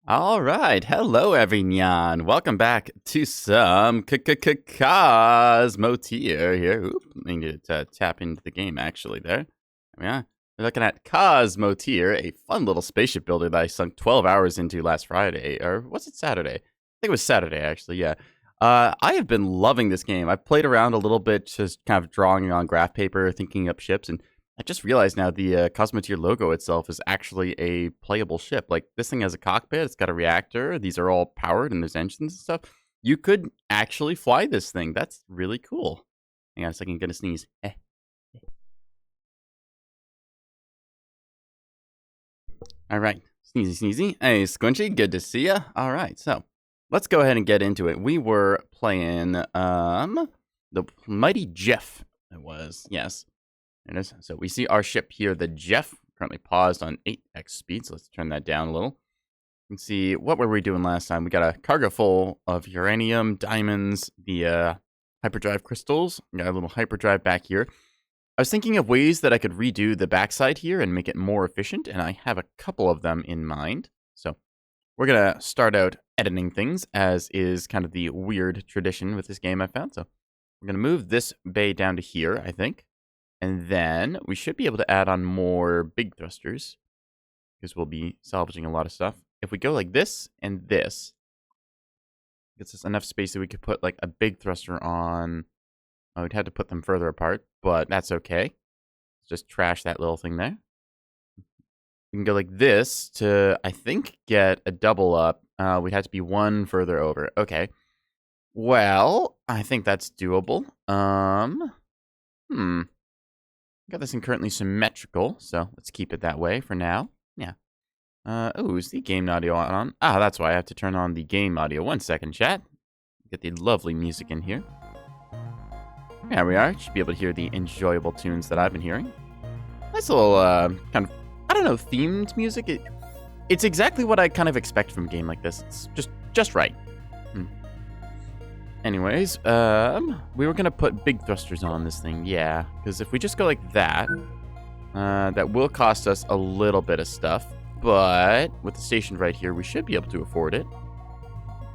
All right. Hello, everyone. Welcome back to some Cosmoteer here. Oop, I need to tap into the game, actually, there. Yeah. We're looking at Cosmoteer, a fun little spaceship builder that I sunk 12 hours into last Friday. Or was it Saturday? I think it was Saturday, actually, yeah. I have been loving this game. I've played around a little bit, just kind of drawing on graph paper, thinking up ships, and I just realized now the Cosmoteer logo itself is actually a playable ship. Like, this thing has a cockpit, it's got a reactor, these are all powered, and there's engines and stuff. You could actually fly this thing. That's really cool. Hang on a second, I'm gonna sneeze. All right, sneezy, sneezy. Hey, Squinchy, good to see ya. All right, so let's go ahead and get into it. We were playing the Mighty Jeff. It was, yes. It is. So we see our ship here, the Jeff, currently paused on 8x speed. So let's turn that down a little. You can see, what were we doing last time? We got a cargo full of uranium, diamonds, the hyperdrive crystals. We got a little hyperdrive back here. I was thinking of ways that I could redo the backside here and make it more efficient, and I have a couple of them in mind. So we're going to start out editing things, as is kind of the weird tradition with this game I found. So we're going to move this bay down to here, I think. And then we should be able to add on more big thrusters, because we'll be salvaging a lot of stuff. If we go like this and this, it gets us enough space that we could put like a big thruster on. Oh, we'd have to put them further apart, but that's okay. Let's just trash that little thing there. We can go like this to, I think, get a double up. We'd have to be one further over. Okay. Well, I think that's doable. Got this in currently symmetrical, so let's keep it that way for now. Yeah. Oh, is the game audio on? Ah, that's why I have to turn on the game audio. 1 second, chat. Get the lovely music in here. There we are. Should be able to hear the enjoyable tunes that I've been hearing. Nice little, kind of, I don't know, themed music. It's exactly what I kind of expect from a game like this. It's just right. Anyways, we were going to put big thrusters on this thing, yeah. Because if we just go like that, that will cost us a little bit of stuff. But with the station right here, we should be able to afford it.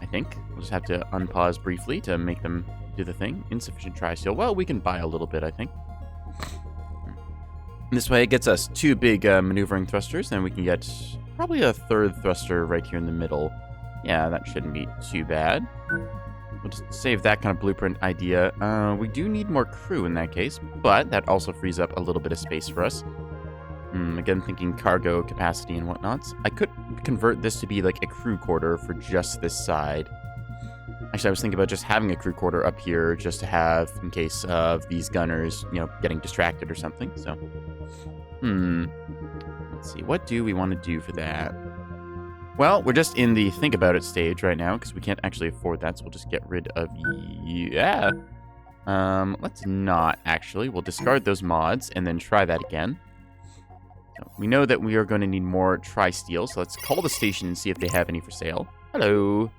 I think. We'll just have to unpause briefly to make them do the thing. Insufficient tri-steel. Well, we can buy a little bit, I think. This way it gets us 2 big maneuvering thrusters, and we can get probably a 3rd thruster right here in the middle. Yeah, that shouldn't be too bad. We'll just save that kind of blueprint idea. We do need more crew in that case, but that also frees up a little bit of space for us. Again, thinking cargo capacity and whatnots. I could convert this to be like a crew quarter for just this side. Actually, I was thinking about just having a crew quarter up here just to have in case of these gunners, you know, getting distracted or something. So, let's see. What do we want to do for that? Well, we're just in the think about it stage right now because we can't actually afford that, so we'll just get rid of yeah. Let's not actually. We'll discard those mods and then try that again. So we know that we are going to need more tri-steel, so let's call the station and see if they have any for sale. Hello.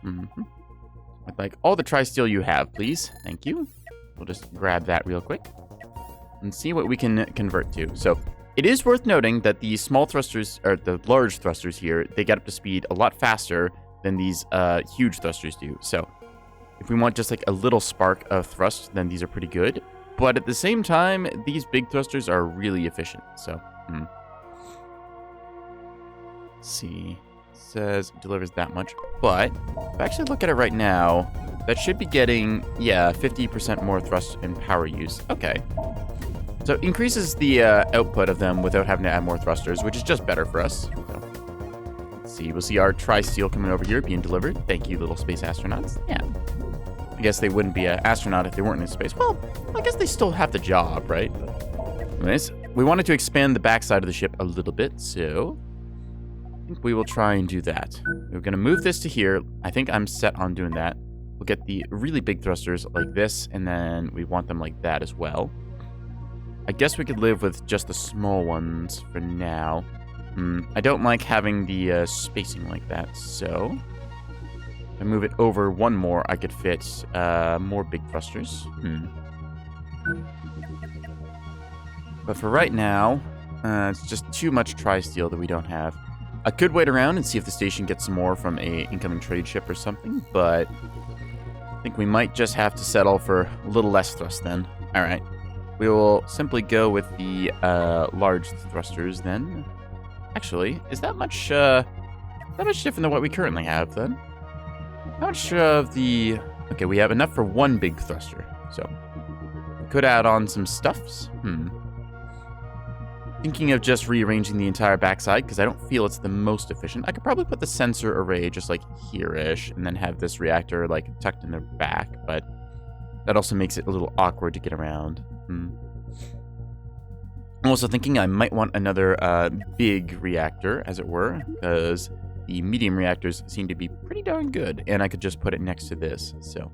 I'd like all the tri-steel you have, please. Thank you. We'll just grab that real quick and see what we can convert to. So it is worth noting that the small thrusters, or the large thrusters here, they get up to speed a lot faster than these huge thrusters do. So if we want just like a little spark of thrust, then these are pretty good. But at the same time, these big thrusters are really efficient. So, let's see. It says it delivers that much. But if I actually look at it right now, that should be getting, yeah, 50% more thrust and power use. Okay. So it increases the output of them without having to add more thrusters, which is just better for us. So, let's see. We'll see our tri-steel coming over here being delivered. Thank you, little space astronauts. Yeah. I guess they wouldn't be an astronaut if they weren't in space. Well, I guess they still have the job, right? Anyways, we wanted to expand the backside of the ship a little bit, so I think we will try and do that. We're going to move this to here. I think I'm set on doing that. We'll get the really big thrusters like this, and then we want them like that as well. I guess we could live with just the small ones for now. I don't like having the spacing like that, so if I move it over one more, I could fit more big thrusters. But for right now, it's just too much tri-steel that we don't have. I could wait around and see if the station gets some more from a incoming trade ship or something, but I think we might just have to settle for a little less thrust then. All right. We will simply go with the large thrusters then. Actually, is that much different than what we currently have then? How much of the... Okay, we have enough for one big thruster, so we could add on some stuffs. Thinking of just rearranging the entire backside because I don't feel it's the most efficient. I could probably put the sensor array just like here-ish and then have this reactor like tucked in the back, but that also makes it a little awkward to get around. I'm also thinking I might want another big reactor, as it were, because the medium reactors seem to be pretty darn good, and I could just put it next to this. So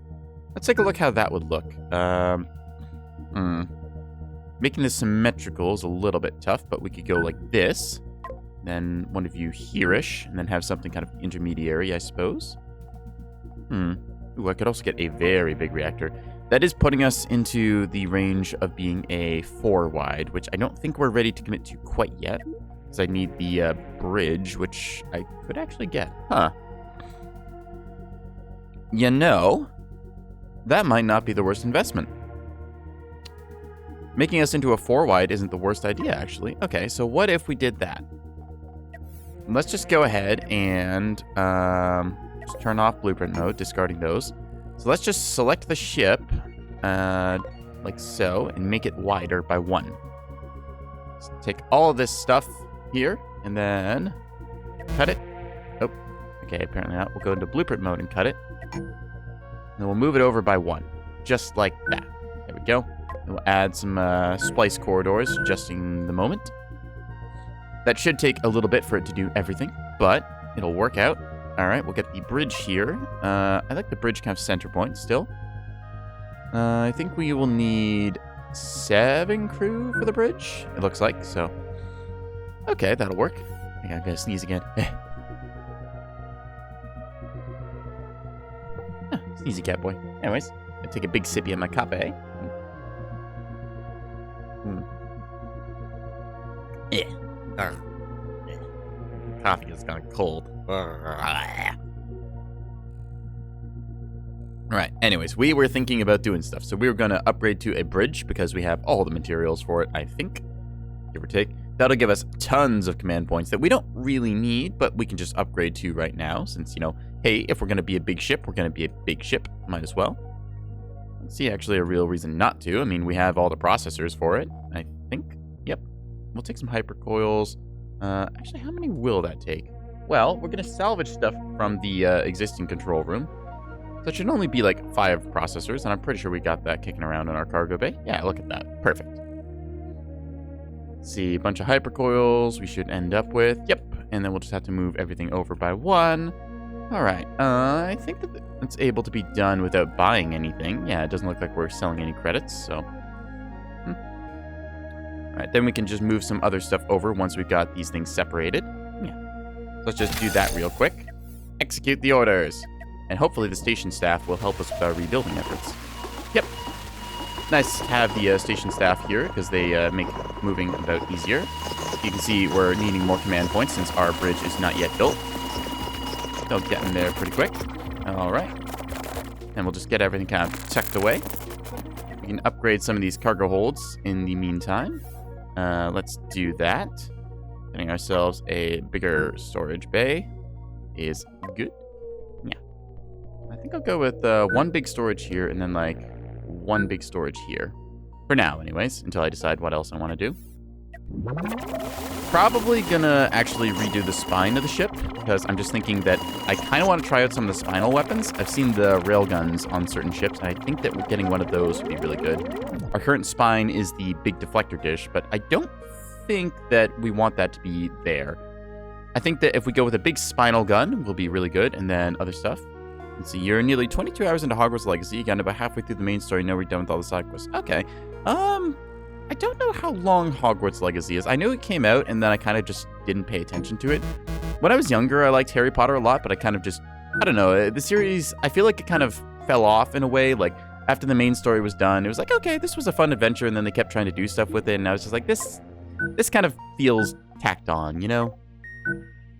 let's take a look how that would look. Making this symmetrical is a little bit tough, but we could go like this, then one of you here-ish, and then have something kind of intermediary, I suppose. Ooh, I could also get a very big reactor. That is putting us into the range of being a 4 wide, which I don't think we're ready to commit to quite yet, because I need the bridge, which I could actually get. You know, that might not be the worst investment. Making us into a 4 wide isn't the worst idea, actually. Okay, so what if we did that? Let's just go ahead and just turn off blueprint mode, discarding those. So let's just select the ship, like so, and make it wider by 1. Let's take all of this stuff here, and then cut it. Oh, okay, apparently not. We'll go into blueprint mode and cut it. And then we'll move it over by 1, just like that. There we go. And we'll add some splice corridors, adjusting the moment. That should take a little bit for it to do everything, but it'll work out. All right, we'll get the bridge here. I like the bridge kind of center point still. I think we will need 7 crew for the bridge, it looks like, so. Okay, that'll work. Okay, I'm gonna sneeze again. Sneezy Catboy. Anyways, I'll take a big sippy of my café. Yeah. Coffee is kind of cold. Alright, anyways, we were thinking about doing stuff. So we were going to upgrade to a bridge because we have all the materials for it, I think. Give or take. That'll give us tons of command points that we don't really need, but we can just upgrade to right now since, you know, hey, if we're going to be a big ship, we're going to be a big ship. Might as well. Let's see actually a real reason not to. I mean, we have all the processors for it, I think. Yep. We'll take some hypercoils. Actually, how many will that take? Well, we're going to salvage stuff from the existing control room. So it should only be like 5 processors, and I'm pretty sure we got that kicking around in our cargo bay. Yeah, look at that. Perfect. Let's see, a bunch of hypercoils we should end up with. Yep, and then we'll just have to move everything over by 1. All right, I think that it's able to be done without buying anything. Yeah, it doesn't look like we're selling any credits, so... All right, then we can just move some other stuff over once we've got these things separated. Yeah. So let's just do that real quick. Execute the orders. And hopefully the station staff will help us with our rebuilding efforts. Yep. Nice to have the station staff here because they make moving about easier. You can see we're needing more command points since our bridge is not yet built. They'll get in there pretty quick. All right. And we'll just get everything kind of tucked away. We can upgrade some of these cargo holds in the meantime. Let's do that. Getting ourselves a bigger storage bay is good. Yeah. I think I'll go with 1 big storage here and then like 1 big storage here. For now, anyways, until I decide what else I want to do. Probably gonna actually redo the spine of the ship because I'm just thinking that I kind of want to try out some of the spinal weapons. I've seen the railguns on certain ships, and I think that getting one of those would be really good. Our current spine is the big deflector dish, but I don't think that we want that to be there. I think that if we go with a big spinal gun, we'll be really good, and then other stuff. Let's see, you're nearly 22 hours into Hogwarts Legacy. You got about halfway through the main story. Now we're done with all the side quests. Okay. I don't know how long Hogwarts Legacy is. I know it came out, and then I kind of just didn't pay attention to it. When I was younger, I liked Harry Potter a lot, but I kind of just, I don't know. The series, I feel like it kind of fell off in a way. Like, after the main story was done, it was like, okay, this was a fun adventure, and then they kept trying to do stuff with it, and I was just like, this kind of feels tacked on, you know?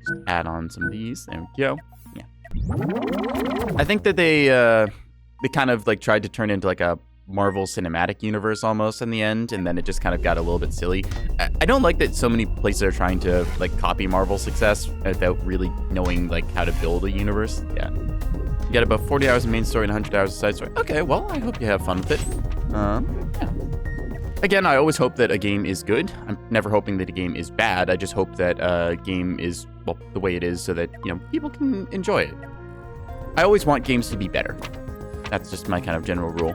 Just add on some of these. There we go. Yeah. I think that they kind of like tried to turn into like a Marvel Cinematic Universe almost in the end, and then it just kind of got a little bit silly. I don't like that so many places are trying to like copy Marvel's success without really knowing like how to build a universe. Yeah. You got about 40 hours of main story and 100 hours of side story. Okay, well, I hope you have fun with it. Yeah. Again, I always hope that a game is good. I'm never hoping that a game is bad. I just hope that a game is, well, the way it is so that, you know, people can enjoy it. I always want games to be better. That's just my kind of general rule.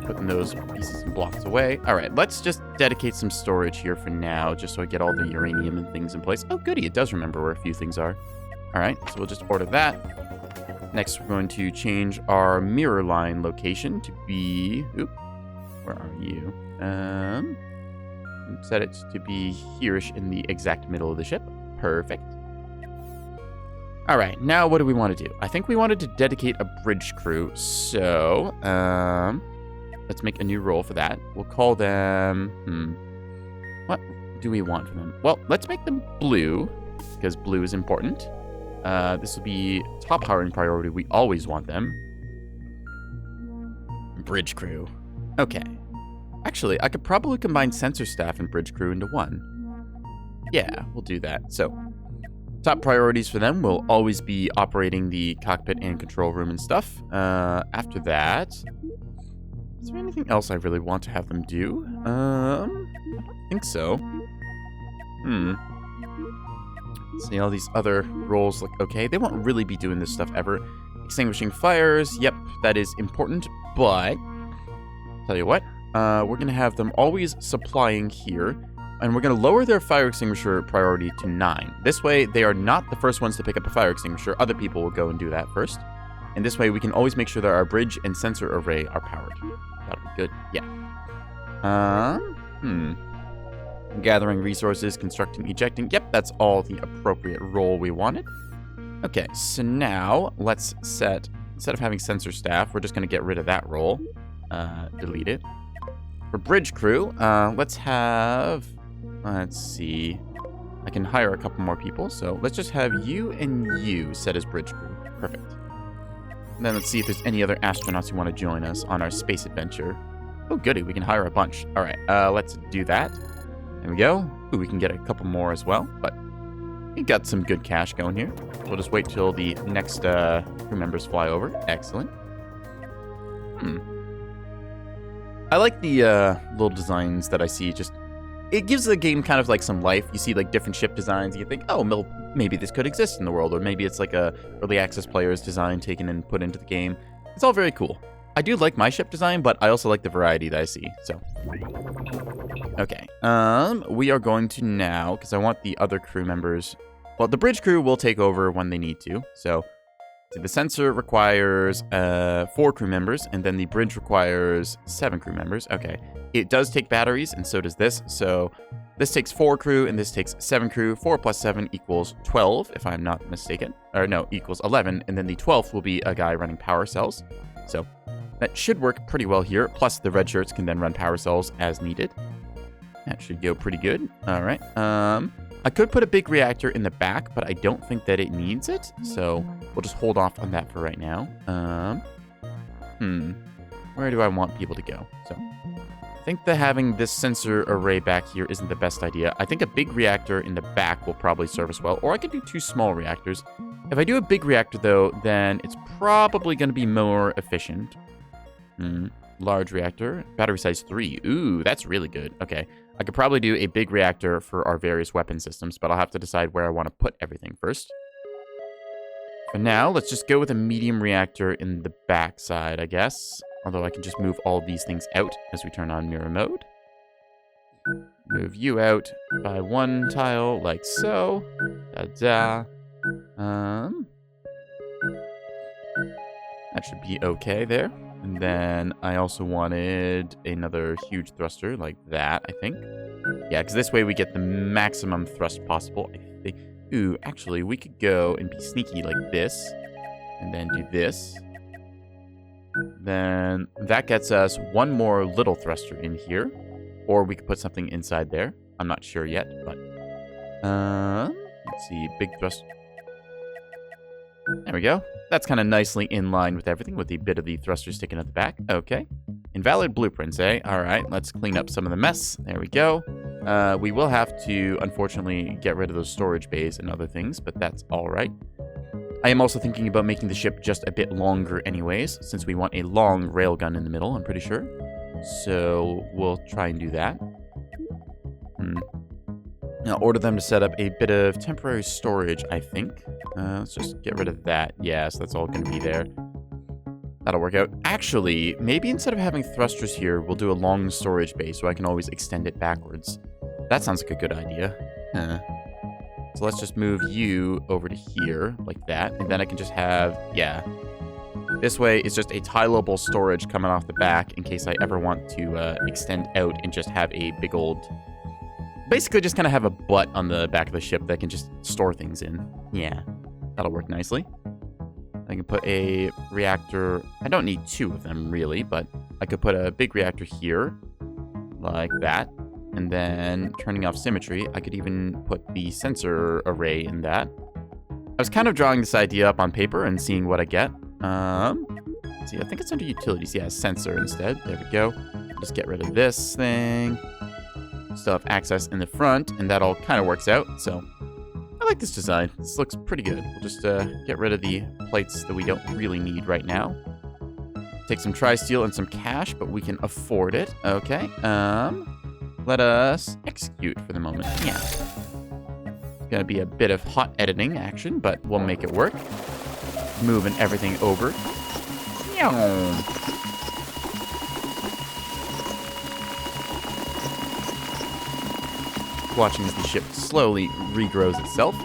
Putting those pieces and blocks away. All right, let's just dedicate some storage here for now, just so I get all the uranium and things in place. Oh, goody, it does remember where a few things are. All right, so we'll just order that. Next, we're going to change our mirror line location to be... Oop, where are you? Set it to be here-ish in the exact middle of the ship. Perfect. All right, now what do we want to do? I think we wanted to dedicate a bridge crew, so let's make a new role for that. We'll call them, what do we want from them? Well, let's make them blue, because blue is important. This will be top hiring priority. We always want them. Bridge crew. Okay. Actually, I could probably combine sensor staff and bridge crew into one. Yeah, we'll do that. So, top priorities for them will always be operating the cockpit and control room and stuff. After that, is there anything else I really want to have them do? I don't think so. See, all these other roles look okay. They won't really be doing this stuff ever. Extinguishing fires, yep, that is important, but tell you what, we're going to have them always supplying here, and we're going to lower their fire extinguisher priority to 9. This way, they are not the first ones to pick up a fire extinguisher. Other people will go and do that first. And this way, we can always make sure that our bridge and sensor array are powered. That'll be good, yeah. Gathering resources, constructing, ejecting. Yep, that's all the appropriate role we wanted. Okay, so now let's set, instead of having sensor staff, we're just going to get rid of that role. Delete it. For bridge crew, let's have, let's see. I can hire a couple more people, so let's just have you and you set as bridge crew. Perfect. And then let's see if there's any other astronauts who want to join us on our space adventure. Oh, goody, we can hire a bunch. All right, let's do that. There we go. Ooh, we can get a couple more as well, but we got some good cash going here. We'll just wait till the next crew members fly over. Excellent. I like the little designs that I see. Just, it gives the game kind of like some life. You see like different ship designs, and you think, oh, maybe this could exist in the world, or maybe it's like a early access player's design taken and put into the game. It's all very cool. I do like my ship design, but I also like the variety that I see, so. Okay, we are going to now, because I want the other crew members, well, the bridge crew will take over when they need to, so the sensor requires 4 crew members, and then the bridge requires 7 crew members. Okay, it does take batteries, and so does this, so this takes 4 crew, and this takes 7 crew. 4 plus 7 equals 12, if I'm not mistaken, or no, equals 11, and then the 12th will be a guy running power cells, so that should work pretty well here, plus the red shirts can then run power cells as needed. That should go pretty good. All right. I could put a big reactor in the back, but I don't think that it needs it. So we'll just hold off on that for right now. Where do I want people to go? So I think that having this sensor array back here isn't the best idea. I think a big reactor in the back will probably serve us well, or I could do 2 small reactors. If I do a big reactor, though, then it's probably going to be more efficient. Large reactor, battery size 3. Ooh, that's really good. Okay, I could probably do a big reactor for our various weapon systems, but I'll have to decide where I want to put everything first. For now, let's just go with a medium reactor in the back side, I guess. Although I can just move all these things out as we turn on mirror mode. Move you out by 1 tile, like so. Da-da. That should be okay there. And then I also wanted another huge thruster like that, I think. Yeah, because this way we get the maximum thrust possible, I think. Ooh, actually, we could go and be sneaky like this. And then do this. Then that gets us 1 more little thruster in here. Or we could put something inside there. I'm not sure yet, but Let's see, big thrust. There we go. That's kind of nicely in line with everything, with the bit of the thruster sticking at the back. Okay. Invalid blueprints, eh? All right, let's clean up some of the mess. There we go. We will have to, unfortunately, get rid of those storage bays and other things, but that's all right. I am also thinking about making the ship just a bit longer anyways, since we want a long railgun in the middle, I'm pretty sure. So we'll try and do that. Now, order them to set up a bit of temporary storage, I think. Let's just get rid of that. Yeah, so that's all going to be there. That'll work out. Actually, maybe instead of having thrusters here, we'll do a long storage bay so I can always extend it backwards. That sounds like a good idea. So let's just move you over to here, like that. And then I can just have, yeah. This way, it's just a tileable storage coming off the back in case I ever want to extend out and just have a big old... Basically, just kind of have a butt on the back of the ship that I can just store things in. Yeah, that'll work nicely. I can put a reactor... I don't need two of them, really, but I could put a big reactor here, like that. And then, turning off symmetry, I could even put the sensor array in that. I was kind of drawing this idea up on paper and seeing what I get. Let's see, I think it's under utilities. Yeah, sensor instead. There we go. Just get rid of this thing. Still have access in the front, and that all kind of works out, so I like this design. This looks pretty good. We'll just get rid of the plates that we don't really need right now. Take some tri-steel and some cash, but we can afford it. Okay, let us execute for the moment. Yeah. Gonna be a bit of hot editing action, but we'll make it work. Moving everything over. Watching as the ship slowly regrows itself.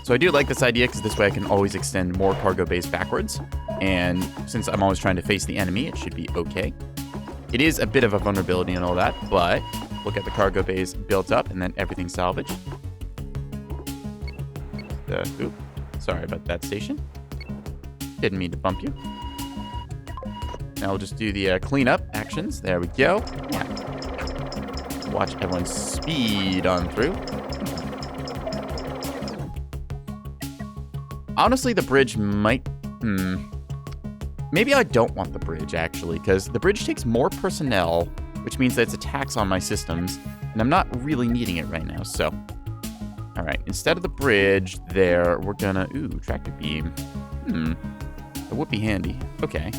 So I do like this idea because this way I can always extend more cargo bays backwards. And since I'm always trying to face the enemy, it should be okay. It is a bit of a vulnerability and all that, but look at the cargo bays built up and then everything salvaged. Oop, sorry about that, station. Didn't mean to bump you. Now we'll just do the cleanup actions. There we go. Yeah. Watch everyone speed on through. Honestly, the bridge might... Maybe I don't want the bridge, actually, because the bridge takes more personnel, which means that it's a tax on my systems, and I'm not really needing it right now, so... Alright, instead of the bridge there, we're gonna... Ooh, tractor beam. That would be handy. Okay.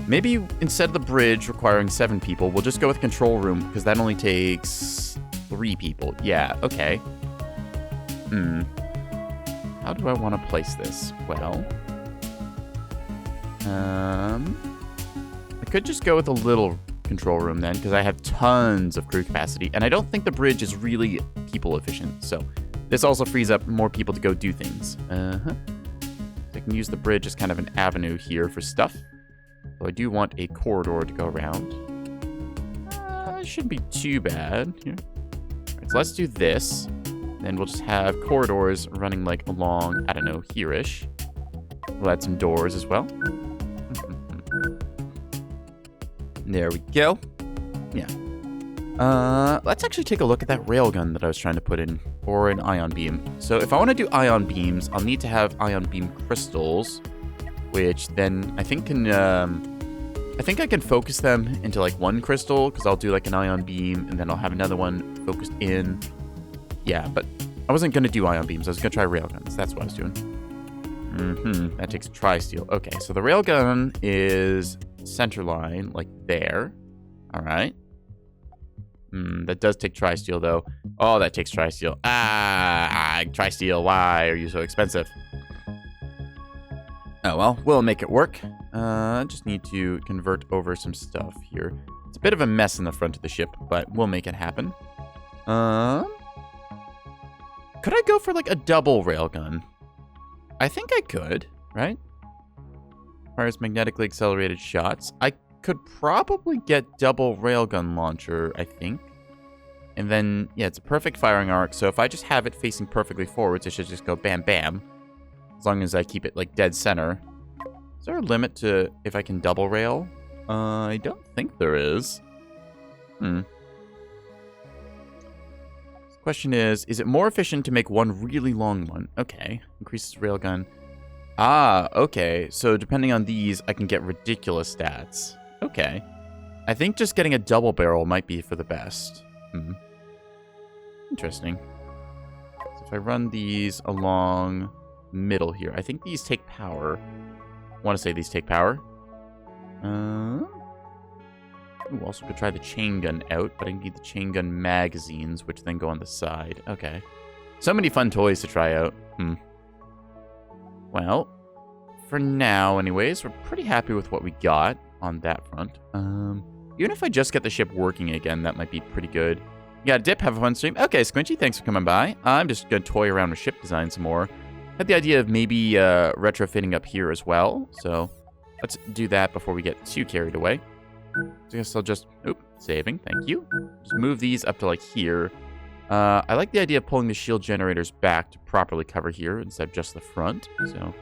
Maybe instead of the bridge requiring 7 people, we'll just go with control room, because that only takes 3 people. Yeah, okay. How do I want to place this? Well... I could just go with a little control room then, because I have tons of crew capacity, and I don't think the bridge is really people efficient, so this also frees up more people to go do things. So I can use the bridge as kind of an avenue here for stuff. So I do want a corridor to go around. It shouldn't be too bad here. Alright, so let's do this. Then we'll just have corridors running like along, I don't know, here-ish. We'll add some doors as well. There we go. Yeah. Let's actually take a look at that railgun that I was trying to put in, or an ion beam. So if I want to do ion beams, I'll need to have ion beam crystals, which then I think can, I think I can focus them into like one crystal, because I'll do like an ion beam, and then I'll have another one focused in. Yeah, but I wasn't going to do ion beams. I was going to try railguns. That's what I was doing. That takes tri-steel. Okay, so the railgun is center line, like there. All right. That does take tri-steel, though. Oh, that takes tri-steel. Tri-steel, why are you so expensive? Oh, well, we'll make it work. Just need to convert over some stuff here. It's a bit of a mess in the front of the ship, but we'll make it happen. Could I go for, like, a double railgun? I think I could, right? Requires magnetically accelerated shots. I could probably get double railgun launcher, I think. And then, yeah, it's a perfect firing arc, so if I just have it facing perfectly forwards, it should just go bam, bam. As long as I keep it, like, dead center. Is there a limit to if I can double rail? I don't think there is. Question is it more efficient to make one really long one? Okay. Increases railgun. Ah, okay. So depending on these, I can get ridiculous stats. Okay. I think just getting a double barrel might be for the best. Interesting. So if I run these along middle here, I think these take power. I want to say these take power. Ooh, also could try the chain gun out, but I need the chain gun magazines, which then go on the side. Okay. So many fun toys to try out. Well, for now, anyways, we're pretty happy with what we got on that front. Even if I just get the ship working again, that might be pretty good. Yeah, Dip, have a fun stream. Okay, Squinchy, thanks for coming by. I'm just going to toy around with ship design some more. Had the idea of maybe retrofitting up here as well, so let's do that before we get too carried away. I guess I'll just... Oop, saving, thank you. Just move these up to, like, here. I like the idea of pulling the shield generators back to properly cover here instead of just the front. So,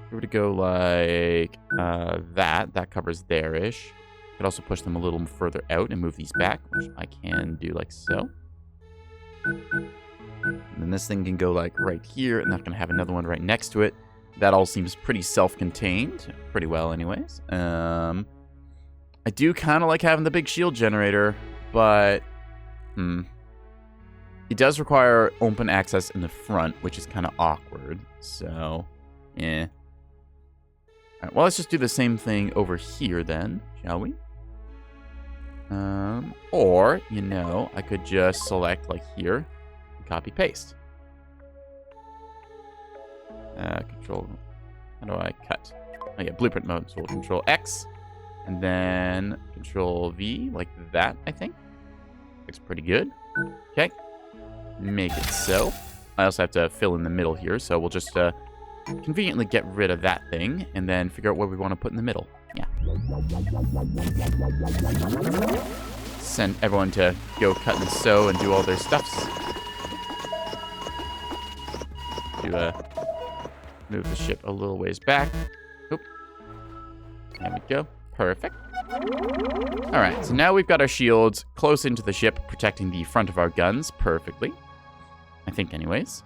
if we were to go like that covers there-ish. Could also push them a little further out and move these back, which I can do like so. And then this thing can go like right here, and that's going to have another one right next to it. That all seems pretty self-contained. Pretty well, anyways. I do kind of like having the big shield generator, but it does require open access in the front, which is kind of awkward. So, yeah. All right, well, let's just do the same thing over here then, shall we? Or, you know, I could just select like here, and copy paste. Control, how do I cut? Oh yeah, blueprint mode, so we'll control X. And then Control V, like that, I think. Looks pretty good. Okay. Make it so. I also have to fill in the middle here, so we'll just conveniently get rid of that thing, and then figure out what we want to put in the middle. Yeah. Send everyone to go cut and sew and do all their stuffs. To move the ship a little ways back. Oop. There we go. Perfect. Alright, so now we've got our shields close into the ship, protecting the front of our guns perfectly. I think anyways.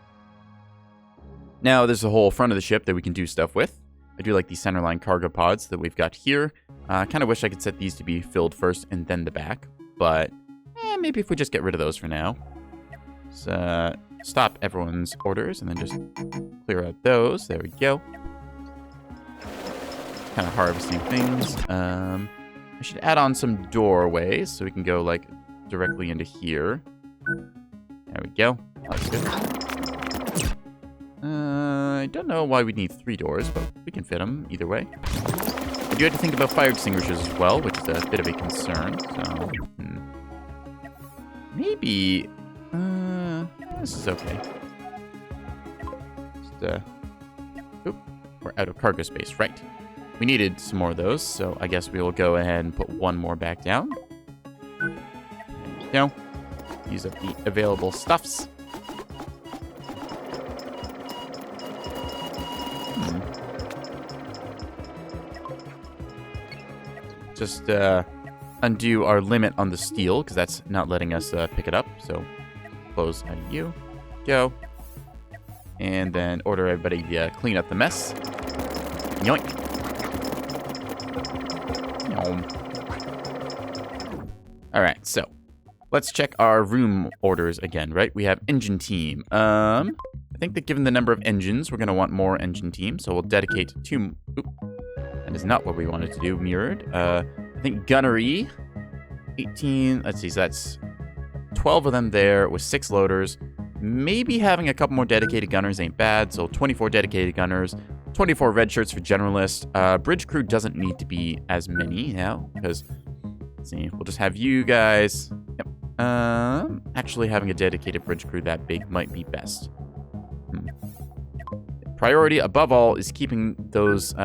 Now there's the whole front of the ship that we can do stuff with. I do like the centerline cargo pods that we've got here. I kind of wish I could set these to be filled first and then the back. But maybe if we just get rid of those for now. So, stop everyone's orders and then just clear out those. There we go. Kind of harvesting things. I should add on some doorways so we can go like directly into here. There we go. That's good. I don't know why we need 3 doors, but we can fit them either way. I do have to think about fire extinguishers as well, which is a bit of a concern. So maybe this is okay. Just oop, we're out of cargo space, right? We needed some more of those, so I guess we will go ahead and put one more back down. There we go. Use up the available stuffs. Just undo our limit on the steel, because that's not letting us pick it up. So close out of you. Go. And then order everybody to clean up the mess. Yoink. Alright, so let's check our room orders again, right? We have engine team. I think that given the number of engines, we're going to want more engine team, so we'll dedicate 2... Oop, that is not what we wanted to do, mirrored. I think gunnery, 18... Let's see, so that's 12 of them there with 6 loaders. Maybe having a couple more dedicated gunners ain't bad, so 24 dedicated gunners, 24 red shirts for generalist. Bridge crew doesn't need to be as many now, because... Let's see, we'll just have you guys. Yep. Actually, having a dedicated bridge crew that big might be best. Priority, above all, is keeping those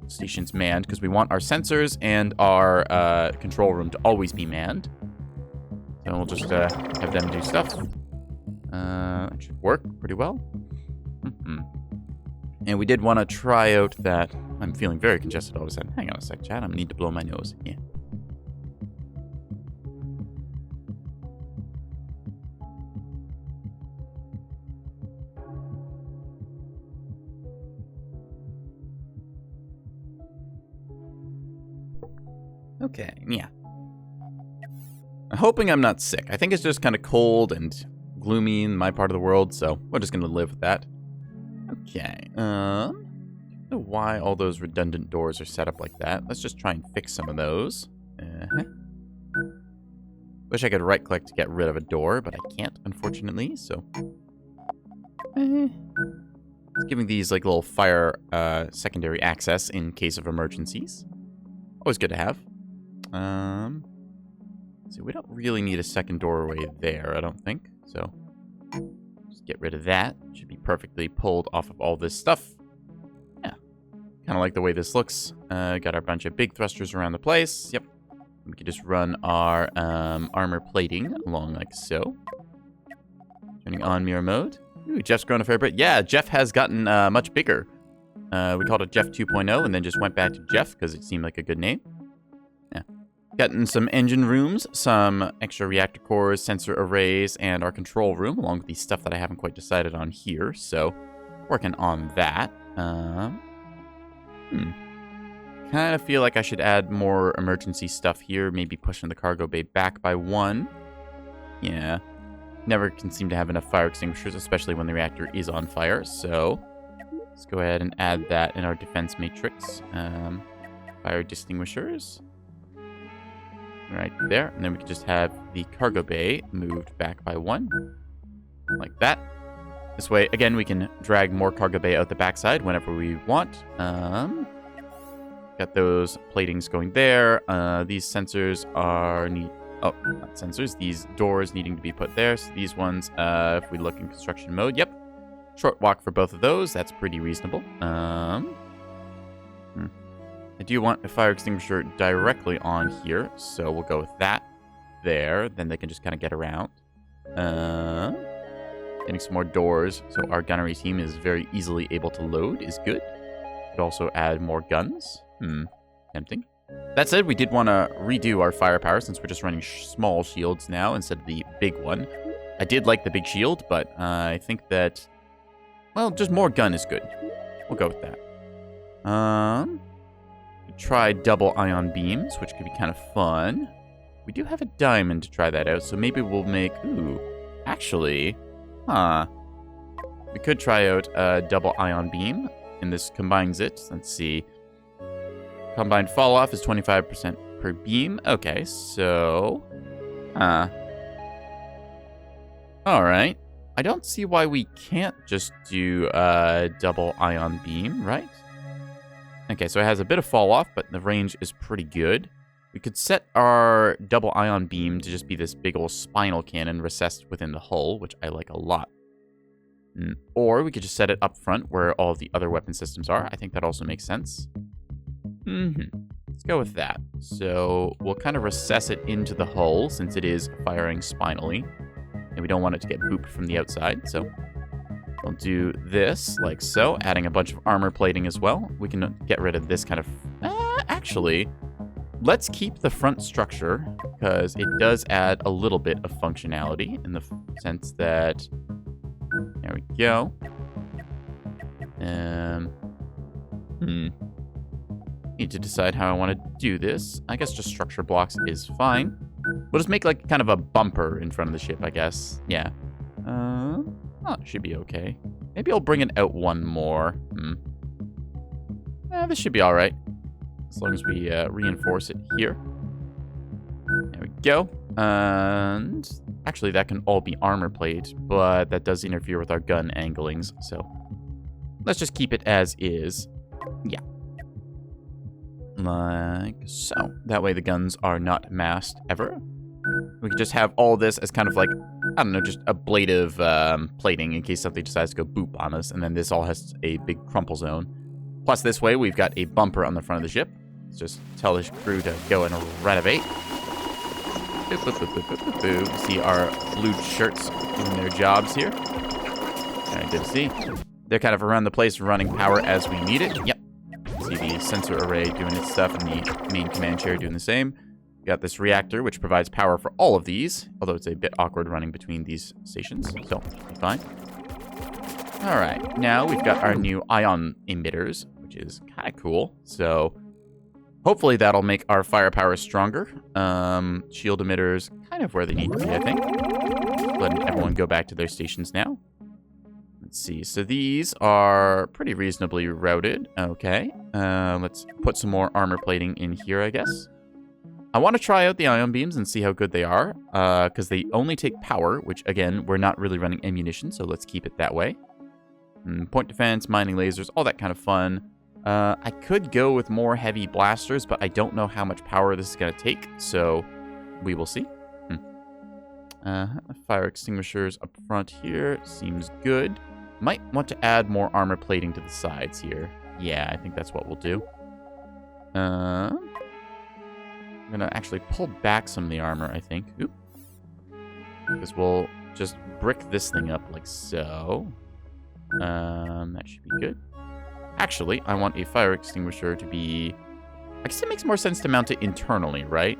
stations manned, because we want our sensors and our control room to always be manned. So we'll just have them do stuff. That should work pretty well. And we did want to try out that... I'm feeling very congested all of a sudden. Hang on a sec, chat. I need to blow my nose. Yeah. Okay, yeah. I'm hoping I'm not sick. I think it's just kind of cold and gloomy in my part of the world, so we're just going to live with that. Okay, I don't know why all those redundant doors are set up like that. Let's just try and fix some of those. Wish I could right-click to get rid of a door, but I can't, unfortunately, so... It's giving these, like, little fire secondary access in case of emergencies. Always good to have. So we don't really need a second doorway there, I don't think. So, just get rid of that. Should be perfectly pulled off of all this stuff. Yeah. Kind of like the way this looks. Got our bunch of big thrusters around the place. Yep. We could just run our armor plating along like so. Turning on mirror mode. Ooh, Jeff's grown a fair bit. Yeah, Jeff has gotten much bigger. We called it Jeff 2.0 and then just went back to Jeff because it seemed like a good name. Yeah. Gotten some engine rooms, some extra reactor cores, sensor arrays, and our control room, along with the stuff that I haven't quite decided on here. So, working on that. Kind of feel like I should add more emergency stuff here. Maybe pushing the cargo bay back by 1. Yeah. Never can seem to have enough fire extinguishers, especially when the reactor is on fire. So, let's go ahead and add that in our defense matrix. Fire extinguishers. Right there. And then we can just have the cargo bay moved back by 1. Like that. This way, again, we can drag more cargo bay out the backside whenever we want. Got those platings going there. These sensors are oh, not sensors. These doors needing to be put there. So these ones, if we look in construction mode, yep. Short walk for both of those. That's pretty reasonable. I do want a fire extinguisher directly on here, so we'll go with that there. Then they can just kind of get around. Getting some more doors, so our gunnery team is very easily able to load is good. Could also add more guns. Tempting. That said, we did want to redo our firepower since we're just running small shields now instead of the big one. I did like the big shield, but I think that, well, just more gun is good. We'll go with that. Try double ion beams, which could be kind of fun. We do have a diamond to try that out, so maybe we'll make... Ooh, actually, we could try out a double ion beam, and this combines it. Let's see. Combined fall off is 25% per beam. Okay, so... Alright. I don't see why we can't just do a double ion beam, right? Okay, so it has a bit of fall off, but the range is pretty good. We could set our double ion beam to just be this big old spinal cannon recessed within the hull, which I like a lot. Or we could just set it up front where all the other weapon systems are. I think that also makes sense. Let's go with that. So we'll kind of recess it into the hull since it is firing spinally. And we don't want it to get booped from the outside, so we'll do this like so, adding a bunch of armor plating as well. We can get rid of this kind of... actually, let's keep the front structure because it does add a little bit of functionality in the sense that... There we go. Need to decide how I want to do this. I guess just structure blocks is fine. We'll just make like kind of a bumper in front of the ship, I guess. Yeah. Oh, it should be okay. Maybe I'll bring it out one more. This should be all right. As long as we reinforce it here. There we go. And actually, that can all be armor plate, but that does interfere with our gun anglings. So let's just keep it as is. Yeah. Like so. That way the guns are not masked ever. We could just have all this as kind of like, I don't know, just ablative plating in case something decides to go boop on us. And then this all has a big crumple zone. Plus this way we've got a bumper on the front of the ship. Let's just tell this crew to go and renovate. Boop, boop, boop, boop, boop, boop, boop. See our blue shirts doing their jobs here. Very good to see. They're kind of around the place running power as we need it. Yep. See the sensor array doing its stuff and the main command chair doing the same. We got this reactor, which provides power for all of these, although it's a bit awkward running between these stations, so be fine. All right, now we've got our new ion emitters, which is kind of cool. So Hopefully that'll make our firepower stronger. Shield emitters kind of where they need to be, I think. Letting everyone go back to their stations now. Let's see. So these are pretty reasonably routed. Okay. Let's put some more armor plating in here, I guess. I want to try out the ion beams and see how good they are, because they only take power, which, again, we're not really running ammunition, so let's keep it that way. Point defense, mining lasers, all that kind of fun. I could go with more heavy blasters, but I don't know how much power this is going to take, so we will see. Fire extinguishers up front here. Seems good. Might want to add more armor plating to the sides here. Yeah, I think that's what we'll do. I'm going to actually pull back some of the armor, I think. Oop. Because we'll just brick this thing up like so. That should be good. Actually, I want a fire extinguisher to be... I guess it makes more sense to mount it internally, right?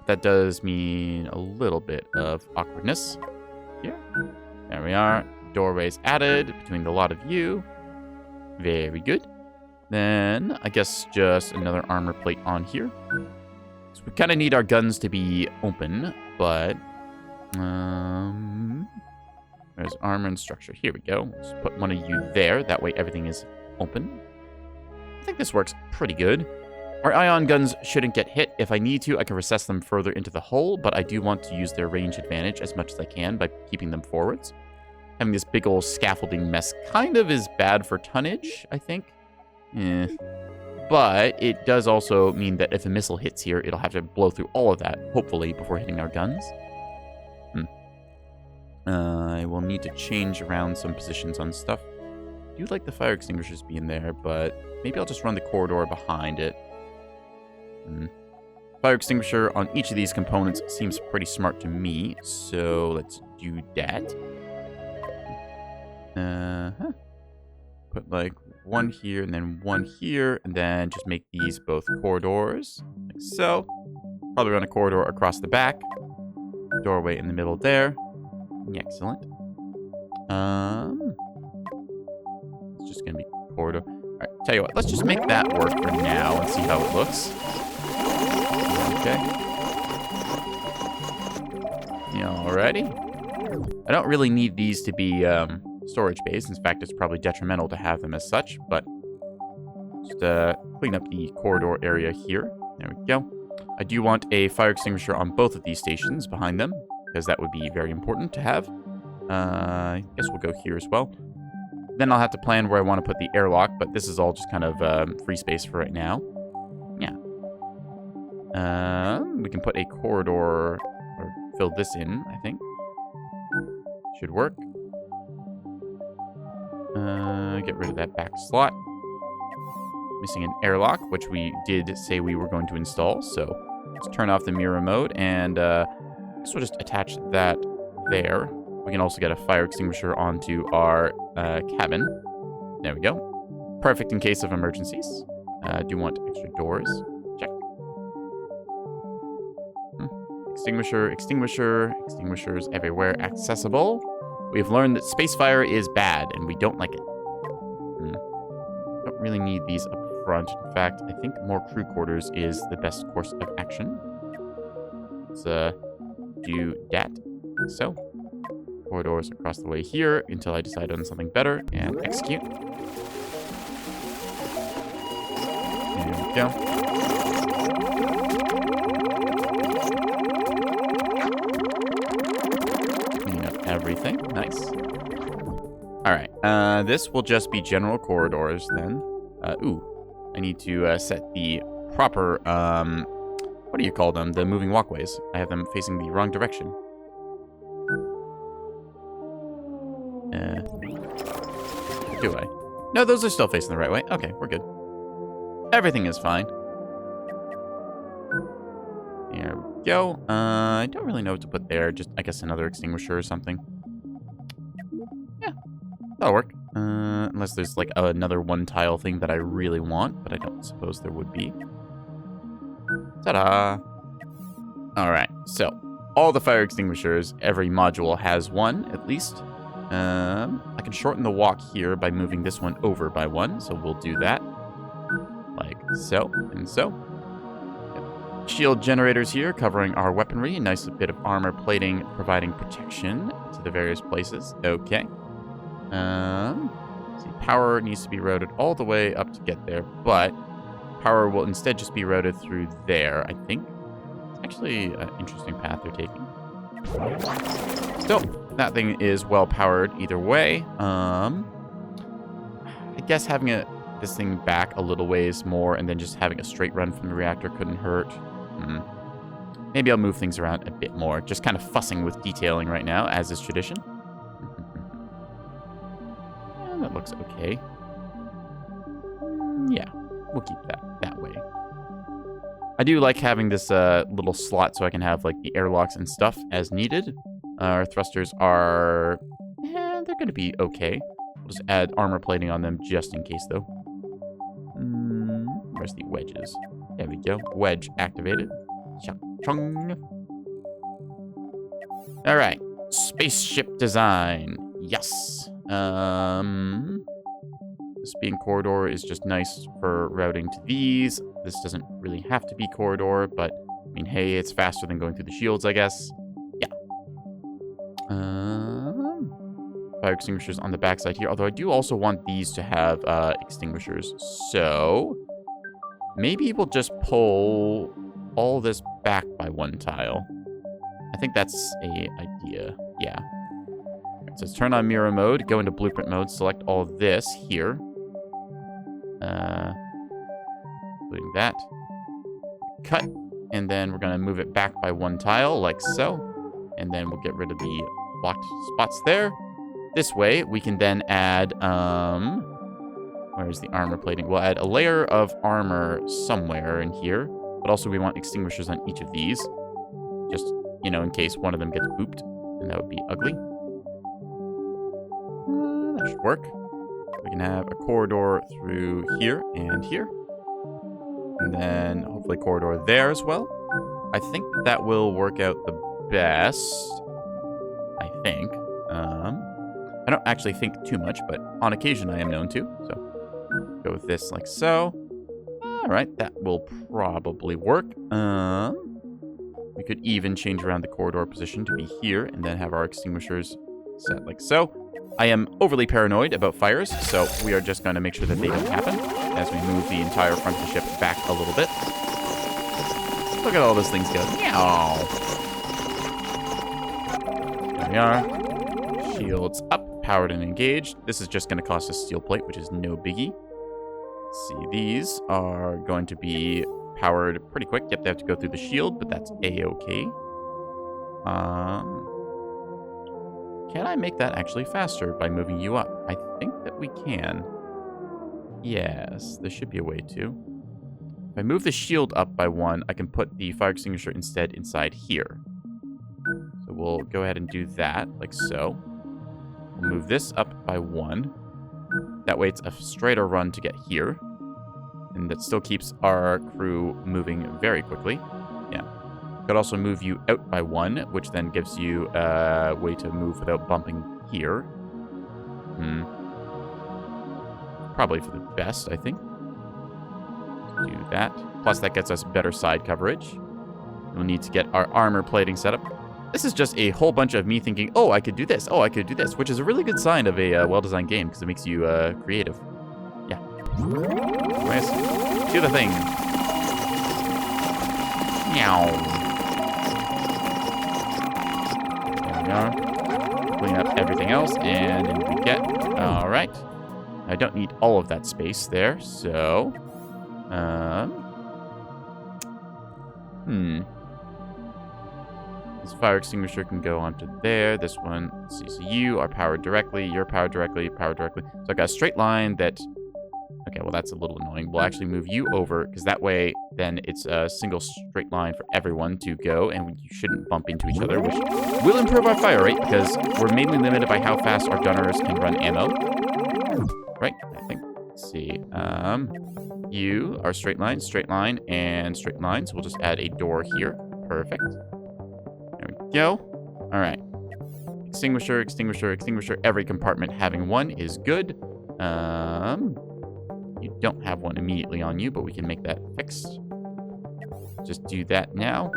That does mean a little bit of awkwardness. Here. There we are. Doorways added between the lot of you. Very good. Then, I guess just another armor plate on here. So we kind of need our guns to be open, but... there's armor and structure. Here we go. Let's put one of you there. That way everything is open. I think this works pretty good. Our ion guns shouldn't get hit. If I need to, I can recess them further into the hull, but I do want to use their range advantage as much as I can by keeping them forwards. Having this big old scaffolding mess kind of is bad for tonnage, I think. But it does also mean that if a missile hits here, it'll have to blow through all of that, hopefully, before hitting our guns. I will need to change around some positions on stuff. I do like the fire extinguishers being there, but maybe I'll just run the corridor behind it. Fire extinguisher on each of these components seems pretty smart to me, so let's do that. Put like one here and then one here, and then just make these both corridors, like so. Probably run a corridor across the back. Doorway in the middle there. Excellent. It's just gonna be corridor. All right, tell you what, let's just make that work for now and see how it looks. Okay. Alrighty. I don't really need these to be storage bays. In fact, it's probably detrimental to have them as such, but just clean up the corridor area here. There we go. I do want a fire extinguisher on both of these stations behind them, because that would be very important to have. I guess we'll go here as well. Then I'll have to plan where I want to put the airlock, but this is all just kind of free space for right now. Yeah. We can put a corridor, or fill this in, I think. Should work. Get rid of that back slot. Missing an airlock, which we did say we were going to install, so let's turn off the mirror mode, and I guess we'll just attach that there. We can also get a fire extinguisher onto our cabin. There we go. Perfect in case of emergencies. Do want extra doors. Check. Extinguisher, extinguisher, extinguishers everywhere accessible. We've learned that space fire is bad, and we don't like it. Don't really need these up front. In fact, I think more crew quarters is the best course of action. Let's do that. So, corridors across the way here until I decide on something better and execute. There we go. Clean up everything. Nice. Alright, this will just be general corridors then. I need to set the proper, what do you call them? The moving walkways. I have them facing the wrong direction. Do I? No, those are still facing the right way. Okay, we're good. Everything is fine. There we go. I don't really know what to put there. Just, I guess, another extinguisher or something. Yeah, that'll work. Unless there's, like, another one-tile thing that I really want, but I don't suppose there would be. Ta-da! Alright, so, all the fire extinguishers, every module has one, at least. I can shorten the walk here by moving this one over by one, so we'll do that. Like so, and so. Shield generators here covering our weaponry. A nice bit of armor plating providing protection to the various places. Okay. See, power needs to be routed all the way up to get there, but power will instead just be routed through there, I think. It's actually an interesting path they're taking. So, that thing is well powered either way. I guess having this thing back a little ways more and then just having a straight run from the reactor couldn't hurt. Maybe I'll move things around a bit more. Just kind of fussing with detailing right now, as is tradition. That looks okay. Yeah, we'll keep that way. I do like having this little slot so I can have like the airlocks and stuff as needed. Our thrusters are... they're going to be okay. We'll just add armor plating on them just in case, though. Where's the wedges? There we go. Wedge activated. Chung. All right. Spaceship design. Yes. This being corridor is just nice for routing to these. This doesn't really have to be corridor, but I mean, hey, it's faster than going through the shields, I guess. Yeah. Fire extinguishers on the backside here. Although I do also want these to have extinguishers. So maybe we'll just pull all this back by one tile. I think that's a idea. Yeah. Right, so let's turn on mirror mode, go into blueprint mode, select all this here. Including that. Cut. And then we're going to move it back by one tile, like so. And then we'll get rid of the blocked spots there. This way, we can then add, where's the armor plating? We'll add a layer of armor somewhere in here. But also we want extinguishers on each of these. Just, you know, in case one of them gets booped. And that would be ugly. That should work. We can have a corridor through here and here. And then hopefully a corridor there as well. I think that will work out the best. I think. I don't actually think too much, but on occasion I am known to. So go with this like so. All right, that will probably work. We could even change around the corridor position to be here and then have our extinguishers set like so. I am overly paranoid about fires, so we are just going to make sure that they don't happen as we move the entire front of the ship back a little bit. Look at all those things go. Meow. There we are. Shields up, powered and engaged. This is just going to cost us steel plate, which is no biggie. Let's see, these are going to be powered pretty quick. Yep, they have to go through the shield, but that's a-okay. Can I make that actually faster by moving you up? I think that we can. Yes, there should be a way to. If I move the shield up by one, I can put the fire extinguisher instead inside here. So we'll go ahead and do that, like so. We'll move this up by one. That way it's a straighter run to get here. And that still keeps our crew moving very quickly. Yeah. Could also move you out by one, which then gives you a way to move without bumping here. Probably for the best, I think. Do that. Plus, that gets us better side coverage. We'll need to get our armor plating set up. This is just a whole bunch of me thinking, oh, I could do this. Oh, I could do this, which is a really good sign of a well-designed game because it makes you creative. Yeah. Anyways, do the thing. Meow. There we are. Clean up everything else, and in we get. All right. I don't need all of that space there, so... This fire extinguisher can go onto there. This one, let's see. So you are powered directly. You're powered directly. Powered directly. So I got a straight line that... Okay, well, that's a little annoying. We'll actually move you over, because that way, then it's a single straight line for everyone to go, and you shouldn't bump into each other, which will improve our fire rate, because we're mainly limited by how fast our gunners can run ammo. Right, I think. Let's see. You are straight line, and straight line. So we'll just add a door here. Perfect. There we go. All right. Extinguisher, extinguisher, extinguisher. Every compartment having one is good. You don't have one immediately on you, but we can make that fixed. Just do that now.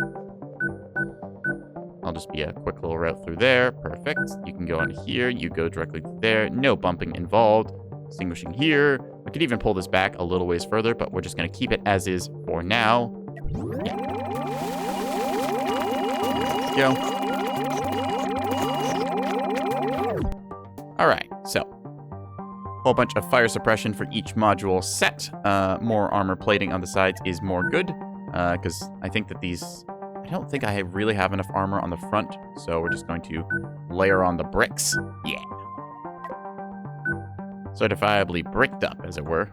I'll just be a quick little route through there. Perfect. You can go on here. You go directly to there. No bumping involved. Extinguishing here. I could even pull this back a little ways further, but we're just going to keep it as is for now. Yeah. There we go. All right, so whole bunch of fire suppression for each module set. More armor plating on the sides is more good, because I think that these... I don't think I really have enough armor on the front, so we're just going to layer on the bricks. Yeah. Certifiably bricked up, as it were.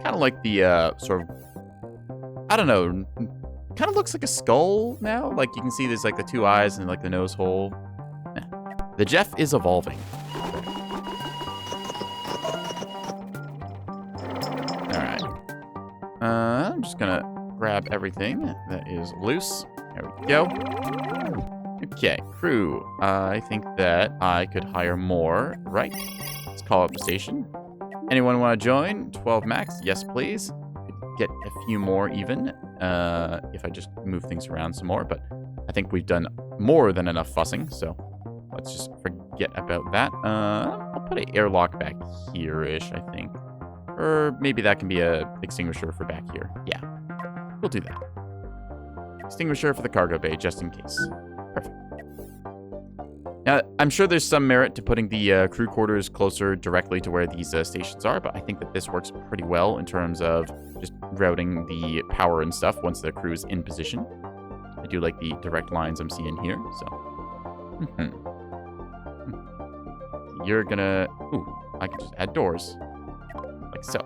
Kind of like the sort of... I don't know. Kind of looks like a skull now. Like, you can see there's like the two eyes and like the nose hole. The Jeff is evolving. Alright. I'm just gonna grab everything that is loose. There we go. Okay, crew. I think that I could hire more, right? Let's call up the station. Anyone want to join? 12 max? Yes, please. Could get a few more even, if I just move things around some more, but I think we've done more than enough fussing, so let's just forget about that. I'll put an airlock back here-ish, I think. Or maybe that can be a extinguisher for back here. Yeah, we'll do that. Extinguisher for the cargo bay, just in case. Perfect. Now, I'm sure there's some merit to putting the crew quarters closer directly to where these stations are, but I think that this works pretty well in terms of just routing the power and stuff once the crew is in position. I do like the direct lines I'm seeing here, so... You're gonna... Ooh, I can just add doors. Like so.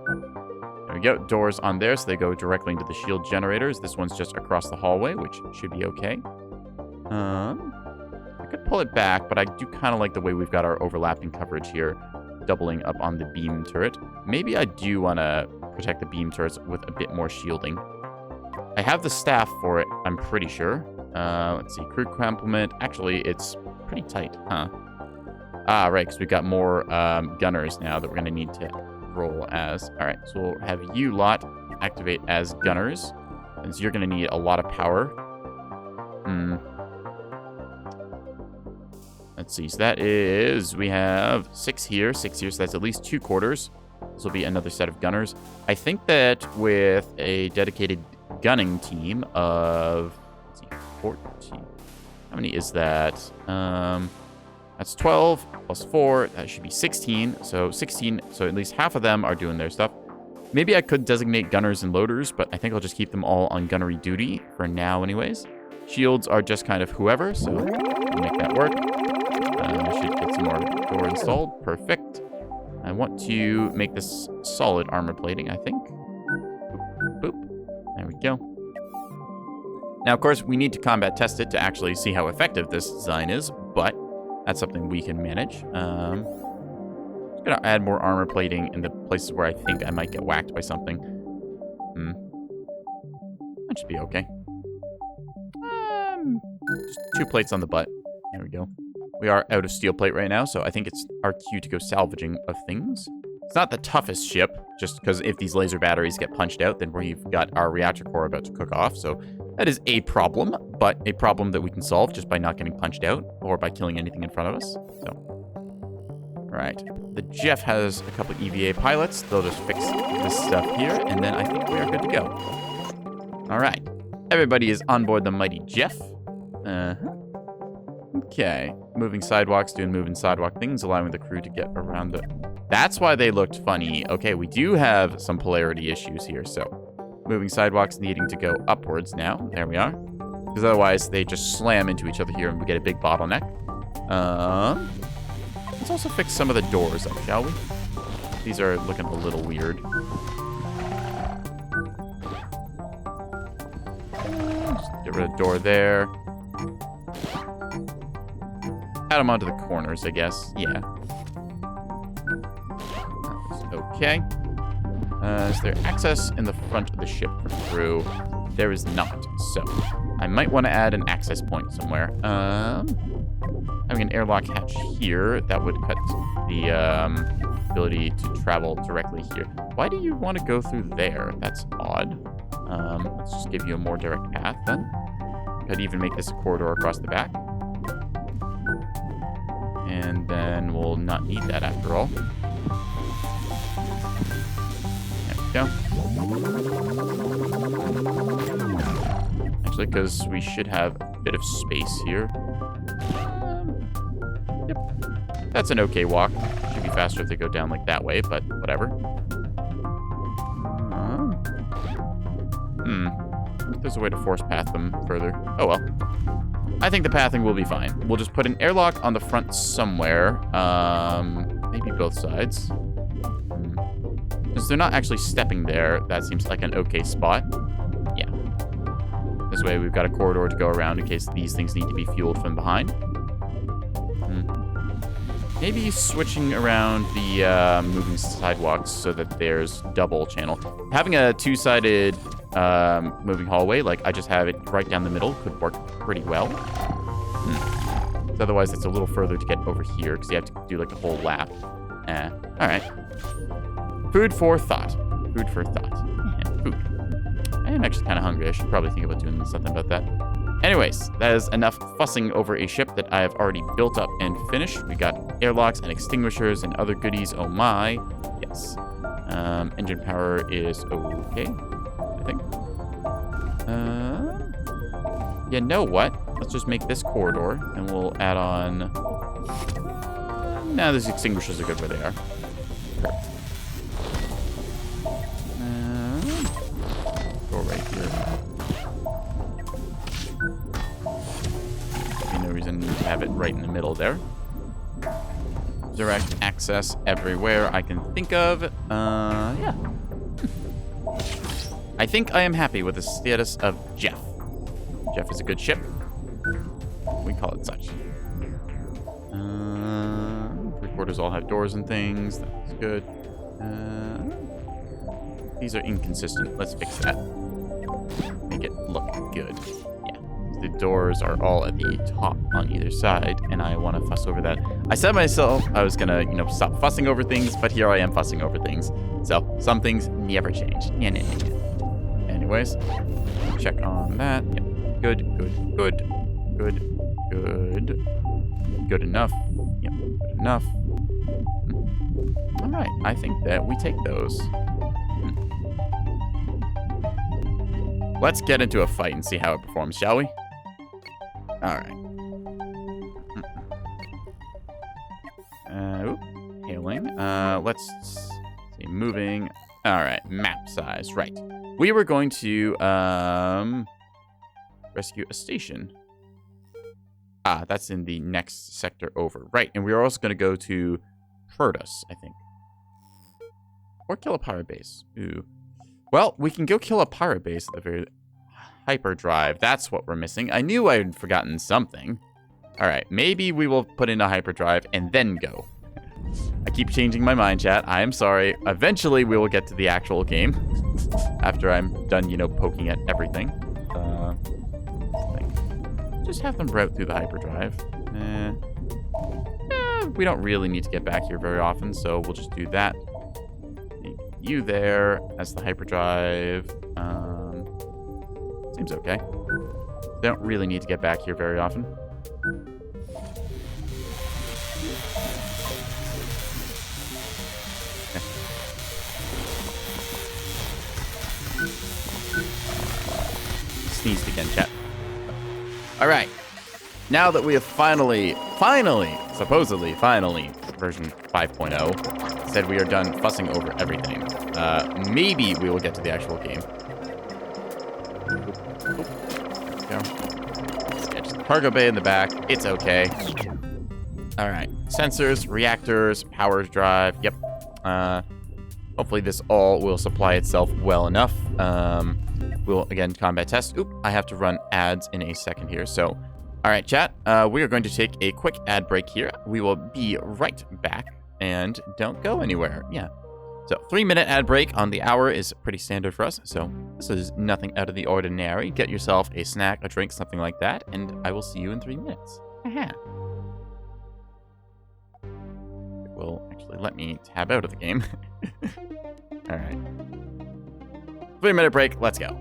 There we go. Doors on there, so they go directly into the shield generators. This one's just across the hallway, which should be okay. I could pull it back, but I do kind of like the way we've got our overlapping coverage here, doubling up on the beam turret. Maybe I do want to protect the beam turrets with a bit more shielding. I have the staff for it, I'm pretty sure. Let's see. Crew complement. Actually, it's pretty tight, huh? Ah, right, because we've got more gunners now that we're going to need to roll as. All right, so we'll have you lot activate as gunners, and so you're going to need a lot of power. Let's see, so that is, we have 6 here, so that's at least 2 quarters. This will be another set of gunners. I think that with a dedicated gunning team of, let's see, 14. How many is that? That's 12 plus 4. That should be 16. So 16. So at least half of them are doing their stuff. Maybe I could designate gunners and loaders, but I think I'll just keep them all on gunnery duty for now anyways. Shields are just kind of whoever, so we'll make that work. I should get some more door installed. Perfect. I want to make this solid armor plating, I think. Boop, boop. There we go. Now, of course, we need to combat test it to actually see how effective this design is, but that's something we can manage. I'm just going to add more armor plating in the places where I think I might get whacked by something. That should be okay. Just 2 plates on the butt. There we go. We are out of steel plate right now, so I think it's our cue to go salvaging of things. It's not the toughest ship, just because if these laser batteries get punched out, then we've got our reactor core about to cook off, so that is a problem, but a problem that we can solve just by not getting punched out, or by killing anything in front of us, so. Alright, the Jeff has a couple of EVA pilots. They'll just fix this stuff here, and then I think we are good to go. Alright, everybody is on board the mighty Jeff. Okay, moving sidewalks, doing moving sidewalk things, allowing the crew to get around the... That's why they looked funny. Okay, we do have some polarity issues here, so... Moving sidewalks needing to go upwards now. There we are. Because otherwise, they just slam into each other here and we get a big bottleneck. Let's also fix some of the doors up, shall we? These are looking a little weird. Just get rid of the door there. Add them onto the corners, I guess. Yeah. Okay. Is there access in the front of the ship for crew? There is not. So, I might want to add an access point somewhere. Having an airlock hatch here, that would cut the ability to travel directly here. Why do you want to go through there? That's odd. Let's just give you a more direct path then. Could even make this a corridor across the back. And then we'll not need that after all. There we go. Actually, because we should have a bit of space here. Yep. That's an okay walk. Should be faster if they go down like that way, but whatever. There's a way to force path them further. Oh well. I think the pathing will be fine. We'll just put an airlock on the front somewhere. Maybe both sides. Since they're not actually stepping there, that seems like an okay spot. Yeah. This way we've got a corridor to go around in case these things need to be fueled from behind. Maybe switching around the moving sidewalks so that there's double channel. Having a two-sided moving hallway, like I just have it right down the middle, could work pretty well. Otherwise, it's a little further to get over here because you have to do like a whole lap. All right. Food for thought. Food for thought. Yeah, food. I am actually kind of hungry. I should probably think about doing something about that. Anyways, that is enough fussing over a ship that I have already built up and finished. We got airlocks and extinguishers and other goodies. Oh my. Yes. Engine power is okay, I think. You know what? Let's just make this corridor and we'll add on... Nah, these extinguishers are good where they are. Go right here. No reason to have it right in the middle there. Direct access everywhere I can think of. Yeah. I think I am happy with the status of Jeff. Jeff is a good ship. We call it such. Three-quarters all have doors and things. That's good. These are inconsistent. Let's fix that. Make it look good. Yeah. The doors are all at the top on either side, and I want to fuss over that. I said myself I was gonna, stop fussing over things, but here I am fussing over things. So some things never change. Yeah. Anyways, check on that. Yep. Good. Good enough. Yep. Good enough. All right. I think that we take those. Let's get into a fight and see how it performs, shall we? All right. Hailing. Let's see. Moving. All right. Map size. Right. We were going to rescue a station. That's in the next sector over. Right. And we are also going to go to Protus, I think. Or kill a pirate base. Ooh. Well, we can go kill a pirate base at the very... Hyperdrive. That's what we're missing. I knew I had forgotten something. All right. Maybe we will put in a hyperdrive and then go. I keep changing my mind, chat. I am sorry. Eventually, we will get to the actual game. After I'm done, poking at everything. Just have them route through the hyperdrive. We don't really need to get back here very often, so we'll just do that. Make you there as the hyperdrive. Seems okay. They don't really need to get back here very often. Okay. Sneezed again, chat. All right. Now that we have finally, supposedly, version 5.0, said we are done fussing over everything. Maybe we will get to the actual game. Cargo bay in the back. It's okay. All right. Sensors, reactors, power drive. Yep. Hopefully this all will supply itself well enough. We'll, again, combat test. Oop, I have to run ads in a second here. So, all right, chat. We are going to take a quick ad break here. We will be right back. And don't go anywhere. Yeah. So 3-minute ad break on the hour is pretty standard for us. So this is nothing out of the ordinary. Get yourself a snack, a drink, something like that. And I will see you in 3 minutes. will actually let me tab out of the game. All right. 3-minute break. Let's go.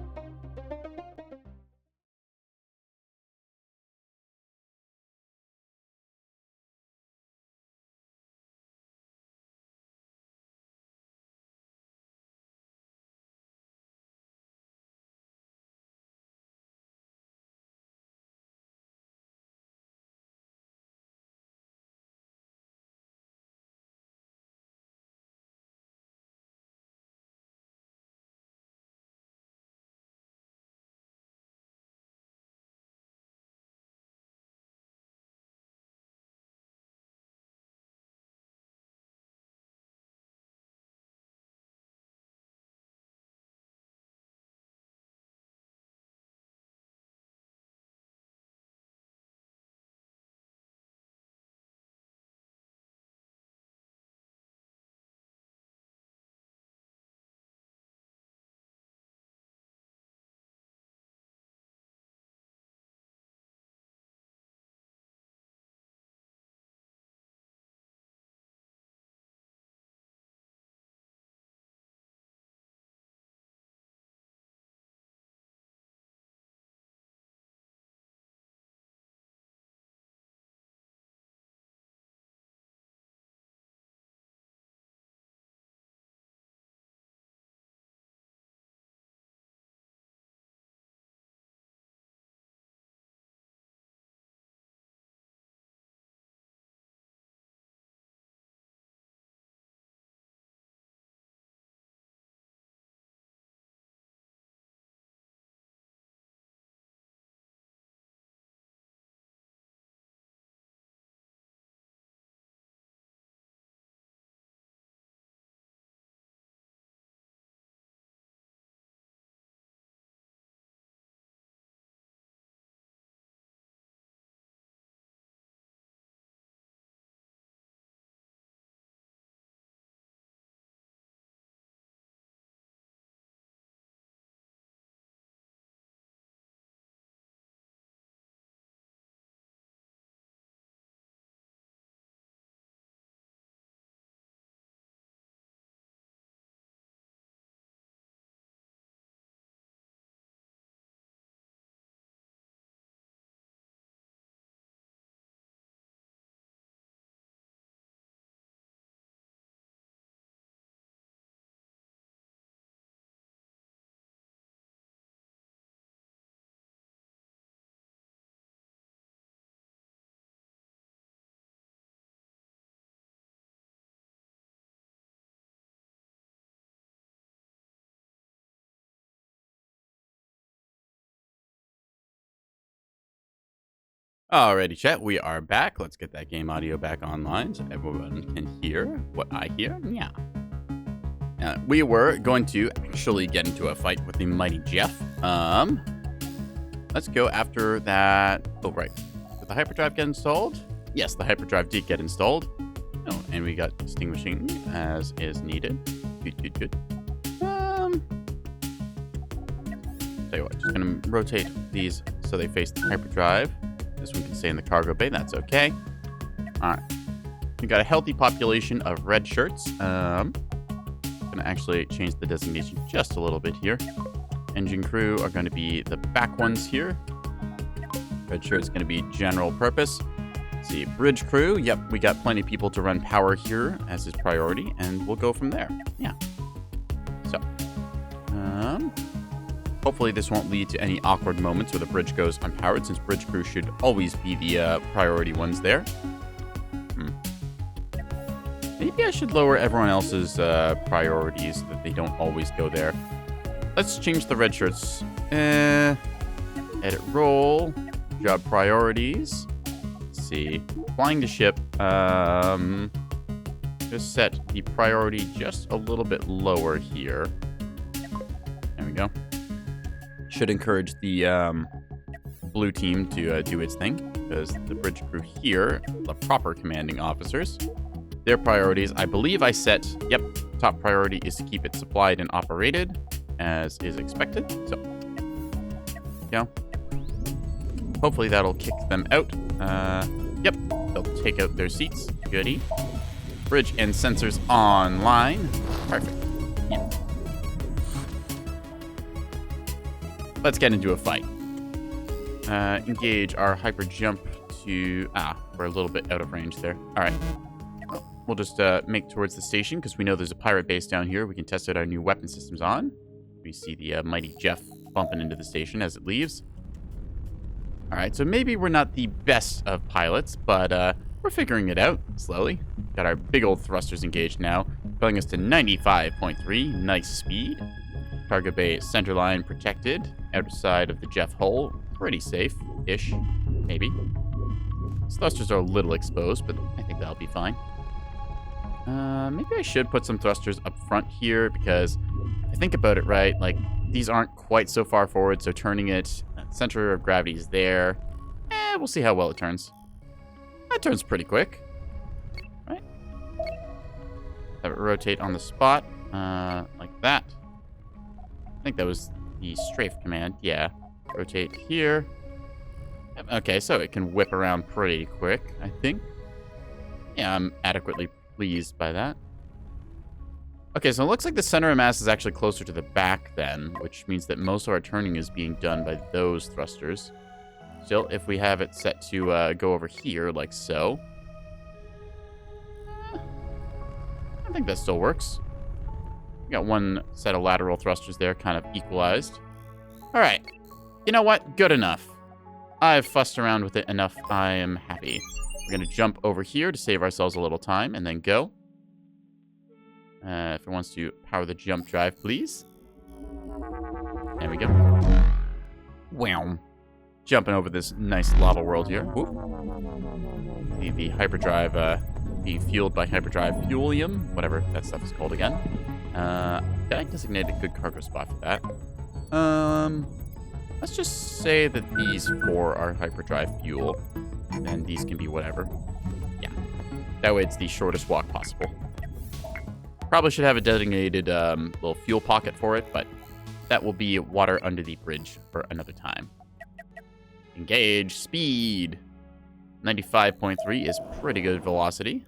Alrighty, chat, we are back. Let's get that game audio back online so everyone can hear what I hear. Yeah. We were going to actually get into a fight with the mighty Jeff. Let's go after that. Oh, right. Did the hyperdrive get installed? Yes, the hyperdrive did get installed. Oh, and we got extinguishing as is needed. Good. Tell you what, just gonna rotate these so they face the hyperdrive. This one can stay in the cargo bay. That's okay. All right. We got a healthy population of red shirts. Gonna actually change the designation just a little bit here. Engine crew are going to be the back ones here. Red shirt's going to be general purpose. Let's see, bridge crew. Yep, we got plenty of people to run power here as his priority, and we'll go from there. Yeah. So, hopefully this won't lead to any awkward moments where the bridge goes unpowered, since bridge crew should always be the priority ones there. Maybe I should lower everyone else's priorities so that they don't always go there. Let's change the red shirts. Edit role. Job priorities. Let's see. Flying the ship. Just set the priority just a little bit lower here. There we go. Should encourage the blue team to do its thing, because the bridge crew here, the proper commanding officers, their priorities, I believe I set, yep, top priority is to keep it supplied and operated as is expected. So, yeah. Hopefully that'll kick them out. Yep, they'll take out their seats. Goody. Bridge and sensors online. Perfect. Yeah. Let's get into a fight. Engage our hyper jump to... we're a little bit out of range there. All right. We'll just make towards the station because we know there's a pirate base down here we can test out our new weapon systems on. We see the mighty Jeff bumping into the station as it leaves. All right, so maybe we're not the best of pilots, but we're figuring it out slowly. Got our big old thrusters engaged now, pulling us to 95.3. Nice speed. Cargo bay center line protected. Outside of the Jeff hull, pretty safe-ish, maybe. These thrusters are a little exposed, but I think that'll be fine. Maybe I should put some thrusters up front here because if I think about it right, like, these aren't quite so far forward, so turning it, center of gravity is there. We'll see how well it turns. That turns pretty quick. Right? Have it rotate on the spot, like that. I think that was the strafe command. Yeah. Rotate here. Okay, so it can whip around pretty quick, I think. Yeah, I'm adequately pleased by that. Okay, so it looks like the center of mass is actually closer to the back then, which means that most of our turning is being done by those thrusters. Still, if we have it set to go over here, like so. I think that still works. We got one set of lateral thrusters there, kind of equalized. All right. You know what? Good enough. I've fussed around with it enough. I am happy. We're going to jump over here to save ourselves a little time and then go. If it wants to power the jump drive, please. There we go. Wow. Jumping over this nice lava world here. The hyperdrive being fueled by hyperdrive fuelium, whatever that stuff is called again. Did I designate a good cargo spot for that? Let's just say that these four are hyperdrive fuel, and these can be whatever. Yeah. That way it's the shortest walk possible. Probably should have a designated little fuel pocket for it, but that will be water under the bridge for another time. Engage. Speed. 95.3 is pretty good velocity.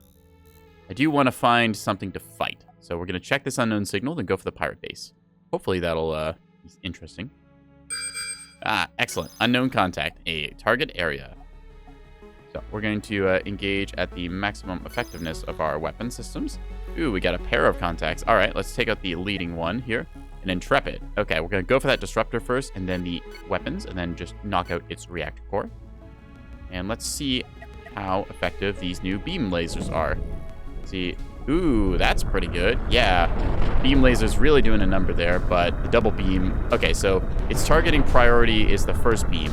I do want to find something to fight. So we're going to check this unknown signal, then go for the pirate base. Hopefully that'll be interesting. Excellent. Unknown contact. A target area. So we're going to engage at the maximum effectiveness of our weapon systems. Ooh, we got a pair of contacts. All right, let's take out the leading one here. An intrepid. Okay, we're going to go for that disruptor first, and then the weapons, and then just knock out its reactor core. And let's see how effective these new beam lasers are. Let's see. Ooh, that's pretty good. Yeah, beam laser's really doing a number there, but the double beam... Okay, so its targeting priority is the first beam.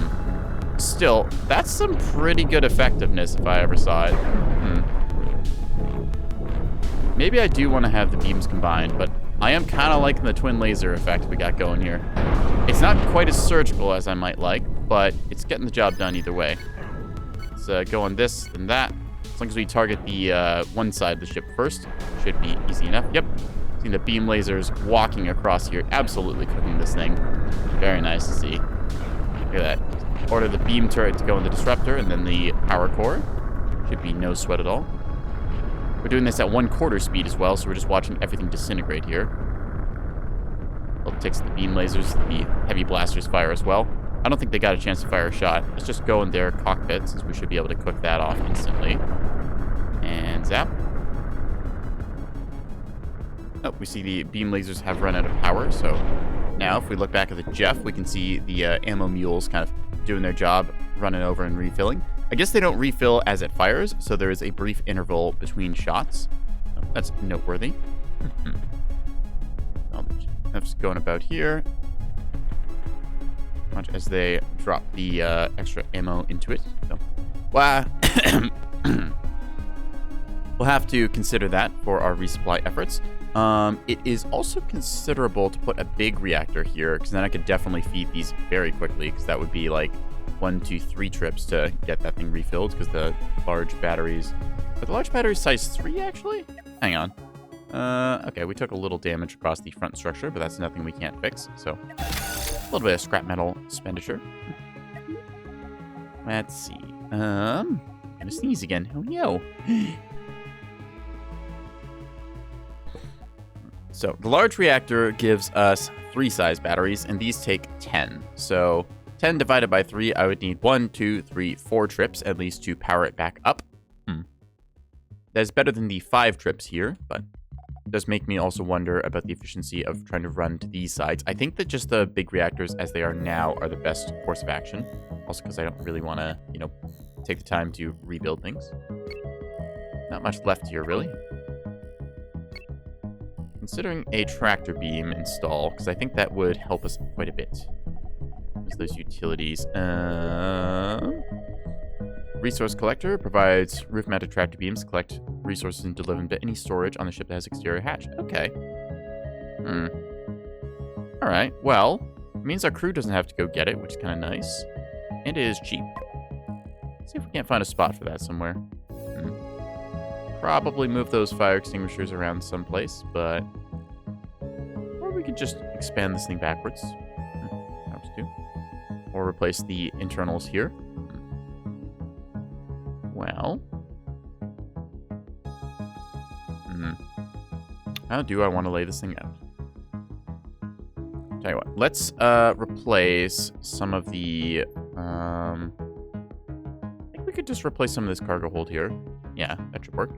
Still, that's some pretty good effectiveness if I ever saw it. Maybe I do want to have the beams combined, but I am kind of liking the twin laser effect we got going here. It's not quite as surgical as I might like, but it's getting the job done either way. Let's go on this and that. As long as we target the one side of the ship first, should be easy enough. Yep. Seeing the beam lasers walking across here, absolutely cooking this thing. Very nice to see. Look at that. Order the beam turret to go in the disruptor, and then the power core. Should be no sweat at all. We're doing this at 1/4 speed as well, so we're just watching everything disintegrate here. Well, it takes the beam lasers, the heavy blasters fire as well. I don't think they got a chance to fire a shot. Let's just go in their cockpit, since we should be able to cook that off instantly. And zap. Oh, we see the beam lasers have run out of power, so now if we look back at the Jeff, we can see the ammo mules kind of doing their job, running over and refilling. I guess they don't refill as it fires, so there is a brief interval between shots. Oh, that's noteworthy. Jeff's going about here. Much as they drop the extra ammo into it. So, well, we'll have to consider that for our resupply efforts. It is also considerable to put a big reactor here, because then I could definitely feed these very quickly, because that would be like 1, 2, 3 trips to get that thing refilled, because the large batteries... Are the large batteries size 3, actually? Hang on. Okay, we took a little damage across the front structure, but that's nothing we can't fix, so... A little bit of scrap metal expenditure. Let's see. I'm gonna sneeze again. Oh no. So the large reactor gives us 3 size batteries, and these take 10. So 10 divided by 3, I would need 1, 2, 3, 4 trips at least to power it back up. That's better than the 5 trips here, but it does make me also wonder about the efficiency of trying to run to these sides. I think that just the big reactors as they are now are the best course of action. Also because I don't really want to, you know, take the time to rebuild things. Not much left here, really. Considering a tractor beam install, because I think that would help us quite a bit. There's those utilities. Resource collector provides roof-mounted tractor beams to collect resources and deliver them to any storage on the ship that has exterior hatch. Okay. Alright, well, it means our crew doesn't have to go get it, which is kind of nice. And it is cheap. Let's see if we can't find a spot for that somewhere. Probably move those fire extinguishers around someplace, but... Or we could just expand this thing backwards. Helps too. Or replace the internals here. Well... How do I want to lay this thing out? Tell you what, let's replace some of the... I think we could just replace some of this cargo hold here. Yeah, that should work.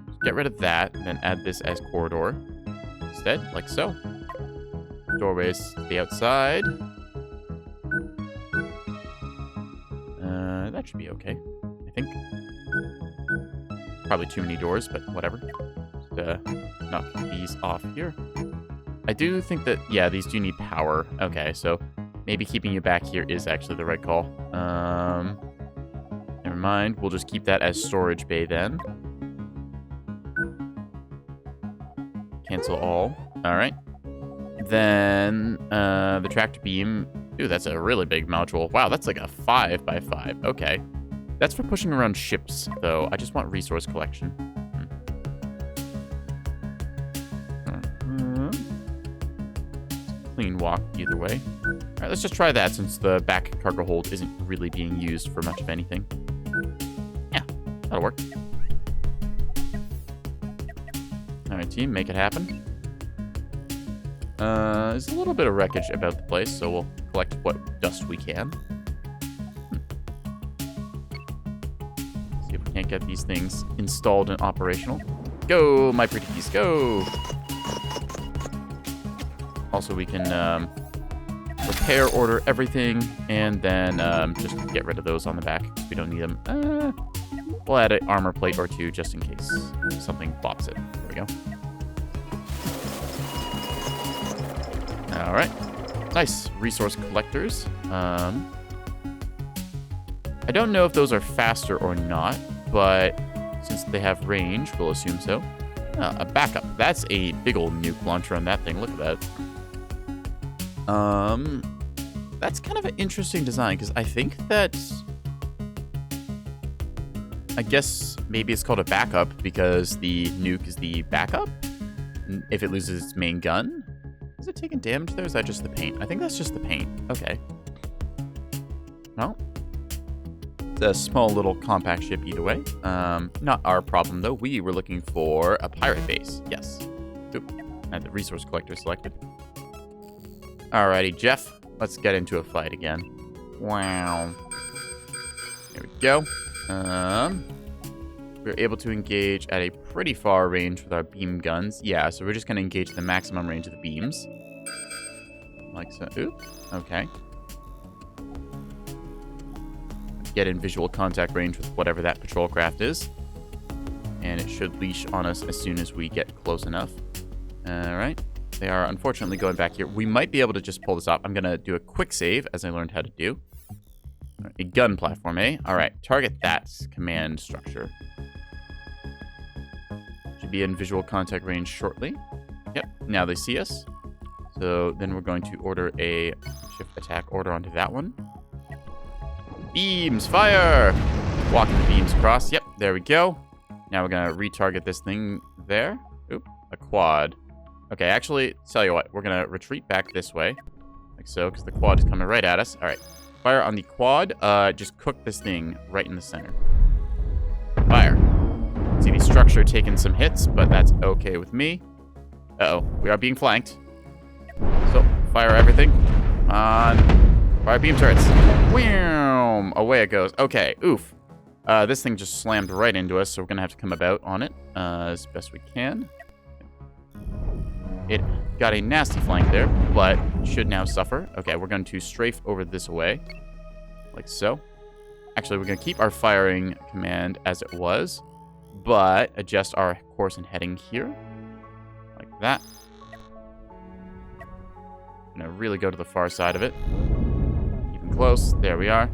Just get rid of that, and then add this as corridor instead, like so. Doorways to the outside. That should be okay, I think. Probably too many doors, but whatever. Just knock these off here. I do think that, yeah, these do need power. Okay, so maybe keeping you back here is actually the right call. Never mind. We'll just keep that as storage bay then. Cancel all. All right. Then the tractor beam. Ooh, that's a really big module. Wow, that's like a 5 by 5. Okay. That's for pushing around ships, though. I just want resource collection. Clean walk either way. All right, let's just try that since the back cargo hold isn't really being used for much of anything. Yeah, that'll work. All right, team, make it happen. There's a little bit of wreckage about the place, so we'll collect what dust we can. See if we can't get these things installed and operational. Go, my pretties, go! Also, we can repair order everything, and then just get rid of those on the back because we don't need them. We'll add an armor plate or 2 just in case something flops it. There we go. All right. Nice. Resource collectors. I don't know if those are faster or not, but since they have range, we'll assume so. A backup. That's a big old nuke launcher on that thing. Look at that. That's kind of an interesting design, because I think that... I guess maybe it's called a backup because the nuke is the backup? If it loses its main gun? Is it taking damage there, or is that just the paint? I think that's just the paint. Okay. Well, it's a small little compact ship either way. Not our problem, though. We were looking for a pirate base. Yes. Oop. I had the resource collector selected. Alrighty, Jeff. Let's get into a fight again. Wow. There we go. We're able to engage at a pretty far range with our beam guns. Yeah, so we're just going to engage the maximum range of the beams. Like so. Oop. Okay. Get in visual contact range with whatever that patrol craft is. And it should leash on us as soon as we get close enough. Alright. They are unfortunately going back here. We might be able to just pull this off. I'm going to do a quick save, as I learned how to do. A gun platform, eh? Alright, target that command structure. Should be in visual contact range shortly. Yep, now they see us. So then we're going to order a shift attack order onto that one. Beams, fire! Walking the beams across. Yep, there we go. Now we're going to retarget this thing there. Oop, a quad. Okay, actually, tell you what, we're going to retreat back this way. Like so, because the quad is coming right at us. Alright, fire on the quad. Just cook this thing right in the center. Fire. See the structure taking some hits, but that's okay with me. Uh-oh. We are being flanked. So, fire everything. On. Fire beam turrets. Wham! Away it goes. Okay, oof. This thing just slammed right into us, so we're going to have to come about on it as best we can. It got a nasty flank there, but should now suffer. Okay, we're going to strafe over this way. Like so. Actually, we're going to keep our firing command as it was, but adjust our course and heading here. Like that. I'm going to really go to the far side of it. Keep it close. There we are.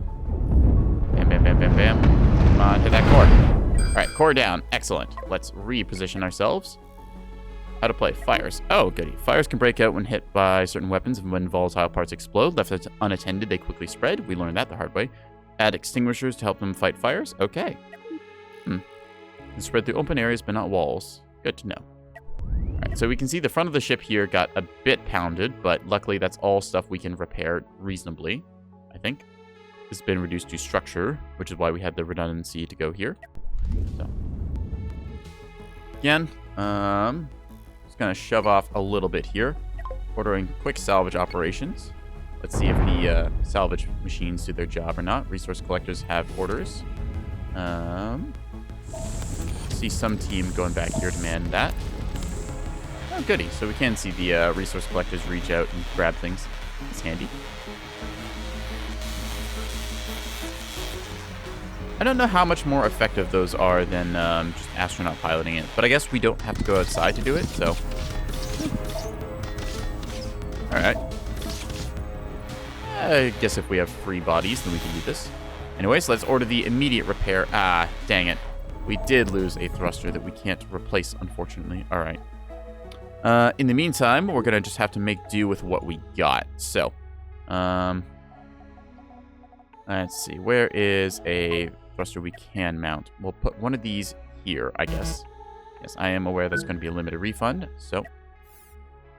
Bam, bam, bam, bam, bam. Come on, hit that core. All right, core down. Excellent. Let's reposition ourselves. How to play. Fires. Oh, goody. Fires can break out when hit by certain weapons and when volatile parts explode. Left unattended, they quickly spread. We learned that the hard way. Add extinguishers to help them fight fires. Okay. And spread through open areas, but not walls. Good to know. All right, so we can see the front of the ship here got a bit pounded, but luckily that's all stuff we can repair reasonably, I think. This has been reduced to structure, which is why we had the redundancy to go here. So, again, just gonna shove off a little bit here, ordering quick salvage operations. Let's see if the salvage machines do their job or not. Resource collectors have orders. See some team going back here to man that. Oh, goody. So we can see the resource collectors reach out and grab things. It's handy. I don't know how much more effective those are than just astronaut piloting it, but I guess we don't have to go outside to do it, so. Alright. I guess if we have free bodies, then we can do this. Anyways, let's order the immediate repair. Ah, dang it. We did lose a thruster that we can't replace, unfortunately. Alright. In the meantime, we're going to just have to make do with what we got. So, let's see. Where is a thruster we can mount? We'll put one of these here, I guess. Yes, I am aware that's going to be a limited refund, so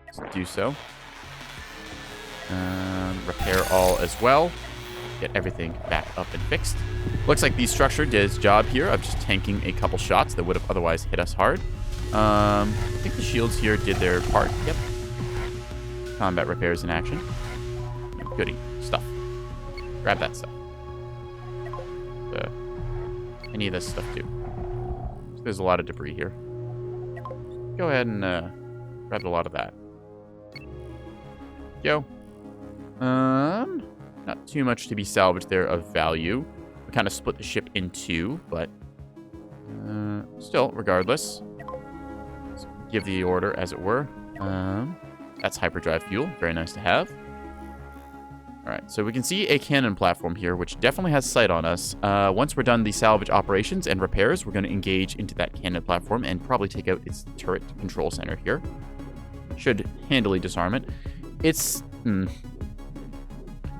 let's do so. Repair all as well. Get everything back up and fixed. Looks like the structure did its job here of just tanking a couple shots that would have otherwise hit us hard. I think the shields here did their part. Yep. Combat repairs in action. Goody. Stuff. Grab that stuff. Any of this stuff too. There's a lot of debris here. Go ahead and grab a lot of that. Go. Not too much to be salvaged there of value. We kind of split the ship in two, but still, regardless, let's give the order as it were. That's hyperdrive fuel. Very nice to have. Alright, so we can see a cannon platform here, which definitely has sight on us. Once we're done the salvage operations and repairs, we're going to engage into that cannon platform and probably take out its turret control center here. Should handily disarm it. It's...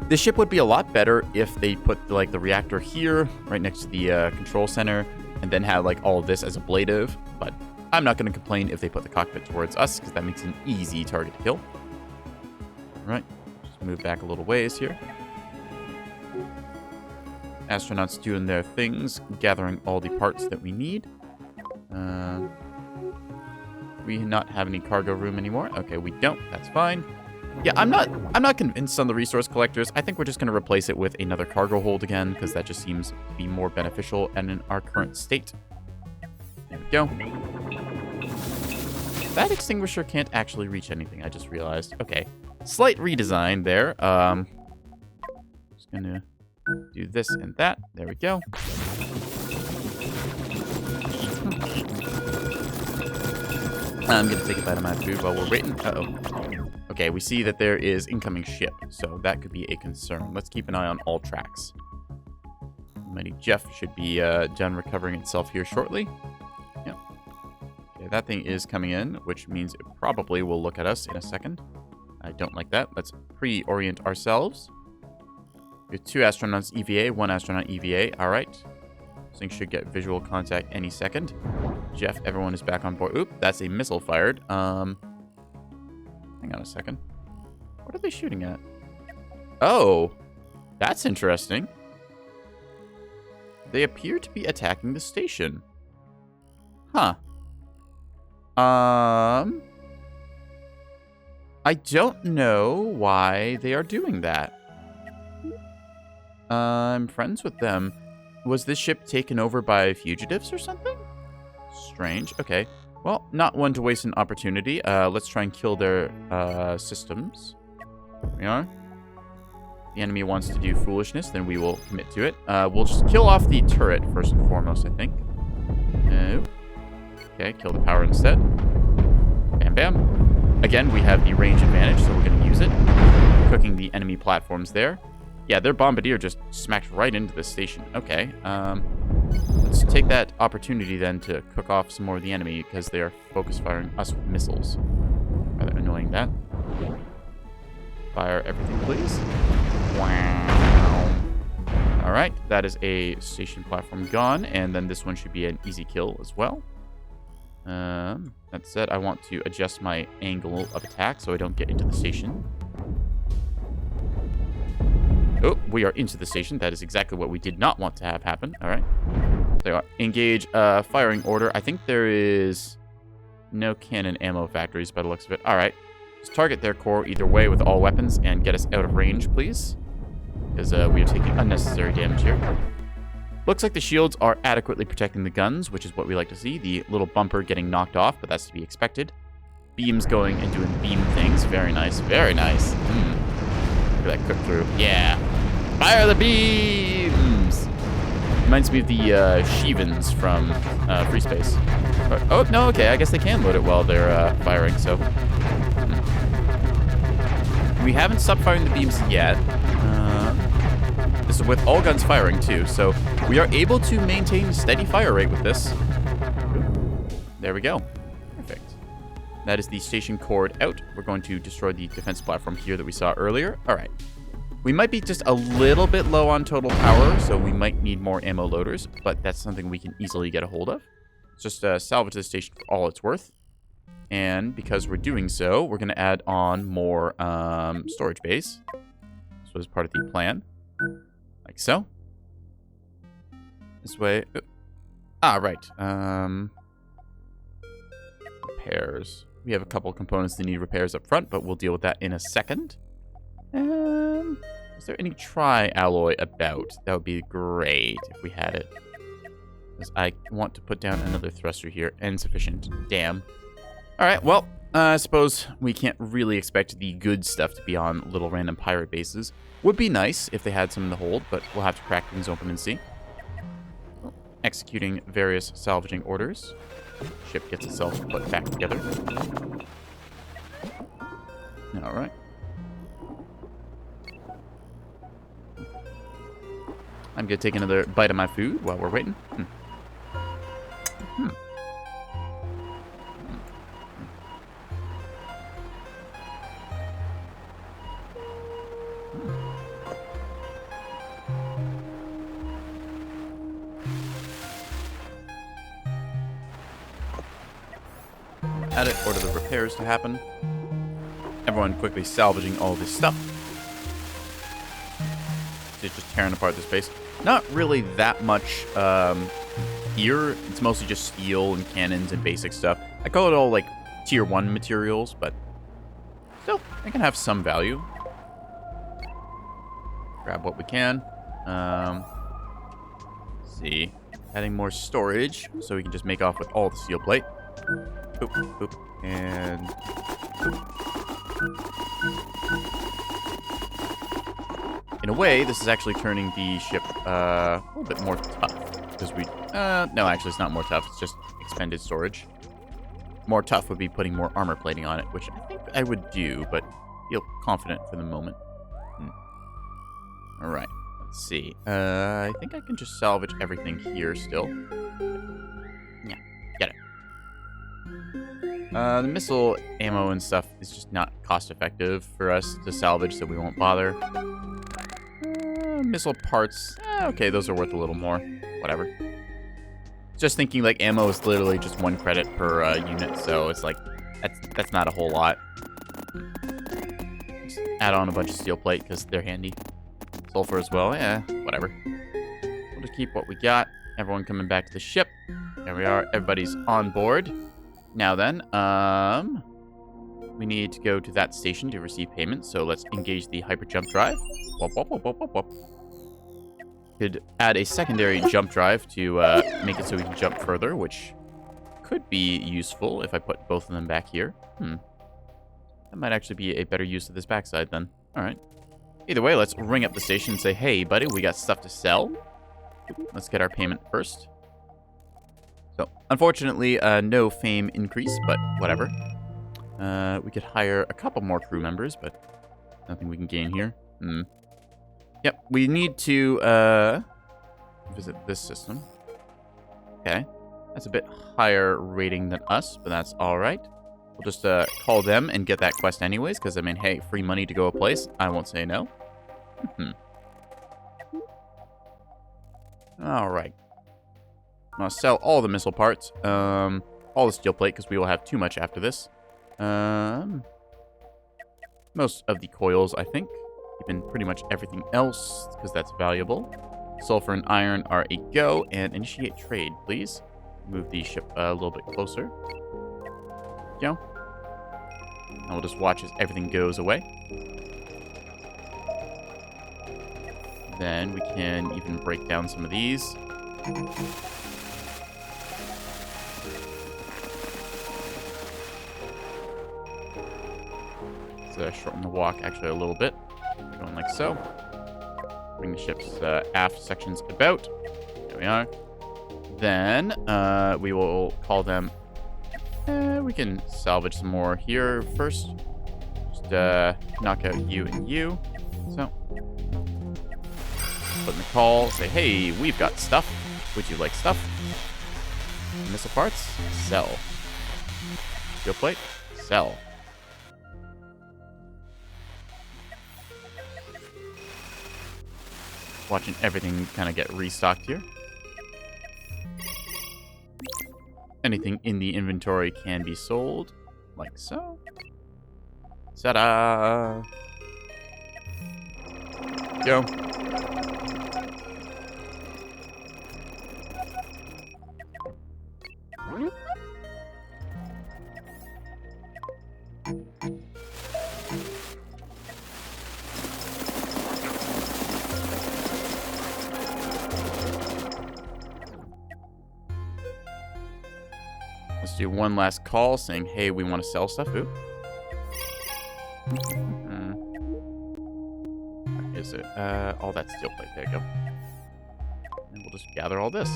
This ship would be a lot better if they put like the reactor here, right next to the control center, and then have like all of this as ablative. But I'm not going to complain if they put the cockpit towards us, because that makes it an easy target to kill. All right, just move back a little ways here. Astronauts doing their things, gathering all the parts that we need. We not have any cargo room anymore. Okay, we don't. That's fine. Yeah, I'm not convinced on the resource collectors. I think we're just going to replace it with another cargo hold again, because that just seems to be more beneficial and in our current state. There we go. That extinguisher can't actually reach anything, I just realized. Okay, slight redesign there. Just going to do this and that. There we go. I'm going to take a bite of my food while we're waiting. Uh-oh. Okay, we see that there is incoming ship, so that could be a concern. Let's keep an eye on all tracks. Mighty Jeff should be done recovering itself here shortly. Yep. Okay, that thing is coming in, which means it probably will look at us in a second. I don't like that. Let's pre-orient ourselves. We have 2 astronauts EVA, 1 astronaut EVA. All right. This thing should get visual contact any second. Jeff, everyone is back on board. Oop, that's a missile fired. Hang on a second. What are they shooting at? Oh, that's interesting. They appear to be attacking the station. Huh. I don't know why they are doing that. I'm friends with them. Was this ship taken over by fugitives or something? Strange. Okay. Well, not one to waste an opportunity. Let's try and kill their systems. Here we are. The enemy wants to do foolishness, then we will commit to it. We'll just kill off the turret first and foremost, I think. Okay, kill the power instead. Bam, bam. Again, we have the range advantage, so we're going to use it. Cooking the enemy platforms there. Yeah, their bombardier just smacked right into the station. Okay, let's take that opportunity then to cook off some more of the enemy because they are focus firing us with missiles. Rather annoying that. Fire everything, please. Wow. Alright, that is a station platform gone, and then this one should be an easy kill as well. That said, I want to adjust my angle of attack so I don't get into the station. Oh, we are into the station. That is exactly what we did not want to have happen. Alright. So, engage firing order. I think there is no cannon ammo factories by the looks of it. Alright. Just target their core either way with all weapons and get us out of range, please. Because we are taking unnecessary damage here. Looks like the shields are adequately protecting the guns, which is what we like to see. The little bumper getting knocked off, but that's to be expected. Beams going and doing beam things. Very nice. Very nice. Look at that cook through. Yeah. Fire the beams! Reminds me of the Shivans from Free Space. Oh, no, okay. I guess they can load it while they're firing, so... We haven't stopped firing the beams yet. This is with all guns firing, too, so we are able to maintain a steady fire rate with this. There we go. Perfect. That is the station cord out. We're going to destroy the defense platform here that we saw earlier. All right. We might be just a little bit low on total power, so we might need more ammo loaders, but that's something we can easily get a hold of. Let's just salvage the station for all it's worth. And because we're doing so, we're going to add on more storage base. This was part of the plan. Like so. This way. Right. Repairs. We have a couple components that need repairs up front, but we'll deal with that in a second. Is there any tri-alloy about? That would be great if we had it. Because I want to put down another thruster here. Insufficient. Damn. Alright, well, I suppose we can't really expect the good stuff to be on little random pirate bases. Would be nice if they had some in the hold, but we'll have to crack things open and see. Executing various salvaging orders. Ship gets itself put back together. Alright. I'm gonna take another bite of my food while we're waiting. At it, order the repairs to happen. Everyone quickly salvaging all this stuff. It's just tearing apart this base. Not really that much here. It's mostly just steel and cannons and basic stuff. I call it all like tier 1 materials, but still, they can have some value. Grab what we can. Let's see. Adding more storage so we can just make off with all the steel plate. Oop, oop, and oop. In a way, this is actually turning the ship a little bit more tough. Because we... no, actually, it's not more tough. It's just expended storage. More tough would be putting more armor plating on it, which I think I would do, but feel confident for the moment. Alright, let's see. I think I can just salvage everything here still. Yeah, get it. The missile ammo and stuff is just not cost-effective for us to salvage, so we won't bother. Missile parts, okay, those are worth a little more. Whatever. Just thinking, like, ammo is literally just 1 credit per unit, so it's like, that's not a whole lot. Just add on a bunch of steel plate, because they're handy. Sulfur as well, yeah, whatever. We'll just keep what we got. Everyone coming back to the ship. There we are, everybody's on board. Now then, we need to go to that station to receive payment. So let's engage the hyper jump drive. Whoop, whoop, whoop, whoop, whoop, whoop. Could add a secondary jump drive to make it so we can jump further, which could be useful if I put both of them back here. That might actually be a better use of this backside then. All right. Either way, let's ring up the station and say, hey, buddy, we got stuff to sell. Let's get our payment first. So, unfortunately, no fame increase, but whatever. We could hire a couple more crew members, but nothing we can gain here. Yep, we need to visit this system. Okay. That's a bit higher rating than us, but that's all right. We'll just call them and get that quest anyways, because, I mean, hey, free money to go a place. I won't say no. All right. I'm going to sell all the missile parts, all the steel plate, because we will have too much after this. Most of the coils, I think. Keeping pretty much everything else, because that's valuable. Sulfur and iron are a go, and initiate trade, please. Move the ship a little bit closer. Go. And we'll just watch as everything goes away. Then we can even break down some of these. Let's shorten the walk actually a little bit. Going like so. Bring the ship's aft sections about. There we are. Then we will call them. We can salvage some more here first. Just knock out you and you. So put in the call. Say, hey, we've got stuff. Would you like stuff? Missile parts? Sell. Steel plate? Sell. Watching everything kind of get restocked here. Anything in the inventory can be sold, like so. Ta-da! Go. Let's do one last call saying, hey, we want to sell stuff. Ooh. Where is it? All that steel plate. There you go. And we'll just gather all this.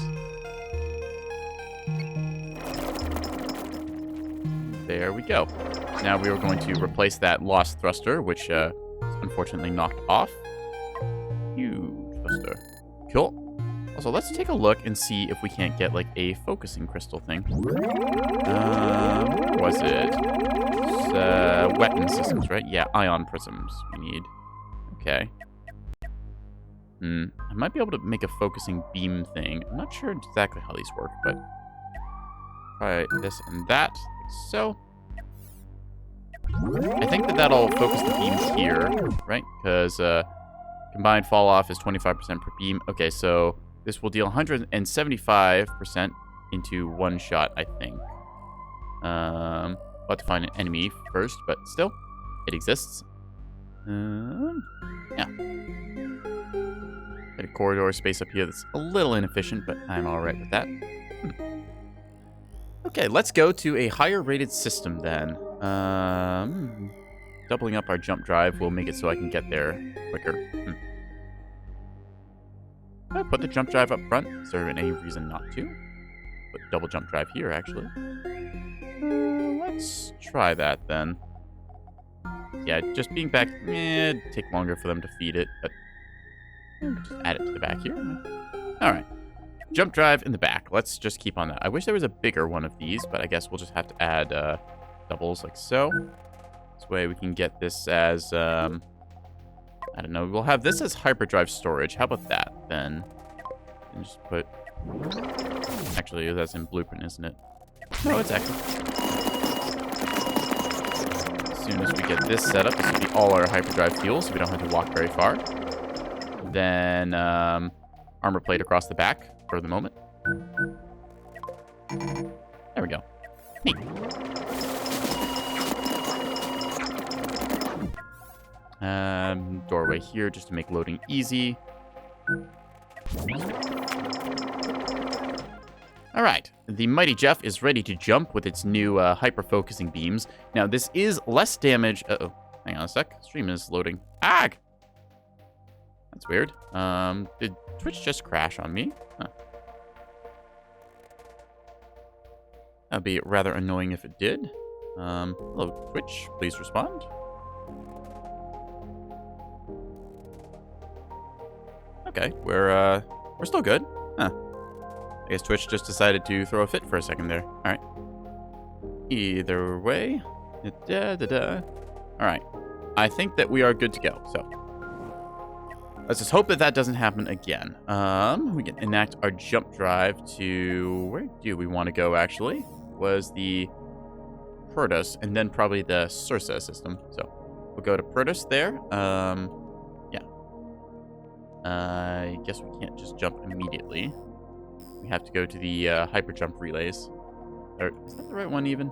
There we go. Now we are going to replace that lost thruster, which is unfortunately knocked off. Huge thruster. Cool. Also, let's take a look and see if we can't get, like, a focusing crystal thing. Where was it? It's, weapon systems, right? Yeah, ion prisms we need. Okay. I might be able to make a focusing beam thing. I'm not sure exactly how these work, but... try this and that, like so. I think that that'll focus the beams here, right? Because, combined fall off is 25% per beam. Okay, so... this will deal 175% into one shot, I think. We'll have to find an enemy first, but still, it exists. Yeah. Got a corridor space up here that's a little inefficient, but I'm alright with that. Okay, let's go to a higher rated system then. Doubling up our jump drive will make it so I can get there quicker. I put the jump drive up front. Is there any reason not to? Put double jump drive here, actually. Let's try that then. Yeah, just being back, it'd take longer for them to feed it, but just add it to the back here. All right, jump drive in the back. Let's just keep on that. I wish there was a bigger one of these, but I guess we'll just have to add doubles like so. This way we can get this as I don't know. We'll have this as hyperdrive storage. How about that, then? And just put... actually, that's in blueprint, isn't it? No, it's active. As soon as we get this set up, this will be all our hyperdrive fuel, so we don't have to walk very far. Then, armor plate across the back for the moment. There we go. Neat. Doorway here just to make loading easy. All right, the Mighty Jeff is ready to jump with its new hyper-focusing beams. Now, this is less damage. Uh-oh, hang on a sec. Stream is loading. Ag! That's weird. Did Twitch just crash on me? Huh. That'd be rather annoying if it did. Hello, Twitch. Please respond. Okay, we're still good. Huh. I guess Twitch just decided to throw a fit for a second there. All right. Either way. All right. I think that we are good to go. So let's just hope that that doesn't happen again. We can enact our jump drive to... Where do we want to go, actually? Was the Protos, and then probably the Sursa system. So we'll go to Protos there. Yeah. I guess we can't just jump immediately. We have to go to the hyper jump relays. Or, is that the right one even?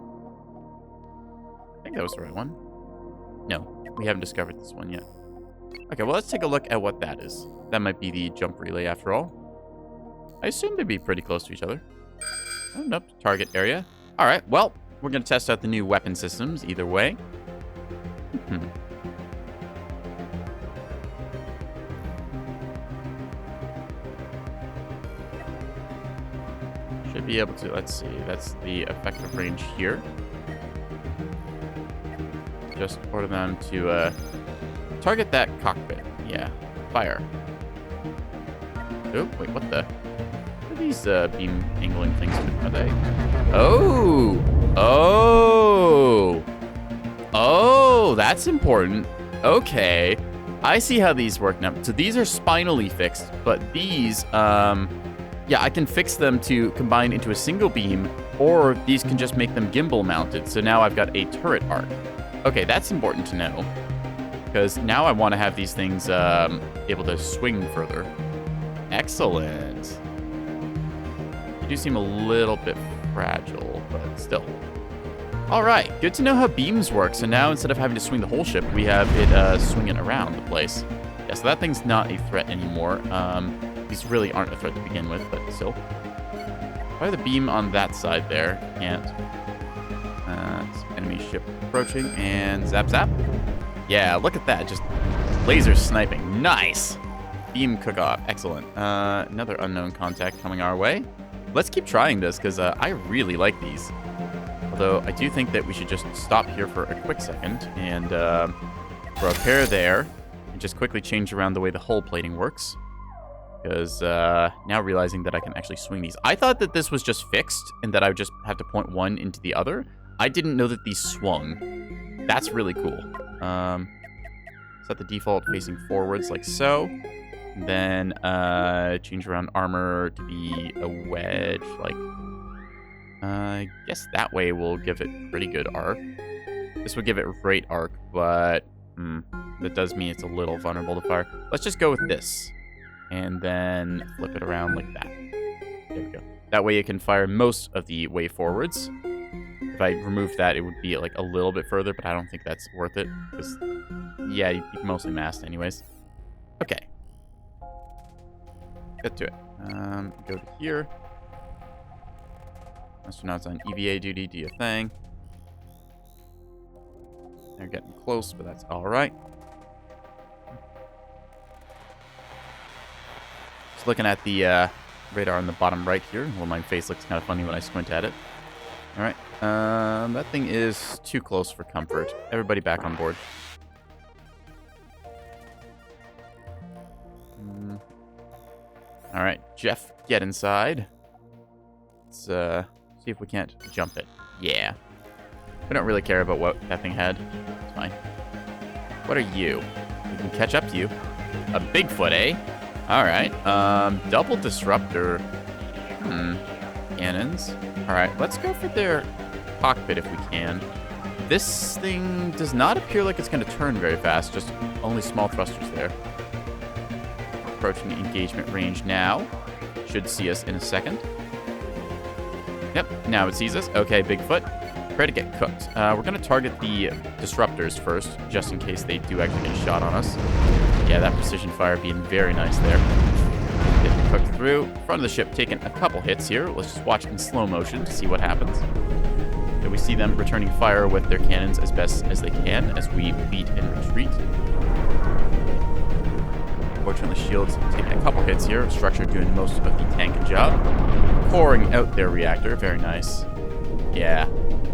I think that was the right one. No, we haven't discovered this one yet. Okay, well, let's take a look at what that is. That might be the jump relay after all. I assume they'd be pretty close to each other. Oh, nope, target area. All right, well, we're going to test out the new weapon systems either way. Should be able to, let's see, that's the effective range here. Just order them to target that cockpit. Yeah, fire. Oh, wait, what the? What are these beam angling things? Are they? Oh! Oh! Oh, that's important. Okay. I see how these work now. So these are spinally fixed, but these, yeah, I can fix them to combine into a single beam, or these can just make them gimbal mounted. So now I've got a turret arc. Okay, that's important to know, because now I want to have these things able to swing further. Excellent. You do seem a little bit fragile, but still. All right, good to know how beams work. So now instead of having to swing the whole ship, we have it swinging around the place. Yeah, so that thing's not a threat anymore. These really aren't a threat to begin with, but still. Probably the beam on that side there. Can't. Enemy ship approaching, and zap zap. Yeah, look at that. Just laser sniping. Nice. Beam cook-off. Excellent. Another unknown contact coming our way. Let's keep trying this, because I really like these. Although I do think that we should just stop here for a quick second and throw a pair there and just quickly change around the way the hull plating works. Because now realizing that I can actually swing these. I thought that this was just fixed and that I would just have to point one into the other. I didn't know that these swung. That's really cool. Set the default facing forwards like so. Then change around armor to be a wedge. Like, I guess that way will give it pretty good arc. This would give it great arc, but that does mean it's a little vulnerable to fire. Let's just go with this. And then flip it around like that. There we go. That way it can fire most of the way forwards. If I removed that, it would be like a little bit further, but I don't think that's worth it. Because, yeah, you'd be mostly masked anyways. Okay. Get to it. Go to here. Astronauts on EVA duty, do your thing. They're getting close, but that's alright. Just looking at the radar on the bottom right here. Well, my face looks kind of funny when I squint at it. Alright. That thing is too close for comfort. Everybody back on board. Alright, Jeff, get inside. Let's see if we can't jump it. Yeah. We don't really care about what that thing had. It's fine. What are you? We can catch up to you. A Bigfoot, eh? Alright. Double disruptor. Cannons. Alright, let's go for their cockpit if we can. This thing does not appear like it's going to turn very fast. Just only small thrusters there. Approaching the engagement range now. Should see us in a second. Yep, now it sees us. Okay, Bigfoot. Prepare to get cooked. We're going to target the disruptors first, just in case they do actually get a shot on us. Yeah, that precision fire being very nice there. Get cooked through. Front of the ship taking a couple hits here. Let's just watch in slow motion to see what happens. So we see them returning fire with their cannons as best as they can as we beat and retreat. Fortunately, shields taking a couple hits here. Structure doing most of the tanking job. Pouring out their reactor. Very nice. Yeah,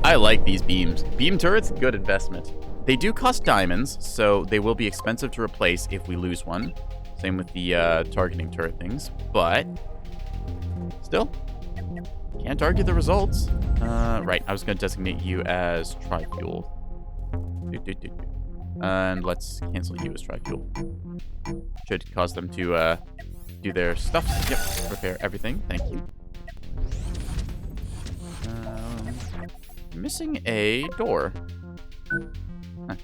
I like these beams. Beam turrets, good investment. They do cost diamonds, so they will be expensive to replace if we lose one. Same with the targeting turret things, but still, can't argue the results. Right, I was going to designate you as tri-fuel. And let's cancel you as tri-fuel. Should cause them to do their stuff. Yep, repair everything. Thank you. Missing a door. Huh.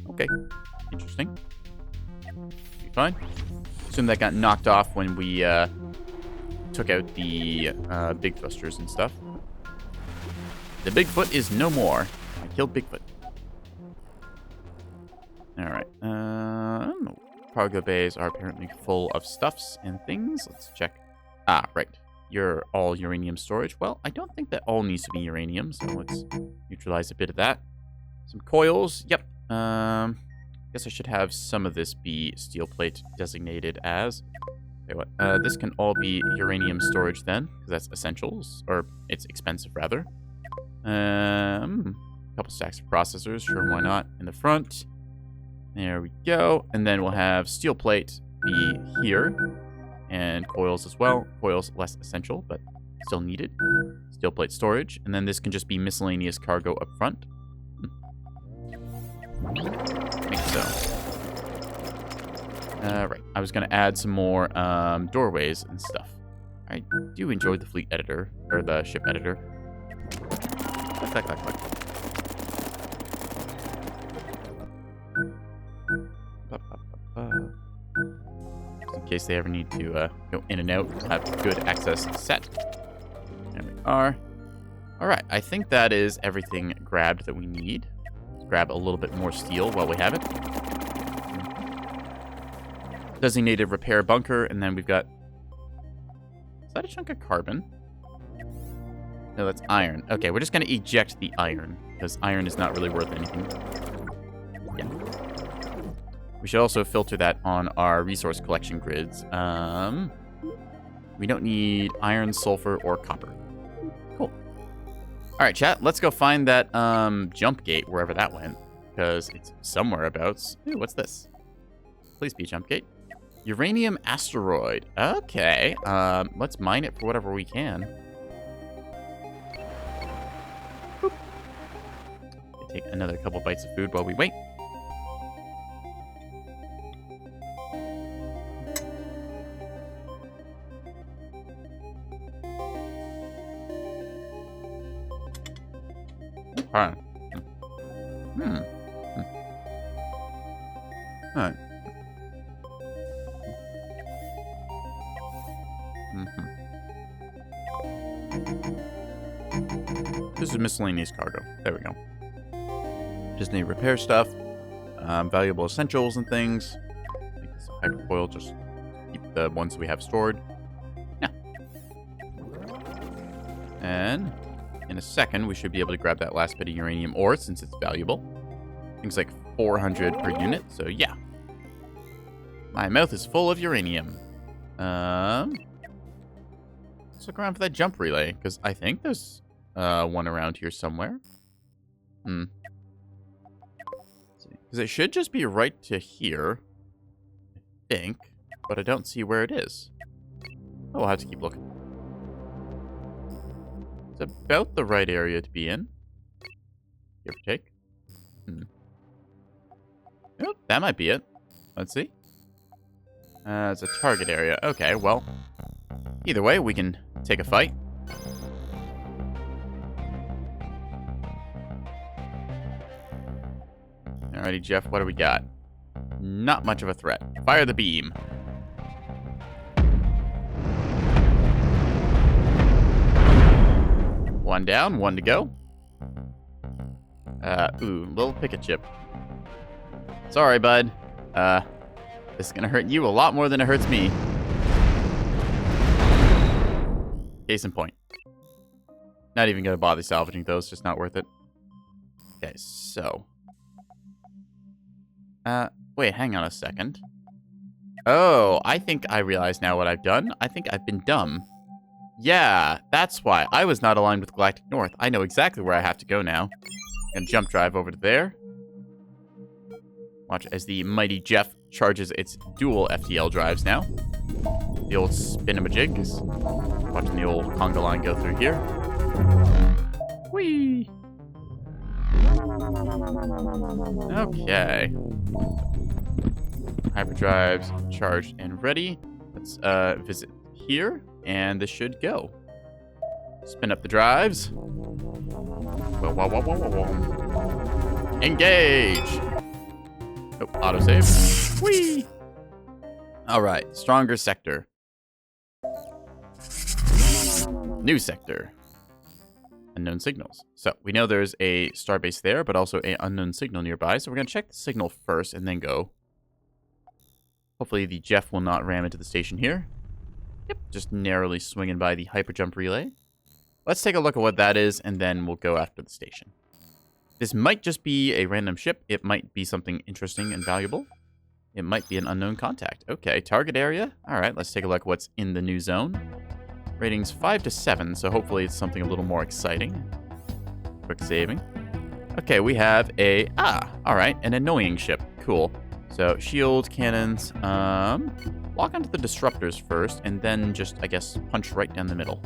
Okay, interesting. Be fine. Assume that got knocked off when we took out the big thrusters and stuff. The Bigfoot is no more. I killed Bigfoot. Alright. Cargo bays are apparently full of stuffs and things. Let's check. Ah, right. You're all uranium storage. Well, I don't think that all needs to be uranium, so let's neutralize a bit of that. Some coils. Yep. Guess I should have some of this be steel plate designated as. Okay, what? This can all be uranium storage then, because that's essentials, or it's expensive rather. A couple stacks of processors. Sure, why not? In the front. There we go. And then we'll have steel plate be here. And coils as well. Coils less essential, but still needed. Steel plate storage. And then this can just be miscellaneous cargo up front. I think so. Right. I was going to add some more doorways and stuff. I do enjoy the fleet editor, or the ship editor. Click, click, click. In case they ever need to go in and out, have good access set. There we are. Alright, I think that is everything grabbed that we need. Let's grab a little bit more steel while we have it. Designated repair bunker, and then we've got... Is that a chunk of carbon? No, that's iron. Okay, we're just going to eject the iron, because iron is not really worth anything. Yeah. We should also filter that on our resource collection grids. We don't need iron, sulfur, or copper. Cool. All right, chat. Let's go find that jump gate, wherever that went, because it's somewhere abouts. Ooh, what's this? Please be a jump gate. Uranium asteroid. Okay. Let's mine it for whatever we can. Boop. Take another couple bites of food while we wait. Alright. Alright. This is miscellaneous cargo. There we go. Just need repair stuff, valuable essentials and things. I think it's a hypercoil, just keep the ones we have stored. Yeah. And in a second, we should be able to grab that last bit of uranium ore since it's valuable. Things like 400 per unit, so yeah. My mouth is full of uranium. Let's look around for that jump relay, because I think there's one around here somewhere. Because it should just be right to here, I think, but I don't see where it is. Oh, we'll have to keep looking. It's about the right area to be in. Give or take. Oh, that might be it. Let's see. It's a target area. Okay, well, either way, we can take a fight. Alrighty, Jeff, what do we got? Not much of a threat. Fire the beam. One down, one to go. Ooh, little picket chip. Sorry, bud. This is gonna hurt you a lot more than it hurts me. Case in point. Not even gonna bother salvaging those, just not worth it. Okay, so. Wait, hang on a second. Oh, I think I realize now what I've done. I think I've been dumb. Yeah, that's why. I was not aligned with Galactic North. I know exactly where I have to go now. Gonna jump drive over to there. Watch as the mighty Jeff charges its dual FTL drives now. The old spin-a-ma-jigs. Watching the old conga line go through here. Whee! Okay. Hyperdrives charged and ready. Let's visit here, and this should go. Spin up the drives. Whoa, whoa, whoa, whoa, whoa, whoa. Engage! Oh, autosave. Whee! Alright, stronger sector. New sector. Unknown signals. So, we know there's a starbase there, but also an unknown signal nearby. So, we're going to check the signal first and then go. Hopefully, the Jeff will not ram into the station here. Yep, just narrowly swinging by the hyperjump relay. Let's take a look at what that is, and then we'll go after the station. This might just be a random ship. It might be something interesting and valuable. It might be an unknown contact. Okay, target area. All right, let's take a look at what's in the new zone. Ratings 5 to 7, so hopefully it's something a little more exciting. Quick saving. Okay, we have a... all right, an annoying ship. Cool. So, shield, cannons. Lock onto the disruptors first, and then just, I guess, punch right down the middle.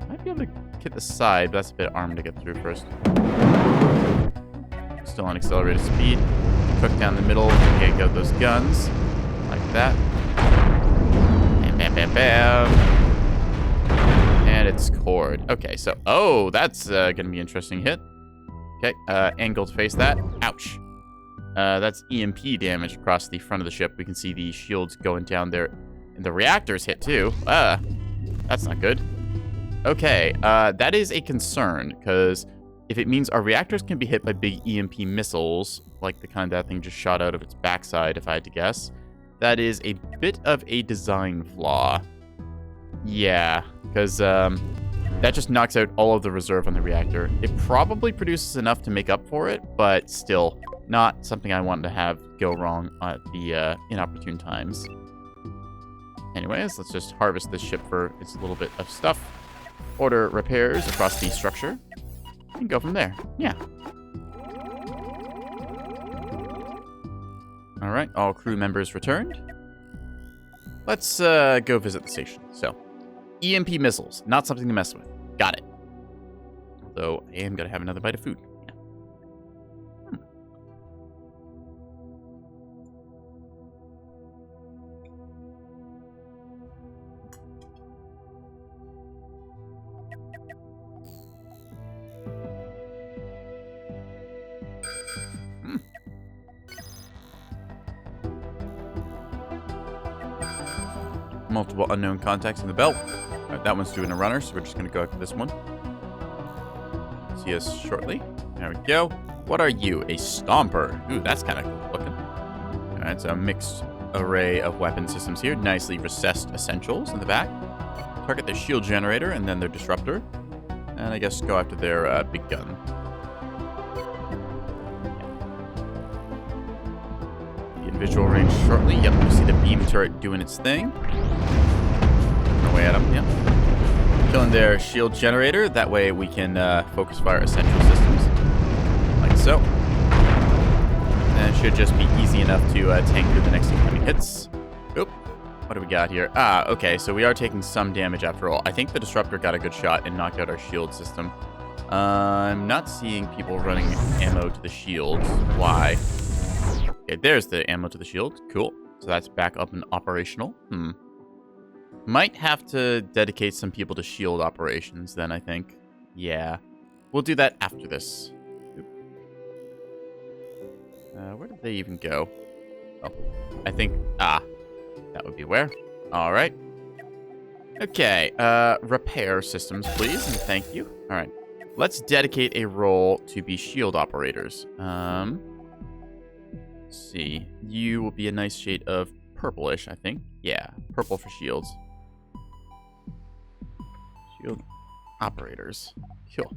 Might be able to hit the side, but that's a bit armed to get through first. Still on accelerated speed. Cook down the middle, yank out those guns. Like that. Bam, bam, bam, bam. And it's cored. Okay, so... Oh, that's going to be an interesting hit. Okay, angle to face that. Ouch. That's EMP damage across the front of the ship. We can see the shields going down there. And the reactor's hit, too. That's not good. Okay, that is a concern, because if it means our reactors can be hit by big EMP missiles, like the kind that thing just shot out of its backside, if I had to guess, that is a bit of a design flaw. Yeah, because that just knocks out all of the reserve on the reactor. It probably produces enough to make up for it, but still, not something I want to have go wrong at the inopportune times. Anyways, let's just harvest this ship for its little bit of stuff. Order repairs across the structure. And go from there. Yeah. Alright, all crew members returned. Let's go visit the station. So, EMP missiles. Not something to mess with. Got it. Although, I am going to have another bite of food. Yeah. Multiple unknown contacts in the belt. Right, that one's doing a runner, so we're just going to go after this one. See us shortly. There we go. What are you? A stomper. Ooh, that's kind of cool looking. Alright, so a mixed array of weapon systems here. Nicely recessed essentials in the back. Target their shield generator and then their disruptor. And I guess go after their big gun. Visual range shortly. Yep, you see the beam turret doing its thing. Away at them, yep. Killing their shield generator. That way we can focus fire essential systems. Like so. And it should just be easy enough to tank through the next incoming hits. Oop. What do we got here? Okay, so we are taking some damage after all. I think the disruptor got a good shot and knocked out our shield system. I'm not seeing people running ammo to the shields. Why? Okay, there's the ammo to the shield. Cool. So that's back up and operational. Might have to dedicate some people to shield operations then, I think. Yeah. We'll do that after this. Where did they even go? Oh, I think... that would be where. Alright. Okay, repair systems, please, and thank you. All right, let's dedicate a role to be shield operators. Let's see. You will be a nice shade of purplish, I think. Yeah, purple for shields. Shield operators. Cool.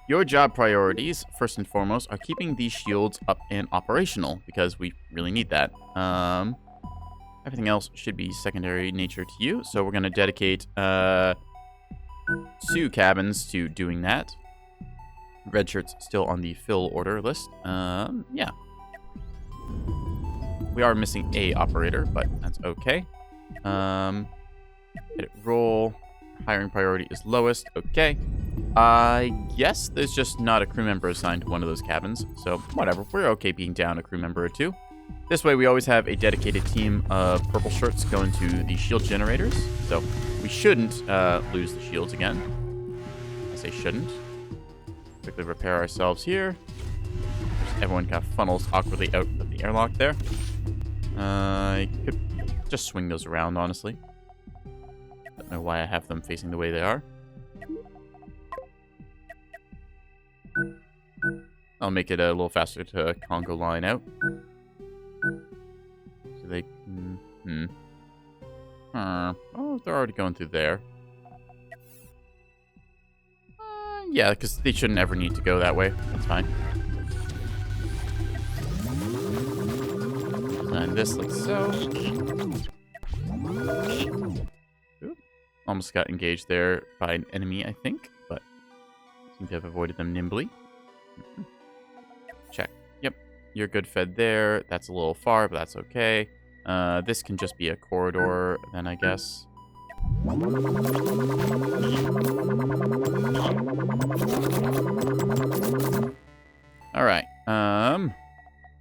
Your job priorities, first and foremost, are keeping these shields up and operational, because we really need that. Everything else should be secondary nature to you, so we're going to dedicate 2 cabins to doing that. Red shirt's still on the fill order list. Yeah. We are missing a operator, but that's okay. Edit role. Hiring priority is lowest. Okay. I guess there's just not a crew member assigned to one of those cabins, so whatever. We're okay being down a crew member or 2. This way, we always have a dedicated team of purple shirts going to the shield generators, so we shouldn't lose the shields again. I say shouldn't. Quickly repair ourselves here. Everyone kind of funnels awkwardly out of the airlock there. I could just swing those around, honestly. Don't know why I have them facing the way they are. I'll make it a little faster to Congo line out. So they can... Oh, they're already going through there. Yeah, because they shouldn't ever need to go that way. That's fine. And this like so. Ooh. Almost got engaged there by an enemy, I think, but seem to have avoided them nimbly. Check. Yep, you're good fed there. That's a little far, but that's okay. This can just be a corridor, then I guess. All right.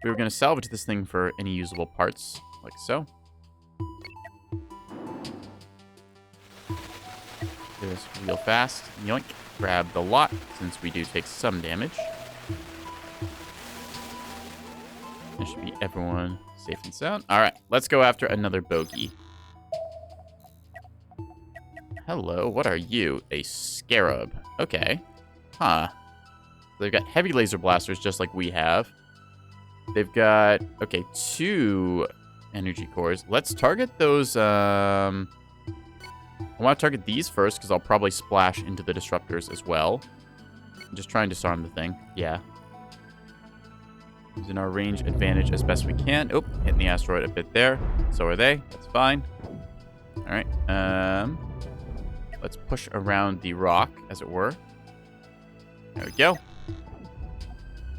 We were going to salvage this thing for any usable parts, like so. Do this real fast. Yoink. Grab the lot, since we do take some damage. That should be everyone safe and sound. All right, let's go after another bogey. Hello, what are you? A scarab. Okay. Huh. They've got heavy laser blasters just like we have. They've got, okay, 2 energy cores. Let's target those, I want to target these first because I'll probably splash into the disruptors as well. I'm just trying to disarm the thing. Yeah. Using our range advantage as best we can. Oh, hitting the asteroid a bit there. So are they. That's fine. All right. Let's push around the rock, as it were. There we go.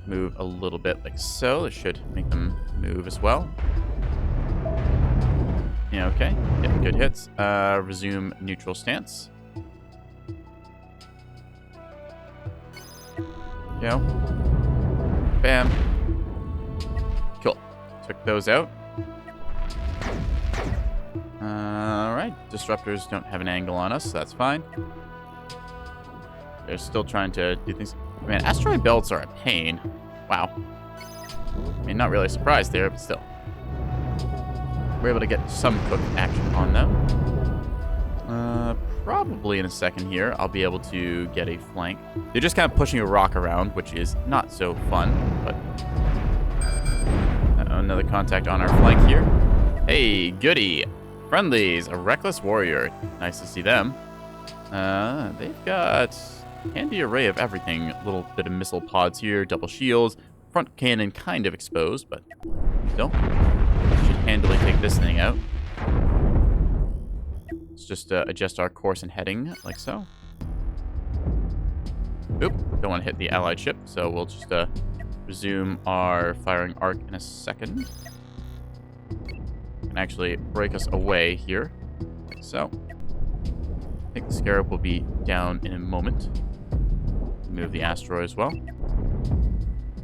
Move a little bit like so. It should make them move as well. Yeah, okay. Getting good hits. Resume neutral stance. Go. Bam. Cool. Took those out. Alright. Disruptors don't have an angle on us, so that's fine. They're still trying to do things. Man, asteroid belts are a pain. Wow. I mean, not really surprised there, but still. We're able to get some cooked action on them. Probably in a second here, I'll be able to get a flank. They're just kind of pushing a rock around, which is not so fun, but... another contact on our flank here. Hey, goody. Friendlies, a reckless warrior. Nice to see them. They've got a handy array of everything. A little bit of missile pods here, double shields. Front cannon kind of exposed, but still. Should handily take this thing out. Let's just adjust our course and heading, like so. Oop, don't want to hit the allied ship, so we'll just resume our firing arc in a second. Can actually break us away here, like so. I think the scarab will be down in a moment. Move the asteroid as well.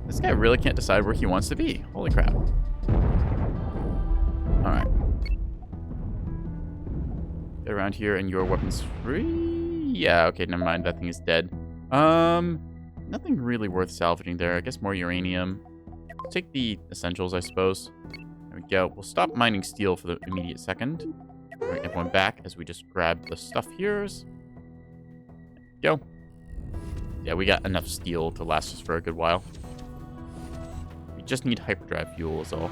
This guy really can't decide where he wants to be. Holy crap. Alright. Get around here and your weapon's free? Yeah, okay, never mind. That thing is dead. Nothing really worth salvaging there. I guess more uranium. Take the essentials, I suppose. There we go. We'll stop mining steel for the immediate second. bring everyone back as we just grab the stuff here. Go. Yeah, we got enough steel to last us for a good while. We just need hyperdrive fuel is all.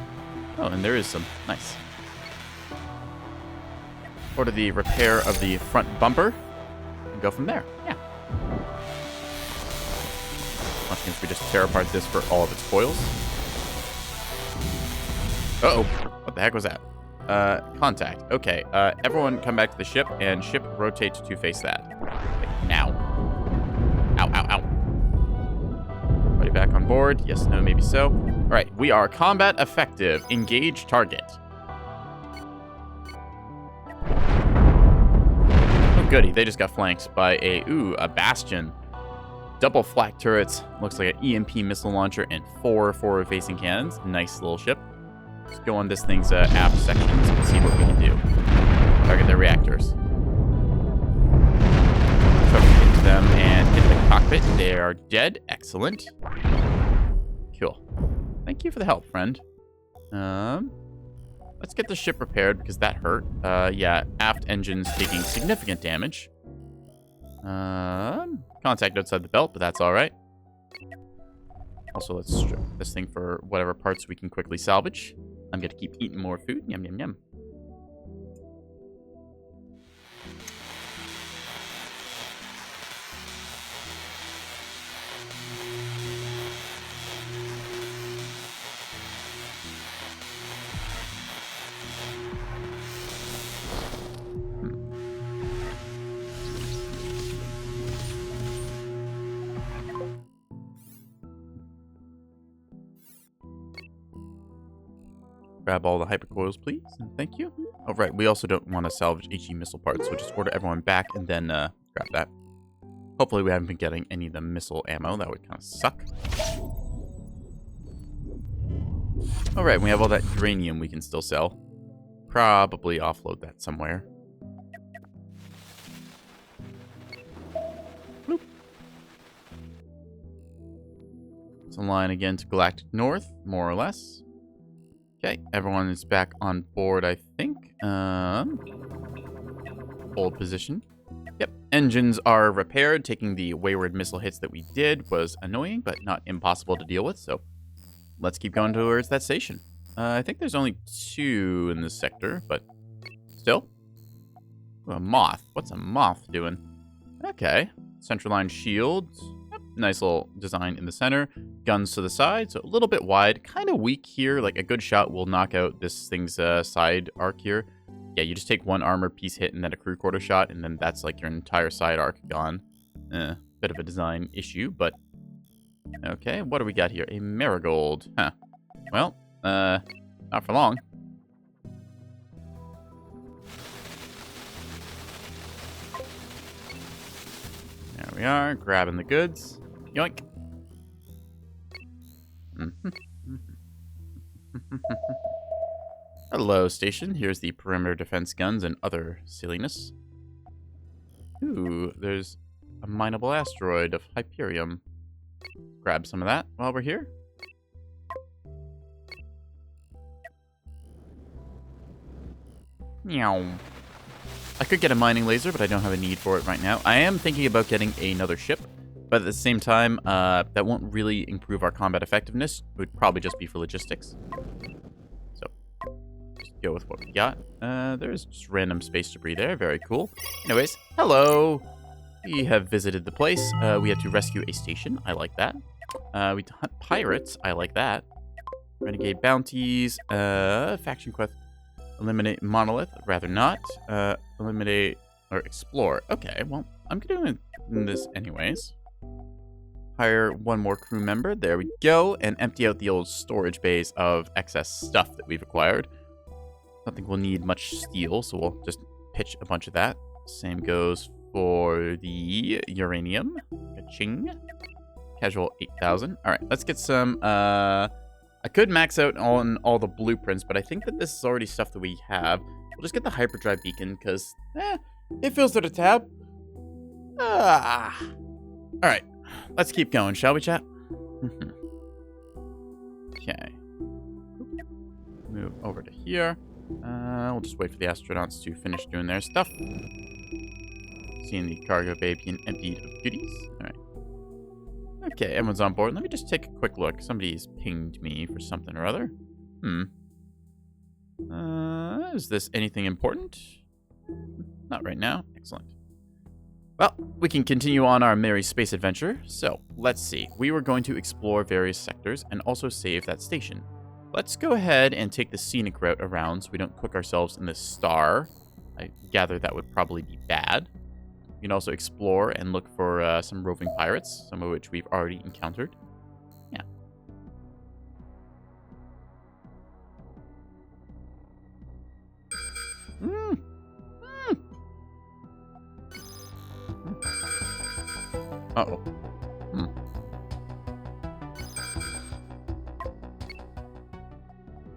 Oh, and there is some. Nice. Order the repair of the front bumper and go from there. Yeah. Watch as we just tear apart this for all of its coils. Uh-oh. What the heck was that? Contact. Okay. Everyone come back to the ship, and ship rotate to face that. Okay, now. Ow, ow, ow. Everybody back on board? Yes, no, maybe so. All right. We are combat effective. Engage target. Oh, goody. They just got flanked by a bastion. Double flak turrets. Looks like an EMP missile launcher and 4 forward-facing cannons. Nice little ship. Let's go on this thing's aft sections and see what we can do. Target their reactors. Cover into them and hit the cockpit. They are dead. Excellent. Cool. Thank you for the help, friend. Let's get the ship repaired because that hurt. Yeah, aft engines taking significant damage. Contact outside the belt, but that's all right. Also, let's strip this thing for whatever parts we can quickly salvage. I'm going to keep eating more food. Yum, yum, yum. Grab all the hypercoils, please, and thank you. Oh, right, we also don't want to salvage HE missile parts, so just order everyone back and then grab that. Hopefully we haven't been getting any of the missile ammo. That would kind of suck. All right, we have all that uranium we can still sell. Probably offload that somewhere. Bloop. It's a line again to Galactic North, more or less. Okay, everyone is back on board, I think. Hold position. Yep, engines are repaired. Taking the wayward missile hits that we did was annoying, but not impossible to deal with, so let's keep going towards that station. I think there's only 2 in this sector, but still. Ooh, a moth. What's a moth doing? Okay, central line shields. Nice little design in the center. Guns to the side, so a little bit wide. Kind of weak here. Like, a good shot will knock out this thing's side arc here. Yeah, you just take 1 armor piece hit and then a crew quarter shot, and then that's like your entire side arc gone. Bit of a design issue, but... Okay, what do we got here? A marigold. Huh. Well, not for long. There we are, grabbing the goods. Yoink. Hello, station. Here's the perimeter defense guns and other silliness. Ooh, there's a mineable asteroid of Hyperium. Grab some of that while we're here. Meow. I could get a mining laser, but I don't have a need for it right now. I am thinking about getting another ship. But at the same time, that won't really improve our combat effectiveness. It would probably just be for logistics. So, just go with what we got. There's just random space debris there. Very cool. Anyways, hello. We have visited the place. We had to rescue a station. I like that. We hunt pirates. I like that. Renegade bounties. Faction quest. Eliminate monolith. Rather not. Eliminate or explore. Okay, well, I'm doing this anyways. Hire 1 more crew member. There we go. And empty out the old storage bays of excess stuff that we've acquired. I don't think we'll need much steel, so we'll just pitch a bunch of that. Same goes for the uranium. Ka-ching. Casual 8,000. All right, let's get some... I could max out on all the blueprints, but I think that this is already stuff that we have. We'll just get the hyperdrive beacon, because it fills to the tab. All right. Let's keep going, shall we, chat? Okay. Move over to here. We'll just wait for the astronauts to finish doing their stuff. Seeing the cargo bay being emptied of goodies. Alright. Okay, everyone's on board. Let me just take a quick look. Somebody's pinged me for something or other. Is this anything important? Not right now. Excellent. Well, we can continue on our merry space adventure. So, let's see. We were going to explore various sectors and also save that station. Let's go ahead and take the scenic route around so we don't cook ourselves in the star. I gather that would probably be bad. We can also explore and look for some roving pirates, some of which we've already encountered. Yeah. Uh-oh.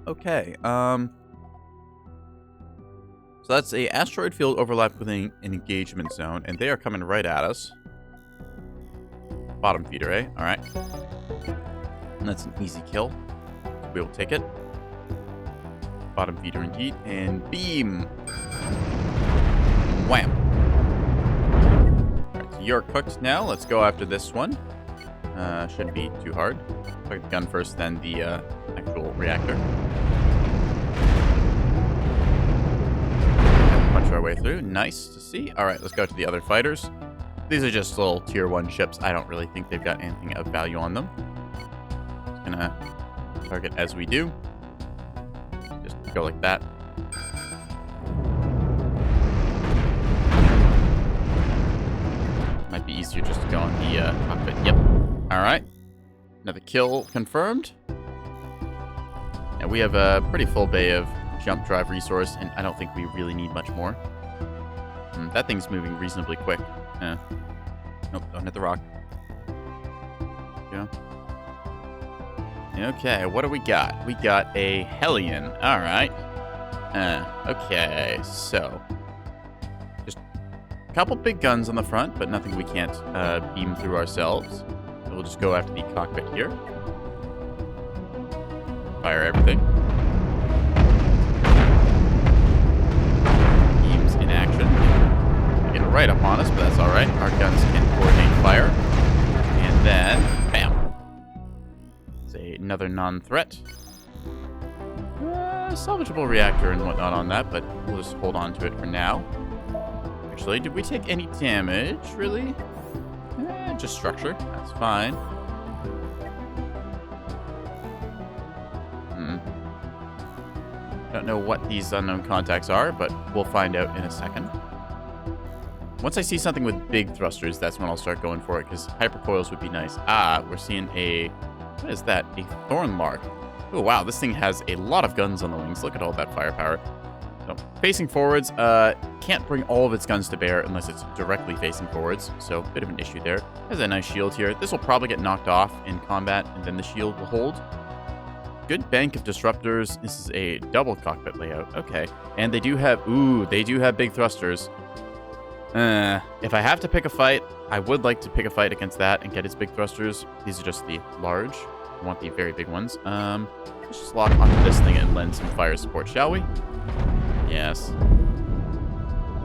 Okay, so that's a asteroid field overlap with an engagement zone, and they are coming right at us. Bottom feeder, eh? Alright. And that's an easy kill. We will take it. Bottom feeder indeed, and beam! Wham! Alright, so you're cooked now. Let's go after this one. Shouldn't be too hard. Take the gun first, then the actual reactor. Punch our way through. Nice to see. Alright, let's go to the other fighters. These are just little tier 1 ships. I don't really think they've got anything of value on them. Just gonna target as we do. Just go like that. Might be easier just to go on the cockpit. Yep. Alright. Another kill confirmed. And we have a pretty full bay of jump drive resource, and I don't think we really need much more. That thing's moving reasonably quick. Nope, don't hit the rock. Yeah. Okay, what do we got? We got a Hellion. Alright. Okay, so. Just a couple big guns on the front, but nothing we can't beam through ourselves. So we'll just go after the cockpit here. Fire everything. Beams in action. They get right up on us, but that's alright. Our guns can coordinate fire. And then, bam. It's another non-threat. Salvageable reactor and whatnot on that, but we'll just hold on to it for now. Actually, did we take any damage, really? Just structure. That's fine. Don't know what these unknown contacts are, but we'll find out in a second. Once I see something with big thrusters, that's when I'll start going for it, because hypercoils would be nice. Ah, we're seeing a... What is that? A Thornlark. Oh, wow, this thing has a lot of guns on the wings. Look at all that firepower. So, facing forwards, can't bring all of its guns to bear unless it's directly facing forwards, so a bit of an issue there. Has a nice shield here. This will probably get knocked off in combat, and then the shield will hold. Good bank of disruptors. This is a double cockpit layout. Okay. And they do have... Ooh, they do have big thrusters. If I have to pick a fight, I would like to pick a fight against that and get its big thrusters. These are just the large. I want the very big ones. Let's just lock onto this thing and lend some fire support, shall we? Yes.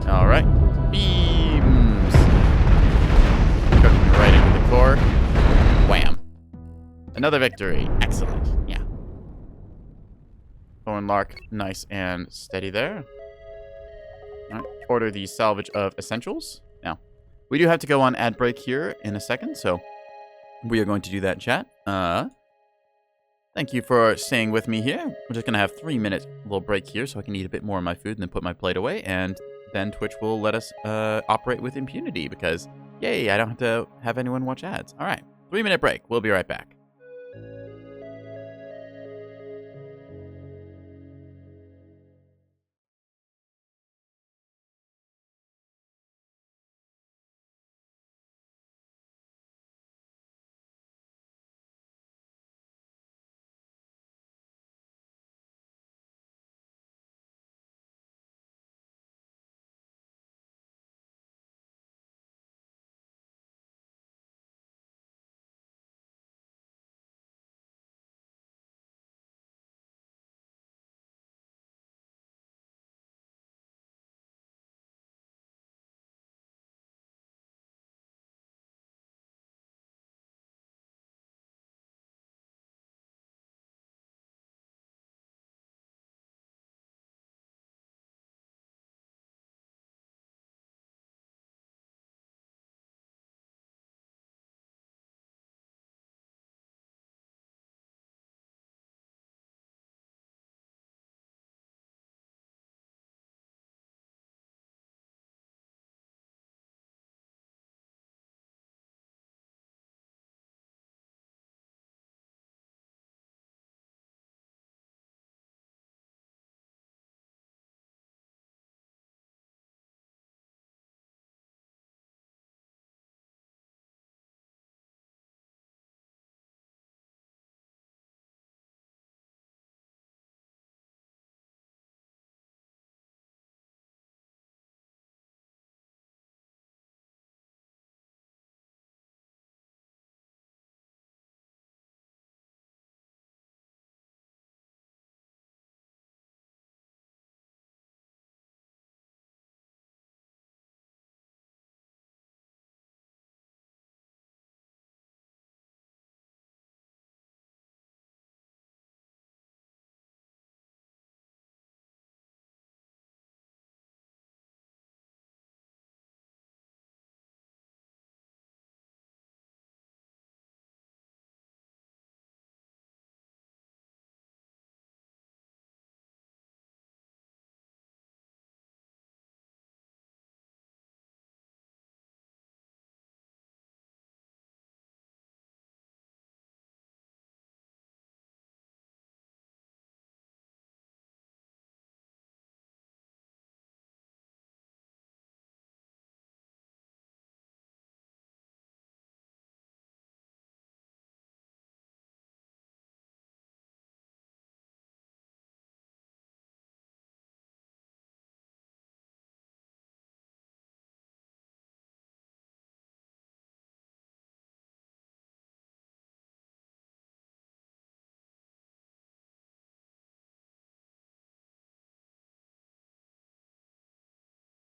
Alright. Beams! Cooking right into the core. Wham. Another victory. Excellent. Yeah. Thornlark, nice and steady there. All right, order the salvage of essentials. Now, we do have to go on ad break here in a second, so we are going to do that in chat. Thank you for staying with me here. We're just going to have 3-minute little break here so I can eat a bit more of my food and then put my plate away, and then Twitch will let us operate with impunity because, yay, I don't have to have anyone watch ads. All right, 3-minute break. We'll be right back.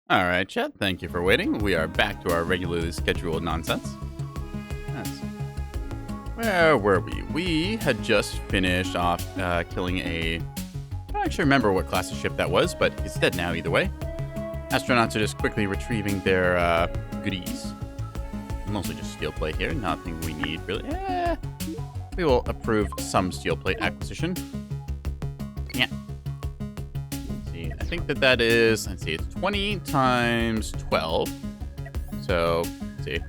All right, chat. Thank you for waiting. We are back to our regularly scheduled nonsense. Yes. Where were we? We had just finished off killing a... I don't actually remember what class of ship that was, but it's dead now either way. Astronauts are just quickly retrieving their goodies. Mostly just steel plate here. Nothing we need, really. We will approve some steel plate acquisition. Yeah. Let's see. I think that is... Let's see. It's 20 times 12. So, let's see.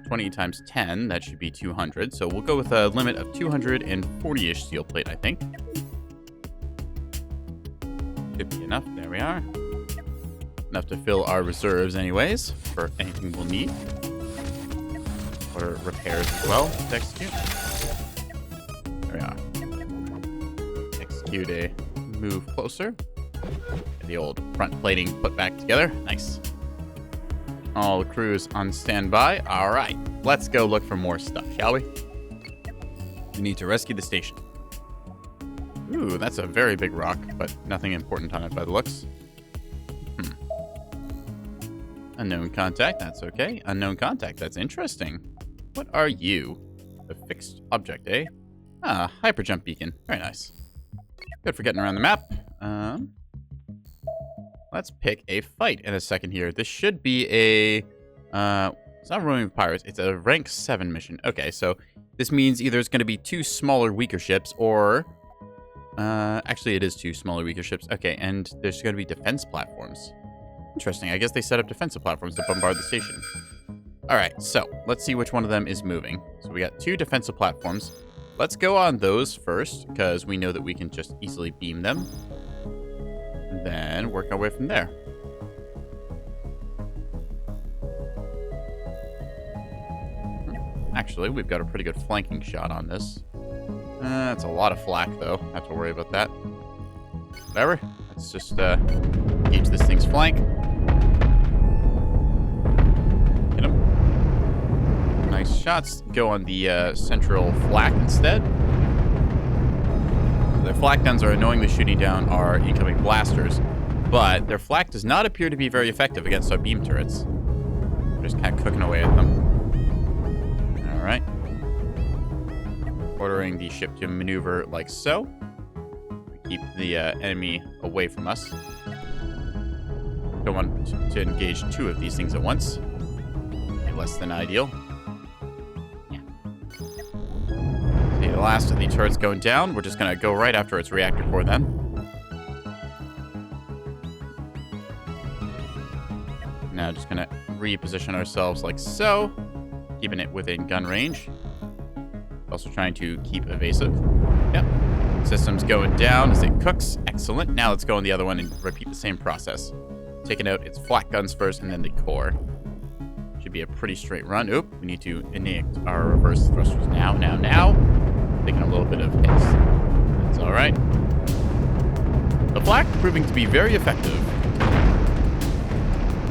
20 times 10. That should be 200. So we'll go with a limit of 240-ish steel plate, I think. Should be enough. There we are. Enough to fill our reserves anyways, for anything we'll need. Or repairs as well to execute. There we are. Execute a move closer. Get the old front plating put back together. Nice. All the crews on standby. All right, let's go look for more stuff, shall we? We need to rescue the station. Ooh, that's a very big rock, but nothing important on it by the looks. Unknown contact, that's okay. Unknown contact, that's interesting. What are you? A fixed object, eh? Ah, hyperjump beacon. Very nice. Good for getting around the map. Let's pick a fight in a second here. This should be a... it's not roaming with pirates. It's a rank 7 mission. Okay, so this means either it's going to be 2 smaller, weaker ships, or... actually, it is 2 smaller, weaker ships. Okay, and there's going to be defense platforms. Interesting. I guess they set up defensive platforms to bombard the station. All right, so let's see which one of them is moving. So we got 2 defensive platforms. Let's go on those first, because we know that we can just easily beam them. And then work our way from there. Actually, we've got a pretty good flanking shot on this. That's a lot of flak, though. Have to worry about that. Whatever. Let's just gauge this thing's flank. Hit him. Nice shots. Go on the central flak instead. Their flak guns are annoyingly shooting down our incoming blasters, but their flak does not appear to be very effective against our beam turrets. We're just kind of cooking away at them. All right. Ordering the ship to maneuver like so. Keep the enemy away from us. Don't want to engage 2 of these things at once. Be less than ideal. Yeah. See, the last of the turrets going down. We're just going to go right after its reactor core then. Now just going to reposition ourselves like so. Keeping it within gun range. Also trying to keep evasive. Yep. System's going down as it cooks. Excellent. Now let's go on the other one and repeat the same process. Taking out its flak guns first and then the core. Should be a pretty straight run. Oop, we need to enact our reverse thrusters now. Taking a little bit of hits. That's all right. The flak proving to be very effective.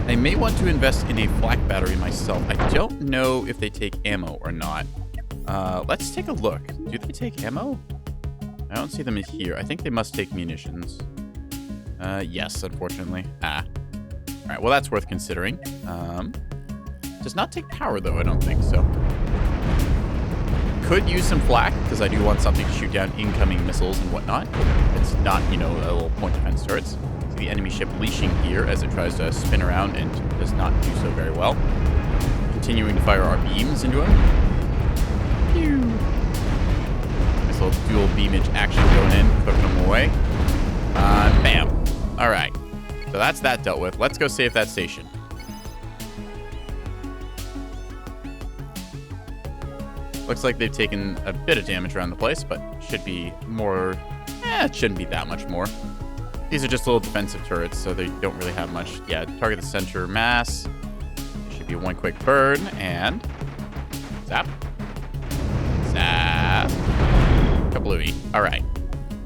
I may want to invest in a flak battery myself. I don't know if they take ammo or not. Let's take a look. Do they take ammo? I don't see them in here. I think they must take munitions. Yes, unfortunately. All right, well, that's worth considering. Does not take power, though, I don't think so. Could use some flak, because I do want something to shoot down incoming missiles and whatnot. It's not, you know, a little point defense turrets. See the enemy ship leashing here as it tries to spin around and does not do so very well. Continuing to fire our beams into him. Pew! Nice little dual beamage action going in, cooking them away. Bam. All right. So that's that dealt with. Let's go save that station. Looks like they've taken a bit of damage around the place, but should be more... it shouldn't be that much more. These are just little defensive turrets, so they don't really have much. Yeah, target the center mass. Should be one quick burn, and... zap. Zap. Kablooey. All right.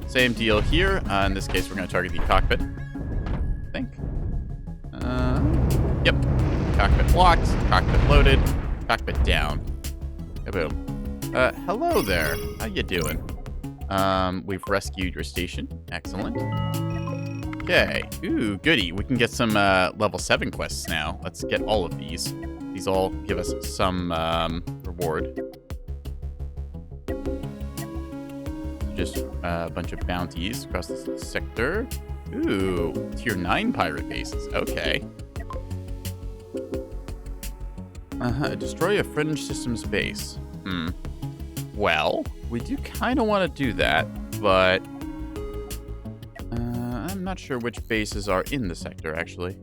Same deal here. In this case, we're going to target the cockpit. I think. Yep. Cockpit locked. Cockpit loaded. Cockpit down. Kaboom. Hello there. How you doing? We've rescued your station. Excellent. Okay. Ooh, goody. We can get some level 7 quests now. Let's get all of these. These all give us some reward. Just a bunch of bounties across the sector. Ooh, tier 9 pirate bases. Okay. Destroy a fringe systems base. Well, we do kind of want to do that, but I'm not sure which bases are in the sector, actually.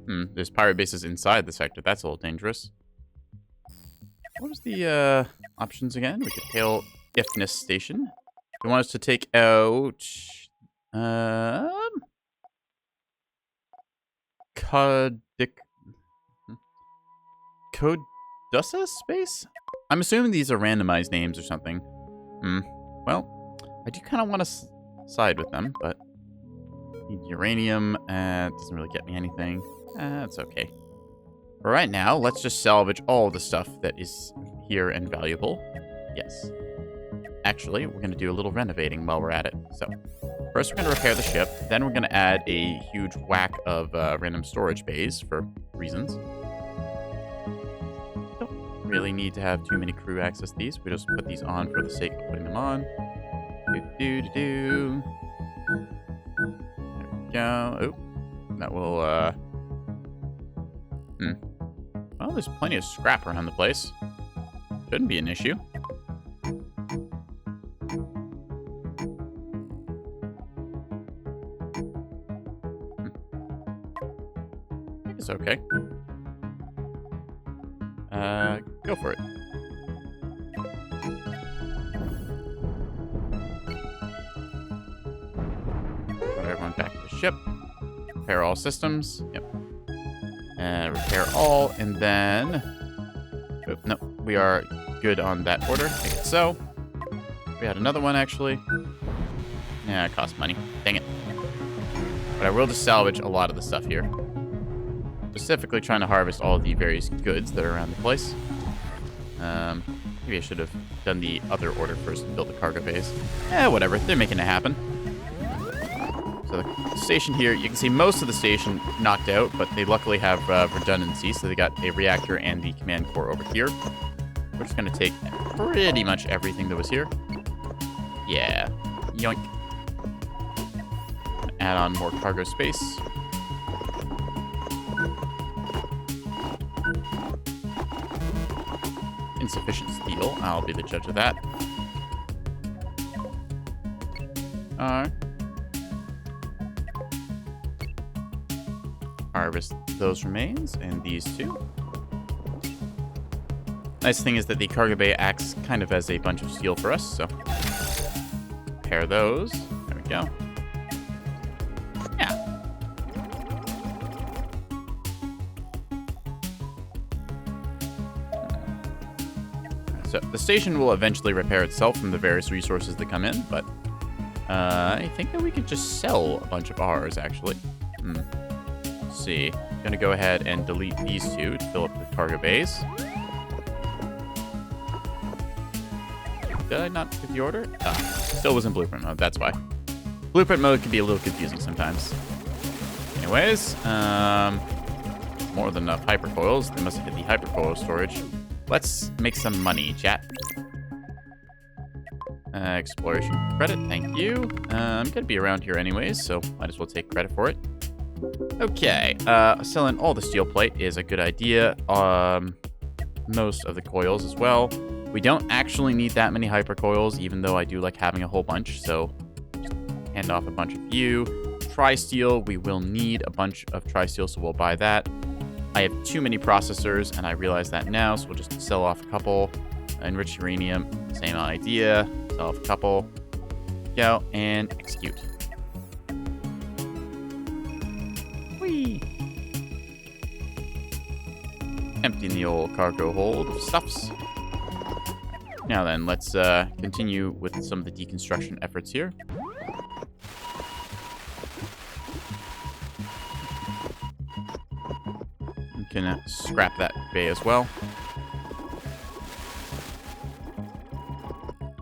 There's pirate bases inside the sector. That's a little dangerous. What was the options again? We could hail Ifness Station. They want us to take out Codusa space? I'm assuming these are randomized names or something. Well, I do kind of want to side with them, but need uranium. It doesn't really get me anything. That's okay. For right now, let's just salvage all the stuff that is here and valuable. Yes. Actually, we're going to do a little renovating while we're at it. So, first we're going to repair the ship. Then we're going to add a huge whack of random storage bays for reasons. Don't really need to have too many crew access these. We just put these on for the sake of putting them on. There we go. Oh, that will, Well, there's plenty of scrap around the place. Shouldn't be an issue. I think it's okay. Go for it. Put everyone back to the ship. Repair all systems. Yep. Repair all, and then... Oh, no, we are good on that order. Make it so. We had another one, actually. Yeah, it costs money. Dang it. But I will just salvage a lot of the stuff here. Specifically trying to harvest all the various goods that are around the place. Maybe I should have done the other order first and built the cargo base. Whatever. They're making it happen. So the station here, you can see most of the station knocked out, but they luckily have redundancy, so they got a reactor and the command core over here. We're just going to take pretty much everything that was here. Yeah. Yoink. Add on more cargo space. Insufficient steel. I'll be the judge of that. Alright. Harvest those remains and these two. Nice thing is that the cargo bay acts kind of as a bunch of steel for us, so pair those. There we go. Yeah. So the station will eventually repair itself from the various resources that come in, but I think that we could just sell a bunch of ours, actually. Let's see. I'm gonna go ahead and delete these two to fill up the cargo bays. Did I not get the order? Still was in blueprint mode, that's why. Blueprint mode can be a little confusing sometimes. Anyways, more than enough hypercoils. They must have hit the hypercoil storage. Let's make some money, chat. Exploration credit, thank you. I'm gonna be around here anyways, so might as well take credit for it. Okay, selling all the steel plate is a good idea. Most of the coils as well. We don't actually need that many hypercoils, even though I do like having a whole bunch, so just hand off a bunch of you. Tri-steel, we will need a bunch of tri-steel, so we'll buy that. I have too many processors, and I realize that now, so we'll just sell off a couple. Enrich uranium, same idea. Sell off a couple. Go, and execute. Whee! Emptying the old cargo hold of stuffs. Now then, let's continue with some of the deconstruction efforts here. We can scrap that bay as well.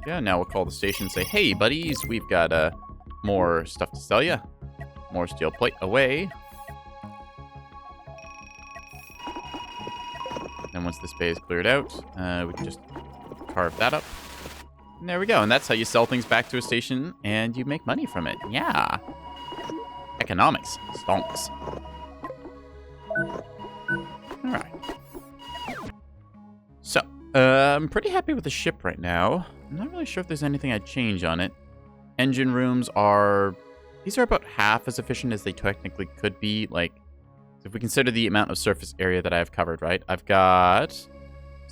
Yeah, now we'll call the station and say, hey, buddies, we've got more stuff to sell you. more steel plate away. And once this bay is cleared out, we can just carve that up. And there we go. And that's how you sell things back to a station and you make money from it. Yeah. Economics. Stonks. All right. So, I'm pretty happy with the ship right now. I'm not really sure if there's anything I'd change on it. Engine rooms are... These are about half as efficient as they technically could be. Like, if we consider the amount of surface area that I've covered, right? I've got... So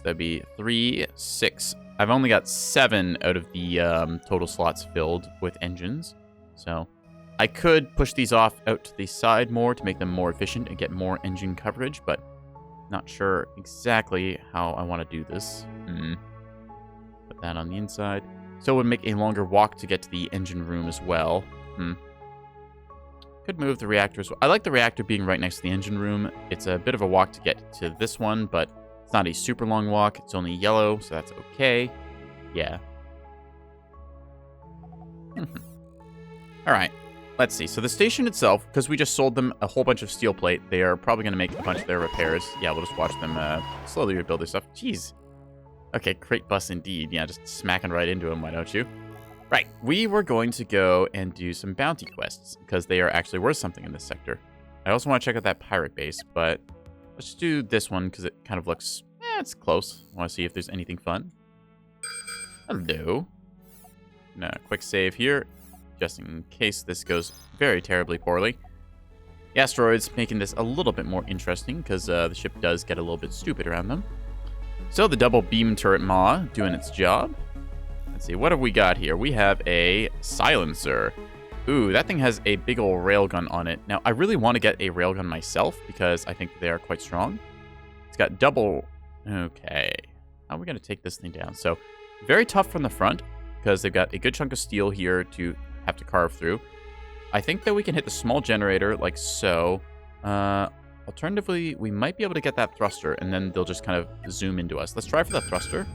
that'd be 3, 6... I've only got 7 out of the total slots filled with engines. So I could push these off out to the side more to make them more efficient and get more engine coverage, but not sure exactly how I want to do this. Put that on the inside. So it would make a longer walk to get to the engine room as well. Could move the reactor as well. I like the reactor being right next to the engine room. It's a bit of a walk to get to this one, but it's not a super long walk. It's only yellow, so that's okay. Yeah. All right. Let's see. So the station itself, because we just sold them a whole bunch of steel plate, they are probably going to make a bunch of their repairs. Yeah, we'll just watch them slowly rebuild their stuff. Jeez. Okay, crate bus indeed. Yeah, just smacking right into them, why don't you? Right. We were going to go and do some bounty quests, because they are actually worth something in this sector. I also want to check out that pirate base, but... Let's do this one because it kind of looks, it's close. I want to see if there's anything fun. Hello. Quick save here, just in case this goes very terribly poorly. The asteroids making this a little bit more interesting because the ship does get a little bit stupid around them. So the double beam turret maw doing its job. Let's see, what have we got here? We have a silencer. Ooh, that thing has a big ol' railgun on it. Now, I really want to get a railgun myself because I think they are quite strong. It's got double... Okay. How are we going to take this thing down? So, very tough from the front because they've got a good chunk of steel here to have to carve through. I think that we can hit the small generator like so. Alternatively, we might be able to get that thruster and then they'll just kind of zoom into us. Let's try for the thruster.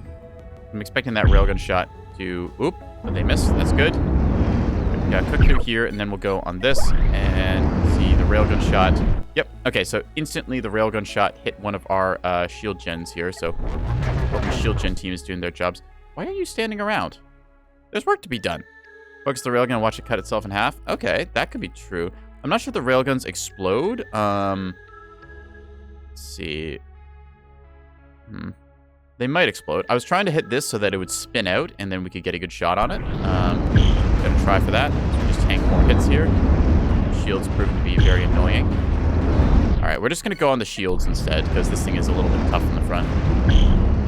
I'm expecting that railgun shot to... Oop, but they missed. That's good. Yeah, click through here, and then we'll go on this, and see the railgun shot. Yep, okay, so instantly the railgun shot hit one of our shield gens here, so the shield gen team is doing their jobs. Why are you standing around? There's work to be done. Focus the railgun and watch it cut itself in half. Okay, that could be true. I'm not sure the railguns explode. Let's see. They might explode. I was trying to hit this so that it would spin out, and then we could get a good shot on it. Gonna try for that. So just tank more hits here. Shields proven to be very annoying. Alright, we're just gonna go on the shields instead, because this thing is a little bit tough in the front.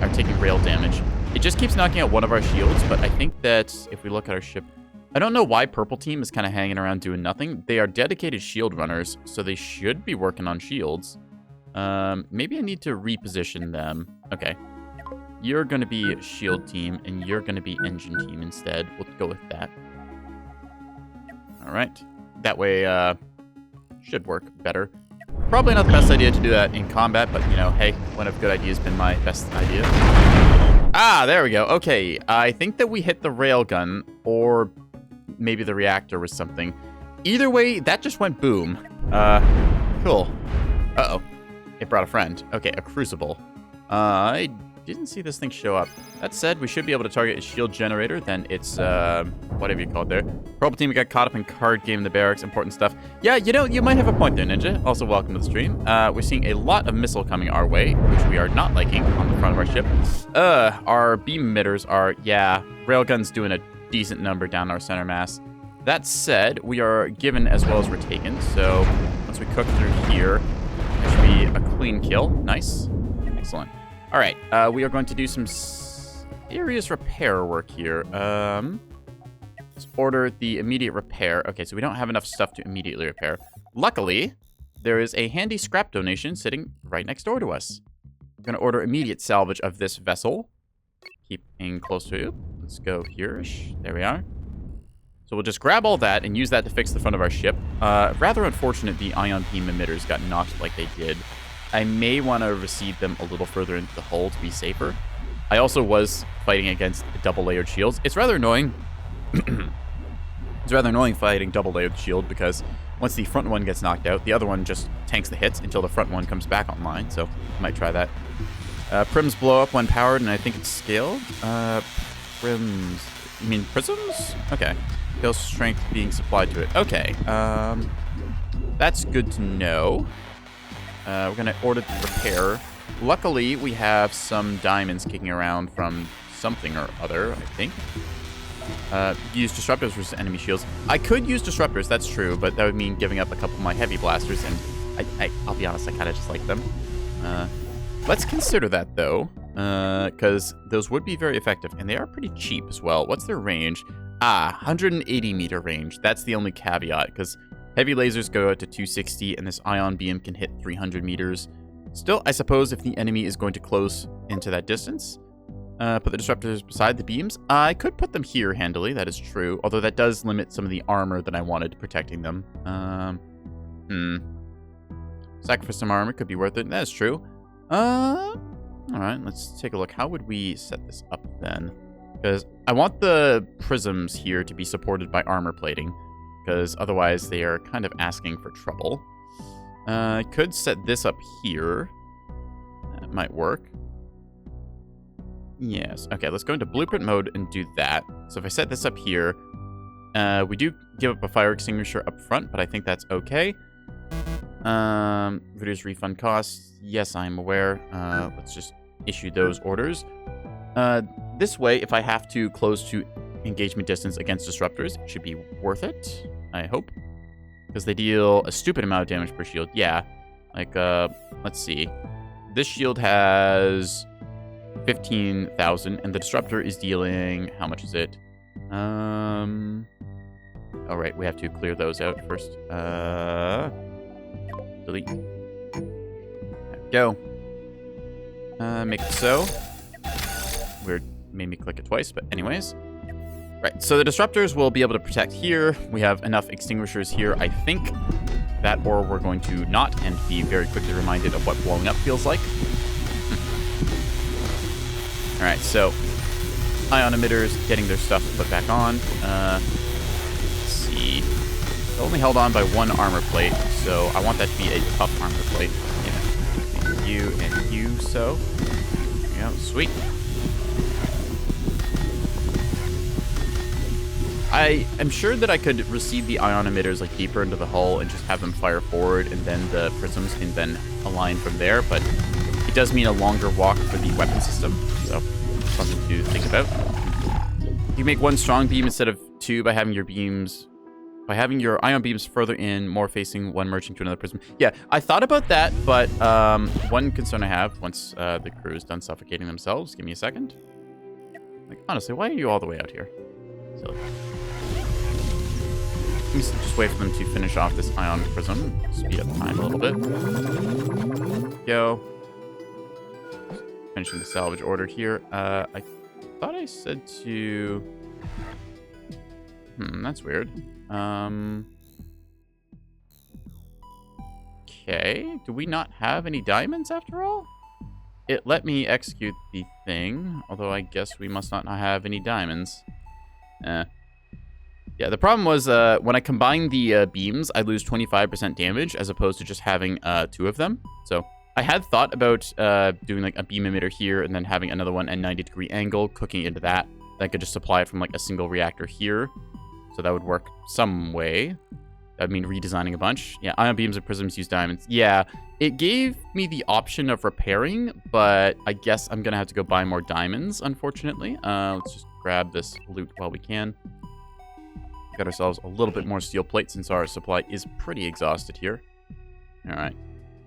Are taking rail damage. It just keeps knocking out one of our shields, but I think that if we look at our ship... I don't know why Purple Team is kind of hanging around doing nothing. They are dedicated shield runners, so they should be working on shields. Maybe I need to reposition them. Okay. You're going to be shield team, and you're going to be engine team instead. We'll go with that. All right. That way, should work better. Probably not the best idea to do that in combat, but, you know, hey, one of good ideas been my best idea. Ah, there we go. Okay, I think that we hit the railgun, or maybe the reactor or something. Either way, that just went boom. Cool. Uh-oh. It brought a friend. Okay, a crucible. I didn't see this thing show up. That said, we should be able to target a shield generator. Then it's, whatever you called there. Purple Team, we got caught up in card game in the barracks. Important stuff. Yeah, you know, you might have a point there, Ninja. Also, welcome to the stream. We're seeing a lot of missile coming our way, which we are not liking on the front of our ship. Our beam emitters are, yeah, railguns doing a decent number down our center mass. That said, we are given as well as we're taken. So once we cook through here, there should be a clean kill. Nice. Excellent. All right, we are going to do some serious repair work here. Let's order the immediate repair. Okay, so we don't have enough stuff to immediately repair. Luckily, there is a handy scrap donation sitting right next door to us. I'm going to order immediate salvage of this vessel. Keeping close to you. Let's go here-ish. There we are. So we'll just grab all that and use that to fix the front of our ship. Rather unfortunate the ion beam emitters got knocked like they did. I may want to recede them a little further into the hull to be safer. I also was fighting against double-layered shields. It's rather annoying. It's rather annoying fighting double-layered shield because once the front one gets knocked out, the other one just tanks the hits until the front one comes back online. So I might try that. Prims blow up when powered, and I think it's scaled. Prims, you mean prisms? Okay. Feels strength being supplied to it. Okay. That's good to know. We're gonna order the repair. Luckily, we have some diamonds kicking around from something or other, I think. Use disruptors versus enemy shields. I could use disruptors, that's true, but that would mean giving up a couple of my heavy blasters, and I'll be honest, I kind of just like them. Let's consider that, though, because those would be very effective, and they are pretty cheap as well. What's their range? 180-meter range. That's the only caveat, because heavy lasers go out to 260, and this ion beam can hit 300 meters. Still, I suppose if the enemy is going to close into that distance, put the disruptors beside the beams. I could put them here handily, that is true, although that does limit some of the armor that I wanted protecting them. Sacrifice some armor could be worth it. That is true. Alright, let's take a look. How would we set this up then? Because I want the prisms here to be supported by armor plating, because otherwise they are kind of asking for trouble. I could set this up here. That might work. Yes. Okay, let's go into blueprint mode and do that. So if I set this up here, we do give up a fire extinguisher up front, but I think that's okay. Reduce refund costs. Yes, I'm aware. Let's just issue those orders. This way, if I have to close to engagement distance against disruptors, it should be worth it, I hope. Because they deal a stupid amount of damage per shield. Yeah. Like, let's see. This shield has 15,000, and the disruptor is dealing... How much is it? All right, we have to clear those out first. Delete. There we go. Make it so. Weird. Made me click it twice, but anyways. Right, so the disruptors will be able to protect here. We have enough extinguishers here, I think. That, or we're going to not, and be very quickly reminded of what blowing up feels like. Alright, so ion emitters getting their stuff put back on. Let's see. They're only held on by one armor plate, so I want that to be a tough armor plate. Yeah. You and you, so. There we go, sweet. I am sure that I could receive the ion emitters like deeper into the hull and just have them fire forward, and then the prisms can then align from there, but it does mean a longer walk for the weapon system, so something to think about. You make one strong beam instead of two by having your ion beams further in, more facing one merging to another prism. Yeah, I thought about that, but one concern I have once the crew is done suffocating themselves. Give me a second. Like, honestly, why are you all the way out here? Silly. Let me just wait for them to finish off this ion prism. Speed up time a little bit. Go. Finishing the salvage order here. I thought I said to... that's weird. Okay. Do we not have any diamonds after all? It let me execute the thing, although I guess we must not have any diamonds. Yeah, the problem was when I combine the beams, I lose 25% damage as opposed to just having two of them. So I had thought about doing like a beam emitter here and then having another one at 90-degree angle, cooking into that. Then I could just supply it from like a single reactor here. So that would work some way. That would mean redesigning a bunch. Yeah, ion beams and prisms use diamonds. Yeah, it gave me the option of repairing, but I guess I'm going to have to go buy more diamonds, unfortunately. Let's just grab this loot while we can. Got ourselves a little bit more steel plate since our supply is pretty exhausted here. All right.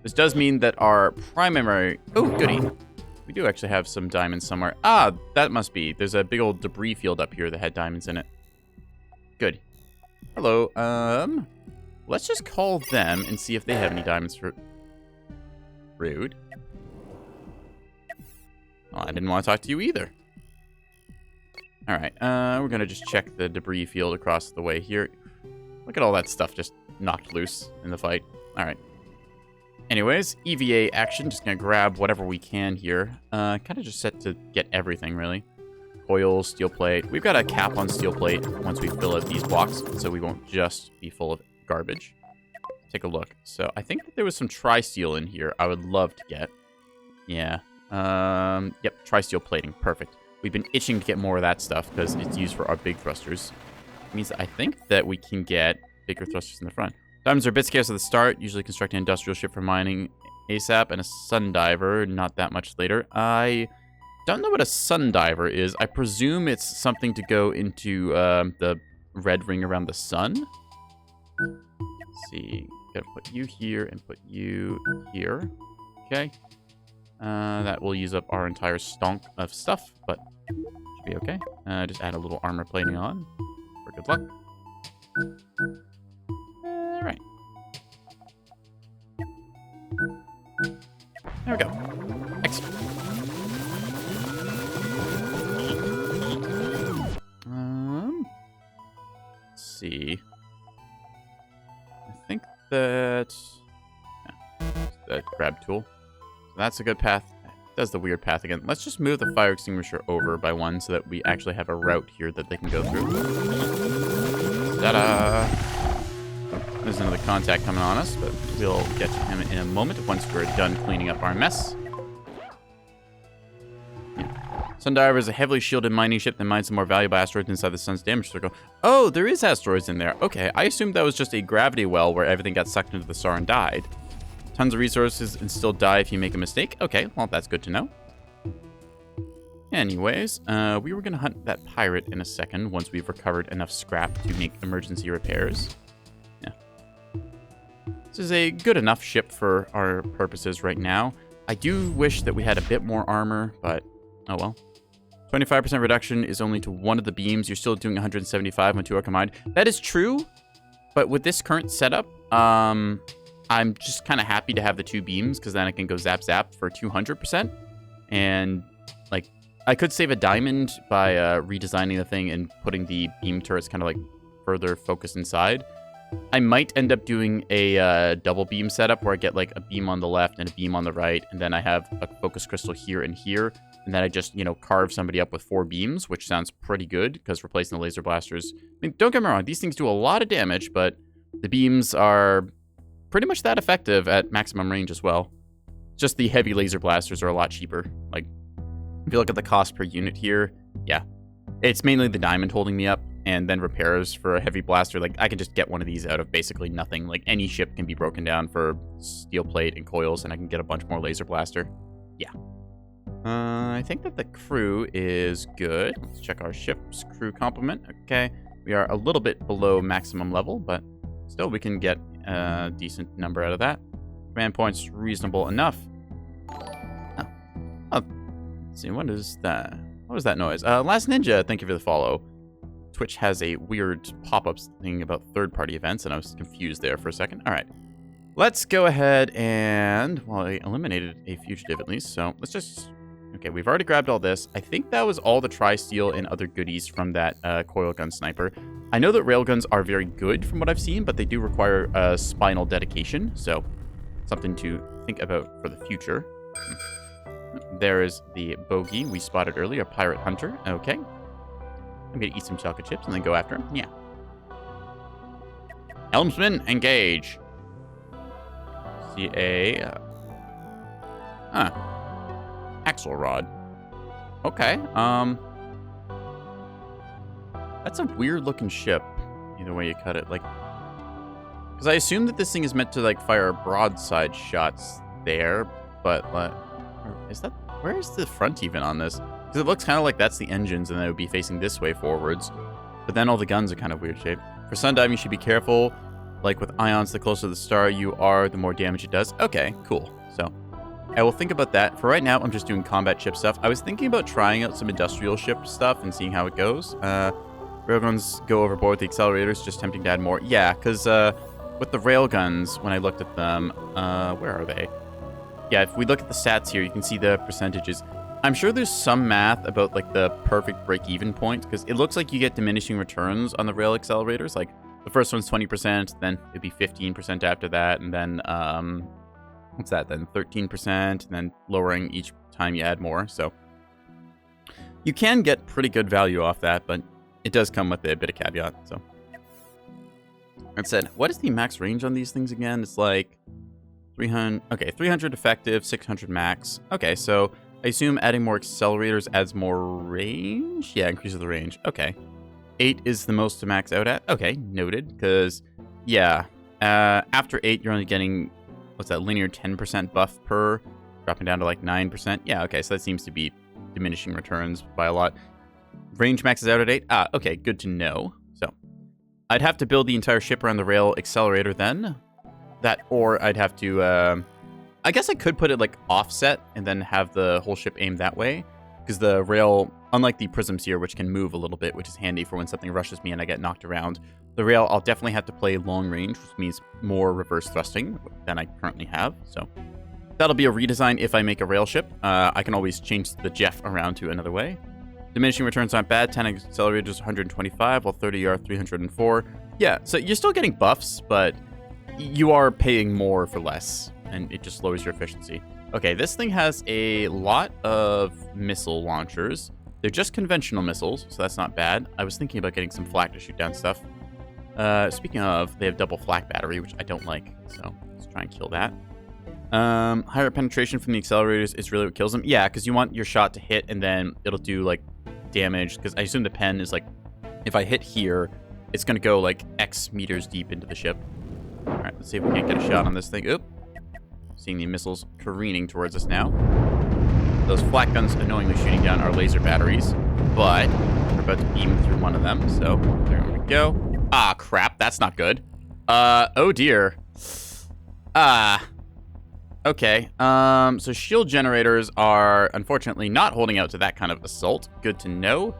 This does mean that our primary... Oh, goody. We do actually have some diamonds somewhere. Ah, that must be. There's a big old debris field up here that had diamonds in it. Good. Hello. Let's just call them and see if they have any diamonds for... Rude. Well, I didn't want to talk to you either. Alright, we're gonna just check the debris field across the way here. Look at all that stuff just knocked loose in the fight. Alright. Anyways, EVA action. Just gonna grab whatever we can here. Kind of just set to get everything, really. Coil, steel plate. We've got a cap on steel plate once we fill out these blocks, so we won't just be full of garbage. take a look. So I think that there was some tri-steel in here I would love to get. Yeah. Yep, tri-steel plating. Perfect. We've been itching to get more of that stuff because it's used for our big thrusters. It means that I think that we can get bigger thrusters in the front. Diamonds are a bit scarce at the start. Usually construct an industrial ship for mining ASAP and a sun diver not that much later. I don't know what a sun diver is. I presume it's something to go into the red ring around the sun. Let's see. Gotta put you here and put you here. Okay. That will use up our entire stonk of stuff, but should be okay. Just add a little armor plating on for good luck. All right. There we go. Excellent. Let's see. I think that that grab tool. So that's a good path. Does the weird path again. Let's just move the fire extinguisher over by one so that we actually have a route here that they can go through. Ta-da! There's another contact coming on us, but we'll get to him in a moment once we're done cleaning up our mess. Yeah. Sundiver is a heavily shielded mining ship that mines the more valuable asteroids inside the sun's damage circle. Oh, there is asteroids in there. Okay, I assumed that was just a gravity well where everything got sucked into the star and died. Tons of resources and still die if you make a mistake. Okay, well, that's good to know. Anyways, we were going to hunt that pirate in a second once we've recovered enough scrap to make emergency repairs. Yeah. This is a good enough ship for our purposes right now. I do wish that we had a bit more armor, but oh well. 25% reduction is only to one of the beams. You're still doing 175 when two are combined. That is true, but with this current setup, I'm just kind of happy to have the two beams because then I can go zap zap for 200%. And like, I could save a diamond by redesigning the thing and putting the beam turrets kind of like further focused inside. I might end up doing a double beam setup where I get like a beam on the left and a beam on the right. And then I have a focus crystal here and here. And then I just, you know, carve somebody up with 4 beams, which sounds pretty good because replacing the laser blasters. I mean, don't get me wrong. These things do a lot of damage, but the beams are pretty much that effective at maximum range as well. Just the heavy laser blasters are a lot cheaper. Like, if you look at the cost per unit here, yeah. It's mainly the diamond holding me up, and then repairs for a heavy blaster. Like, I can just get one of these out of basically nothing. Like, any ship can be broken down for steel plate and coils, and I can get a bunch more laser blaster. Yeah. I think that the crew is good. Let's check our ship's crew complement. Okay. We are a little bit below maximum level, but still we can get a decent number out of that. Command points reasonable enough. Oh. Let's see, what is that? What was that noise? Last Ninja, thank you for the follow. Twitch has a weird pop-up thing about third-party events, and I was confused there for a second. All right. Let's go ahead and... Well, I eliminated a fugitive at least, so let's just... Okay, we've already grabbed all this. I think that was all the tri-steel and other goodies from that coil gun sniper. I know that railguns are very good from what I've seen, but they do require spinal dedication, so something to think about for the future. There is the bogey we spotted earlier, pirate hunter. Okay. I'm going to eat some chocolate chips and then go after him. Yeah. Helmsman, engage. See a... axle rod. Okay. That's a weird looking ship. Either way you cut it. Like, because I assume that this thing is meant to like fire broadside shots there, but like, is that, where is the front even on this? Because it looks kind of like that's the engines and they would be facing this way forwards. But then all the guns are kind of weird shaped. For sundiving, you should be careful. Like with ions, the closer to the star you are, the more damage it does. Okay, cool. So I will think about that. For right now, I'm just doing combat ship stuff. I was thinking about trying out some industrial ship stuff and seeing how it goes. Railguns go overboard with the accelerators, just tempting to add more. Yeah, because with the railguns, when I looked at them, where are they? Yeah, if we look at the stats here, you can see the percentages. I'm sure there's some math about like the perfect break-even point, because it looks like you get diminishing returns on the rail accelerators. Like the first one's 20%, then it'd be 15% after that, and then what's that? Then 13%, and then lowering each time you add more. So you can get pretty good value off that, but it does come with a bit of caveat. So It said, what is the max range on these things again? It's like 300. Okay, 300 effective, 600 max. Okay, so I assume adding more accelerators adds more range? Yeah, increases the range. Okay. 8 is the most to max out at. Okay, noted. Because, yeah, after 8, you're only getting, what's that, linear 10% buff per, dropping down to like 9%. Yeah, okay, so that seems to be diminishing returns by a lot. Range maxes out at 8. Ah, okay, good to know. So, I'd have to build the entire ship around the rail accelerator then. That, or I'd have to, I guess I could put it like offset and then have the whole ship aim that way. Because the rail, unlike the prisms here, which can move a little bit, which is handy for when something rushes me and I get knocked around, the rail I'll definitely have to play long range, which means more reverse thrusting than I currently have. So that'll be a redesign if I make a rail ship. I can always change the Jeff around to another way. Diminishing returns aren't bad. 10 accelerators 125, while 30 are 304. Yeah, so you're still getting buffs, but you are paying more for less, and it just lowers your efficiency. Okay, this thing has a lot of missile launchers. They're just conventional missiles, so that's not bad. I was thinking about getting some flak to shoot down stuff. Speaking of, they have double flak battery, which I don't like, so let's try and kill that. Higher penetration from the accelerators is really what kills them. Yeah, because you want your shot to hit, and then it'll do, like, damage, because I assume the pen is, like, if I hit here, it's going to go, like, X meters deep into the ship. Alright, let's see if we can't get a shot on this thing. Oop. Seeing the missiles careening towards us now. Those flak guns annoyingly shooting down our laser batteries, but we're about to beam through one of them, so there we go. Ah, crap, that's not good. Oh dear. Okay, so shield generators are unfortunately not holding out to that kind of assault. Good to know.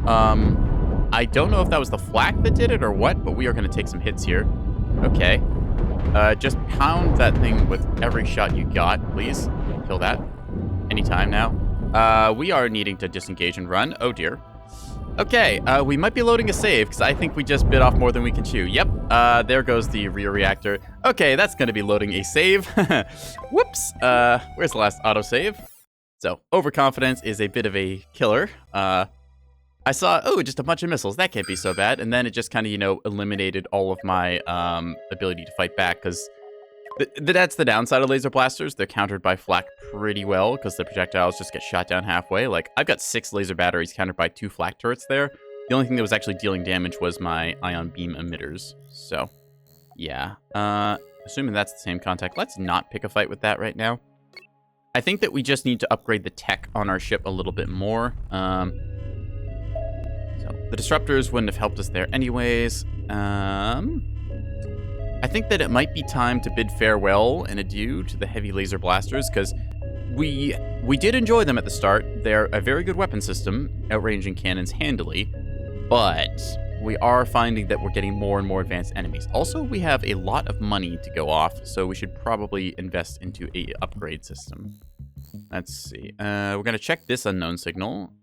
I don't know if that was the flak that did it or what, but we are going to take some hits here. Okay. Just pound that thing with every shot you got, please. Kill that. Anytime now. We are needing to disengage and run. Oh, dear. Okay, we might be loading a save, because I think we just bit off more than we can chew. Yep, there goes the rear reactor. Okay, that's going to be loading a save. Whoops. Where's the last autosave? So, overconfidence is a bit of a killer. I saw, oh, just a bunch of missiles. That can't be so bad. And then it just kind of, you know, eliminated all of my ability to fight back, because that's the downside of laser blasters. They're countered by flak pretty well, because the projectiles just get shot down halfway. Like, I've got 6 laser batteries countered by 2 flak turrets there. The only thing that was actually dealing damage was my ion beam emitters. So, yeah. Assuming that's the same contact, let's not pick a fight with that right now. I think that we just need to upgrade the tech on our ship a little bit more. So the disruptors wouldn't have helped us there anyways. I think that it might be time to bid farewell and adieu to the heavy laser blasters, because we did enjoy them at the start. They're a very good weapon system, outranging cannons handily, but we are finding that we're getting more and more advanced enemies. Also, we have a lot of money to go off, so we should probably invest into a upgrade system. Let's see. We're going to check this unknown signal.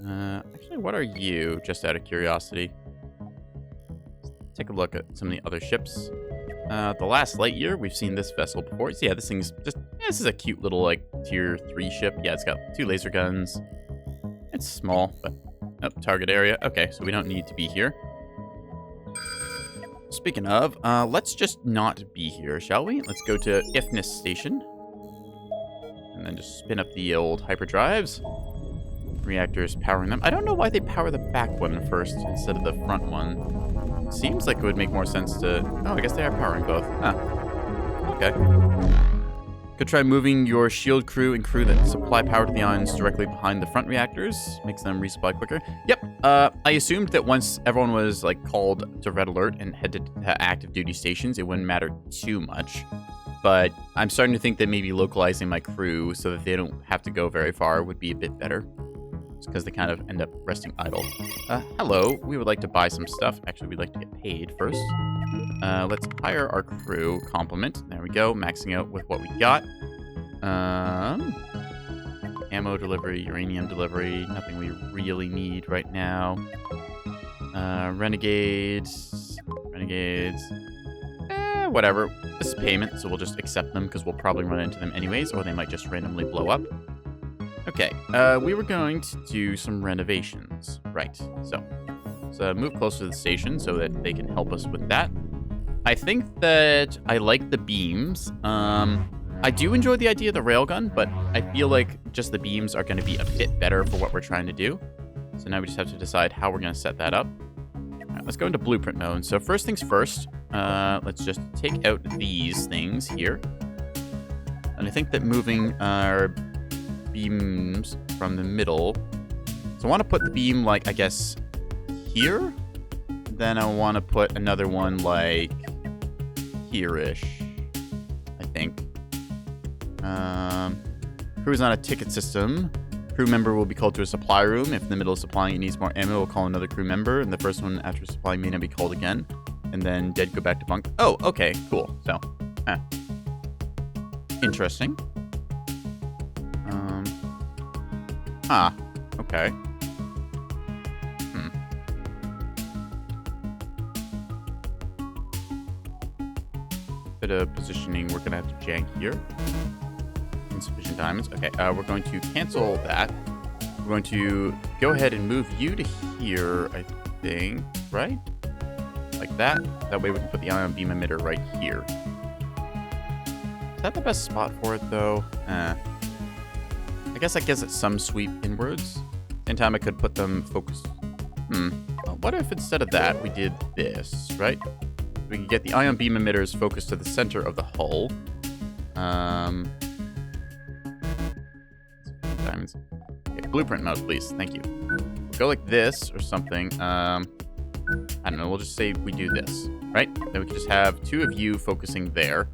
Actually, what are you, just out of curiosity? Take a look at some of the other ships. The last light year, we've seen this vessel before. So yeah, this thing's just, yeah, this is a cute little, like, tier 3 ship. Yeah, it's got 2 laser guns. It's small, but, oh, target area. Okay, so we don't need to be here. Speaking of, let's just not be here, shall we? Let's go to Ifnis Station. And then just spin up the old hyperdrives. Reactors powering them. I don't know why they power the back one first instead of the front one. Seems like it would make more sense to... Oh, I guess they are powering both. Huh. Okay. Could try moving your shield crew and crew that supply power to the ions directly behind the front reactors. Makes them resupply quicker. Yep. I assumed that once everyone was, like, called to red alert and headed to active duty stations, it wouldn't matter too much. But I'm starting to think that maybe localizing my crew so that they don't have to go very far would be a bit better. Because they kind of end up resting idle. Hello, we would like to buy some stuff. Actually, we'd like to get paid first. Let's hire our crew. Compliment. There we go. Maxing out with what we got. Ammo delivery, uranium delivery. Nothing we really need right now. Renegades. Whatever. This is payment, so we'll just accept them because we'll probably run into them anyways, or they might just randomly blow up. Okay, we were going to do some renovations. Right, so let's move closer to the station so that they can help us with that. I think that I like the beams. I do enjoy the idea of the railgun, but I feel like just the beams are going to be a bit better for what we're trying to do. So now we just have to decide how we're going to set that up. All right, let's go into blueprint mode. So first things first, let's just take out these things here. And I think that moving our beams from the middle. So I want to put the beam, like, I guess, here. Then I want to put another one, like, here-ish, I think. Crew is on a ticket system. Crew member will be called to a supply room. If in the middle of supplying it needs more ammo, we'll call another crew member. And the first one after supplying may not be called again. And then dead go back to bunk. Oh, okay, cool. So, interesting. Okay. Bit of positioning we're gonna have to jank here. Insufficient diamonds. Okay, we're going to cancel that. We're going to go ahead and move you to here, I think, right? Like that. That way we can put the ion beam emitter right here. Is that the best spot for it, though? I guess that gives it some sweep inwards. Same time I could put them focused. What if instead of that we did this, right? We can get the ion beam emitters focused to the center of the hull. Diamonds. Okay, blueprint mode, please. Thank you. We'll go like this or something. I don't know. We'll just say we do this, right? Then we can just have two of you focusing there.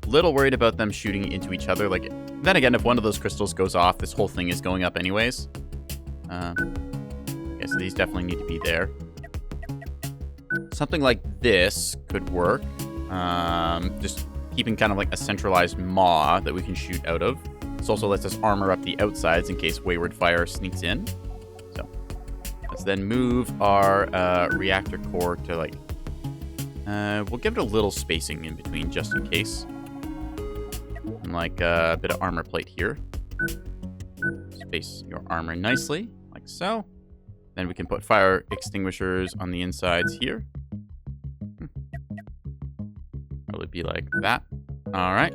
Little worried about them shooting into each other. Like, then again, if one of those crystals goes off, this whole thing is going up anyways. Okay, so these definitely need to be there. Something like this could work. Just keeping kind of like a centralized maw that we can shoot out of. This also lets us armor up the outsides in case wayward fire sneaks in. So let's then move our reactor core to like... we'll give it a little spacing in between just in case. And like a bit of armor plate here. Space your armor nicely, like so. Then we can put fire extinguishers on the insides here. Probably be like that. All right.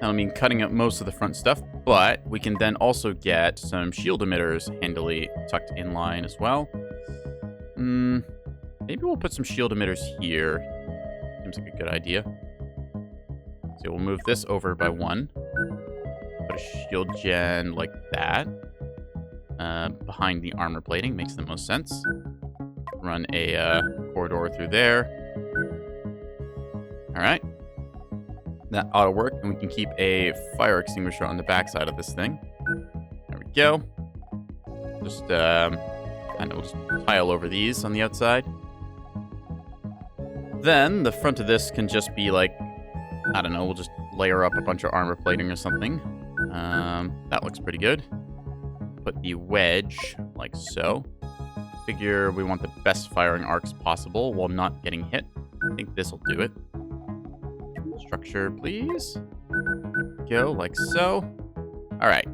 That'll mean cutting out most of the front stuff, but we can then also get some shield emitters handily tucked in line as well. Maybe we'll put some shield emitters here. Seems like a good idea. So we'll move this over by one. Put a shield gen like that. Behind the armor plating makes the most sense. Run a corridor through there. All right. That ought to work, and we can keep a fire extinguisher on the backside of this thing. There we go. Just, I don't know, we'll just tile over these on the outside. Then the front of this can just be like, I don't know, we'll just layer up a bunch of armor plating or something. That looks pretty good. Put the wedge like so. Figure we want the best firing arcs possible while not getting hit. I think this will do it. Structure, please. Go like so. All right.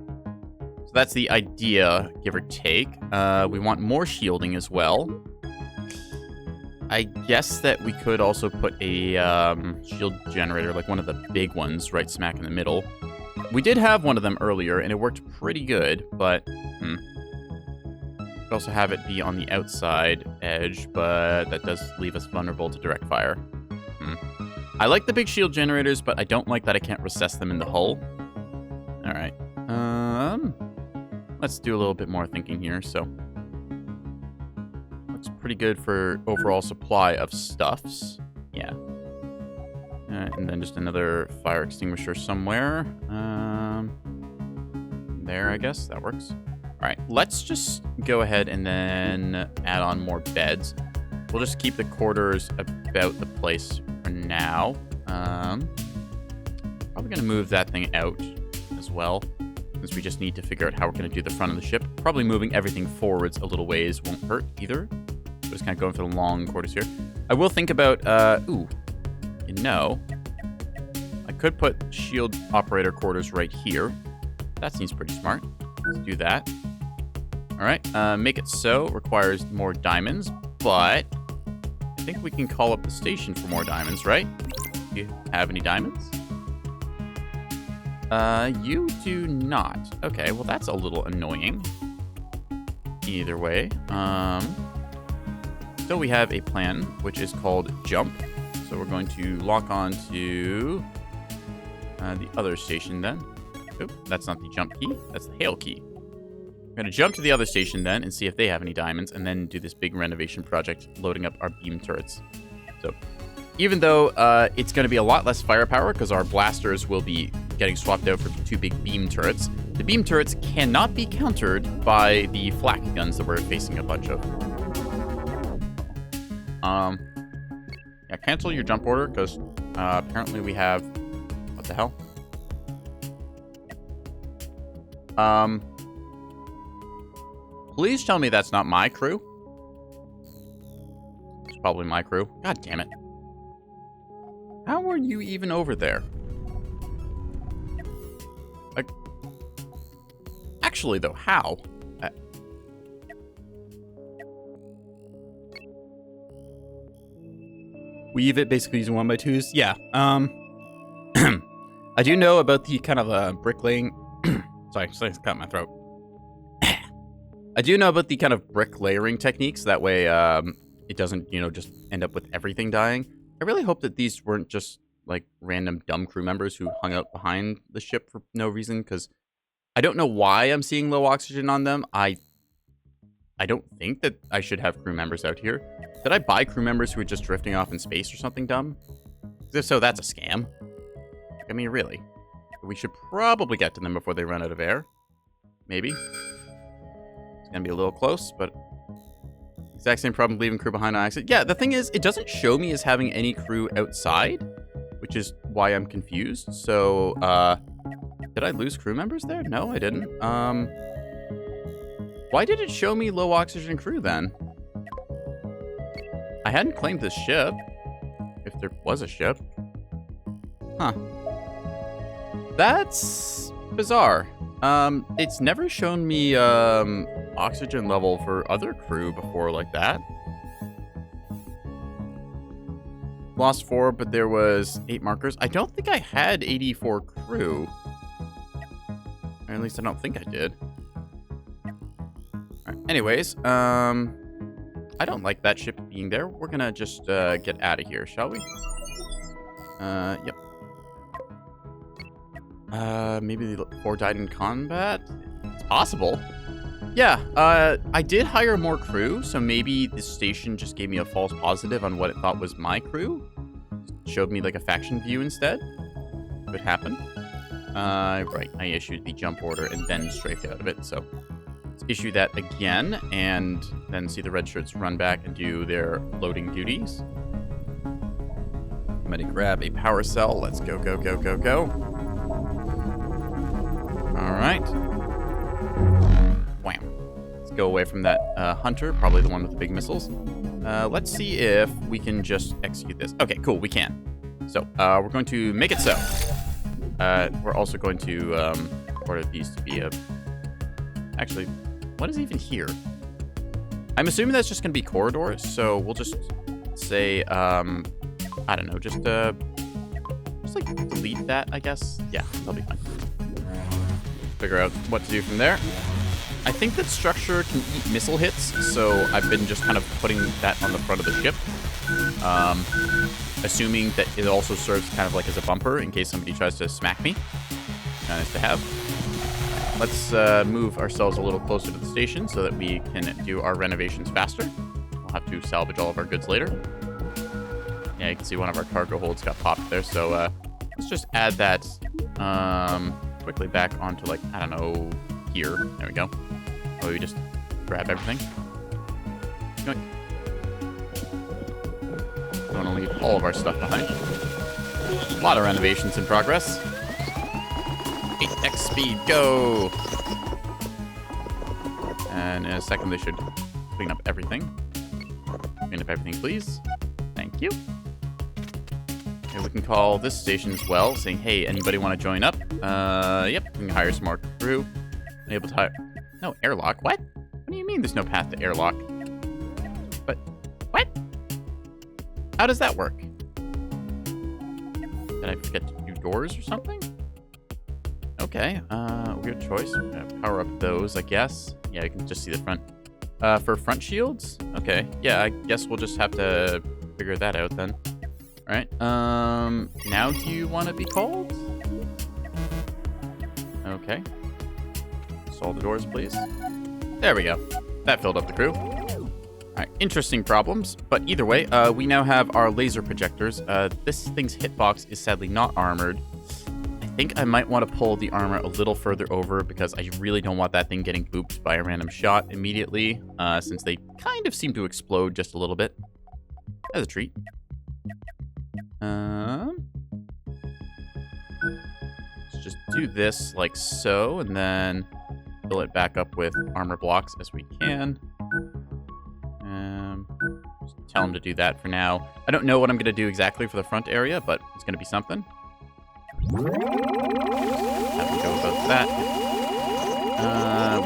So that's the idea, give or take. We want more shielding as well. I guess that we could also put a shield generator, like one of the big ones, right smack in the middle. We did have one of them earlier, and it worked pretty good, but... Could also have it be on the outside edge, but that does leave us vulnerable to direct fire. I like the big shield generators, but I don't like that I can't recess them in the hull. All right. Let's do a little bit more thinking here. So, looks pretty good for overall supply of stuffs. Yeah. And then just another fire extinguisher somewhere. There, I guess. That works. All right. Let's just go ahead and then add on more beds. We'll just keep the quarters about the place for now. Probably going to move that thing out as well, since we just need to figure out how we're going to do the front of the ship. Probably moving everything forwards a little ways won't hurt either. We're just kind of going for the long quarters here. I will think about, you know, I could put shield operator quarters right here. That seems pretty smart. Let's do that. All right, make it so. Requires more diamonds, but I think we can call up the station for more diamonds, right? Do you have any diamonds? You do not. Okay, well that's a little annoying. Either way, so we have a plan, which is called jump. So we're going to lock on to the other station then. Oop, that's not the jump key, that's the hail key. We're going to jump to the other station then and see if they have any diamonds, and then do this big renovation project, loading up our beam turrets. So even though it's going to be a lot less firepower because our blasters will be getting swapped out for 2 big beam turrets, the beam turrets cannot be countered by the flak guns that we're facing a bunch of. Yeah, cancel your jump order because apparently we have... What the hell? Please tell me that's not my crew. It's probably my crew. God damn it. How are you even over there? Like... Actually, though, how? Weave it, basically using 1x2s. Yeah. I do know about the kind of bricklaying. Sorry, cut my throat. I do know about the kind of brick layering techniques. That way, it doesn't, just end up with everything dying. I really hope that these weren't just like random dumb crew members who hung out behind the ship for no reason. Because I don't know why I'm seeing low oxygen on them. I don't think that I should have crew members out here. Did I buy crew members who are just drifting off in space or something dumb? If so, that's a scam. I mean, really. We should probably get to them before they run out of air. Maybe. It's gonna be a little close, but... Exact same problem leaving crew behind on accident. Yeah, the thing is, it doesn't show me as having any crew outside, which is why I'm confused. So, did I lose crew members there? No, I didn't. Why did it show me low oxygen crew then? I hadn't claimed this ship. If there was a ship. Huh. That's bizarre. It's never shown me, oxygen level for other crew before like that. Lost 4, but there was 8 markers. I don't think I had 84 crew. Or at least I don't think I did. Alright, anyways, I don't like that ship being there. We're gonna just get out of here, shall we? Yep. Maybe the 4 died in combat? It's possible. Yeah, I did hire more crew, so maybe this station just gave me a false positive on what it thought was my crew. Showed me like a faction view instead. Could happen. Right, I issued the jump order and then strafed out of it, so... issue that again, and then see the red shirts run back and do their loading duties. I'm gonna grab a power cell. Let's go, go, go, go, go. All right. Wham. Let's go away from that hunter, probably the one with the big missiles. Let's see if we can just execute this. Okay, cool, we can. So, we're going to make it so. We're also going to order these to be a... Actually... What is even here? I'm assuming that's just going to be corridors, so we'll just say, I don't know, just like delete that, I guess. Yeah, that'll be fine. Figure out what to do from there. I think that structure can eat missile hits, so I've been just kind of putting that on the front of the ship. Assuming that it also serves kind of like as a bumper in case somebody tries to smack me. Nice to have. Let's move ourselves a little closer to the station so that we can do our renovations faster. We'll have to salvage all of our goods later. Yeah, you can see one of our cargo holds got popped there. So let's just add that quickly back onto, like, I don't know, here. There we go. Oh, we just grab everything. Don't want to leave all of our stuff behind. A lot of renovations in progress. 8x speed, go! And in a second, they should clean up everything. Clean up everything, please. Thank you. And we can call this station as well, saying, hey, anybody want to join up? Yep, we can hire some more crew. Able to hire... No, airlock? What? What do you mean there's no path to airlock? But... What? How does that work? Did I forget to do doors or something? Okay, weird choice. I'm gonna power up those, I guess. Yeah, you can just see the front. For front shields? Okay, yeah, I guess we'll just have to figure that out then. All right, now do you want to be called? Okay. Solve the doors, please. There we go. That filled up the crew. All right, interesting problems, but either way, we now have our laser projectors. This thing's hitbox is sadly not armored. I think I might want to pull the armor a little further over because I really don't want that thing getting booped by a random shot immediately, since they kind of seem to explode just a little bit. As a treat. Let's just do this like so, and then fill it back up with armor blocks as we can. Just tell him to do that for now. I don't know what I'm going to do exactly for the front area, but it's going to be something. Have to go about that.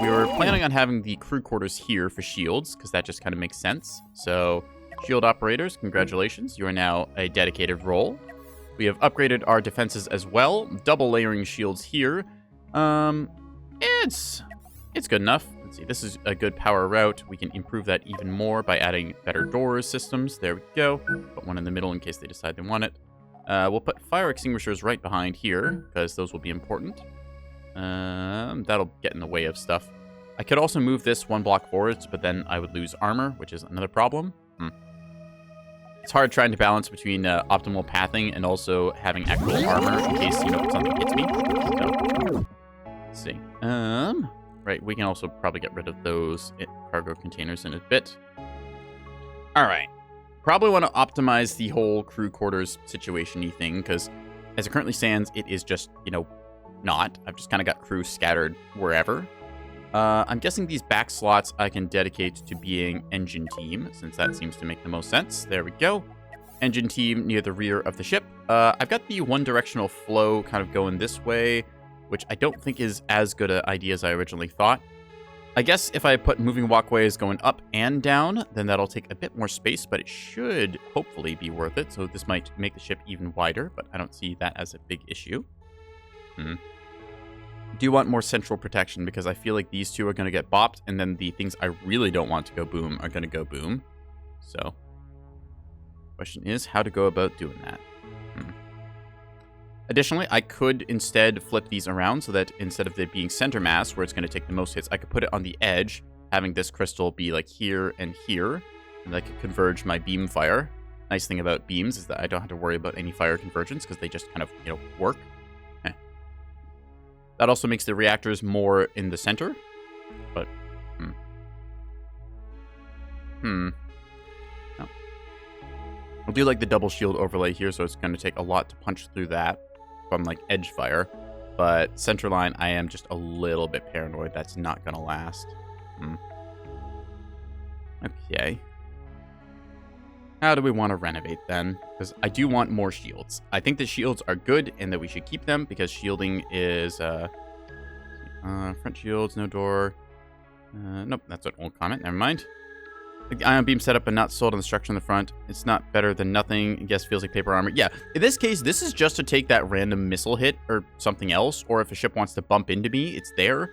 We were planning on having the crew quarters here for shields, because that just kind of makes sense. So, shield operators, congratulations. You are now a dedicated role. We have upgraded our defenses as well. Double layering shields here. It's good enough. Let's see, this is a good power route. We can improve that even more by adding better doors systems. There we go. Put one in the middle in case they decide they want it. We'll put fire extinguishers right behind here, because those will be important. That'll get in the way of stuff. I could also move this one block forwards, but then I would lose armor, which is another problem. It's hard trying to balance between optimal pathing and also having actual armor in case, something hits me. So, let's see. Right, we can also probably get rid of those cargo containers in a bit. All right. Probably want to optimize the whole crew quarters situation-y thing, because as it currently stands, it is just, not. I've just kind of got crew scattered wherever. I'm guessing these back slots I can dedicate to being engine team, since that seems to make the most sense. There we go. Engine team near the rear of the ship. I've got the one-directional flow kind of going this way, which I don't think is as good an idea as I originally thought. I guess if I put moving walkways going up and down, then that'll take a bit more space, but it should hopefully be worth it. So this might make the ship even wider, but I don't see that as a big issue. Do you want more central protection? Because I feel like these two are going to get bopped, and then the things I really don't want to go boom are going to go boom. So, question is how to go about doing that. Additionally, I could instead flip these around so that instead of it being center mass, where it's going to take the most hits, I could put it on the edge, having this crystal be like here, and I could converge my beam fire. Nice thing about beams is that I don't have to worry about any fire convergence because they just kind of, work. That also makes the reactors more in the center, but, No. I'll do like the double shield overlay here, so it's going to take a lot to punch through that from like edge fire, but center line, I am just a little bit paranoid that's not going to last. Okay. How do we want to renovate then? Because I do want more shields. I think the shields are good and that we should keep them because shielding is front shields, no door. Nope, that's an old comment. Never mind. The ion beam setup but not sold on the structure in the front. It's not better than nothing. I guess feels like paper armor. Yeah, in this case, this is just to take that random missile hit or something else. Or if a ship wants to bump into me, it's there.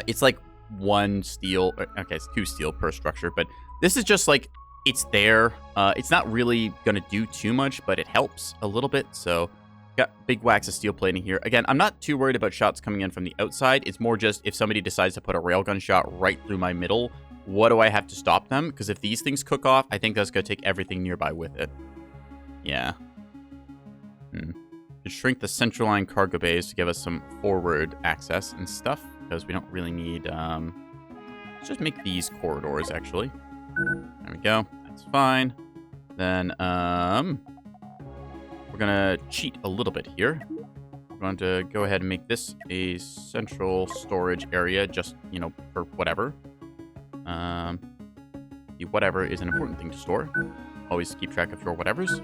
It's like one steel. Okay, it's 2 steel per structure. But this is just like, it's there. It's not really going to do too much, but it helps a little bit. So, got big whacks of steel plating here. Again, I'm not too worried about shots coming in from the outside. It's more just if somebody decides to put a railgun shot right through my middle, what do I have to stop them? Because if these things cook off, I think that's going to take everything nearby with it. Yeah. To shrink the central line cargo bays to give us some forward access and stuff, because we don't really need... let's just make these corridors, actually. There we go. That's fine. Then, we're going to cheat a little bit here. We're going to go ahead and make this a central storage area, just, for whatever. The whatever is an important thing to store. Always keep track of your whatevers.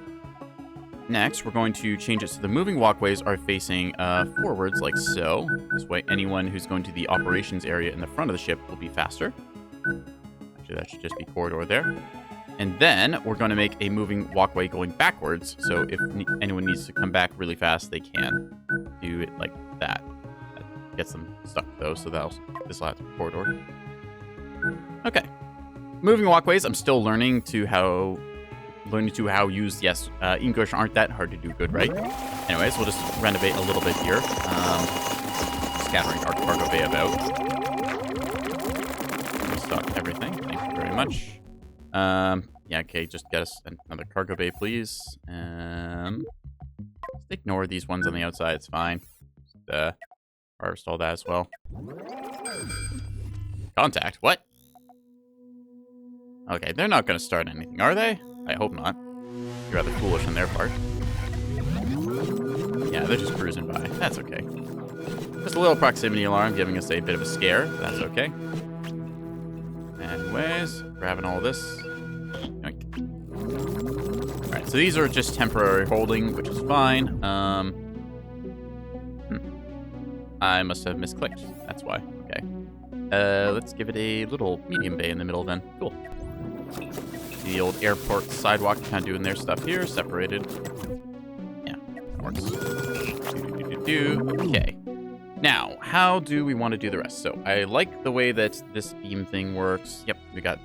Next, we're going to change it so the moving walkways are facing forwards like so. This way, anyone who's going to the operations area in the front of the ship will be faster. Actually, that should just be corridor there. And then we're going to make a moving walkway going backwards. So if anyone needs to come back really fast, they can do it like that. That gets them stuck though, so this will have to be a corridor. Okay. Moving walkways, I'm still learning how use, yes, English aren't that hard to do good, right? Anyways, we'll just renovate a little bit here. Scattering our cargo bay about. Restock everything. Thank you very much. Yeah, okay, just get us another cargo bay, please. Just ignore these ones on the outside, it's fine. Just, harvest all that as well. Contact? What? Okay, they're not going to start anything, are they? I hope not. You're rather foolish on their part. Yeah, they're just cruising by. That's okay. Just a little proximity alarm giving us a bit of a scare. But that's okay. Anyways, grabbing all this. Alright, so these are just temporary holding, which is fine. I must have misclicked. That's why. Okay. Let's give it a little medium bay in the middle then. Cool. The old airport sidewalk kind of doing their stuff here, separated. Yeah, that works. Okay. Now, how do we want to do the rest? So, I like the way that this beam thing works. Yep, we got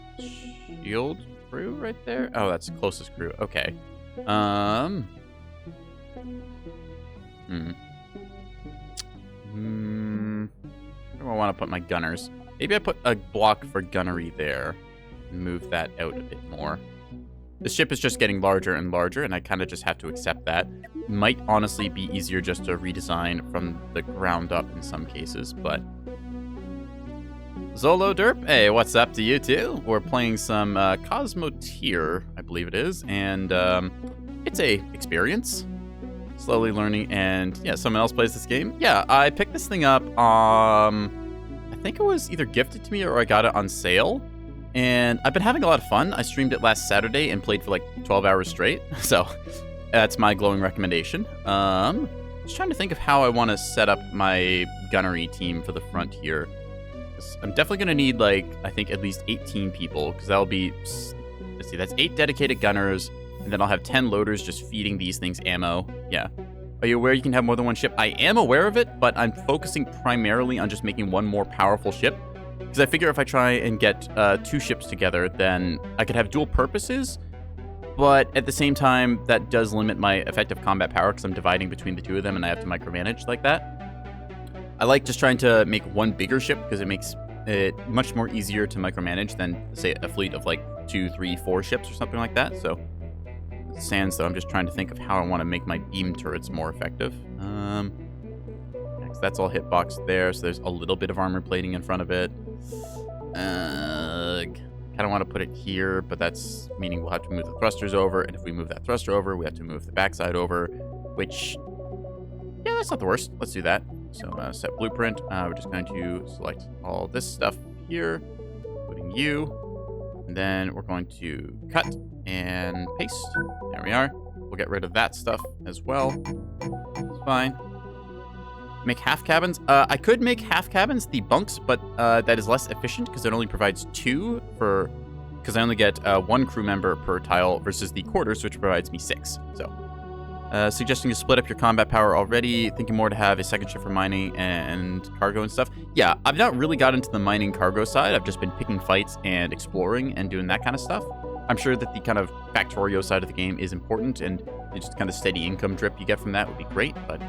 shield crew right there. Oh, that's closest crew. Okay. Where do I want to put my gunners? Maybe I put a block for gunnery there. Move that out a bit more. The ship is just getting larger and larger, and I kind of just have to accept that. Might honestly be easier just to redesign from the ground up in some cases, but... Zolo Derp, hey, what's up to you too? We're playing some Cosmoteer, I believe it is, and it's a experience. Slowly learning, and yeah, someone else plays this game. Yeah, I picked this thing up, I think it was either gifted to me or I got it on sale. And I've been having a lot of fun. I streamed it last Saturday and played for like 12 hours straight. So that's my glowing recommendation. Just trying to think of how I want to set up my gunnery team for the front here. I'm definitely going to need like, I think at least 18 people, because that'll be, let's see, that's 8 dedicated gunners. And then I'll have 10 loaders just feeding these things ammo. Yeah. Are you aware you can have more than one ship? I am aware of it, but I'm focusing primarily on just making one more powerful ship. Because I figure if I try and get 2 ships together, then I could have dual purposes. But at the same time, that does limit my effective combat power because I'm dividing between the 2 of them and I have to micromanage like that. I like just trying to make one bigger ship because it makes it much more easier to micromanage than, say, a fleet of like 2, 3, 4 ships or something like that. So, sans though, I'm just trying to think of how I want to make my beam turrets more effective. That's all hitbox there, so there's a little bit of armor plating in front of it. Kind of want to put it here, but that's meaning we'll have to move the thrusters over, and if we move that thruster over, we have to move the backside over, which, yeah, that's not the worst. Let's do that. So set blueprint. We're just going to select all this stuff here, including you, and then we're going to cut and paste. There we are. We'll get rid of that stuff as well. It's fine. Make half cabins. I could make half cabins the bunks, but that is less efficient because it only provides 2 for, because I only get 1 crew member per tile versus the quarters, which provides me 6. So, suggesting to split up your combat power already. Thinking more to have a second shift for mining and cargo and stuff. Yeah, I've not really got into the mining cargo side. I've just been picking fights and exploring and doing that kind of stuff. I'm sure that the kind of Factorio side of the game is important, and just kind of steady income drip you get from that would be great, but...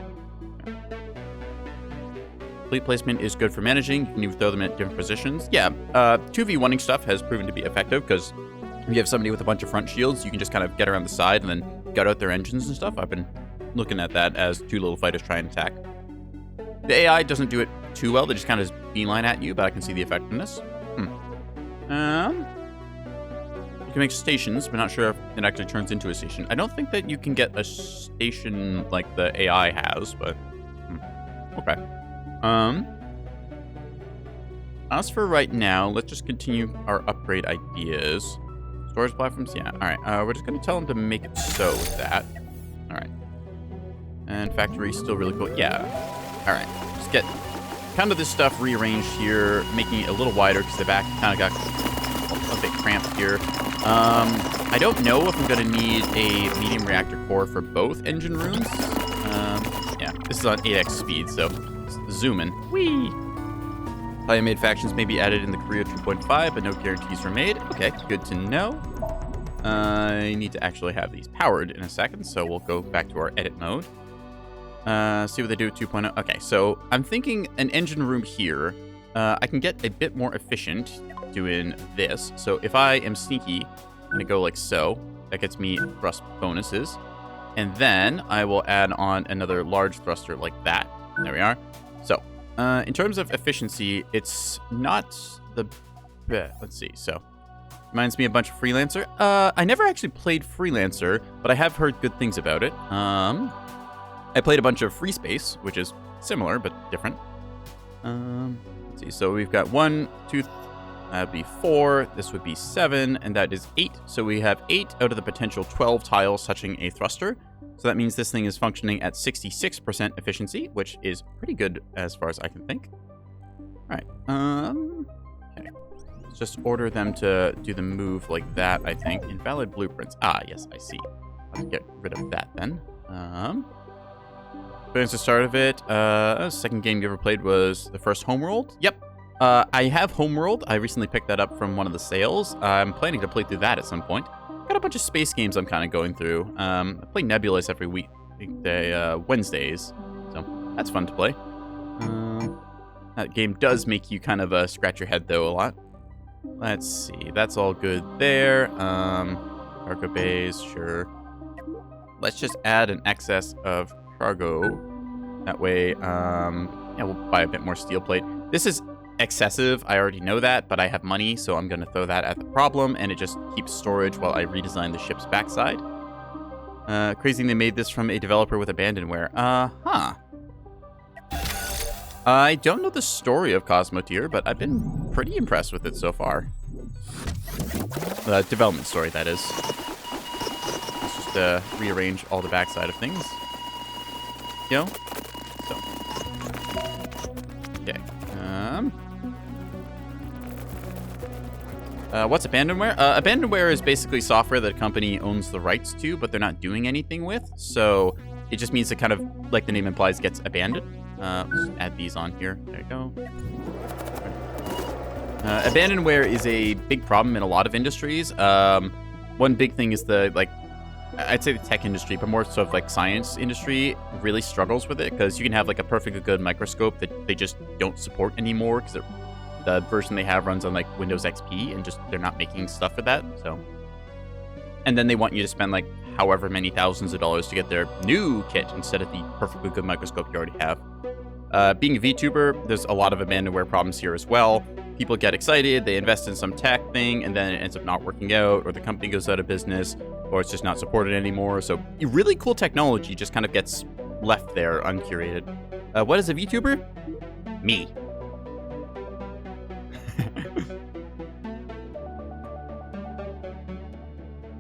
Fleet placement is good for managing. You can even throw them at different positions. Yeah, 2v1ing stuff has proven to be effective because if you have somebody with a bunch of front shields, you can just kind of get around the side and then gut out their engines and stuff. I've been looking at that as 2 little fighters try and attack. The AI doesn't do it too well. They just kind of beeline at you, but I can see the effectiveness. You can make stations, but not sure if it actually turns into a station. I don't think that you can get a station like the AI has, but okay. As for right now, let's just continue our upgrade ideas. Storage platforms, yeah. All right, we're just gonna tell them to make it so with that. All right. And factory still really cool. Yeah. All right. Just get kind of this stuff rearranged here, making it a little wider because the back kind of got a a bit cramped here. I don't know if I'm going to need a medium reactor core for both engine rooms. Yeah, this is on 8x speed, so zoom in. Whee! Made factions may be added in the Korea 2.5, but no guarantees were made. Okay, good to know. I need to actually have these powered in a second, so we'll go back to our edit mode. See what they do at 2.0. Okay, so I'm thinking an engine room here. I can get a bit more efficient doing this. So if I am sneaky, I'm going to go like so. That gets me thrust bonuses. And then I will add on another large thruster like that. There we are. So in terms of efficiency, it's not the... Let's see. So reminds me a bunch of Freelancer. I never actually played Freelancer, but I have heard good things about it. I played a bunch of Free Space, which is similar but different. Let's see. So we've got 1, 2, that'd be 4. This would be 7, and that is 8. So we have 8 out of the potential 12 tiles touching a thruster. So that means this thing is functioning at 66% efficiency, which is pretty good as far as I can think. All right. Okay. Let's just order them to do the move like that, I think. Invalid blueprints. Ah, yes, I see. Let's get rid of that then. That's the start of it. Second game you ever played was the first Homeworld. Yep. I have Homeworld. I recently picked that up from one of the sales. I'm planning to play through that at some point. Got a bunch of space games I'm kind of going through. I play Nebulous every week, Wednesdays. So that's fun to play. That game does make you kind of scratch your head, though, a lot. Let's see. That's all good there. Cargo bays, sure. Let's just add an excess of cargo. That way, yeah, we'll buy a bit more steel plate. This is excessive. I already know that, but I have money, so I'm going to throw that at the problem, and it just keeps storage while I redesign the ship's backside. Crazy they made this from a developer with abandonware. Huh. I don't know the story of Cosmoteer, but I've been pretty impressed with it so far. The development story, that is. Let's just rearrange all the backside of things. You know? So. Okay. What's abandonware? Abandonware is basically software that a company owns the rights to, but they're not doing anything with. So it just means it kind of, like the name implies, gets abandoned. Let's add these on here. There you go. Abandonware is a big problem in a lot of industries. One big thing is I'd say the tech industry, but more sort of like science industry really struggles with it, because you can have like a perfectly good microscope that they just don't support anymore because the version they have runs on like Windows XP, and just they're not making stuff for that. So, and then they want you to spend like however many thousands of dollars to get their new kit instead of the perfectly good microscope you already have. Being a VTuber, there's a lot of abandonware problems here as well. People get excited, they invest in some tech thing, and then it ends up not working out, or the company goes out of business, or it's just not supported anymore. So really cool technology just kind of gets left there uncurated. What is a VTuber? Me.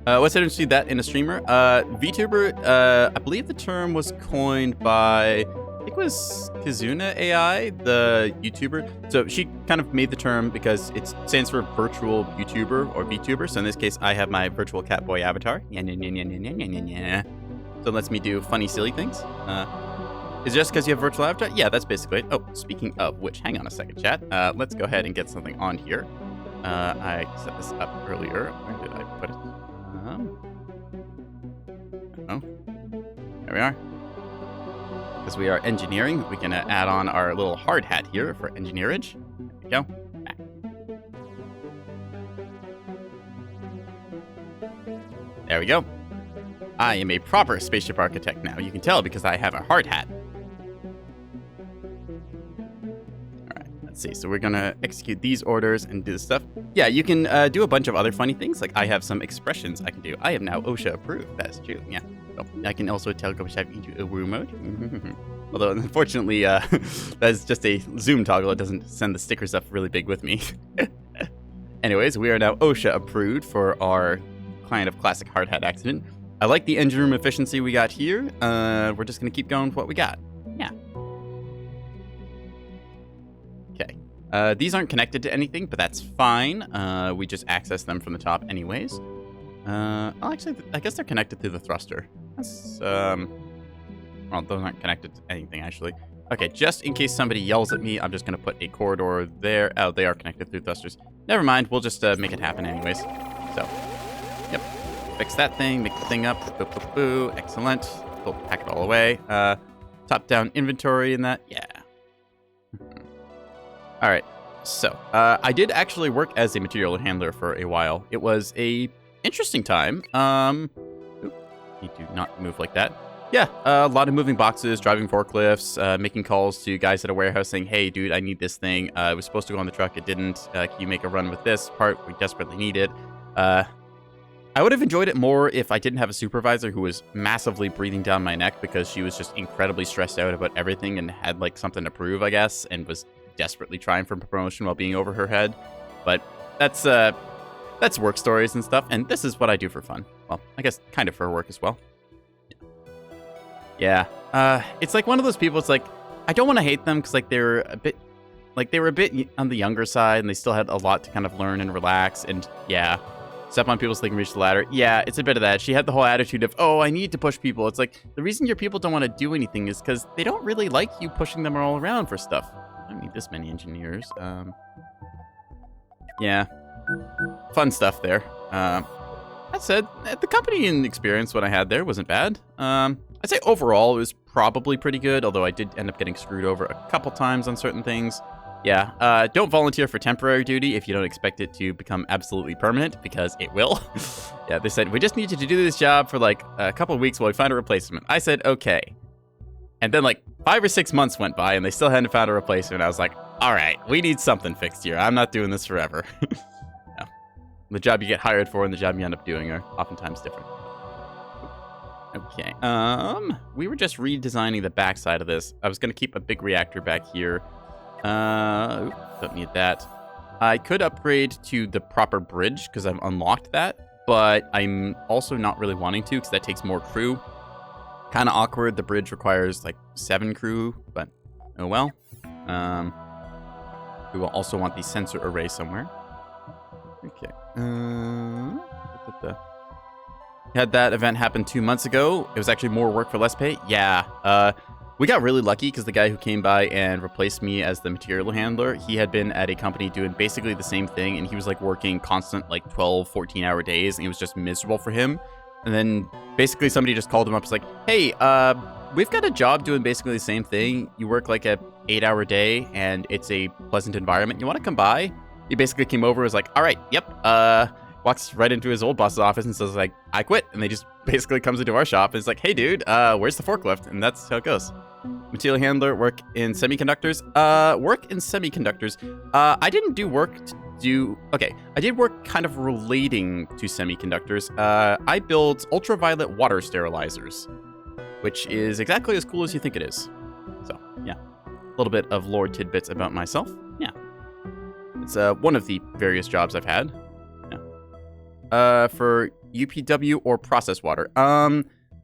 What's it interesting that in a streamer? VTuber, I believe the term was coined by, I think it was Kizuna AI, the YouTuber. So she kind of made the term because it stands for virtual YouTuber or VTuber. So in this case, I have my virtual Catboy avatar. So it lets me do funny, silly things. Is it just because you have virtual avatar? Yeah, that's basically it. Oh, speaking of which, hang on a second, chat. Let's go ahead and get something on here. I set this up earlier. Where did I put it? Oh, there we are. Because we are engineering, we can add on our little hard hat here for engineerage. There we go. Back. There we go. I am a proper spaceship architect now. You can tell because I have a hard hat. Let's see, so we're gonna execute these orders and do this stuff. Yeah, you can do a bunch of other funny things. Like I have some expressions I can do. I am now OSHA approved. That's true. Yeah. So I can also tell GoBoShab into a woo mode. Although unfortunately, that's just a zoom toggle. It doesn't send the stickers up really big with me. Anyways, we are now OSHA approved for our client of classic hard hat accident. I like the engine room efficiency we got here. We're just gonna keep going with what we got. Yeah. Okay. These aren't connected to anything, but that's fine. We just access them from the top anyways. Well, actually, I guess they're connected through the thruster. That's, well, those aren't connected to anything, actually. Okay, just in case somebody yells at me, I'm just going to put a corridor there. Oh, they are connected through thrusters. Never mind, we'll just make it happen anyways. So, yep. Fix that thing, make the thing up. Boo, boo, boo. Excellent. We'll pack it all away. Top-down inventory in that. Yeah. All right. So, I did actually work as a material handler for a while. It was a interesting time. Oop, you do not move like that. Yeah, a lot of moving boxes, driving forklifts, making calls to guys at a warehouse saying, hey, dude, I need this thing. It was supposed to go on the truck. It didn't. Can you make a run with this part? We desperately need it. I would have enjoyed it more if I didn't have a supervisor who was massively breathing down my neck because she was just incredibly stressed out about everything and had, like, something to prove, I guess, and was desperately trying for promotion while being over her head. But that's work stories and stuff, and this is what I do for fun. Well, I guess kind of for work as well. Yeah. It's like one of those people, it's like, I don't want to hate them because, like, they were a bit on the younger side and they still had a lot to kind of learn and relax. And yeah, step on people so they can reach the ladder. Yeah, it's a bit of that. She had the whole attitude of, oh, I need to push people. It's like, the reason your people don't want to do anything is because they don't really like you pushing them all around for stuff. I don't need this many engineers. Yeah. Fun stuff there. That said, the company and experience what I had there wasn't bad. I'd say overall it was probably pretty good, although I did end up getting screwed over a couple times on certain things. Yeah, don't volunteer for temporary duty if you don't expect it to become absolutely permanent, because it will. Yeah, they said, we just need you to do this job for like a couple of weeks while we find a replacement. I said, okay. And then like 5 or 6 months went by and they still hadn't found a replacement. I was like, all right, we need something fixed here. I'm not doing this forever. No. The job you get hired for and the job you end up doing are oftentimes different. Okay, we were just redesigning the backside of this. I was going to keep a big reactor back here. Don't need that. I could upgrade to the proper bridge because I've unlocked that, but I'm also not really wanting to because that takes more crew. Kind of awkward. The bridge requires like 7 crew, but oh well. We will also want the sensor array somewhere. Okay. Had that event happen 2 months ago. It was actually more work for less pay. Yeah. We got really lucky because the guy who came by and replaced me as the material handler, he had been at a company doing basically the same thing, and he was like working constant like 12, 14-hour days, and it was just miserable for him. And then basically somebody just called him up. It's like, hey, we've got a job doing basically the same thing. You work like a 8-hour day, and it's a pleasant environment. You want to come by? He basically came over and was like, all right, yep, walks right into his old boss's office and says, like, I quit. And they just basically comes into our shop and is like, hey, dude, where's the forklift? And that's how it goes. Material handler, work in semiconductors. I didn't do work to do... Okay, I did work kind of relating to semiconductors. I built ultraviolet water sterilizers, which is exactly as cool as you think it is. So, yeah. A little bit of lore tidbits about myself. Yeah. It's one of the various jobs I've had. For UPW or process water.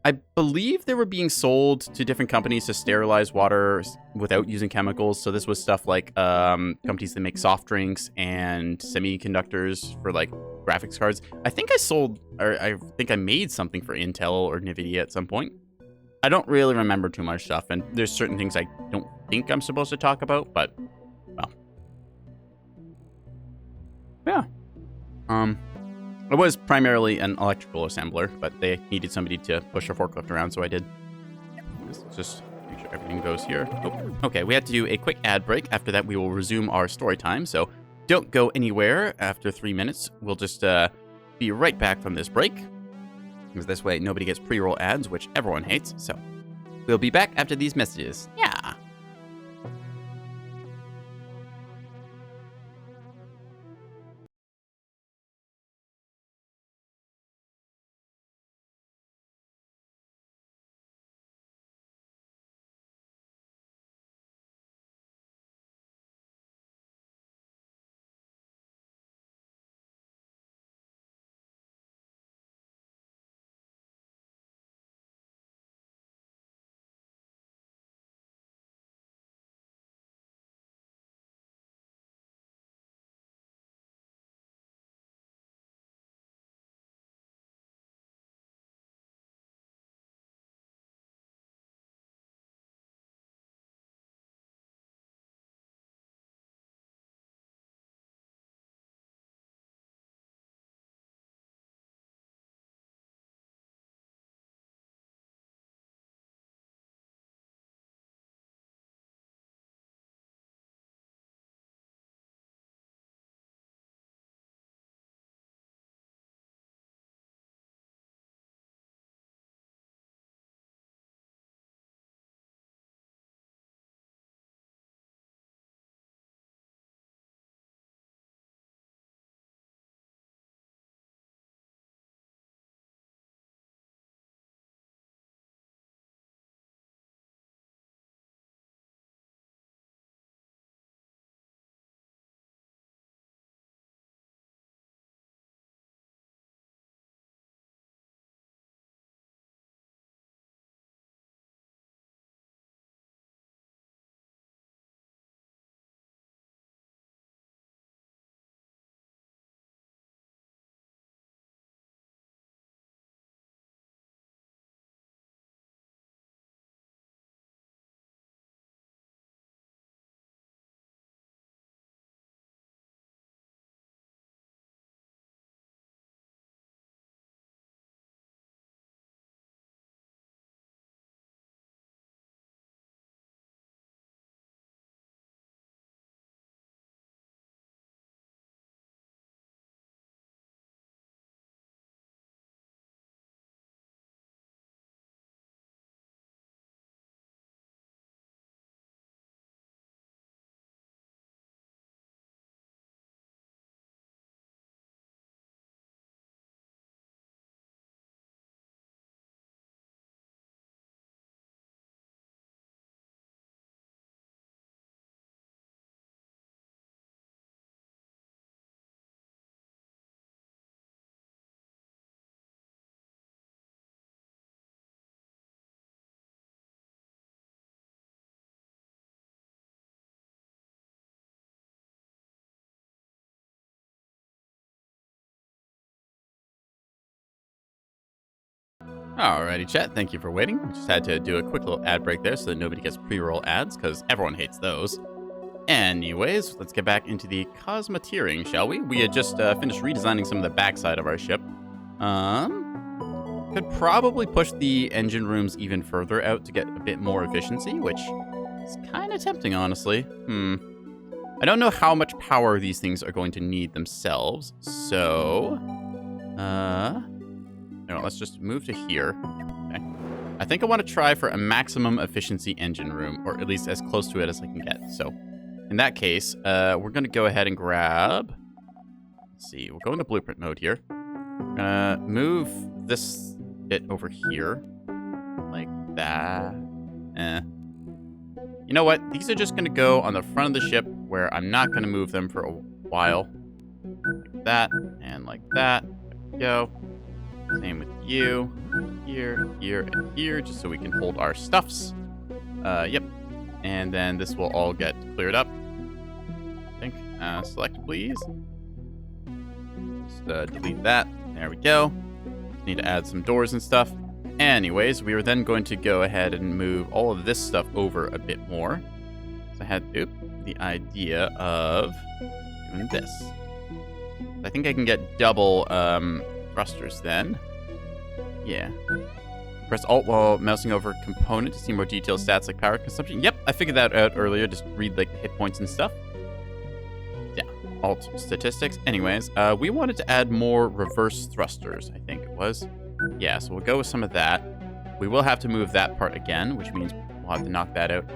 I believe they were being sold to different companies to sterilize water without using chemicals. So this was stuff like companies that make soft drinks and semiconductors for like graphics cards. I think I sold, or I think I made something for Intel or NVIDIA at some point. I don't really remember too much stuff, and there's certain things I don't think I'm supposed to talk about, but well. Yeah. I was primarily an electrical assembler, but they needed somebody to push a forklift around, so I did. Let's just make sure everything goes here. Oh, okay, we had to do a quick ad break. After that, we will resume our story time, so don't go anywhere. After 3 minutes, we'll just be right back from this break. Because this way, nobody gets pre-roll ads, which everyone hates, so we'll be back after these messages. Yeah. Alrighty, chat. Thank you for waiting. Just had to do a quick little ad break there so that nobody gets pre-roll ads, because everyone hates those. Anyways, let's get back into the Cosmoteering, shall we? We had just finished redesigning some of the backside of our ship. Could probably push the engine rooms even further out to get a bit more efficiency, which is kind of tempting, honestly. I don't know how much power these things are going to need themselves, so... No, let's just move to here. Okay. I think I want to try for a maximum efficiency engine room, or at least as close to it as I can get. So, in that case, we're going to go ahead and grab... Let's see, we'll go into blueprint mode here. Move this bit over here. Like that. You know what? These are just going to go on the front of the ship, where I'm not going to move them for a while. Like that, and like that. There we go. Same with you. Here, here, and here, just so we can hold our stuffs. Yep. And then this will all get cleared up. I think. Select, please. Just delete that. There we go. Need to add some doors and stuff. Anyways, we are then going to go ahead and move all of this stuff over a bit more. So I had the idea of doing this. I think I can get double thrusters then. Yeah. Press Alt while mousing over component to see more detailed stats like power consumption. Yep, I figured that out earlier. Just read like the hit points and stuff. Yeah, Alt statistics. Anyways, we wanted to add more reverse thrusters, I think it was. Yeah, so we'll go with some of that. We will have to move that part again, which means we'll have to knock that out.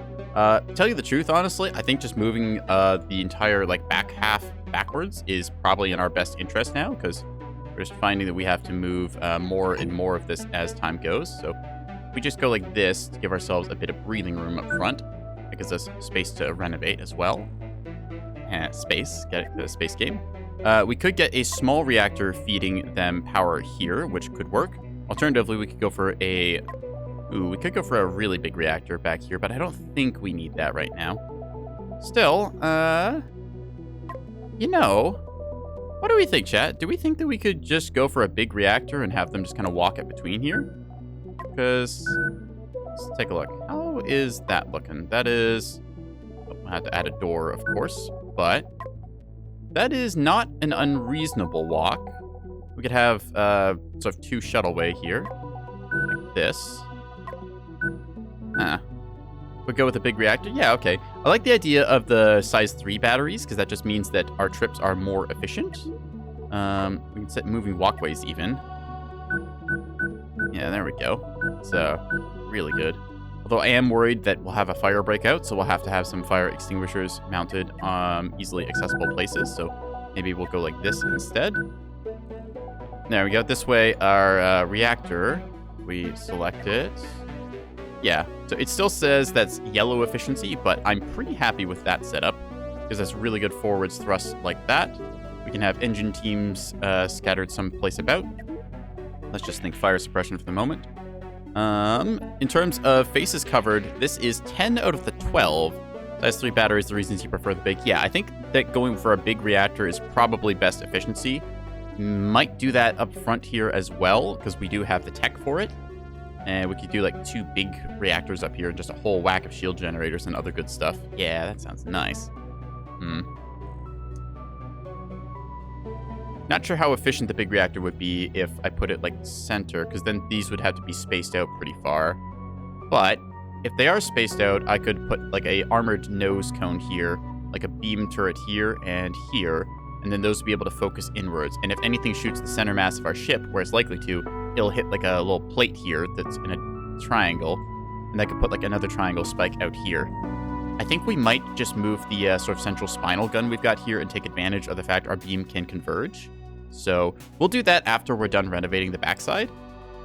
To tell you the truth, honestly, I think just moving the entire like back half backwards is probably in our best interest now, because we're just finding that we have to move more and more of this as time goes. So we just go like this to give ourselves a bit of breathing room up front. That gives us space to renovate as well. Space, get it, the space game. We could get a small reactor feeding them power here, which could work. Alternatively, we could go for a... we could go for a really big reactor back here, but I don't think we need that right now. Still, you know, what do we think, chat? Do we think that we could just go for a big reactor and have them just kind of walk it between here? Because, let's take a look. How is that looking? That is... Oh, I have to add a door, of course, but... That is not an unreasonable walk. We could have sort of two shuttleway here. Like this. We'll go with a big reactor. Yeah, okay. I like the idea of the size 3 batteries, because that just means that our trips are more efficient. We can set moving walkways even. Yeah, there we go. It's really good. Although I am worried that we'll have a fire break out, so we'll have to have some fire extinguishers mounted easily accessible places. So maybe we'll go like this instead. There we go. This way, our reactor, we select it. Yeah, so it still says that's yellow efficiency, but I'm pretty happy with that setup because that's really good forwards thrust like that. We can have engine teams scattered someplace about. Let's just think fire suppression for the moment. In terms of faces covered, this is 10 out of the 12. Size 3 batteries, the reasons you prefer the big. Yeah, I think that going for a big reactor is probably best efficiency. Might do that up front here as well, because we do have the tech for it. And we could do like 2 big reactors up here and just a whole whack of shield generators and other good stuff. Yeah, that sounds nice. Not sure how efficient the big reactor would be if I put it like center, because then these would have to be spaced out pretty far. But if they are spaced out, I could put like a armored nose cone here, like a beam turret here and here, and then those would be able to focus inwards. And if anything shoots the center mass of our ship, where it's likely to, it'll hit like a little plate here that's in a triangle, and I could put like another triangle spike out here. I think we might just move the sort of central spinal gun we've got here and take advantage of the fact our beam can converge. So we'll do that after we're done renovating the backside.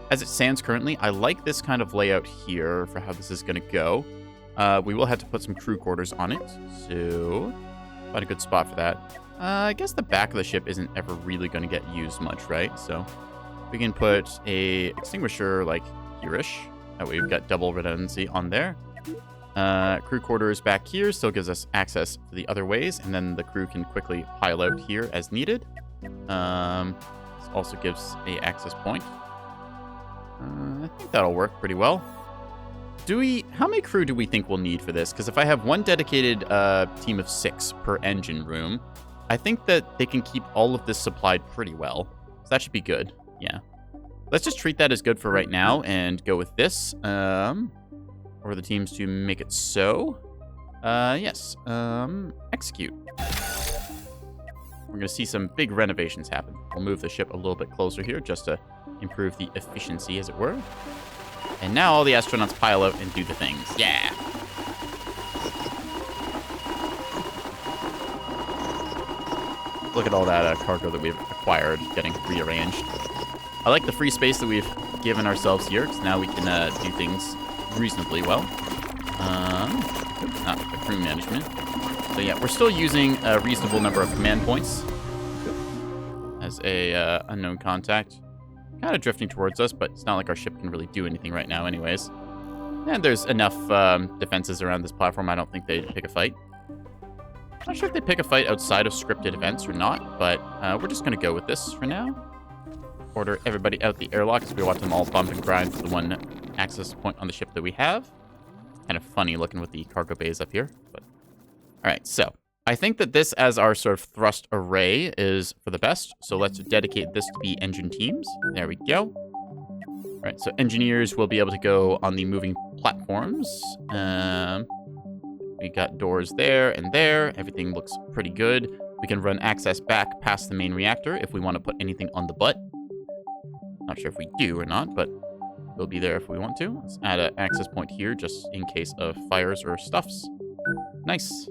As it stands currently, I like this kind of layout here for how this is going to go. We will have to put some crew quarters on it, so find a good spot for that. I guess the back of the ship isn't ever really going to get used much, right? So we can put a extinguisher like here-ish. That way we've got double redundancy on there. Crew quarters back here still gives us access to the other ways, and then the crew can quickly pile out here as needed. This also gives a access point. I think that'll work pretty well. How many crew do we think we'll need for this? Because if I have one dedicated team of 6 per engine room, I think that they can keep all of this supplied pretty well. So that should be good. Yeah. Let's just treat that as good for right now and go with this. Or the teams to make it so. Yes. Execute. We're going to see some big renovations happen. We'll move the ship a little bit closer here just to improve the efficiency, as it were. And now all the astronauts pile out and do the things. Yeah! Look at all that cargo that we've acquired getting rearranged. I like the free space that we've given ourselves here, because now we can do things reasonably well. Not the crew management. So yeah, we're still using a reasonable number of command points as a unknown contact. Kind of drifting towards us, but it's not like our ship can really do anything right now anyways. And there's enough defenses around this platform. I don't think they'd pick a fight. Not sure if they pick a fight outside of scripted events or not, but we're just going to go with this for now. Order everybody out the airlock as we watch them all bump and grind to the one access point on the ship that we have. Kind of funny looking with the cargo bays up here. But all right, so I think that this as our sort of thrust array is for the best. So let's dedicate this to be engine teams. There we go. All right, so engineers will be able to go on the moving platforms. We got doors there and there. Everything looks pretty good. We can run access back past the main reactor if we want to put anything on the butt. Not sure if we do or not, but we'll be there if we want to. Let's add an access point here just in case of fires or stuffs. Nice.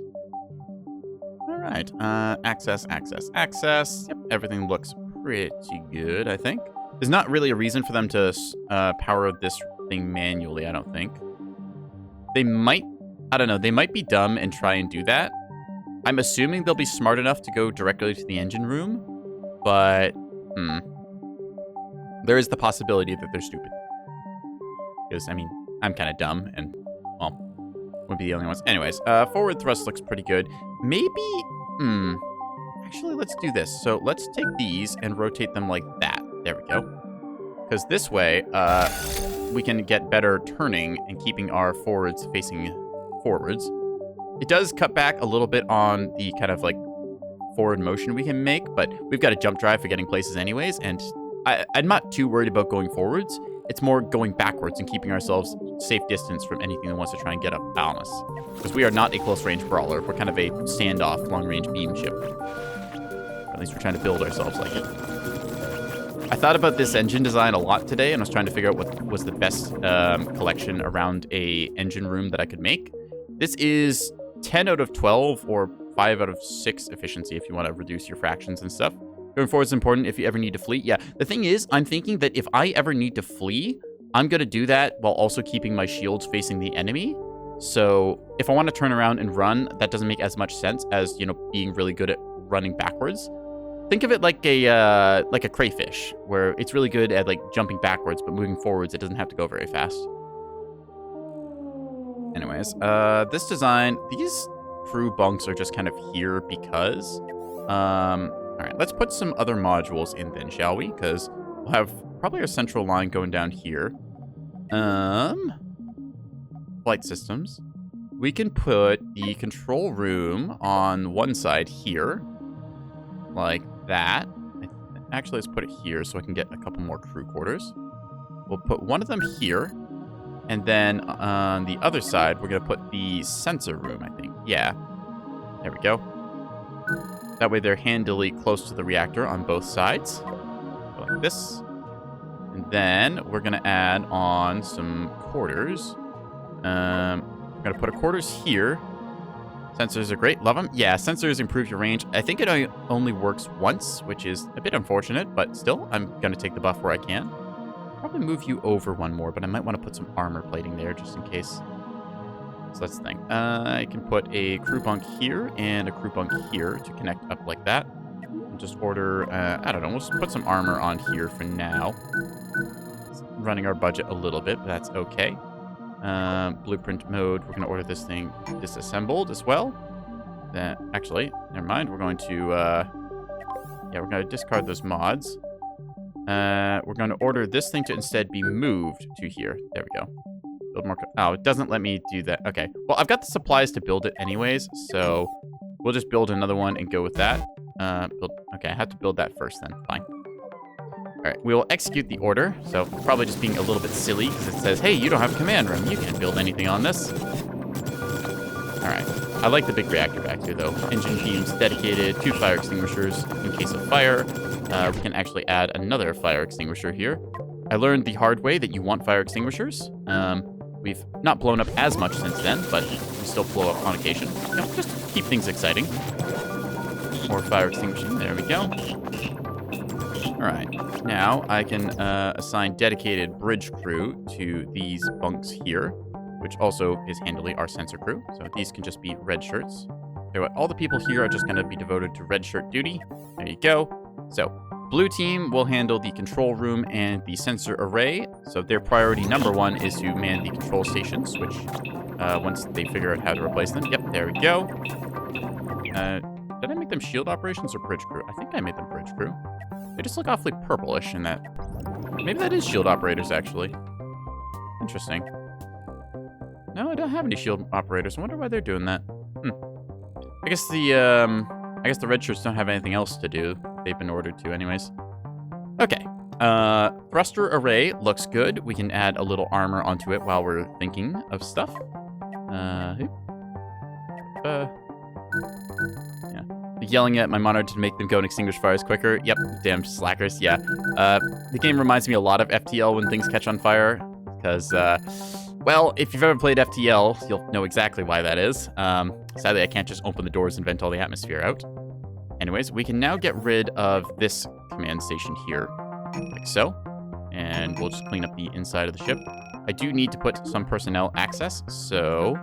All right. Access. Yep, everything looks pretty good, I think. There's not really a reason for them to power this thing manually, I don't think. They might, I don't know, they might be dumb and try and do that. I'm assuming they'll be smart enough to go directly to the engine room, but, there is the possibility that they're stupid. Because, I mean, I'm kind of dumb, and, well, wouldn't be the only ones. Anyways, forward thrust looks pretty good. Maybe, actually, let's do this. So let's take these and rotate them like that. There we go. Because this way, we can get better turning and keeping our forwards facing forwards. It does cut back a little bit on the kind of, like, forward motion we can make, but we've got a jump drive for getting places anyways, and I'm not too worried about going forwards. It's more going backwards and keeping ourselves safe distance from anything that wants to try and get up on us. Because we are not a close-range brawler. We're kind of a standoff, long-range beam ship. Or at least we're trying to build ourselves like it. I thought about this engine design a lot today, and I was trying to figure out what was the best collection around a engine room that I could make. This is 10 out of 12 or 5 out of 6 efficiency if you want to reduce your fractions and stuff. Going forward is important if you ever need to flee. Yeah, the thing is, I'm thinking that if I ever need to flee, I'm going to do that while also keeping my shields facing the enemy. So if I want to turn around and run, that doesn't make as much sense as, you know, being really good at running backwards. Think of it like a crayfish, where it's really good at, like, jumping backwards, but moving forwards, it doesn't have to go very fast. Anyways, this design, these crew bunks are just kind of here because... all right, let's put some other modules in then, shall we? Because we'll have probably our central line going down here. Flight systems. We can put the control room on one side here. Like that. Actually, let's put it here so I can get a couple more crew quarters. We'll put one of them here. And then on the other side, we're going to put the sensor room, I think. Yeah. There we go. That way they're handily close to the reactor on both sides. Like this. And then we're going to add on some quarters. We're going to put a quarters here. Sensors are great. Love them. Yeah, sensors improve your range. I think it only works once, which is a bit unfortunate, but still, I'm going to take the buff where I can. Probably move you over one more, but I might want to put some armor plating there just in case. So that's the thing. I can put a crew bunk here and a crew bunk here to connect up like that. And just order, I don't know, we'll just put some armor on here for now. It's running our budget a little bit, but that's okay. Blueprint mode, we're going to order this thing disassembled as well. Actually, never mind. We're going to, yeah, we're going to discard those mods. We're going to order this thing to instead be moved to here. There we go. Build more. Oh, it doesn't let me do that. Okay. Well, I've got the supplies to build it anyways, so we'll just build another one and go with that. Okay, I have to build that first then. Fine. All right, we will execute the order. So probably just being a little bit silly because it says, hey, you don't have a command room. You can't build anything on this. All right. I like the big reactor back here, though. Engine teams dedicated, 2 fire extinguishers in case of fire. We can actually add another fire extinguisher here. I learned the hard way that you want fire extinguishers. We've not blown up as much since then, but we still blow up on occasion. You know, just to keep things exciting. More fire extinguishing. There we go. All right. Now I can assign dedicated bridge crew to these bunks here, which also is handily our sensor crew. So these can just be red shirts. So all the people here are just going to be devoted to red shirt duty. There you go. So blue team will handle the control room and the sensor array. So their priority number 1 is to man the control stations, which once they figure out how to replace them. Yep, there we go. Did I make them shield operations or bridge crew? I think I made them bridge crew. They just look awfully purplish in that. Maybe that is shield operators, actually. Interesting. No, I don't have any shield operators. I wonder why they're doing that. I guess the red shirts don't have anything else to do. They've been ordered to anyways. Okay. Thruster array looks good. We can add a little armor onto it while we're thinking of stuff. Yeah. Yelling at my monitor to make them go and extinguish fires quicker. Yep, damn slackers, yeah. The game reminds me a lot of FTL when things catch on fire. Because, well, if you've ever played FTL, you'll know exactly why that is. Sadly, I can't just open the doors and vent all the atmosphere out. Anyways, we can now get rid of this command station here, like so. And we'll just clean up the inside of the ship. I do need to put some personnel access, so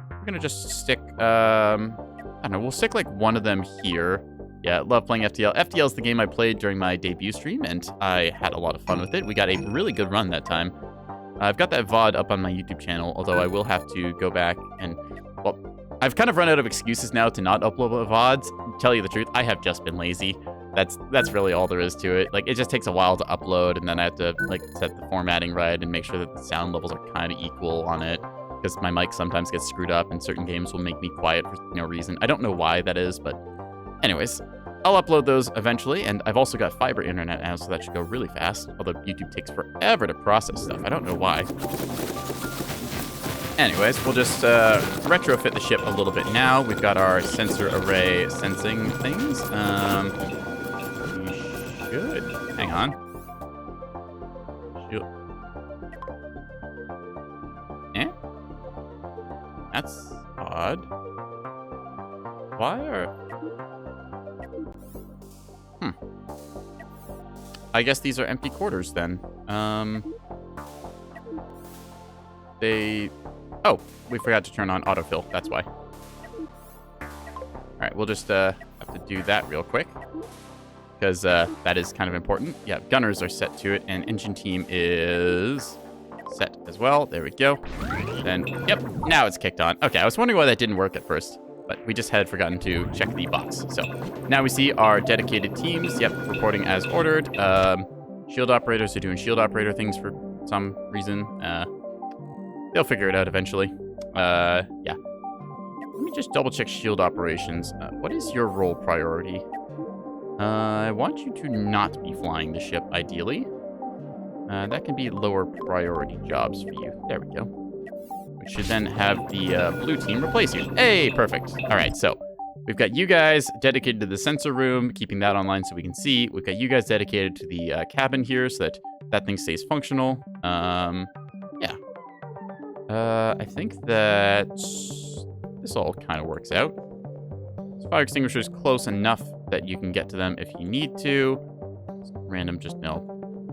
we're gonna just stick, I don't know, we'll stick like one of them here. Yeah, love playing FTL. FTL is the game I played during my debut stream, and I had a lot of fun with it. We got a really good run that time. I've got that VOD up on my YouTube channel, although I will have to go back and, well, I've kind of run out of excuses now to not upload VODs. To tell you the truth, I have just been lazy. That's really all there is to it. Like, it just takes a while to upload, and then I have to, like, set the formatting right and make sure that the sound levels are kind of equal on it. Because my mic sometimes gets screwed up, and certain games will make me quiet for no reason. I don't know why that is, but anyways, I'll upload those eventually, and I've also got fiber internet now, so that should go really fast. Although YouTube takes forever to process stuff. I don't know why. Anyways, we'll just retrofit the ship a little bit now. We've got our sensor array sensing things. We should. Hang on. Eh? That's odd. Why are... I guess these are empty quarters then. Oh, we forgot to turn on autofill. That's why. All right, we'll just have to do that real quick. Because that is kind of important. Yeah, gunners are set to it, and engine team is set as well. There we go. Then, yep, now it's kicked on. Okay, I was wondering why that didn't work at first. But we just had forgotten to check the box. So now we see our dedicated teams. Yep, reporting as ordered. Shield operators are doing shield operator things for some reason. They'll figure it out eventually. Yeah. Let me just double check shield operations. What is your role priority? I want you to not be flying the ship, ideally. That can be lower priority jobs for you. There we go. We should then have the blue team replace you. Hey, perfect. All right, so we've got you guys dedicated to the sensor room, keeping that online so we can see. We've got you guys dedicated to the cabin here so that that thing stays functional. Yeah. I think that this all kind of works out. So fire extinguisher is close enough that you can get to them if you need to. Random just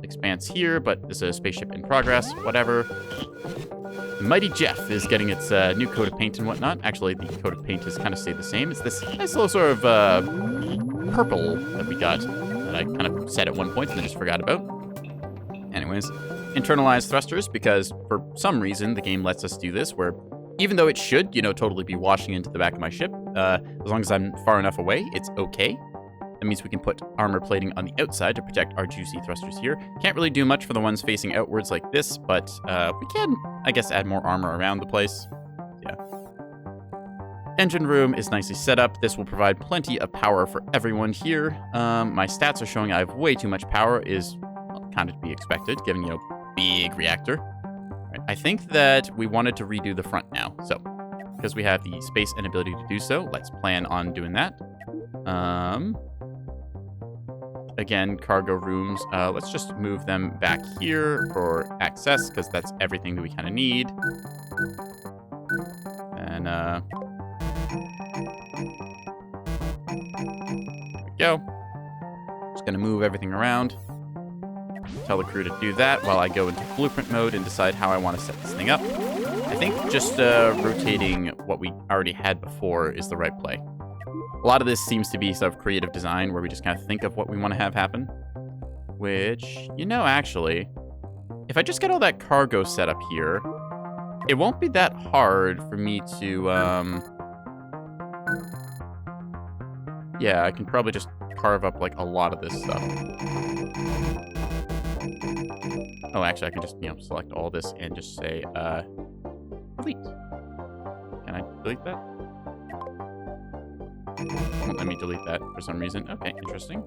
expanse here, but this is a spaceship in progress, whatever. Mighty Jeff is getting its new coat of paint and whatnot. Actually, the coat of paint has kind of stayed the same. It's this nice little sort of purple that we got that I kind of said at one point and then just forgot about. Anyways, internalize thrusters because for some reason the game lets us do this where even though it should, totally be washing into the back of my ship, as long as I'm far enough away, it's okay. That means we can put armor plating on the outside to protect our juicy thrusters here. Can't really do much for the ones facing outwards like this, but we can, I guess, add more armor around the place. Yeah. Engine room is nicely set up. This will provide plenty of power for everyone here. My stats are showing I have way too much power, is kind of to be expected, given, big reactor. Right. I think that we wanted to redo the front now, so because we have the space and ability to do so, let's plan on doing that. Again, cargo rooms. Let's just move them back here for access, because that's everything that we kind of need. And, there we go. Just gonna move everything around. Tell the crew to do that while I go into blueprint mode and decide how I want to set this thing up. I think just rotating what we already had before is the right play. A lot of this seems to be sort of creative design where we just kind of think of what we want to have happen. Which, actually, if I just get all that cargo set up here, it won't be that hard for me to, yeah, I can probably just carve up, like, a lot of this stuff. Oh, actually, I can just, select all this and just say, delete. Can I delete that? Won't let me delete that for some reason. Okay, interesting.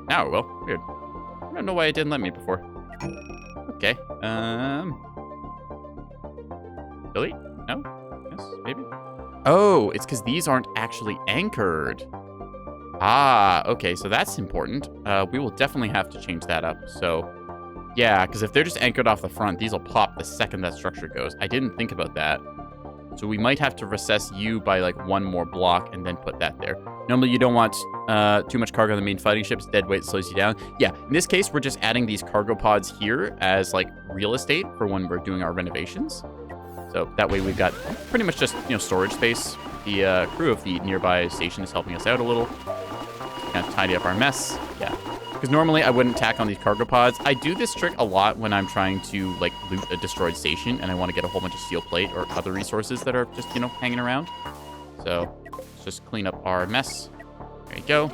Now it will. Weird. I don't know why it didn't let me before. Okay. Delete? No? Yes, maybe? Oh, it's because these aren't actually anchored. Ah, okay, so that's important. We will definitely have to change that up. So, yeah, because if they're just anchored off the front, these will pop the second that structure goes. I didn't think about that. So we might have to recess you by, like, one more block and then put that there. Normally, you don't want too much cargo on the main fighting ships. Dead weight slows you down. Yeah, in this case, we're just adding these cargo pods here as, like, real estate for when we're doing our renovations. So that way we've got pretty much just, storage space. The crew of the nearby station is helping us out a little. Kind of tidy up our mess. Yeah. Because normally I wouldn't tack on these cargo pods. I do this trick a lot when I'm trying to, like, loot a destroyed station and I want to get a whole bunch of steel plate or other resources that are just, hanging around. So let's just clean up our mess. There you go.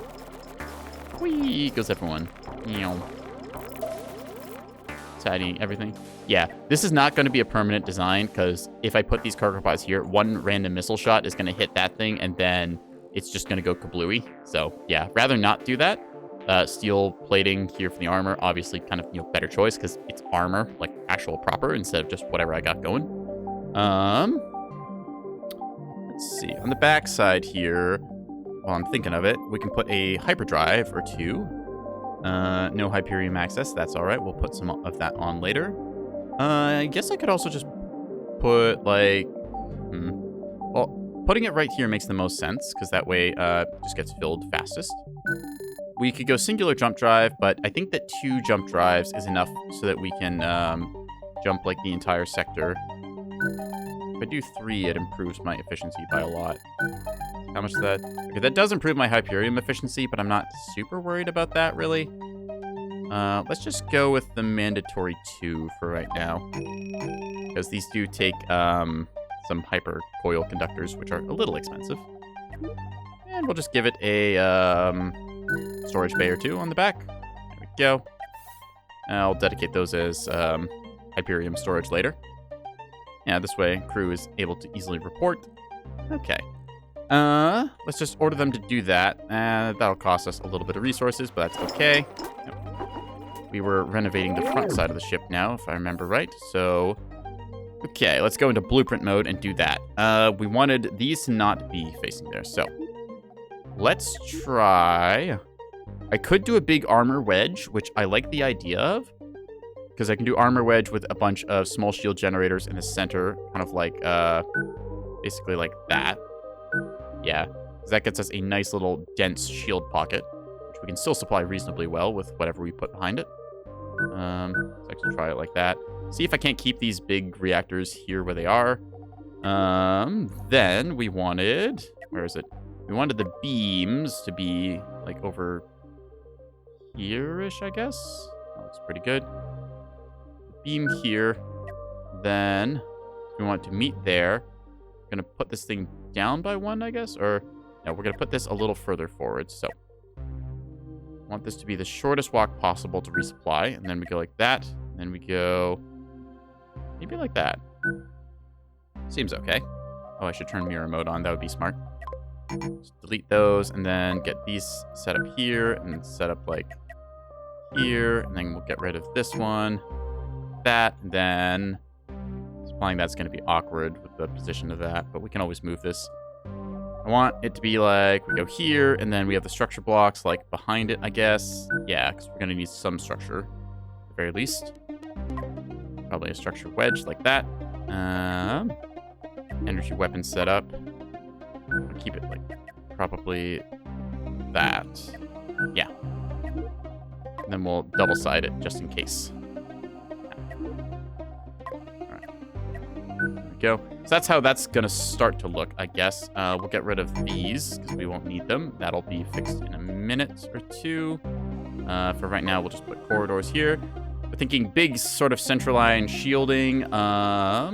Whee! Goes everyone. Tidying everything. Yeah, this is not going to be a permanent design because if I put these cargo pods here, one random missile shot is going to hit that thing and then it's just going to go kablooey. So, yeah, rather not do that. Steel plating here for the armor, obviously kind of, better choice because it's armor, like actual proper, instead of just whatever I got going. Let's see. On the back side here, while I'm thinking of it, we can put a hyperdrive or two. No Hyperium access, that's all right. We'll put some of that on later. I guess I could also just put, like... Well, putting it right here makes the most sense, because that way it just gets filled fastest. We could go singular jump drive, but I think that 2 jump drives is enough so that we can jump, like, the entire sector. If I do 3, it improves my efficiency by a lot. How much is that? Okay, that does improve my Hyperium efficiency, but I'm not super worried about that, really. Let's just go with the mandatory 2 for right now. Because these do take some hyper coil conductors, which are a little expensive. And we'll just give it a storage bay or 2 on the back. There we go. I'll dedicate those as Hyperium storage later. Yeah, this way crew is able to easily report. Okay. Let's just order them to do that. That'll cost us a little bit of resources, but that's okay. We were renovating the front side of the ship now, if I remember right. So, okay, let's go into blueprint mode and do that. We wanted these to not be facing there, so let's try. I could do a big armor wedge, which I like the idea of, because I can do armor wedge with a bunch of small shield generators in the center, kind of like, basically like that. Yeah, because that gets us a nice little dense shield pocket, which we can still supply reasonably well with whatever we put behind it. Let's actually try it like that. See if I can't keep these big reactors here where they are. Then we wanted... Where is it? We wanted the beams to be, like, over here-ish, I guess. That looks pretty good. Beam here. Then we want it to meet there. Gonna put this thing down by 1, I guess? Or, Now we're going to put this a little further forward. So I want this to be the shortest walk possible to resupply. And then we go like that. And then we go maybe like that. Seems okay. Oh, I should turn mirror mode on. That would be smart. Just delete those and then get these set up here and set up like here. And then we'll get rid of this one. That. And then supplying that's going to be awkward with the position of that. But we can always move this. I want it to be like we go here and then we have the structure blocks like behind it, I guess. Yeah, because we're going to need some structure at the very least. Probably a structure wedge like that. Energy weapon setup. I'll keep it like probably that. Yeah. And then we'll double side it just in case. Alright. There we go. So that's how that's going to start to look, I guess. We'll get rid of these because we won't need them. That'll be fixed in a minute or two. For right now, we'll just put corridors here. We're thinking big sort of central line shielding. A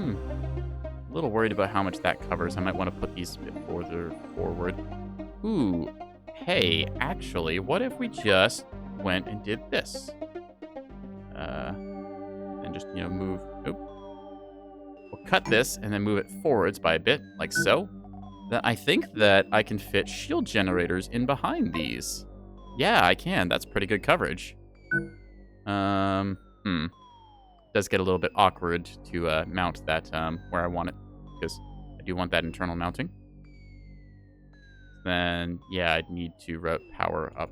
little worried about how much that covers. I might want to put these a bit further forward. Ooh, hey, actually, what if we just went and did this? And just, you know, move. Oop. We'll cut this and then move it forwards by a bit, like so. Then I think that I can fit shield generators in behind these. Yeah, I can. That's pretty good coverage. Does get a little bit awkward to mount that where I want it, because I do want that internal mounting. Then, yeah, I'd need to route power up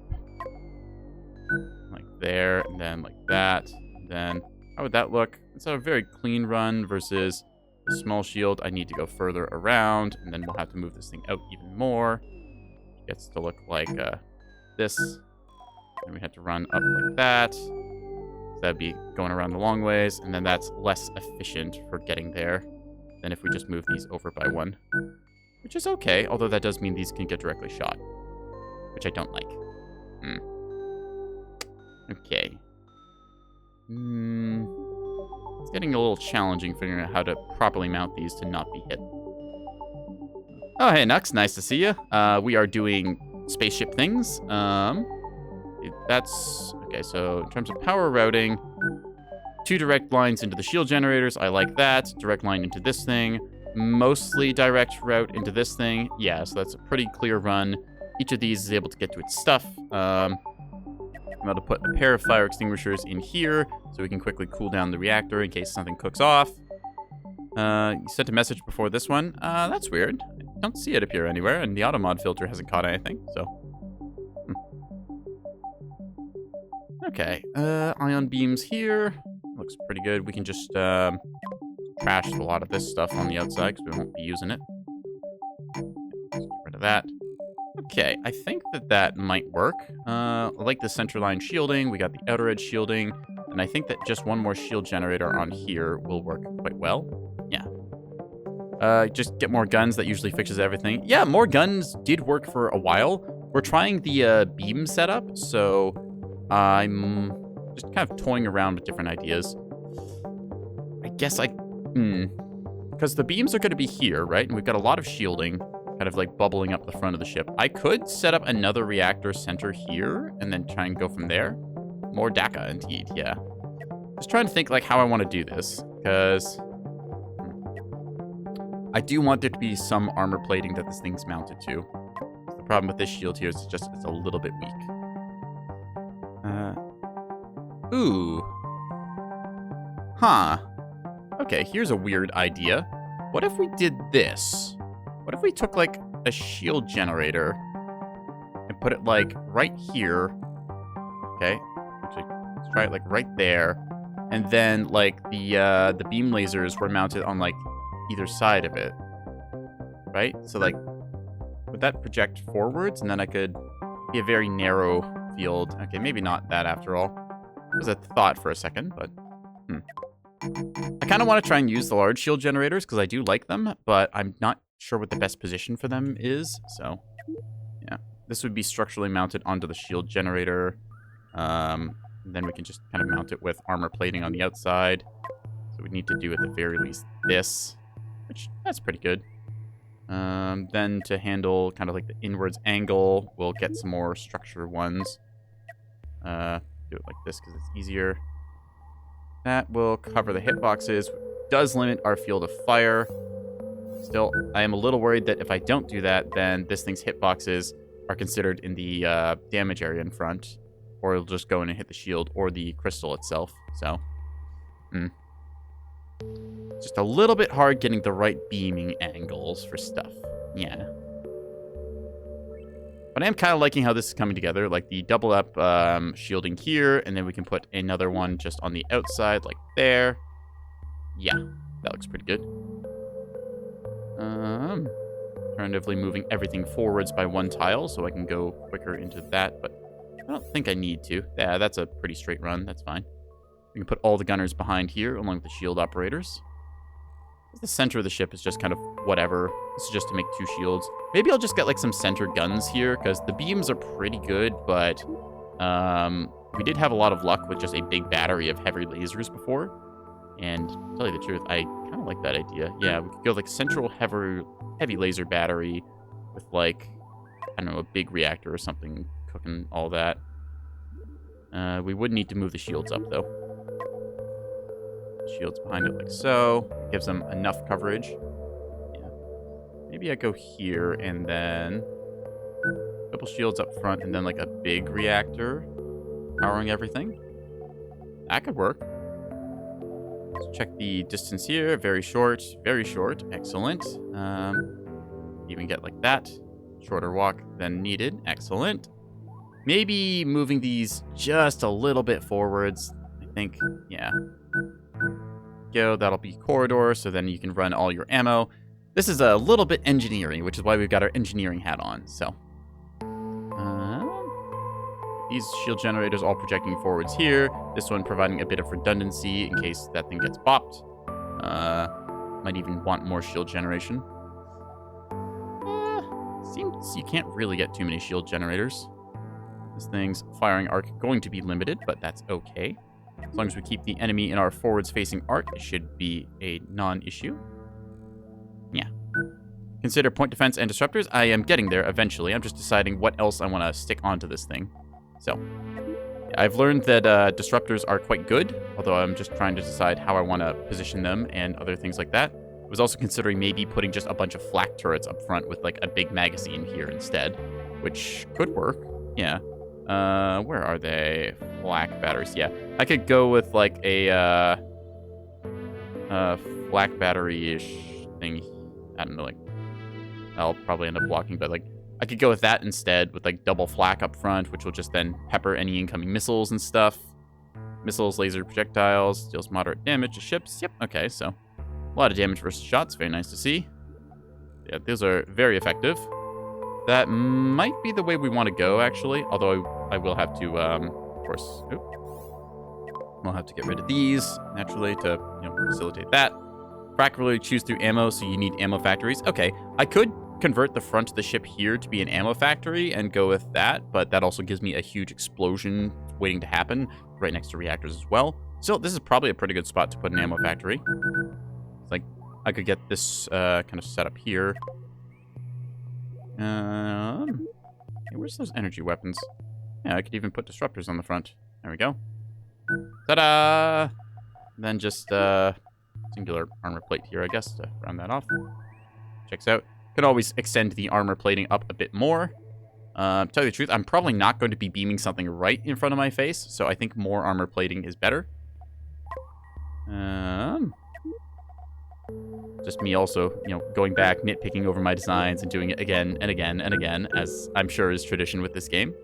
like there, and then like that. And then, how would that look? It's a very clean run versus a small shield. I need to go further around, and then we'll have to move this thing out even more. It gets to look like this. And we have to run up like that. That'd be going around the long ways, and then that's less efficient for getting there than if we just move these over by one. Which is okay, although that does mean these can get directly shot. Which I don't like. Okay. It's getting a little challenging figuring out how to properly mount these to not be hit. Oh, hey, Nux, nice to see you. We are doing spaceship things. That's... Okay, so in terms of power routing, 2 direct lines into the shield generators. I like that. Direct line into this thing. Mostly direct route into this thing. Yeah, so that's a pretty clear run. Each of these is able to get to its stuff. I'm going to put a pair of fire extinguishers in here so we can quickly cool down the reactor in case something cooks off. You sent a message before this one. That's weird. I don't see it appear anywhere, and the automod filter hasn't caught anything, so... Okay, ion beams here. Looks pretty good. We can just trash a lot of this stuff on the outside because we won't be using it. Let's get rid of that. Okay, I think that that might work. I like the center line shielding. We got the outer edge shielding. And I think that just one more shield generator on here will work quite well. Yeah. Just get more guns. That usually fixes everything. Yeah, more guns did work for a while. We're trying the beam setup, so... I'm just kind of toying around with different ideas. I guess because the beams are going to be here, right? And we've got a lot of shielding kind of like bubbling up the front of the ship. I could set up another reactor center here and then try and go from there. More DACA, indeed, yeah. Just trying to think like how I want to do this, because I do want there to be some armor plating that this thing's mounted to. The problem with this shield here is it's a little bit weak. Ooh. Huh. Okay, here's a weird idea. What if we did this? What if we took, like, a shield generator and put it, like, right here? Okay. Actually, let's try it, like, right there. And then, like, the beam lasers were mounted on, like, either side of it. Right? So, like, would that project forwards? And then I could be a very narrow field. Okay, maybe not that after all. It was a thought for a second, but... I kind of want to try and use the large shield generators, because I do like them, but I'm not sure what the best position for them is, so... Yeah. This would be structurally mounted onto the shield generator. Then we can just kind of mount it with armor plating on the outside. So we need to do at the very least this, which, that's pretty good. Then to handle kind of like the inwards angle, we'll get some more structure ones. Do it like this because it's easier. That will cover the hitboxes. Does limit our field of fire. Still, I am a little worried that if I don't do that, then this thing's hitboxes are considered in the damage area in front. Or it'll just go in and hit the shield or the crystal itself. So, just a little bit hard getting the right beaming angles for stuff. Yeah. But I am kind of liking how this is coming together. Like the double up shielding here, and then we can put another one just on the outside, like there. Yeah, that looks pretty good. Alternatively, moving everything forwards by one tile, so I can go quicker into that, but I don't think I need to. Yeah, that's a pretty straight run. That's fine. We can put all the gunners behind here, along with the shield operators. The center of the ship is just kind of whatever. This is just to make 2 shields. Maybe I'll just get like some center guns here, because the beams are pretty good, but we did have a lot of luck with just a big battery of heavy lasers before. And to tell you the truth, I kind of like that idea. Yeah, we could go like central heavy laser battery with like, I don't know, a big reactor or something cooking all that. We would need to move the shields up though. Shields behind it like so. Gives them enough coverage. Yeah. Maybe I go here and then a couple shields up front and then like a big reactor powering everything. That could work. Let's check the distance here. Very short. Very short. Excellent. Even get like that. Shorter walk than needed. Excellent. Maybe moving these just a little bit forwards. I think, yeah. Go, that'll be corridor, so then you can run all your ammo. This is a little bit engineering, which is why we've got our engineering hat on, so. These shield generators all projecting forwards here. This one providing a bit of redundancy in case that thing gets bopped. Might even want more shield generation. Seems you can't really get too many shield generators. This thing's firing arc going to be limited, but that's okay. As long as we keep the enemy in our forwards-facing arc, it should be a non-issue. Yeah. Consider point defense and disruptors. I am getting there eventually. I'm just deciding what else I want to stick onto this thing. So, yeah, I've learned that disruptors are quite good, although I'm just trying to decide how I want to position them and other things like that. I was also considering maybe putting just a bunch of flak turrets up front with like a big magazine here instead, which could work. Yeah. Where are they? Flak batteries. Yeah, I could go with like a flak battery-ish thing. I don't know, like I'll probably end up blocking, but like I could go with that instead with like double flak up front, which will just then pepper any incoming missiles and stuff. Missiles, laser projectiles, deals moderate damage to ships. Yep. Okay, so a lot of damage versus shots. Very nice to see. Yeah, those are very effective. That might be the way we want to go, actually. Although I will have to, of course, we'll have to get rid of these, naturally, to, facilitate that. Practically choose through ammo, so you need ammo factories. Okay, I could convert the front of the ship here to be an ammo factory and go with that, but that also gives me a huge explosion waiting to happen right next to reactors as well. So this is probably a pretty good spot to put an ammo factory. It's like, I could get this kind of set up here. Where's those energy weapons? Yeah, I could even put disruptors on the front. There we go. Ta-da! Then just singular armor plate here, I guess, to round that off. Checks out. Could always extend the armor plating up a bit more. To tell you the truth, I'm probably not going to be beaming something right in front of my face, so I think more armor plating is better. Just me also, going back, nitpicking over my designs and doing it again and again and again, as I'm sure is tradition with this game.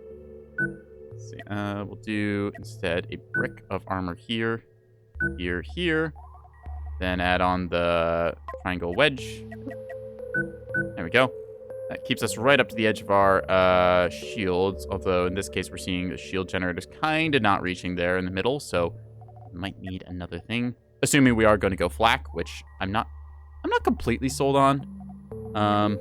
Let's see. We'll do instead a brick of armor here, here, here. Then add on the triangle wedge. There we go. That keeps us right up to the edge of our shields, although in this case we're seeing the shield generators kind of not reaching there in the middle, so we might need another thing. Assuming we are going to go flak, which I'm not completely sold on. I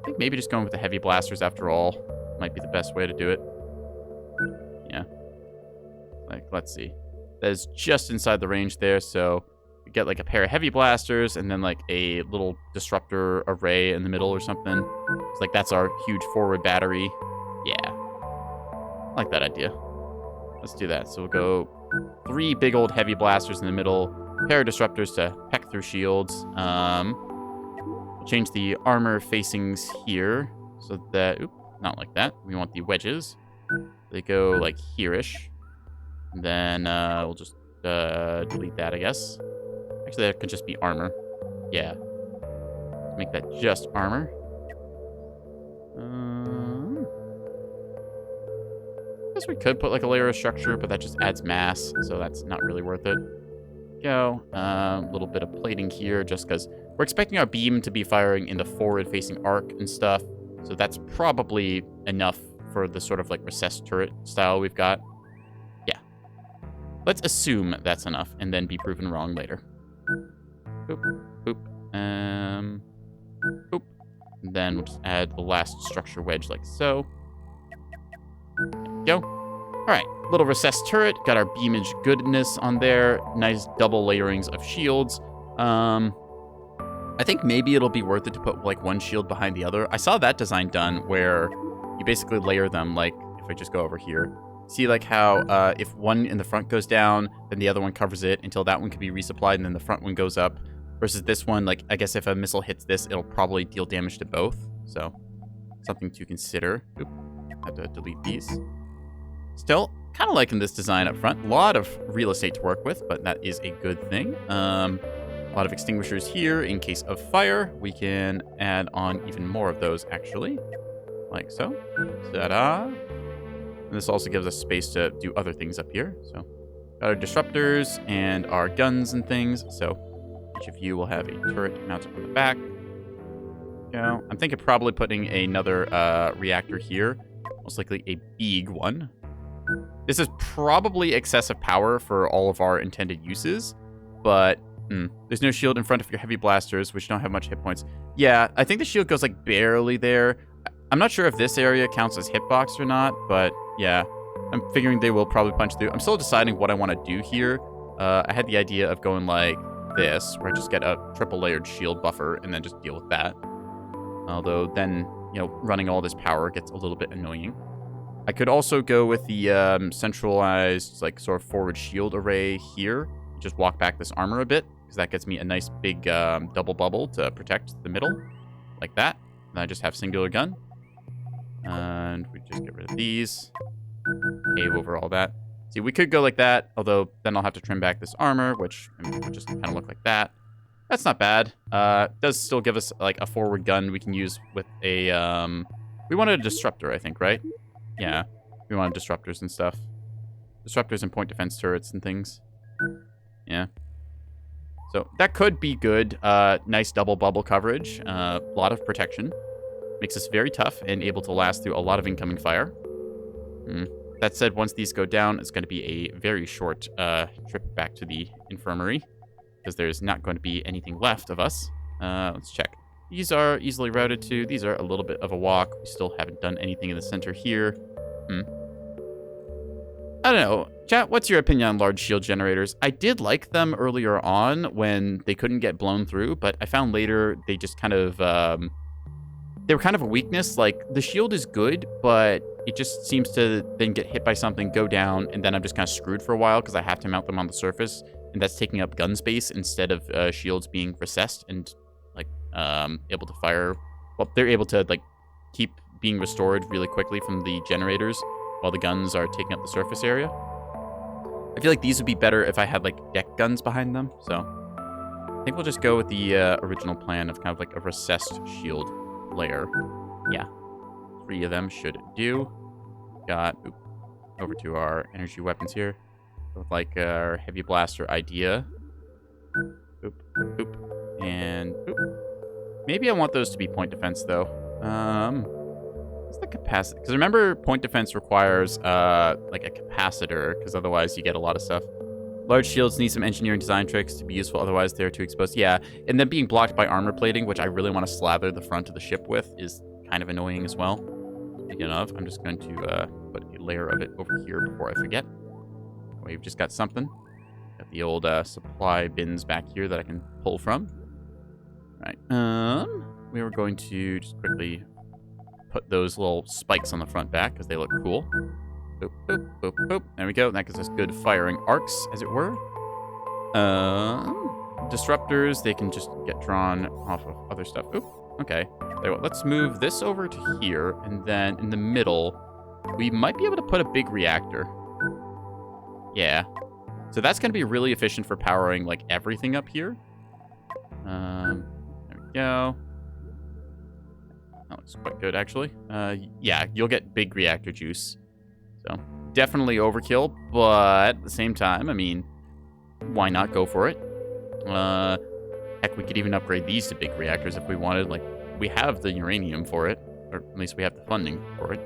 think maybe just going with the heavy blasters after all might be the best way to do it. Yeah. Like, let's see. That is just inside the range there, so we we get like a pair of heavy blasters and then like a little disruptor array in the middle or something. It's like that's our huge forward battery. Yeah, I like that idea. Let's do that. So we'll go 3 big old heavy blasters in the middle, pair of disruptors to peck through shields. We'll change the armor facings here so that, not like that. We want the wedges. They go like here-ish. And then we'll just delete that, I guess. Actually, that could just be armor. Yeah. Make that just armor. I guess we could put like a layer of structure, but that just adds mass, so that's not really worth it. Go. A little bit of plating here, just because we're expecting our beam to be firing in the forward-facing arc and stuff, so that's probably enough for the sort of like recessed turret style we've got. Yeah. Let's assume that's enough, and then be proven wrong later. Boop, boop. Boop. And then we'll just add the last structure wedge like so. There we go. All right, little recessed turret. Got our beamage goodness on there. Nice double layerings of shields. I think maybe it'll be worth it to put like one shield behind the other. I saw that design done where you basically layer them like, if I just go over here. See like how if one in the front goes down, then the other one covers it until that one can be resupplied and then the front one goes up. Versus this one, like, I guess if a missile hits this, it'll probably deal damage to both. So, something to consider. Oop, have to delete these. Still, kind of liking this design up front. A lot of real estate to work with, but that is a good thing. A lot of extinguishers here in case of fire. We can add on even more of those, actually. Like so. Ta-da! And this also gives us space to do other things up here. So, got our disruptors and our guns and things. So, each of you will have a turret mounted on the back. I'm thinking probably putting another reactor here. Most likely a big one. This is probably excessive power for all of our intended uses. But there's no shield in front of your heavy blasters, which don't have much hit points. Yeah, I think the shield goes like barely there. I'm not sure if this area counts as hitbox or not. But yeah, I'm figuring they will probably punch through. I'm still deciding what I want to do here. I had the idea of going like this, where I just get a triple layered shield buffer and then just deal with that. Although then, running all this power gets a little bit annoying. I could also go with the centralized, like, sort of forward shield array here. Just walk back this armor a bit, because that gets me a nice big double bubble to protect the middle, like that. And I just have singular gun. And we just get rid of these. Pave over all that. See, we could go like that, although then I'll have to trim back this armor, which would just kind of look like that. That's not bad. Does still give us, like, a forward gun we can use with a, we wanted a disruptor, I think, right? Yeah, we wanted disruptors and stuff. Disruptors and point defense turrets and things. Yeah. So, that could be good. Nice double bubble coverage. A lot of protection. Makes us very tough and able to last through a lot of incoming fire. That said, once these go down, it's going to be a very short trip back to the infirmary, because there's not going to be anything left of us. Let's check. These are easily routed to. These are a little bit of a walk. We still haven't done anything in the center here. I don't know. Chat, what's your opinion on large shield generators? I did like them earlier on when they couldn't get blown through, but I found later they just kind of... they were kind of a weakness. Like, the shield is good, but it just seems to then get hit by something, go down, and then I'm just kind of screwed for a while because I have to mount them on the surface, and that's taking up gun space instead of shields being recessed and, like, able to fire. Well, they're able to, like, keep being restored really quickly from the generators while the guns are taking up the surface area. I feel like these would be better if I had, like, deck guns behind them, so I think we'll just go with the original plan of kind of like a recessed shield layer. Yeah. 3 of them should do. Got over to our energy weapons here. With like our heavy blaster idea. Boop, boop, and boop. Maybe I want those to be point defense though. What's the capacity? Because remember, point defense requires like a capacitor, because otherwise you get a lot of stuff. Large shields need some engineering design tricks to be useful, otherwise they're too exposed. Yeah, and then being blocked by armor plating, which I really want to slather the front of the ship with, is kind of annoying as well. Speaking of, I'm just going to put a layer of it over here before I forget. We've just got something. Got the old supply bins back here that I can pull from. Right. We were going to just quickly put those little spikes on the front back because they look cool. Boop, boop, boop, boop. There we go. That gives us good firing arcs, as it were. Disruptors, they can just get drawn off of other stuff. Oop. Okay. There, let's move this over to here, and then in the middle, we might be able to put a big reactor. Yeah. So that's going to be really efficient for powering, like, everything up here. There we go. That looks quite good, actually. Yeah, you'll get big reactor juice. So, definitely overkill, but at the same time, I mean, why not go for it? Heck, we could even upgrade these to big reactors if we wanted. Like, we have the uranium for it, or at least we have the funding for it.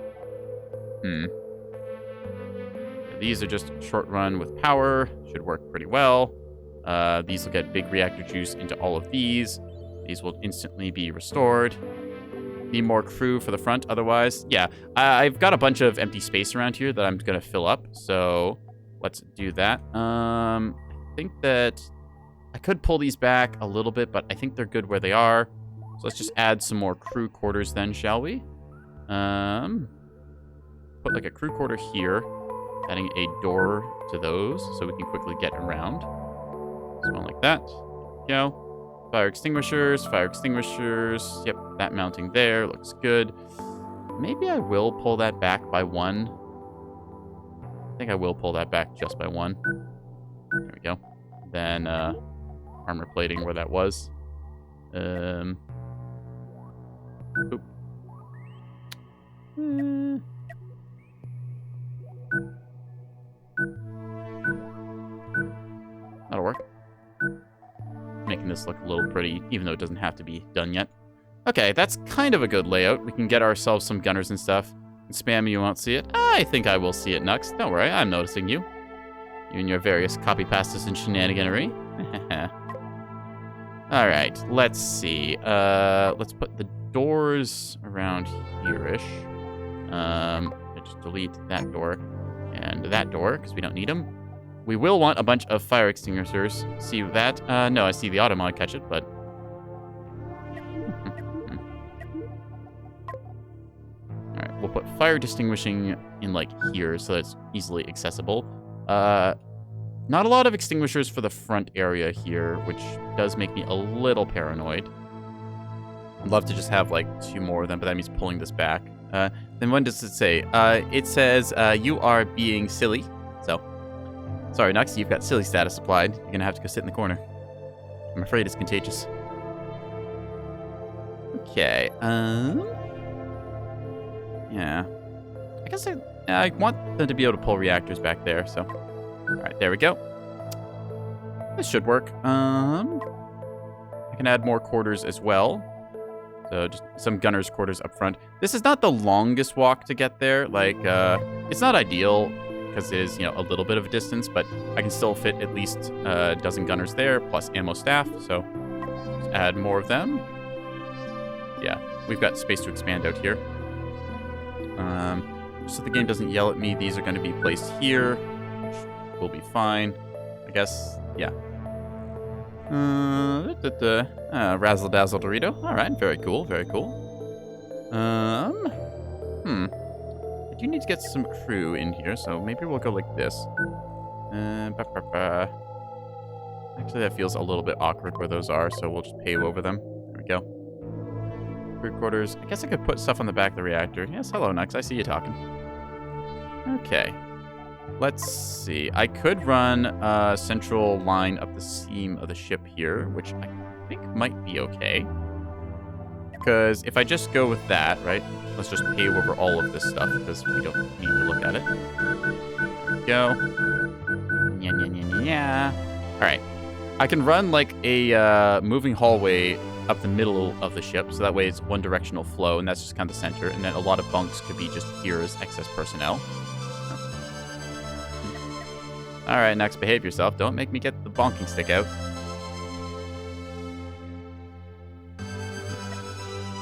These are just short run with power. Should work pretty well. These will get big reactor juice into all of these. These will instantly be restored. Need more crew for the front, otherwise. Yeah, I've got a bunch of empty space around here that I'm going to fill up, so let's do that. I think that I could pull these back a little bit, but I think they're good where they are. So let's just add some more crew quarters then, shall we? Put like a crew quarter here, adding a door to those so we can quickly get around. So one like that. Go. Fire extinguishers, fire extinguishers. Yep, that mounting there looks good. Maybe I will pull that back by one. I think I will pull that back just by one. There we go. Then armor plating where that was. Oop. That'll work. Making this look a little pretty, even though it doesn't have to be done yet. Okay, that's kind of a good layout. We can get ourselves some gunners and stuff. And spam, you won't see it. I think I will see it, Nux. Don't worry, I'm noticing you. You and your various copy pastas and shenaniganery. Alright, let's see. Let's put the doors around here-ish. Just delete that door and that door, because we don't need them. We will want a bunch of fire extinguishers. See that? No, I see the automod catch it, but... Alright, we'll put fire distinguishing in, like, here, so it's easily accessible. Not a lot of extinguishers for the front area here, which does make me a little paranoid. I'd love to just have, like, 2 more of them, but that means pulling this back. Then what does it say? It says, you are being silly. So, sorry, Nux, you've got silly status applied. You're gonna have to go sit in the corner. I'm afraid it's contagious. Okay, yeah. I guess I want them to be able to pull reactors back there, so... Alright, there we go. This should work. I can add more quarters as well. So just some gunner's quarters up front. This is not the longest walk to get there. Like, it's not ideal because it is, you know, a little bit of a distance, but I can still fit at least a dozen gunners there, plus ammo staff. So just add more of them. Yeah, we've got space to expand out here. So the game doesn't yell at me, these are going to be placed here, which will be fine. I guess, yeah. Razzle dazzle Dorito. Alright, very cool, very cool. I do need to get some crew in here, so maybe we'll go like this. Actually, that feels a little bit awkward where those are, so we'll just pave over them. There we go. Crew quarters. I guess I could put stuff on the back of the reactor. Yes, hello, Nux. I see you talking. Okay. Let's see. I could run a central line up the seam of the ship here, which I think might be okay. Because if I just go with that, right? Let's just pave over all of this stuff because we don't need to look at it. There we go. Yeah. All right. I can run like a moving hallway up the middle of the ship, so that way it's one directional flow, and that's just kind of the center. And then a lot of bunks could be just here as excess personnel. All right, Nux, behave yourself. Don't make me get the bonking stick out.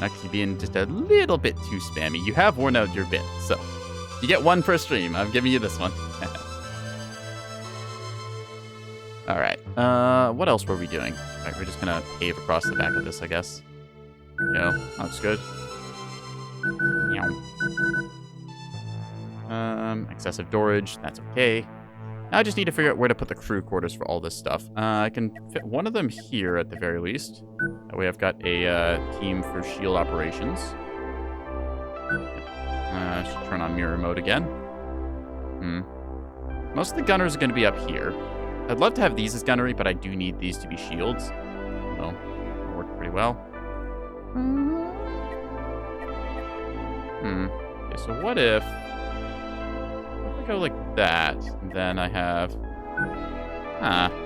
Nux, you're being just a little bit too spammy. You have worn out your bit, so you get one per stream. I'm giving you this one. All right. What else were we doing? All right, we're just gonna pave across the back of this, I guess. Looks good. Excessive storage. That's okay. Now I just need to figure out where to put the crew quarters for all this stuff. I can fit one of them here at the very least. That way I've got a team for shield operations. I should turn on mirror mode again. Most of the gunners are going to be up here. I'd love to have these as gunnery, but I do need these to be shields. So, it'll work pretty well. Okay, so what if I go like that, and then I have...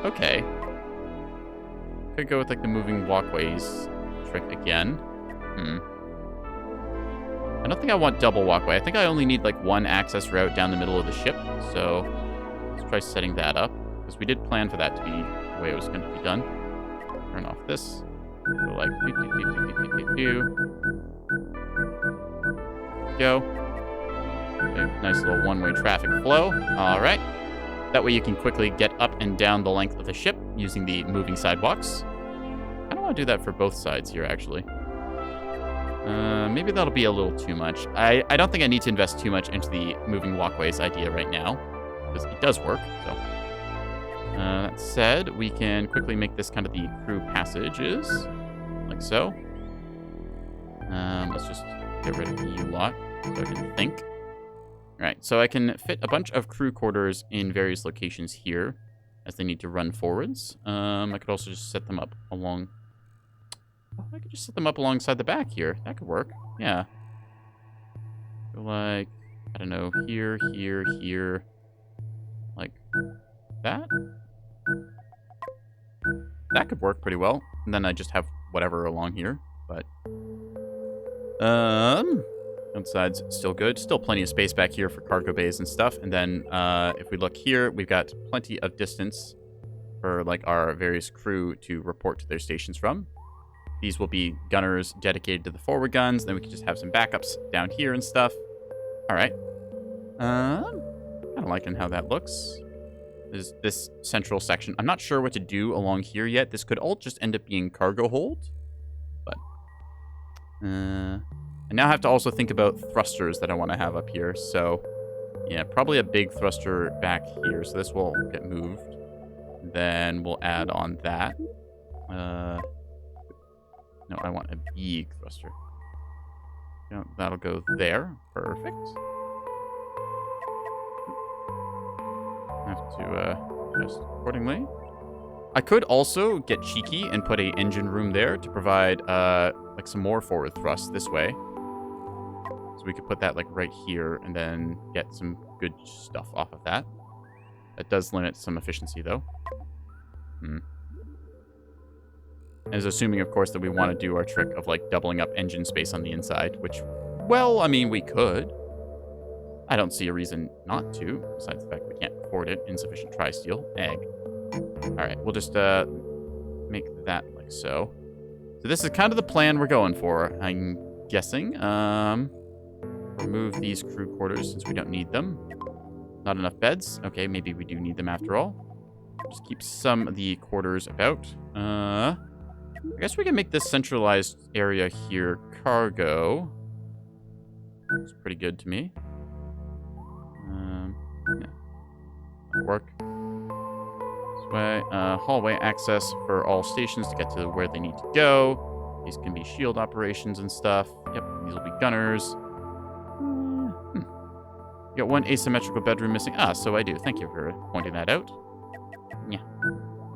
okay. Could go with like the moving walkways trick again. I don't think I want double walkway. I think I only need like one access route down the middle of the ship. So let's try setting that up, because we did plan for that to be the way it was going to be done. Turn off this. Go like go. Okay, nice little one-way traffic flow. All right. That way you can quickly get up and down the length of the ship using the moving sidewalks. I don't want to do that for both sides here, actually. Maybe that'll be a little too much. I don't think I need to invest too much into the moving walkways idea right now, because it does work. So that said, we can quickly make this kind of the crew passages, like so. Let's just get rid of the U-lot so I can think. All right, so I can fit a bunch of crew quarters in various locations here as they need to run forwards. I could also just set them up along... I could just set them up alongside the back here. That could work. Yeah. So like, I don't know, here, here, here. Like that? That could work pretty well. And then I just have whatever along here. But, outside's still good. Still plenty of space back here for cargo bays and stuff. And then, if we look here, we've got plenty of distance for, like, our various crew to report to their stations from. These will be gunners dedicated to the forward guns. Then we can just have some backups down here and stuff. All right. Kind of liking how that looks. There's this central section. I'm not sure what to do along here yet. This could all just end up being cargo hold. But, I now have to also think about thrusters that I want to have up here. So, yeah, probably a big thruster back here. So this will get moved. Then we'll add on that. No, I want a big thruster. Yeah, that'll go there. Perfect. Have to adjust accordingly. I could also get cheeky and put a engine room there to provide like some more forward thrust this way. So we could put that like right here and then get some good stuff off of that. That does limit some efficiency though. As assuming, of course, that we want to do our trick of, like, doubling up engine space on the inside, which, well, I mean, we could. I don't see a reason not to, besides the fact we can't afford it. Insufficient tri-steel. Egg. All right, we'll just make that like so. So this is kind of the plan we're going for, I'm guessing. Remove these crew quarters since we don't need them. Not enough beds. Okay, maybe we do need them after all. Just keep some of the quarters about. I guess we can make this centralized area here cargo. It's pretty good to me. Yeah. Work. This way. Hallway access for all stations to get to where they need to go. These can be shield operations and stuff. Yep, these will be gunners. You got one asymmetrical bedroom missing. So I do. Thank you for pointing that out. Yeah.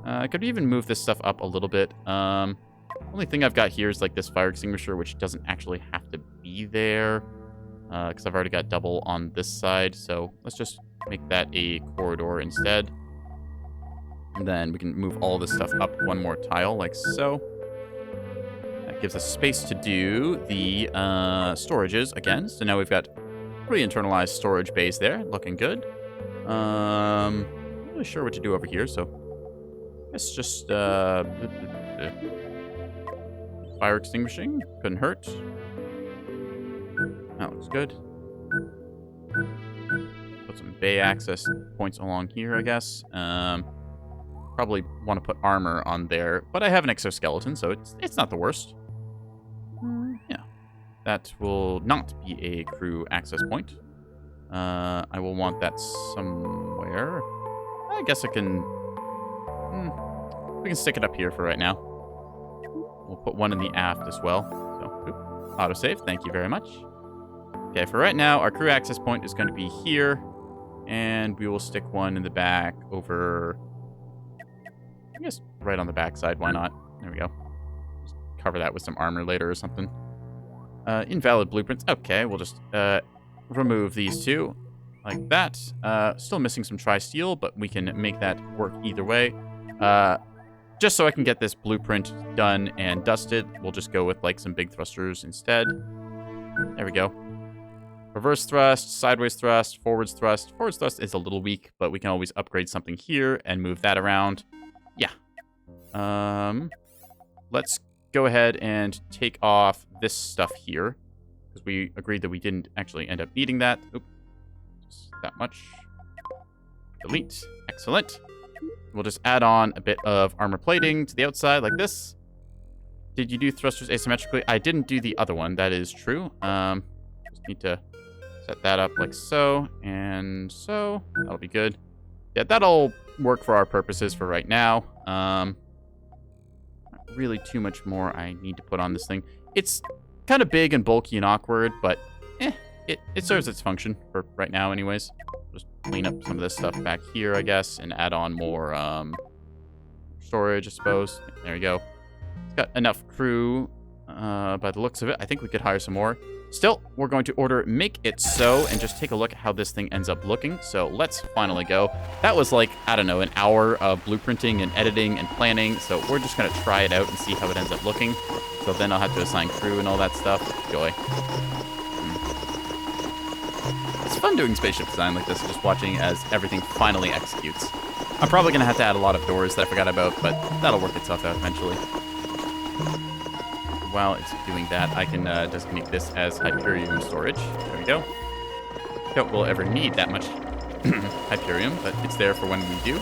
I could even move this stuff up a little bit. Only thing I've got here is like this fire extinguisher, which doesn't actually have to be there. Because I've already got double on this side. So let's just make that a corridor instead. And then we can move all this stuff up one more tile, like so. That gives us space to do the storages again. So now we've got pre-internalized storage bays there. Looking good. Not really sure what to do over here, so let's just fire extinguishing. Couldn't hurt. That looks good. Put some bay access points along here, I guess. Probably want to put armor on there, but I have an exoskeleton, so it's not the worst. Yeah. That will not be a crew access point. I will want that somewhere. I guess I can... we can stick it up here for right now. We'll put one in the aft as well. So, autosave, thank you very much. Okay, for right now, our crew access point is going to be here. And we will stick one in the back over... I guess right on the back side, why not? There we go. Just cover that with some armor later or something. Invalid blueprints. Okay, we'll just remove these two. Like that. Still missing some tri-steel, but we can make that work either way. Just so I can get this blueprint done and dusted, we'll just go with like some big thrusters instead. There we go. Reverse thrust, sideways thrust, forwards thrust. Forwards thrust is a little weak, but we can always upgrade something here and move that around. Yeah. Let's go ahead and take off this stuff here, because we agreed that we didn't actually end up needing that. Oop. Just that much. Delete. Excellent. We'll just add on a bit of armor plating to the outside like this. Did you do thrusters asymmetrically? I didn't do the other one. That is true. Just need to set that up like so and so. That'll be good. Yeah, that'll work for our purposes for right now. Not really too much more I need to put on this thing. It's kind of big and bulky and awkward, but it serves its function for right now anyways. Just clean up some of this stuff back here, I guess, and add on more storage, I suppose. There we go. It's got enough crew by the looks of it. I think we could hire some more. Still, we're going to order make it so and just take a look at how this thing ends up looking. So let's finally go. That was like, I don't know, an hour of blueprinting and editing and planning. So we're just going to try it out and see how it ends up looking. So then I'll have to assign crew and all that stuff. Joy. It's fun doing spaceship design like this, just watching as everything finally executes. I'm probably going to have to add a lot of doors that I forgot about, but that'll work itself out eventually. While it's doing that, I can designate this as Hyperium storage. There we go. Don't we'll ever need that much Hyperium, but it's there for when we do.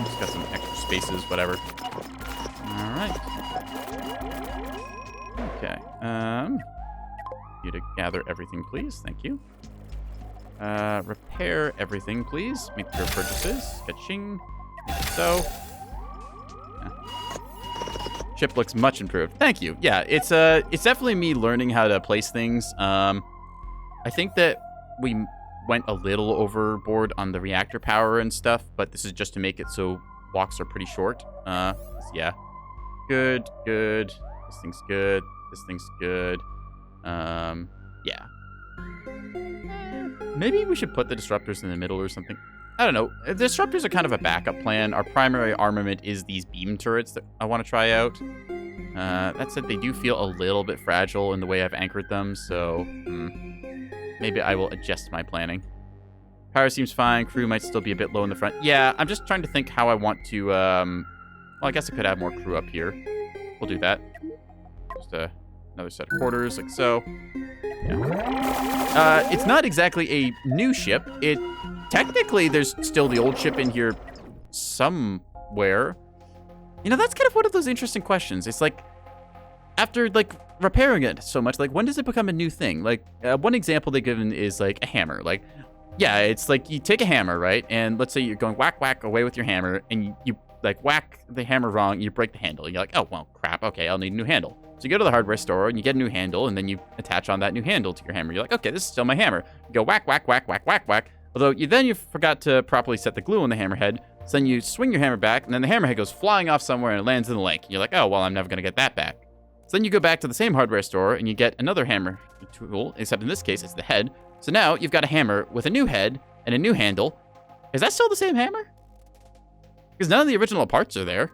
Just got some extra spaces, whatever. Alright. Okay. You to gather everything, please. Thank you. Repair everything, please. Make your purchases. Ka-ching. Make it so. Ship looks much improved. Thank you. Yeah, it's definitely me learning how to place things. I think that we went a little overboard on the reactor power and stuff, but this is just to make it so walks are pretty short. Yeah. Good. This thing's good. This thing's good. Yeah. Maybe we should put the disruptors in the middle or something. I don't know. The disruptors are kind of a backup plan. Our primary armament is these beam turrets that I want to try out. That said, they do feel a little bit fragile in the way I've anchored them, so maybe I will adjust my planning. Power seems fine. Crew might still be a bit low in the front. Yeah, I'm just trying to think how I want to... well, I guess I could have more crew up here. We'll do that. Just another set of quarters, like so. Yeah. It's not exactly a new ship. Technically, there's still the old ship in here somewhere. You know, that's kind of one of those interesting questions. It's like, after, like, repairing it so much, like, when does it become a new thing? Like, one example they've given is, like, a hammer. Like, yeah, it's like you take a hammer, right? And let's say you're going whack, whack away with your hammer, and you like, whack the hammer wrong, you break the handle. You're like, oh, well, crap, okay, I'll need a new handle. So you go to the hardware store, and you get a new handle, and then you attach on that new handle to your hammer. You're like, okay, this is still my hammer. You go whack, whack, whack, whack, whack, whack. Although you forgot to properly set the glue on the hammerhead. So then you swing your hammer back, and then the hammerhead goes flying off somewhere and it lands in the lake. You're like, oh, well, I'm never going to get that back. So then you go back to the same hardware store, and you get another hammer tool, except in this case, it's the head. So now you've got a hammer with a new head and a new handle. Is that still the same hammer? Because none of the original parts are there.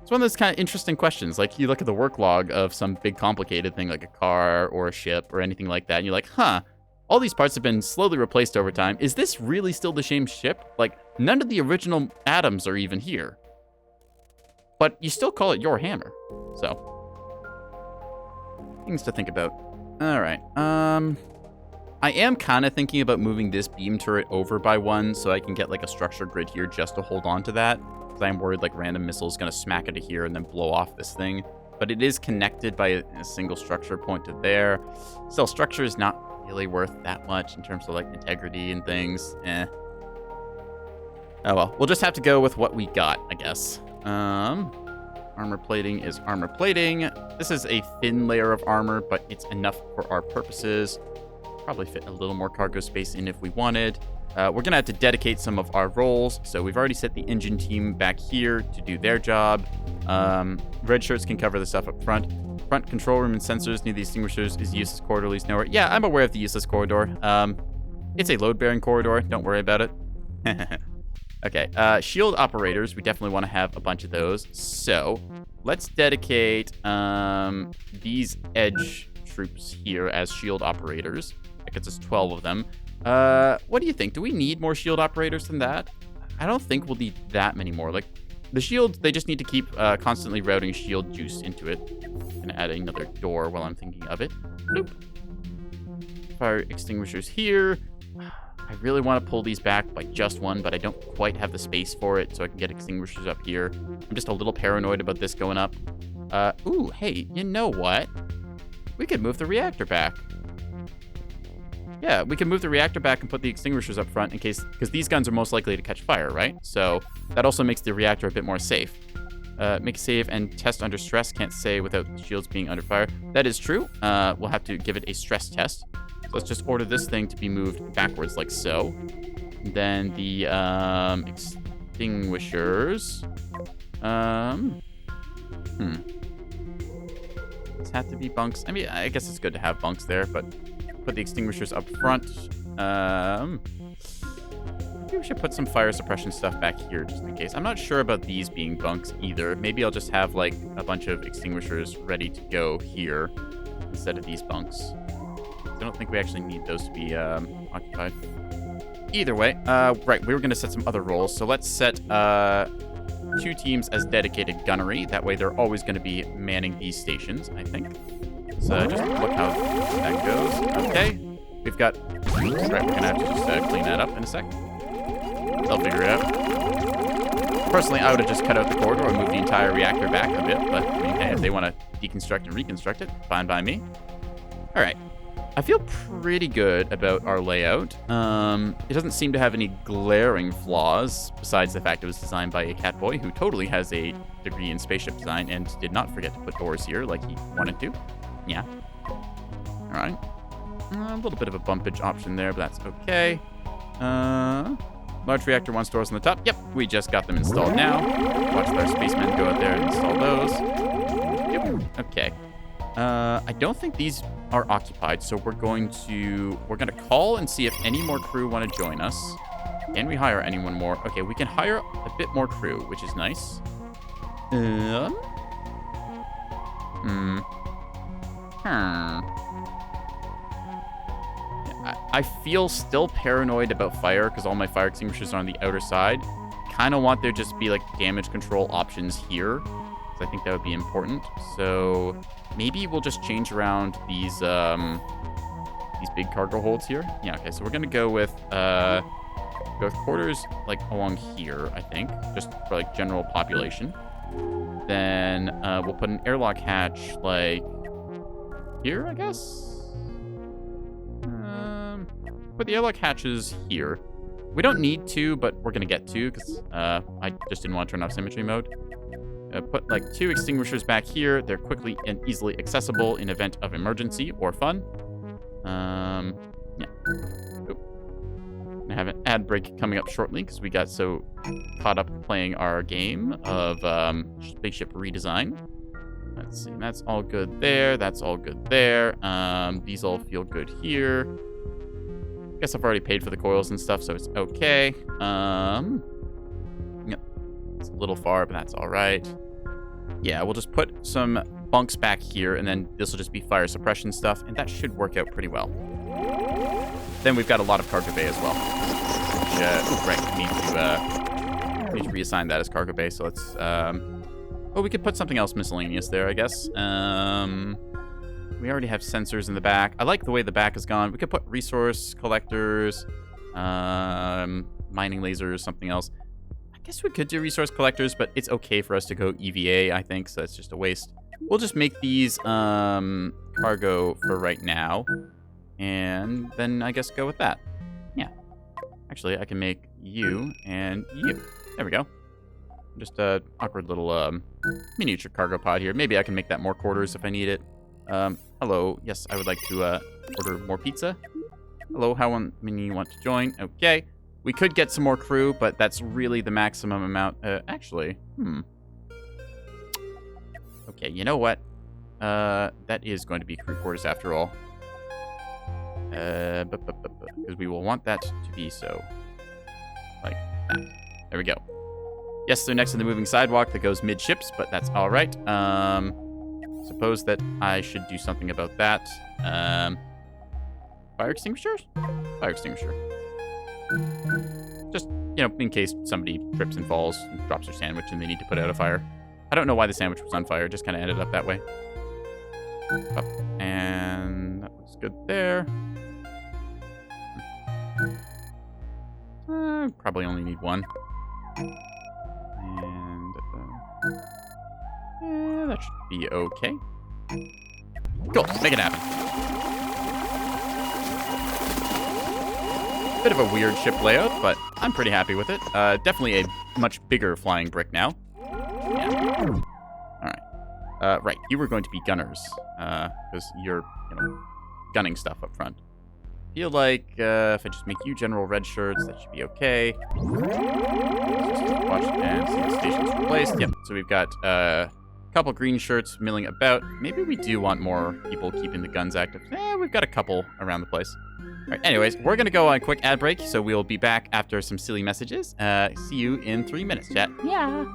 It's one of those kind of interesting questions. Like, you look at the work log of some big complicated thing like a car or a ship or anything like that, and you're like, huh, all these parts have been slowly replaced over time. Is this really still the same ship? Like, none of the original atoms are even here. But you still call it your hammer. So, things to think about. All right. I am kind of thinking about moving this beam turret over by one so I can get like a structure grid here just to hold on to that. Because I'm worried like random missile is going to smack into here and then blow off this thing. But it is connected by a single structure point to there. Still, structure is not really worth that much in terms of like integrity and things. Oh well, we'll just have to go with what we got, I guess. Armor plating is armor plating. This is a thin layer of armor, but it's enough for our purposes. Probably fit a little more cargo space in if we wanted. We're going to have to dedicate some of our roles. So we've already set the engine team back here to do their job. Red shirts can cover the stuff up front. Front control room and sensors near the extinguishers is useless corridor leads nowhere. Yeah, I'm aware of the useless corridor. It's a load-bearing corridor. Don't worry about it. Okay, shield operators. We definitely want to have a bunch of those. So let's dedicate these edge troops here as shield operators. That gets us 12 of them. What do you think? Do we need more shield operators than that? I don't think we'll need that many more. Like, the shields, they just need to keep constantly routing shield juice into it. I'm gonna add another door while I'm thinking of it. Bloop. Fire extinguishers here. I really want to pull these back by just one, but I don't quite have the space for it, so I can get extinguishers up here. I'm just a little paranoid about this going up. Ooh, hey, you know what? We could move the reactor back. Yeah, we can move the reactor back and put the extinguishers up front in case, because these guns are most likely to catch fire, right? So that also makes the reactor a bit more safe. Make a save and test under stress. Can't say without shields being under fire. That is true. We'll have to give it a stress test. So let's just order this thing to be moved backwards like so. And then the extinguishers. Does have to be bunks. I mean, I guess it's good to have bunks there, but put the extinguishers up front. Maybe we should put some fire suppression stuff back here just in case. I'm not sure about these being bunks either. Maybe I'll just have like a bunch of extinguishers ready to go here instead of these bunks. I don't think we actually need those to be occupied. Either way, right, we were going to set some other roles. So let's set 2 teams as dedicated gunnery. That way they're always going to be manning these stations, I think. So just look how that goes. Okay, we've got... Right, we're going to have to just clean that up in a sec. They'll figure it out. Personally, I would have just cut out the corridor and moved the entire reactor back a bit, but I mean, hey, if they want to deconstruct and reconstruct it, fine by me. All right. I feel pretty good about our layout. It doesn't seem to have any glaring flaws, besides the fact it was designed by a Catboy who totally has a degree in spaceship design and did not forget to put doors here like he wanted to. Yeah. All right. A little bit of a bumpage option there, but that's okay. Large reactor wants doors on the top. Yep, we just got them installed now. Watch our spacemen go out there and install those. Yep. Okay. I don't think these are occupied, so we're gonna call and see if any more crew want to join us. Can we hire anyone more? Okay, we can hire a bit more crew, which is nice. I feel still paranoid about fire because all my fire extinguishers are on the outer side. Kind of want there just to be like damage control options here, because I think that would be important. So maybe we'll just change around these big cargo holds here. Yeah, okay, so we're gonna go with quarters like along here, I think, just for like general population. Then we'll put an airlock hatch like here, I guess. Put the airlock hatches here. We don't need to, but we're gonna get to because I just didn't want to turn off symmetry mode. Put like 2 extinguishers back here. They're quickly and easily accessible in event of emergency or fun. Yeah. Oop. I have an ad break coming up shortly because we got so caught up playing our game of spaceship redesign. Let's see. That's all good there. That's all good there. These all feel good here. Guess I've already paid for the coils and stuff, so it's okay. Yep. It's a little far, but that's all right. Yeah, we'll just put some bunks back here, and then this will just be fire suppression stuff, and that should work out pretty well. Then we've got a lot of cargo bay as well. Which, right, we need to reassign that as cargo bay, so let's, oh, we could put something else miscellaneous there, I guess. We already have sensors in the back. I like the way the back has gone. We could put resource collectors, mining lasers, something else. I guess we could do resource collectors, but it's okay for us to go EVA, I think, so it's just a waste. We'll just make these cargo for right now, and then I guess go with that. Yeah. Actually, I can make you and you. There we go. Just a awkward little miniature cargo pod here. Maybe I can make that more quarters if I need it. Hello. Yes, I would like to order more pizza. Hello, how many you want to join? Okay. We could get some more crew, but that's really the maximum amount. Actually, okay, you know what? That is going to be crew quarters after all. Because we will want that to be so. Like that. There we go. Yes, they're next to the moving sidewalk that goes midships, but that's all right. Suppose that I should do something about that. Fire extinguishers? Fire extinguisher. Just, in case somebody trips and falls and drops their sandwich and they need to put out a fire. I don't know why the sandwich was on fire. It just kind of ended up that way. Up. And that looks good there. Probably only need one. And that should be okay. Cool. Make it happen. Bit of a weird ship layout, but I'm pretty happy with it. Definitely a much bigger flying brick now. Yeah. All right. Right. You were going to be gunners, because you're, gunning stuff up front. Feel like if I just make you general red shirts, that should be okay. Watch and see the stations replaced. Yep. So we've got a couple green shirts milling about. Maybe we do want more people keeping the guns active. We've got a couple around the place. All right, anyways, we're going to go on a quick ad break, so we'll be back after some silly messages. See you in 3 minutes, chat. Yeah.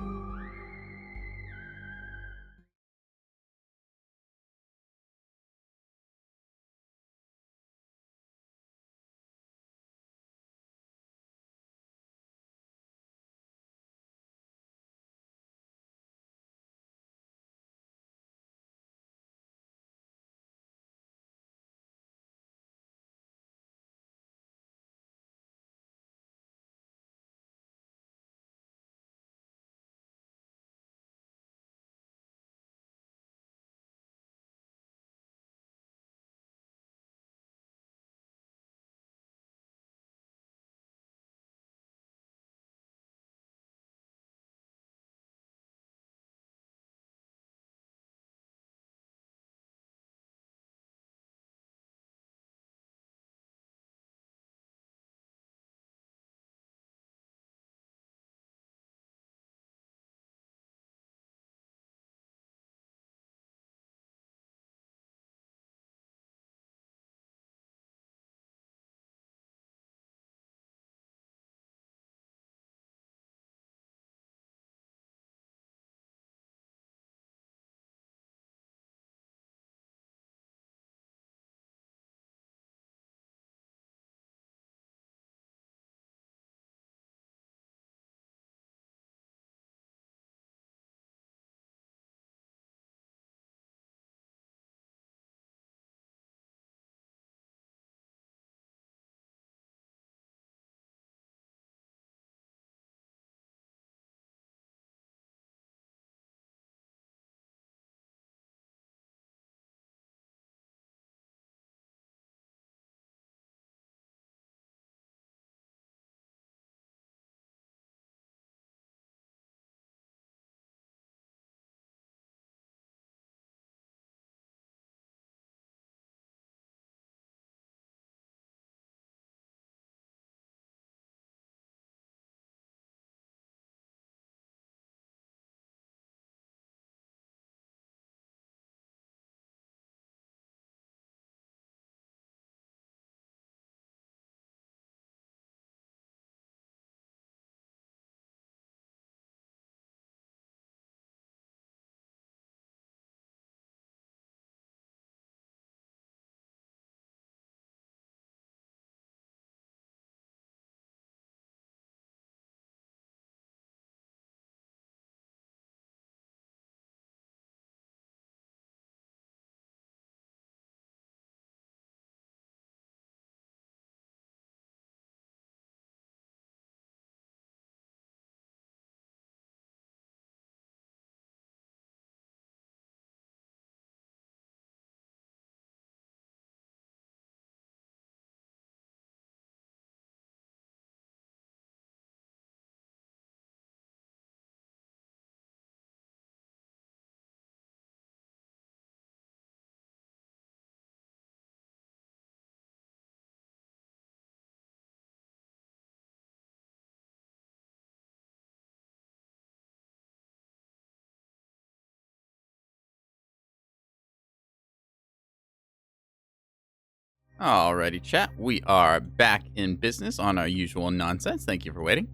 Alrighty, chat. We are back in business on our usual nonsense. Thank you for waiting.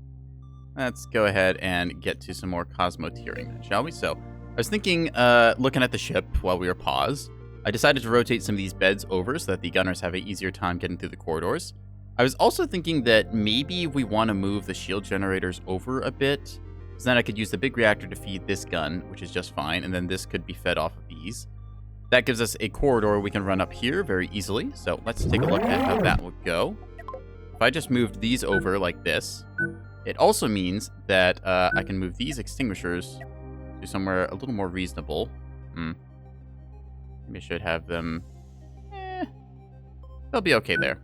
Let's go ahead and get to some more Cosmoteering then, shall we? So, I was thinking, looking at the ship while we were paused, I decided to rotate some of these beds over so that the gunners have an easier time getting through the corridors. I was also thinking that maybe we want to move the shield generators over a bit, because then I could use the big reactor to feed this gun, which is just fine, and then this could be fed off of these. That gives us a corridor we can run up here very easily, so let's take a look at how that would go. If I just moved these over like this, it also means that I can move these extinguishers to somewhere a little more reasonable. Maybe I should have them... they'll be okay there.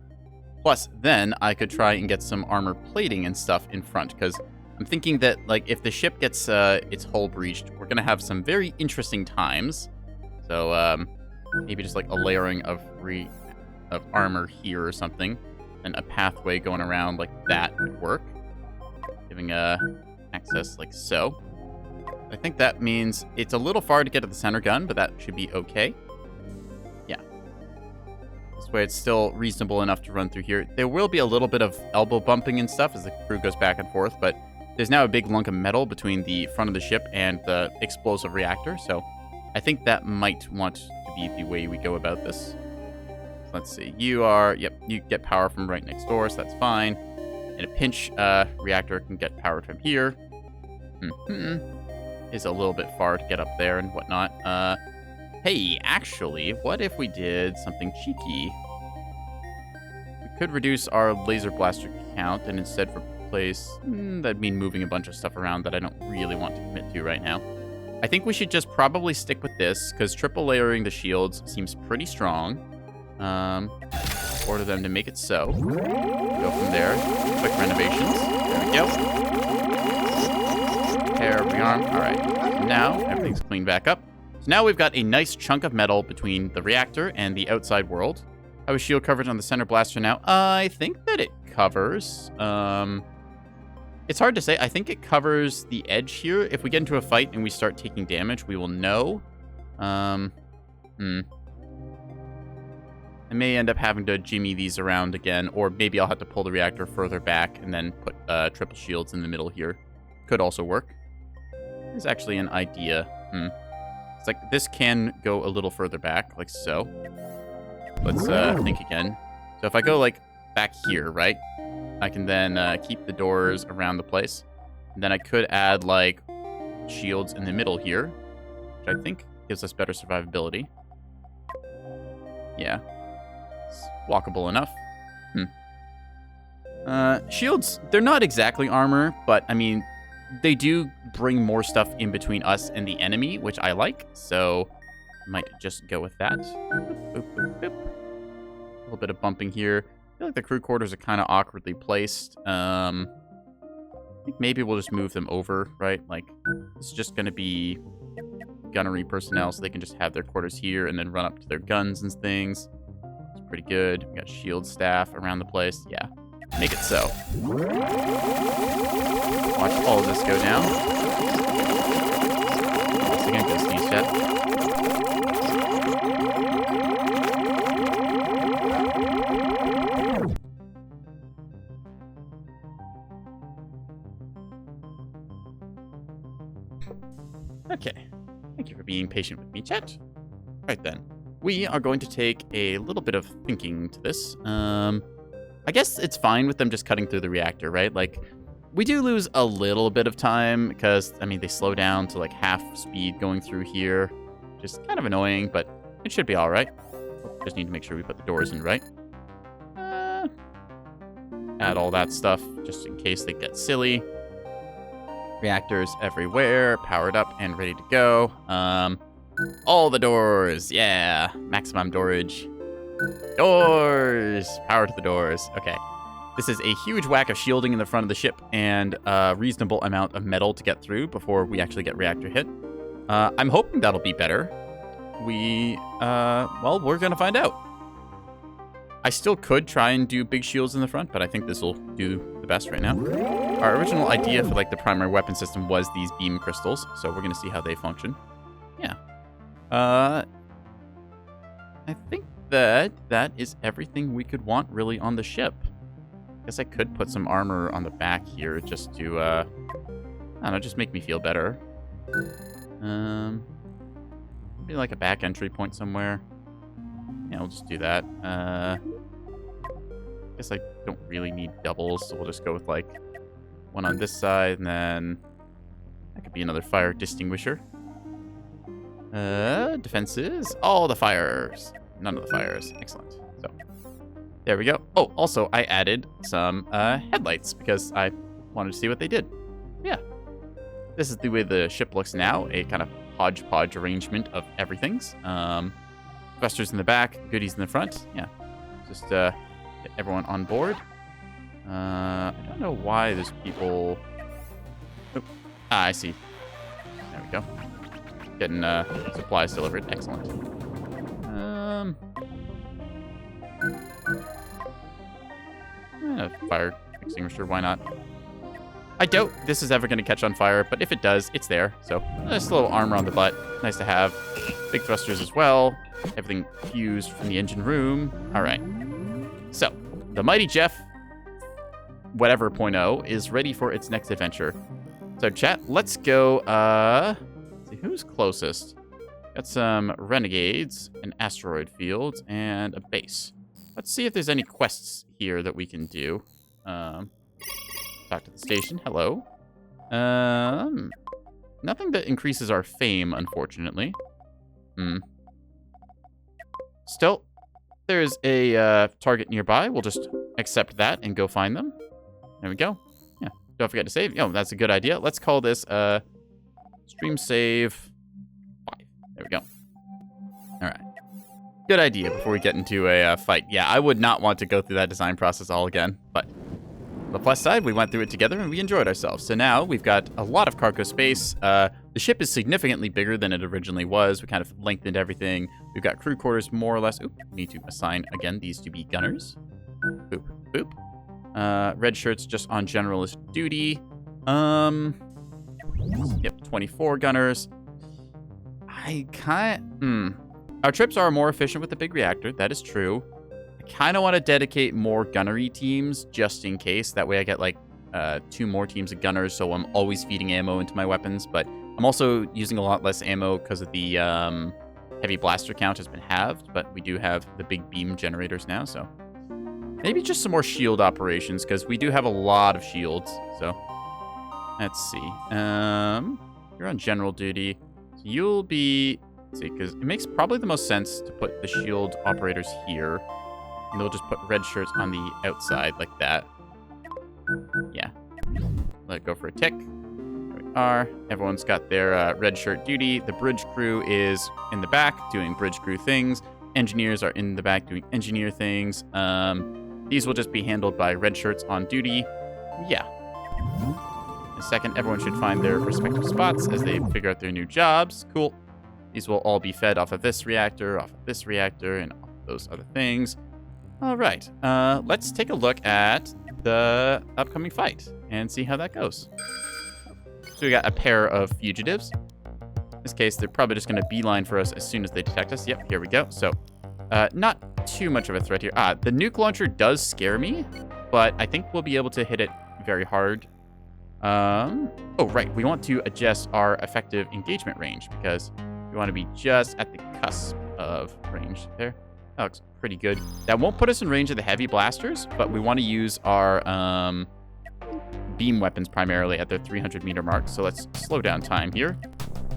Plus, then I could try and get some armor plating and stuff in front, because I'm thinking that, like, if the ship gets its hull breached, we're going to have some very interesting times. So, maybe just like a layering of armor here or something, and a pathway going around like that would work, giving access like so. I think that means it's a little far to get to the center gun, but that should be okay. Yeah. This way it's still reasonable enough to run through here. There will be a little bit of elbow bumping and stuff as the crew goes back and forth, but there's now a big lunk of metal between the front of the ship and the explosive reactor, so I think that might want to be the way we go about this. So let's see. You get power from right next door, so that's fine. And a pinch reactor can get power from here. Is a little bit far to get up there and whatnot. Hey, actually, what if we did something cheeky? We could reduce our laser blaster count and instead replace... that'd mean moving a bunch of stuff around that I don't really want to commit to right now. I think we should just probably stick with this, because triple layering the shields seems pretty strong. Order them to make it so. Go from there. Quick renovations. There we go. Repair, rearm. Alright. Now, everything's cleaned back up. So now we've got a nice chunk of metal between the reactor and the outside world. How is shield coverage on the center blaster now? I think that it covers... It's hard to say. I think it covers the edge here. If we get into a fight and we start taking damage, we will know. I may end up having to jimmy these around again, or maybe I'll have to pull the reactor further back and then put triple shields in the middle here. Could also work. There's actually an idea. It's like this can go a little further back, like so. Let's think again. So if I go like back here, right? I can then keep the doors around the place. And then I could add, like, shields in the middle here, which I think gives us better survivability. Yeah. It's walkable enough. Shields, they're not exactly armor, but, I mean, they do bring more stuff in between us and the enemy, which I like. So, I might just go with that. Boop, boop, boop. A little bit of bumping here. I feel like the crew quarters are kind of awkwardly placed. I think maybe we'll just move them over, right? Like, this is just going to be gunnery personnel, so they can just have their quarters here and then run up to their guns and things. It's pretty good. We got shield staff around the place. Yeah, make it so. Watch all of this go down. Once again, go sneeze chat. Okay. Thank you for being patient with me, chat. Right then. We are going to take a little bit of thinking to this. I guess it's fine with them just cutting through the reactor, right? Like, we do lose a little bit of time because, I mean, they slow down to like half speed going through here. Just kind of annoying, but it should be all right. Just need to make sure we put the doors in right. Add all that stuff just in case they get silly. Reactors everywhere, powered up and ready to go. All the doors, yeah. Maximum doorage. Doors! Power to the doors. Okay. This is a huge whack of shielding in the front of the ship and a reasonable amount of metal to get through before we actually get reactor hit. I'm hoping that'll be better. Well, we're gonna find out. I still could try and do big shields in the front, but I think this will do the best right now. Our original idea for like the primary weapon system was these beam crystals, so we're gonna see how they function. Yeah. I think that that is everything we could want really on the ship. Guess I could put some armor on the back here just to, I don't know, just make me feel better. Maybe like a back entry point somewhere. Yeah, we'll just do that. Guess I don't really need doubles, so we'll just go with like one on this side, and then that could be another fire distinguisher. Defenses, all the fires. None of the fires. Excellent. So, there we go. Oh, also, I added some headlights because I wanted to see what they did. Yeah. This is the way the ship looks now, a kind of hodgepodge arrangement of everything's. Thrusters in the back, goodies in the front. Yeah. Just get everyone on board. I don't know why there's people... Oh. I see. There we go. Getting supplies delivered. Excellent. Fire extinguisher, why not? I doubt this is ever going to catch on fire, but if it does, it's there. So, just a little armor on the butt. Nice to have. Big thrusters as well. Everything fused from the engine room. All right. So, the Mighty Jeff, whatever .0, is ready for its next adventure. So, chat, let's go, see who's closest. Got some renegades, an asteroid field, and a base. Let's see if there's any quests here that we can do. Talk to the station. Hello. Nothing that increases our fame, unfortunately. Still, there's a target nearby. We'll just accept that and go find them. There we go. Yeah. Don't forget to save. Oh, that's a good idea. Let's call this stream save 5. There we go. All right. Good idea before we get into a fight. Yeah, I would not want to go through that design process all again, but on the plus side, we went through it together and we enjoyed ourselves. So now we've got a lot of cargo space. The ship is significantly bigger than it originally was. We kind of lengthened everything. We've got crew quarters more or less. Oop, need to assign, again, these to be gunners. Boop, boop. Red shirts just on generalist duty. Yep, 24 gunners. Our trips are more efficient with the big reactor. That is true. I kind of want to dedicate more gunnery teams just in case. That way I get like 2 more teams of gunners, so I'm always feeding ammo into my weapons. But I'm also using a lot less ammo because of the heavy blaster count has been halved. But we do have the big beam generators now, so maybe just some more shield operations because we do have a lot of shields. So let's see. You're on general duty. So you'll be... see, because it makes probably the most sense to put the shield operators here, and they'll just put red shirts on the outside like that. Yeah. Let it go for a tick. There we are. Everyone's got their red shirt duty. The bridge crew is in the back doing bridge crew things. Engineers are in the back doing engineer things. These will just be handled by red shirts on duty. Yeah. In a second, everyone should find their respective spots as they figure out their new jobs. Cool. These will all be fed off of this reactor, and off of those other things. All right, let's take a look at the upcoming fight and see how that goes. So we got a pair of fugitives. In this case, they're probably just going to beeline for us as soon as they detect us. Yep, here we go. So not too much of a threat here. The nuke launcher does scare me, but I think we'll be able to hit it very hard. Oh, right, we want to adjust our effective engagement range because we want to be just at the cusp of range there. That looks pretty good. That won't put us in range of the heavy blasters, but we want to use our beam weapons primarily at their 300-meter mark. So let's slow down time here.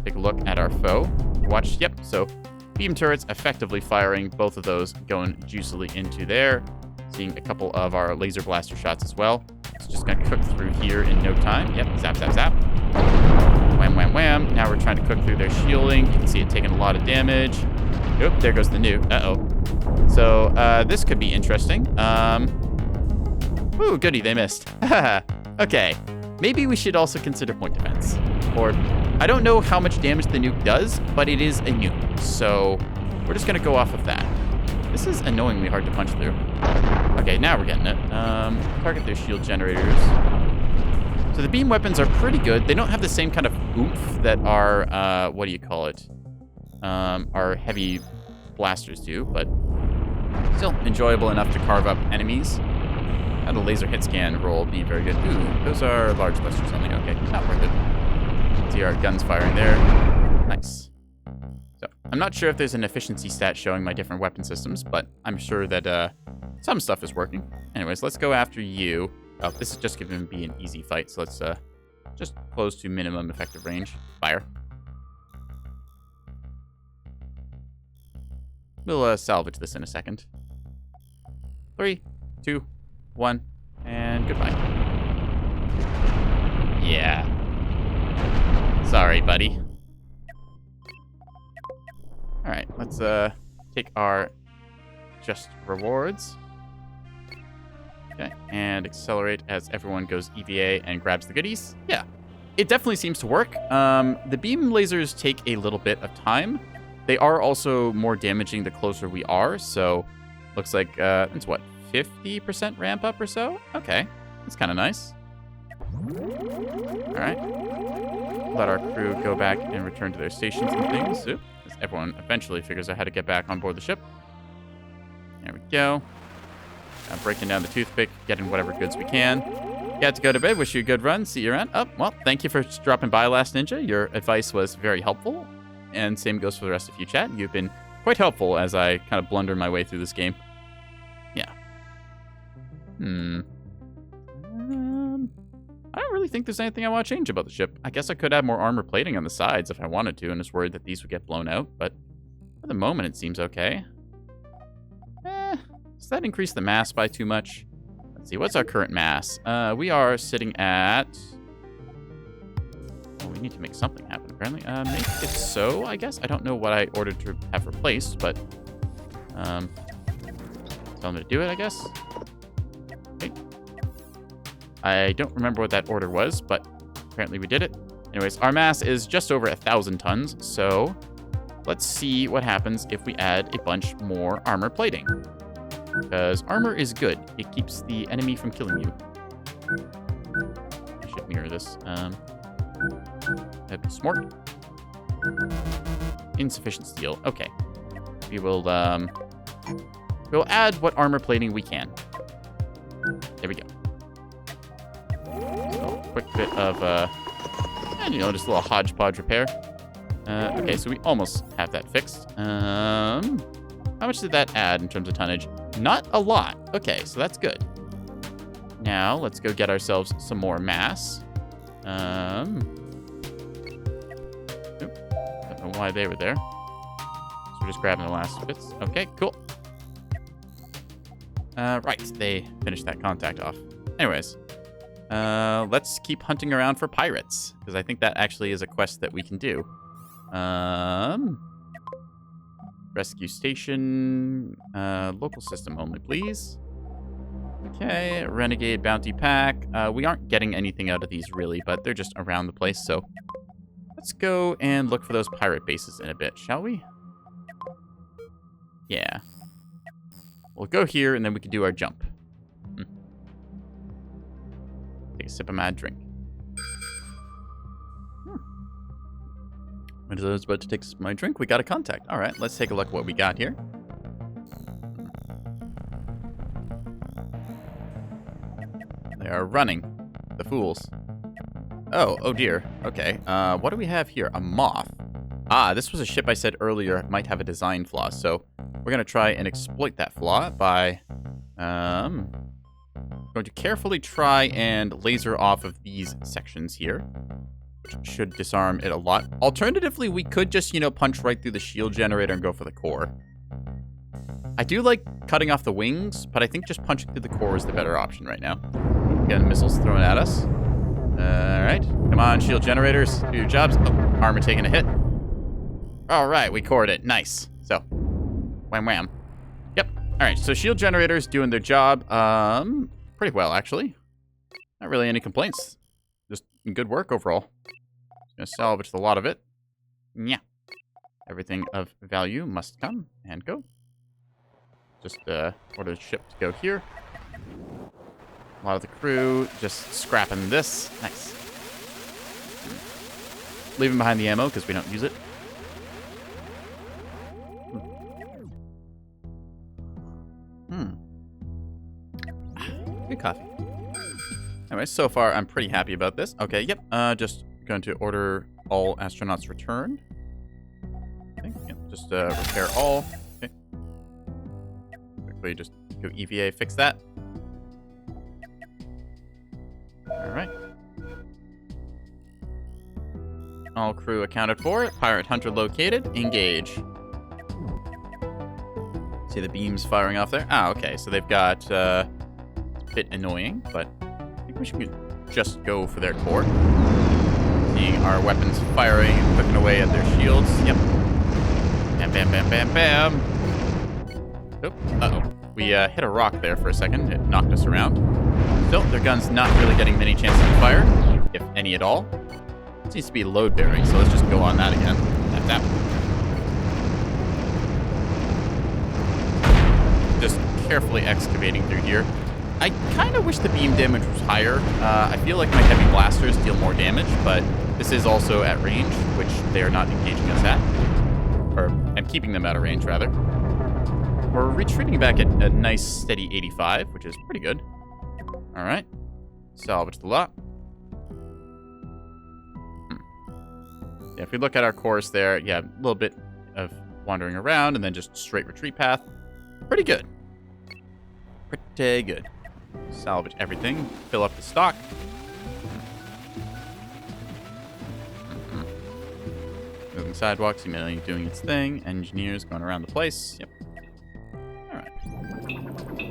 Take a look at our foe. Watch, yep, so beam turrets effectively firing, both of those going juicily into there. Seeing a couple of our laser blaster shots as well. It's just going to cook through here in no time. Yep, zap, zap, zap. Wham, wham, wham. Now we're trying to cook through their shielding. You can see it taking a lot of damage. Oop, there goes the nuke. Uh-oh. So, this could be interesting. Ooh, goody, they missed. Okay. Maybe we should also consider point defense. Or, I don't know how much damage the nuke does, but it is a nuke. So, we're just going to go off of that. This is annoyingly hard to punch through. Okay, now we're getting it. Target their shield generators. So the beam weapons are pretty good. They don't have the same kind of oomph that our, what do you call it? Our heavy blasters do, but Still enjoyable enough to carve up enemies. Had a laser hit scan roll being very good. Ooh, those are large clusters only. Okay, not worth it. See our guns firing there. Nice. So, I'm not sure if there's an efficiency stat showing my different weapon systems, but I'm sure that some stuff is working. Anyways, let's go after you. Oh, this is just going to be an easy fight, so let's just close to minimum effective range. Fire. We'll salvage this in a second. 3, 2, 1, and goodbye. Yeah. Sorry, buddy. Alright, let's take our just rewards. Okay, and accelerate as everyone goes EVA and grabs the goodies. Yeah, it definitely seems to work. The beam lasers take a little bit of time. They are also more damaging the closer we are, so looks like it's what, 50% ramp up or so? Okay, that's kind of nice. All right, let our crew go back and return to their stations and things. Oop, as everyone eventually figures out how to get back on board the ship. There we go. Breaking down the toothpick, getting whatever goods we can. Got to go to bed. Wish you a good run. See you around. Oh, well, thank you for dropping by, Last Ninja. Your advice was very helpful. And same goes for the rest of you, chat. You've been quite helpful as I kind of blunder my way through this game. Yeah. I don't really think there's anything I want to change about the ship. I guess I could add more armor plating on the sides if I wanted to, and was worried that these would get blown out. But for the moment, it seems okay. Does that increase the mass by too much? Let's see, what's our current mass? We are sitting at... Oh, we need to make something happen, apparently. Make it so, I guess? I don't know what I ordered to have replaced, but... tell them to do it, I guess? Okay. I don't remember what that order was, but apparently we did it. Anyways, our mass is just over 1,000 tons, so... Let's see what happens if we add a bunch more armor plating. Because armor is good. It keeps the enemy from killing you. I should mirror this. That'd be smart. Insufficient steel. Okay. We will, we'll add what armor plating we can. There we go. So, quick bit of, and you know, just a little hodgepodge repair. Okay, so we almost have that fixed. How much did that add in terms of tonnage? Not a lot. Okay, so that's good. Now, let's go get ourselves some more mass. Don't know why they were there. So we're just grabbing the last bits. Okay, cool. Right, they finished that contact off. Anyways, let's keep hunting around for pirates, because I think that actually is a quest that we can do. Rescue station, local system only, please. Okay, renegade bounty pack. We aren't getting anything out of these really, but they're just around the place, so let's go and look for those pirate bases in a bit, shall we? Yeah. We'll go here, and then we can do our jump. Take a sip of my drink. As I was about to take my drink, we got a contact. All right, let's take a look at what we got here. They are running. The fools. Oh dear. Okay, what do we have here? A moth. Ah, this was a ship I said earlier might have a design flaw, so we're going to try and exploit that flaw by going to carefully try and laser off of these sections here. Should disarm it a lot. Alternatively, we could just, you know, punch right through the shield generator and go for the core. I do like cutting off the wings, but I think just punching through the core is the better option right now. Getting missiles thrown at us. Alright. Come on, shield generators. Do your jobs. Oh, armor taking a hit. Alright, we cored it. Nice. So, wham wham. Yep. Alright, so shield generators doing their job. Pretty well, actually. Not really any complaints. Just good work overall. Gonna salvage a lot of it. Yeah. Everything of value must come and go. Just order the ship to go here. A lot of the crew just scrapping this. Nice. Leaving behind the ammo because we don't use it. Anyway, so far I'm pretty happy about this. Okay, yep. Just going to order all astronauts returned. I think, yep, just repair all. Okay. Quickly just go EVA, fix that. Alright. All crew accounted for. Pirate hunter located. Engage. See the beams firing off there? Ah, okay. So they've got, it's a bit annoying, but I think we should just go for their core. Seeing our weapons firing and clicking away at their shields. Yep. Bam, bam, bam, bam, bam. Oh, uh-oh. We hit a rock there for a second. It knocked us around. Still, their gun's not really getting many chances to fire, if any at all. It needs to be load bearing, so let's just go on that again. Tap, tap. Just carefully excavating through here. I kind of wish the beam damage was higher. I feel like my heavy blasters deal more damage, but this is also at range, which they are not engaging us at. Or, I'm keeping them out of range, rather. We're retreating back at a nice steady 85, which is pretty good. Alright. Salvage the lot. Yeah, if we look at our course there, yeah, a little bit of wandering around and then just straight retreat path. Pretty good. Pretty good. Salvage everything. Fill up the stock. Moving sidewalks, humanity doing its thing. Engineers going around the place. Yep. Alright.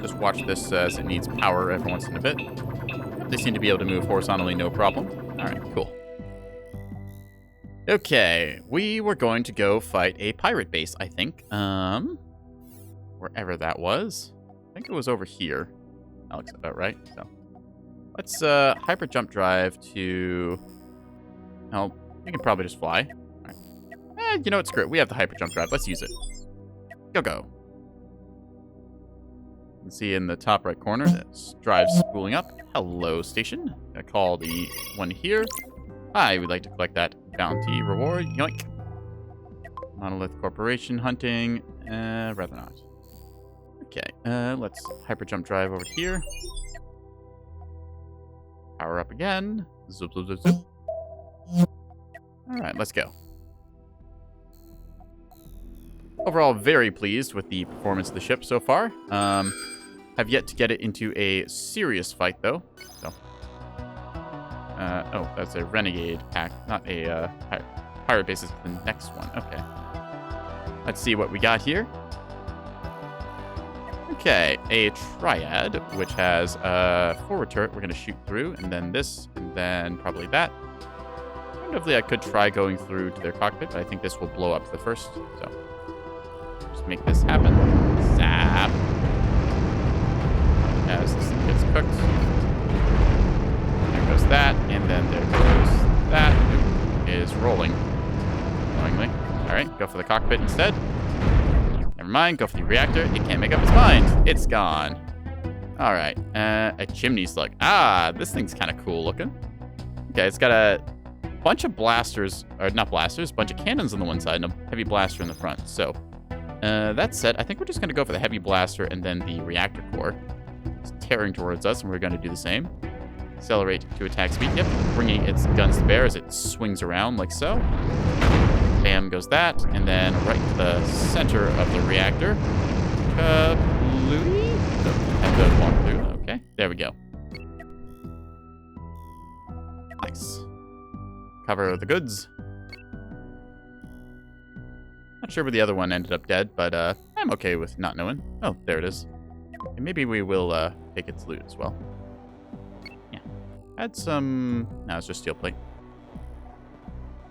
Just watch this as it needs power every once in a bit. They seem to be able to move horizontally, no problem. Alright, cool. Okay, we were going to go fight a pirate base, I think. Wherever that was. I think it was over here. That looks about right. So let's hyper jump drive to. Oh, we can probably just fly. All right. You know what? Screw it. We have the hyper jump drive. Let's use it. Go go. You can see in the top right corner that drive's spooling up. Hello, station. I call the one here. Hi, we'd like to collect that bounty reward. Yoink. Monolith Corporation hunting. Rather not. Okay, let's hyper jump drive over here. Power up again. Zoop, zoop, zoop, zoop. Alright, let's go. Overall, very pleased with the performance of the ship so far. Have yet to get it into a serious fight, though. So, oh, that's a Renegade pack, not a pirate base is the next one. Okay. Let's see what we got here. Okay, a triad, which has a forward turret we're going to shoot through, and then this, and then probably that. Alternatively, I could try going through to their cockpit, but I think this will blow up the first, so just make this happen. Zap. As this thing gets cooked. There goes that, and then there goes that. Oop, is rolling. Annoyingly. Alright, go for the cockpit instead. Never mind, go for the reactor. It can't make up its mind. It's gone. Alright, a chimney slug. Ah, this thing's kind of cool looking. Okay, it's got a bunch of blasters, or not blasters, bunch of cannons on the one side and a heavy blaster in the front. So, that said, I think we're just going to go for the heavy blaster and then the reactor core. It's tearing towards us, and we're going to do the same. Accelerate to attack speed. Yep, bringing its guns to bear as it swings around like so. Bam goes that, and then right to the center of the reactor. Kablooey? Okay, there we go. Nice. Cover the goods. Not sure where the other one ended up dead, but I'm okay with not knowing. Oh, there it is. And maybe we will take its loot as well. Yeah. Had some. No, it's just steel plate.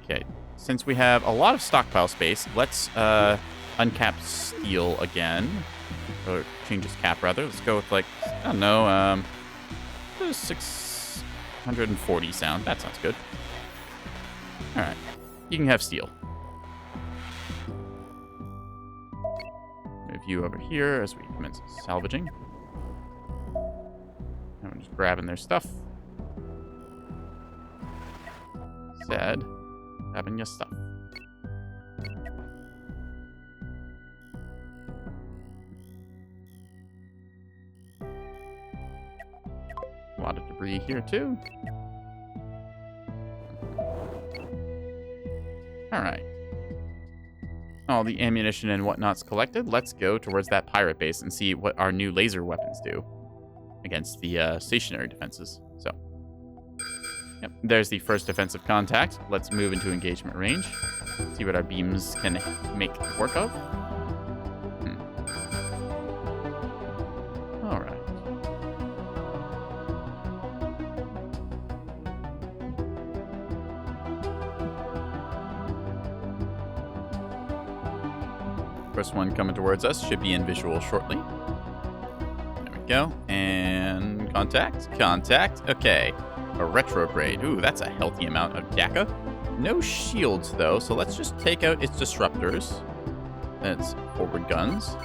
Okay. Since we have a lot of stockpile space, let's uncap steel again. Or change its cap, rather. Let's go with, like, I don't know, 640 sound. That sounds good. Alright. You can have steel. Move you over here as we commence salvaging. And we're just grabbing their stuff. Sad. Grabbing your stuff. A lot of debris 3 here too. Alright. All the ammunition and whatnot's collected. Let's go towards that pirate base and see what our new laser weapons do against the stationary defenses. So, yep, there's the first defensive contact. Let's move into engagement range. See what our beams can make work of. Alright. First one coming towards us should be in visual shortly. There we go. And contact. Contact. Okay. A retrograde. Ooh, that's a healthy amount of DACA. No shields, though, so let's just take out its disruptors. That's forward guns.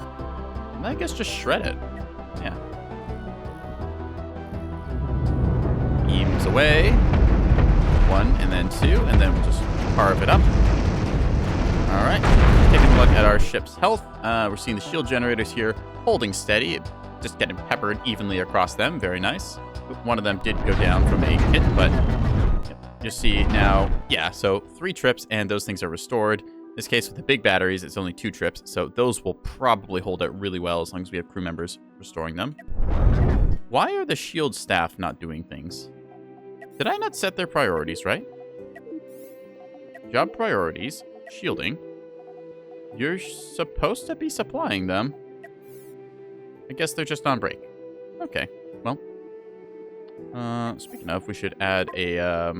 And I guess just shred it. Yeah. Beams away. 1 and then 2, and then we'll just carve it up. Alright, taking a look at our ship's health. We're seeing the shield generators here holding steady, just getting peppered evenly across them. Very nice. One of them did go down from a hit, but you see now, yeah, so 3 trips and those things are restored. In this case, with the big batteries, it's only 2 trips, so those will probably hold out really well as long as we have crew members restoring them. Why are the shield staff not doing things? Did I not set their priorities right? Job priorities. Shielding. You're supposed to be supplying them. I guess they're just on break. Okay, well. Speaking of, we should add a,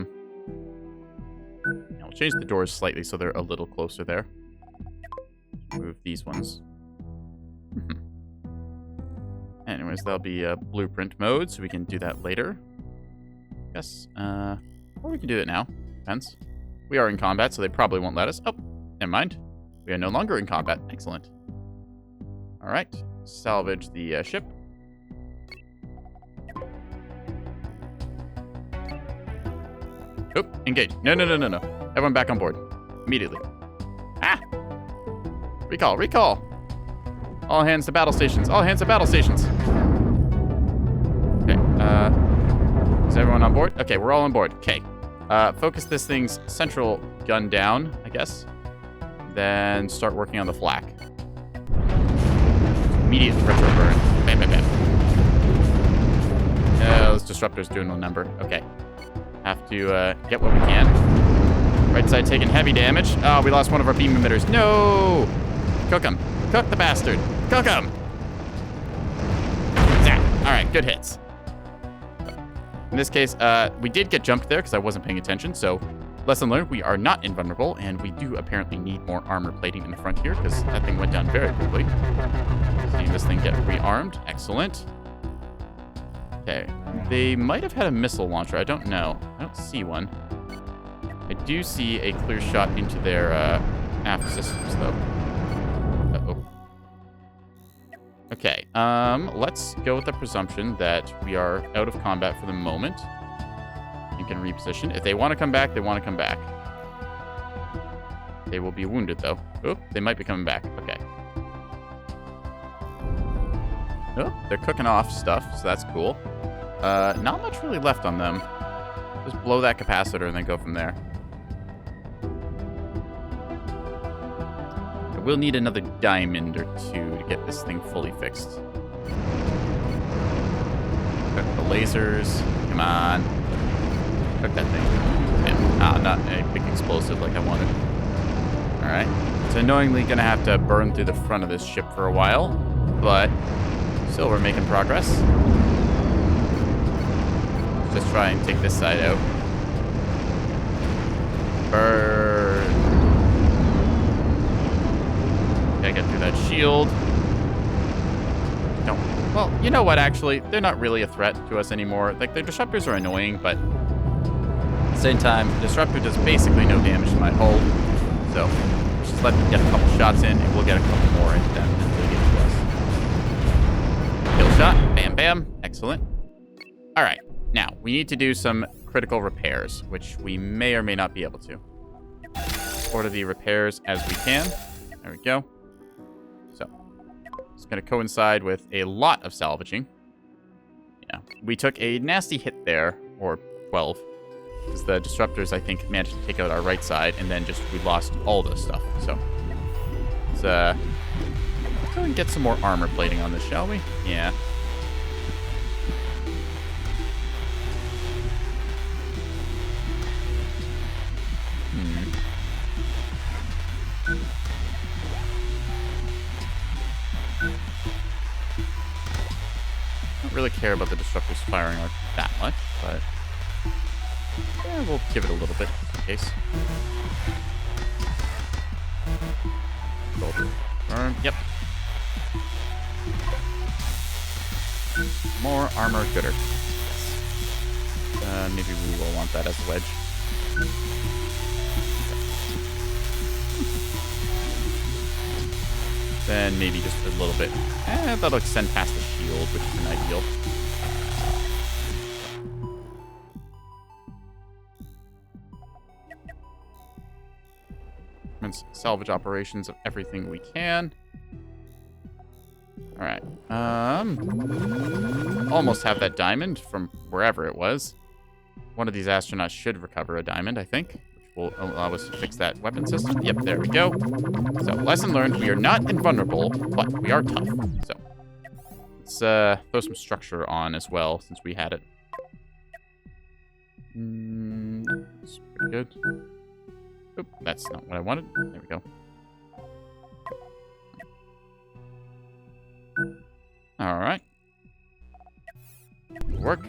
we'll change the doors slightly so they're a little closer there. Move these ones. Anyways, that'll be a blueprint mode, so we can do that later. Yes, or we can do it now. Depends. We are in combat, so they probably won't let us. Oh, never mind. We are no longer in combat. Excellent. All right. Salvage the ship. Oh, engage. No. Everyone back on board. Immediately. Ah! Recall, recall! All hands to battle stations. All hands to battle stations. Okay, is everyone on board? Okay, we're all on board. Okay. Focus this thing's central gun down, I guess. Then start working on the flak. Immediate retro burn. Bam, bam, bam. Those disruptors doing no number. Okay. Have to get what we can. Right side taking heavy damage. Oh, we lost one of our beam emitters. No! Cook him. Cook the bastard. Cook him! Alright, good hits. In this case, we did get jumped there because I wasn't paying attention, so lesson learned, we are not invulnerable, and we do apparently need more armor plating in the front here because that thing went down very quickly. Seeing this thing get rearmed. Excellent. Okay. They might have had a missile launcher. I don't know. I don't see one. I do see a clear shot into their aft systems, though. Uh-oh. Okay, let's go with the presumption that we are out of combat for the moment and can reposition. If they want to come back, they want to come back. They will be wounded, though. Oh, they might be coming back. Okay. Oh, they're cooking off stuff, so that's cool. Not much really left on them. Just blow that capacitor and then go from there. We'll need another diamond or 2 to get this thing fully fixed. Cook the lasers. Come on. Cook that thing. Yeah. Not a big explosive like I wanted. Alright. It's annoyingly going to have to burn through the front of this ship for a while, but still we're making progress. Let's try and take this side out. Burn. Gotta get through that shield. No. Well, you know what, actually? They're not really a threat to us anymore. Like, the disruptors are annoying, but at the same time, the disruptor does basically no damage to my hull. So, just let them get a couple shots in, and we'll get a couple more into them until they get to us. Kill shot. Bam, bam. Excellent. All right. Now, we need to do some critical repairs, which we may or may not be able to. Order the repairs as we can. There we go. So, it's going to coincide with a lot of salvaging. Yeah, we took a nasty hit there, or 12. Because the disruptors, I think, managed to take out our right side, and then we lost all the stuff. So, let's go and get some more armor plating on this, shall we? Yeah. Don't really care about the disruptors firing that much, but yeah, we'll give it a little bit just in case. Yep. More armor gooder. Yes. Maybe we will want that as a wedge. Then maybe just a little bit. That'll extend past the shield, which isn't ideal. Let's salvage operations of everything we can. All right. Almost have that diamond from wherever it was. One of these astronauts should recover a diamond, I think, which will allow us to fix that weapon system. Yep, there we go. So, lesson learned, we are not invulnerable, but we are tough. So, let's throw some structure on as well, since we had it. That's pretty good. Oop, that's not what I wanted. There we go. All right. Work.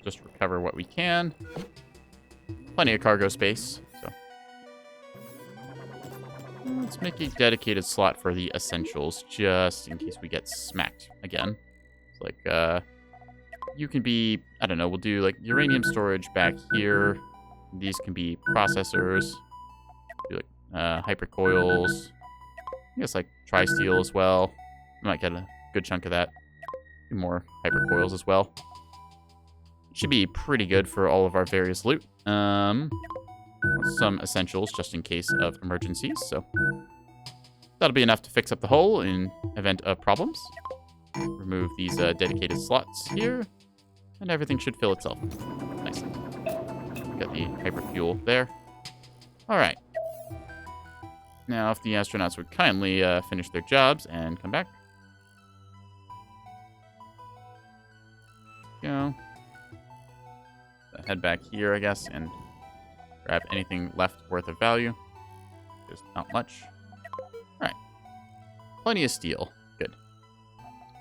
Just recover what we can. Plenty of cargo space, so. Let's make a dedicated slot for the essentials, just in case we get smacked again. It's like, you can be, I don't know, we'll do like uranium storage back here. These can be processors. Do like hypercoils. I guess like tri-steel as well. I might get a good chunk of that. More hypercoils as well. Should be pretty good for all of our various loot. Some essentials just in case of emergencies. So that'll be enough to fix up the hole in event of problems. Remove these dedicated slots here. And everything should fill itself. Nice. Got the hyperfuel there. All right. Now, if the astronauts would kindly finish their jobs and come back. Go. Head back here, I guess, and grab anything left worth of value. There's not much. All right. Plenty of steel. Good.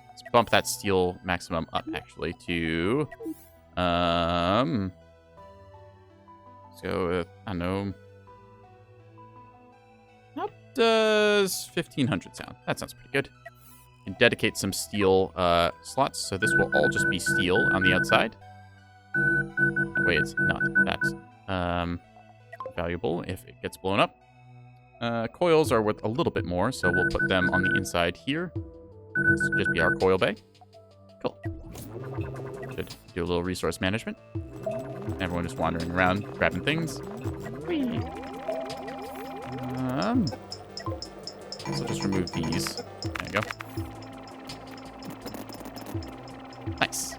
Let's bump that steel maximum up, actually, to... let's go with, I don't know... How does 1,500 sound? That sounds pretty good. And dedicate some steel slots, so this will all just be steel on the outside. That way it's not that valuable if it gets blown up. Coils are worth a little bit more, so we'll put them on the inside here. This will just be our coil bay. Cool. Should do a little resource management. Everyone just wandering around, grabbing things. Whee! So just remove these. There you go. Nice.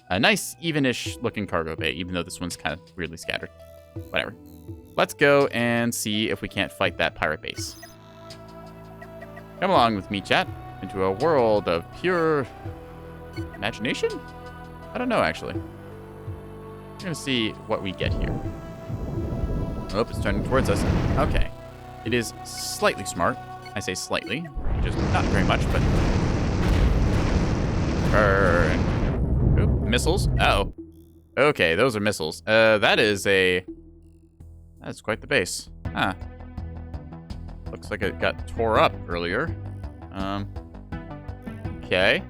A nice, even-ish looking cargo bay, even though this one's kind of weirdly scattered. Whatever. Let's go and see if we can't fight that pirate base. Come along with me, chat, into a world of pure imagination? I don't know, actually. We're gonna see what we get here. Oh, it's turning towards us. Okay. It is slightly smart. I say slightly, just not very much, but... Burn. Oop, missiles. Uh-oh. Okay, those are missiles. That's quite the base. Huh. Looks like it got tore up earlier. Okay.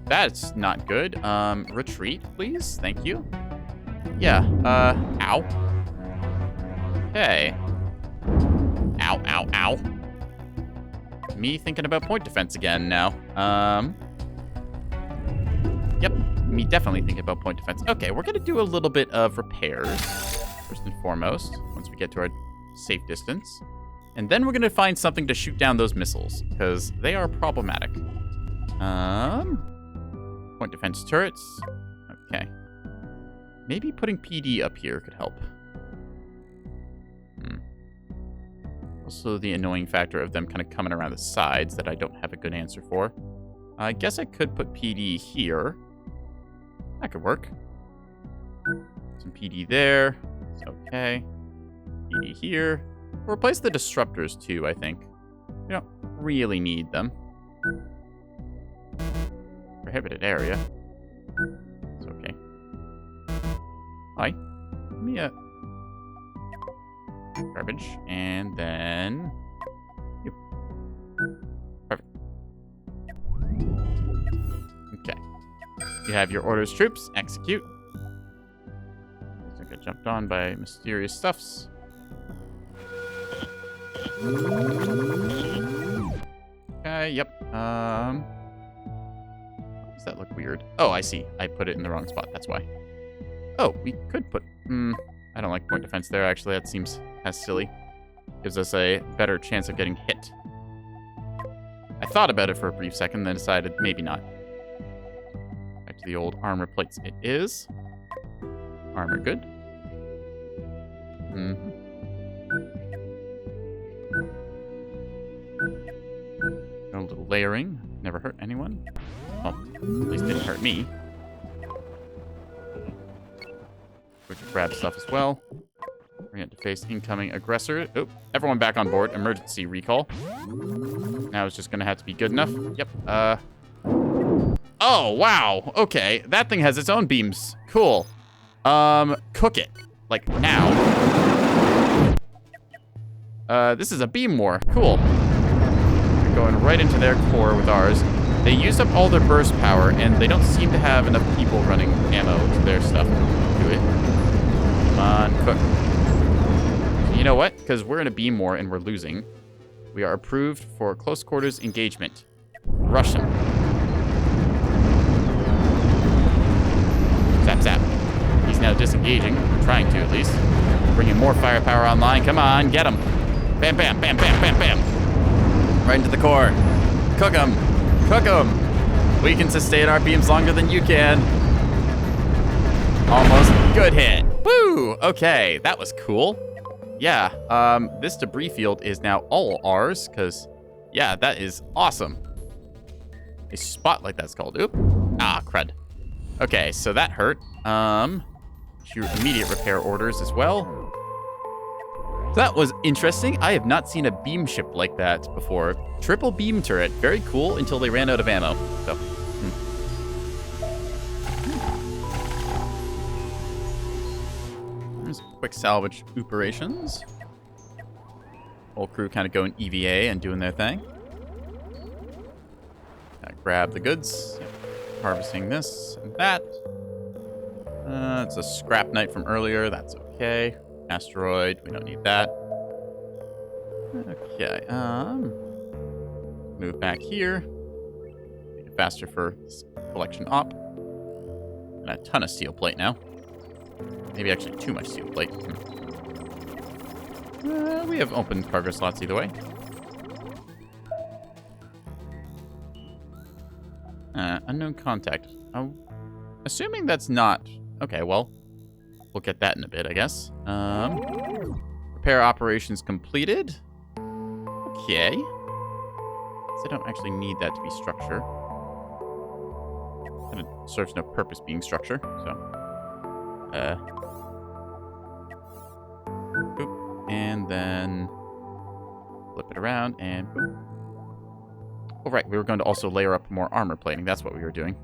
That's not good. Retreat, please. Thank you. Yeah, ow. Okay. Ow, ow, ow. Me thinking about point defense again now. Yep, me definitely thinking about point defense. Okay, we're gonna do a little bit of repairs, first and foremost, once we get to our safe distance. And then we're going to find something to shoot down those missiles, because they are problematic. Point defense turrets. Okay. Maybe putting PD up here could help. Also, the annoying factor of them kind of coming around the sides that I don't have a good answer for. I guess I could put PD here. That could work. Some PD there. It's okay. PD here. We'll replace the disruptors too, I think. We don't really need them. Prohibited area. It's okay. Hi. Give me a garbage. And then you. Perfect. Okay. You have your orders, troops. Execute. Don't get jumped on by mysterious stuffs. Okay, yep. Why does that look weird? Oh, I see. I put it in the wrong spot. That's why. Oh, we could put... I don't like point defense there, actually. That seems kind of silly. Gives us a better chance of getting hit. I thought about it for a brief second, then decided maybe not. Back to the old armor plates it is. Armor good. A little layering. Never hurt anyone. Well, at least didn't hurt me. We can grab stuff as well. We're going to face incoming aggressor. Oh, everyone back on board. Emergency recall. Now it's just going to have to be good enough. Yep. Oh, wow. Okay. That thing has its own beams. Cool. Cook it. Like, now. This is a beam war. Cool. We're going right into their core with ours. They used up all their burst power, and they don't seem to have enough people running ammo to their stuff. Do it. Come on, cook. You know what? Because we're in a beam war and we're losing, we are approved for close quarters engagement. Rush him. Zap, zap. He's now disengaging. Trying to, at least. Bringing more firepower online. Come on, get him. Bam, bam, bam, bam, bam, bam. Right into the core. Cook him. Cook him. We can sustain our beams longer than you can. Almost. Good hit. Woo! Okay, that was cool. Yeah, this debris field is now all ours, because, yeah, that is awesome. A spotlight, that's called. Oop. Ah, crud. Okay, so that hurt. Shoot immediate repair orders as well. So that was interesting. I have not seen a beam ship like that before. Triple beam turret. Very cool until they ran out of ammo. So, There's quick salvage operations. Whole crew kind of going EVA and doing their thing. Grab the goods. Yep. Harvesting this and that. It's a scrap knight from earlier. That's okay. Asteroid. We don't need that. Okay. Move back here. Make it faster for this collection op. And a ton of steel plate now. Maybe actually too much steel plate. We have open cargo slots either way. Unknown contact. Oh, assuming that's not... Okay, well, we'll get that in a bit, I guess. Repair operations completed. Okay. So I don't actually need that to be structure. Kind of serves no purpose being structure, so... Boop. And then flip it around and boop. Oh, right. We were going to also layer up more armor plating. That's what we were doing.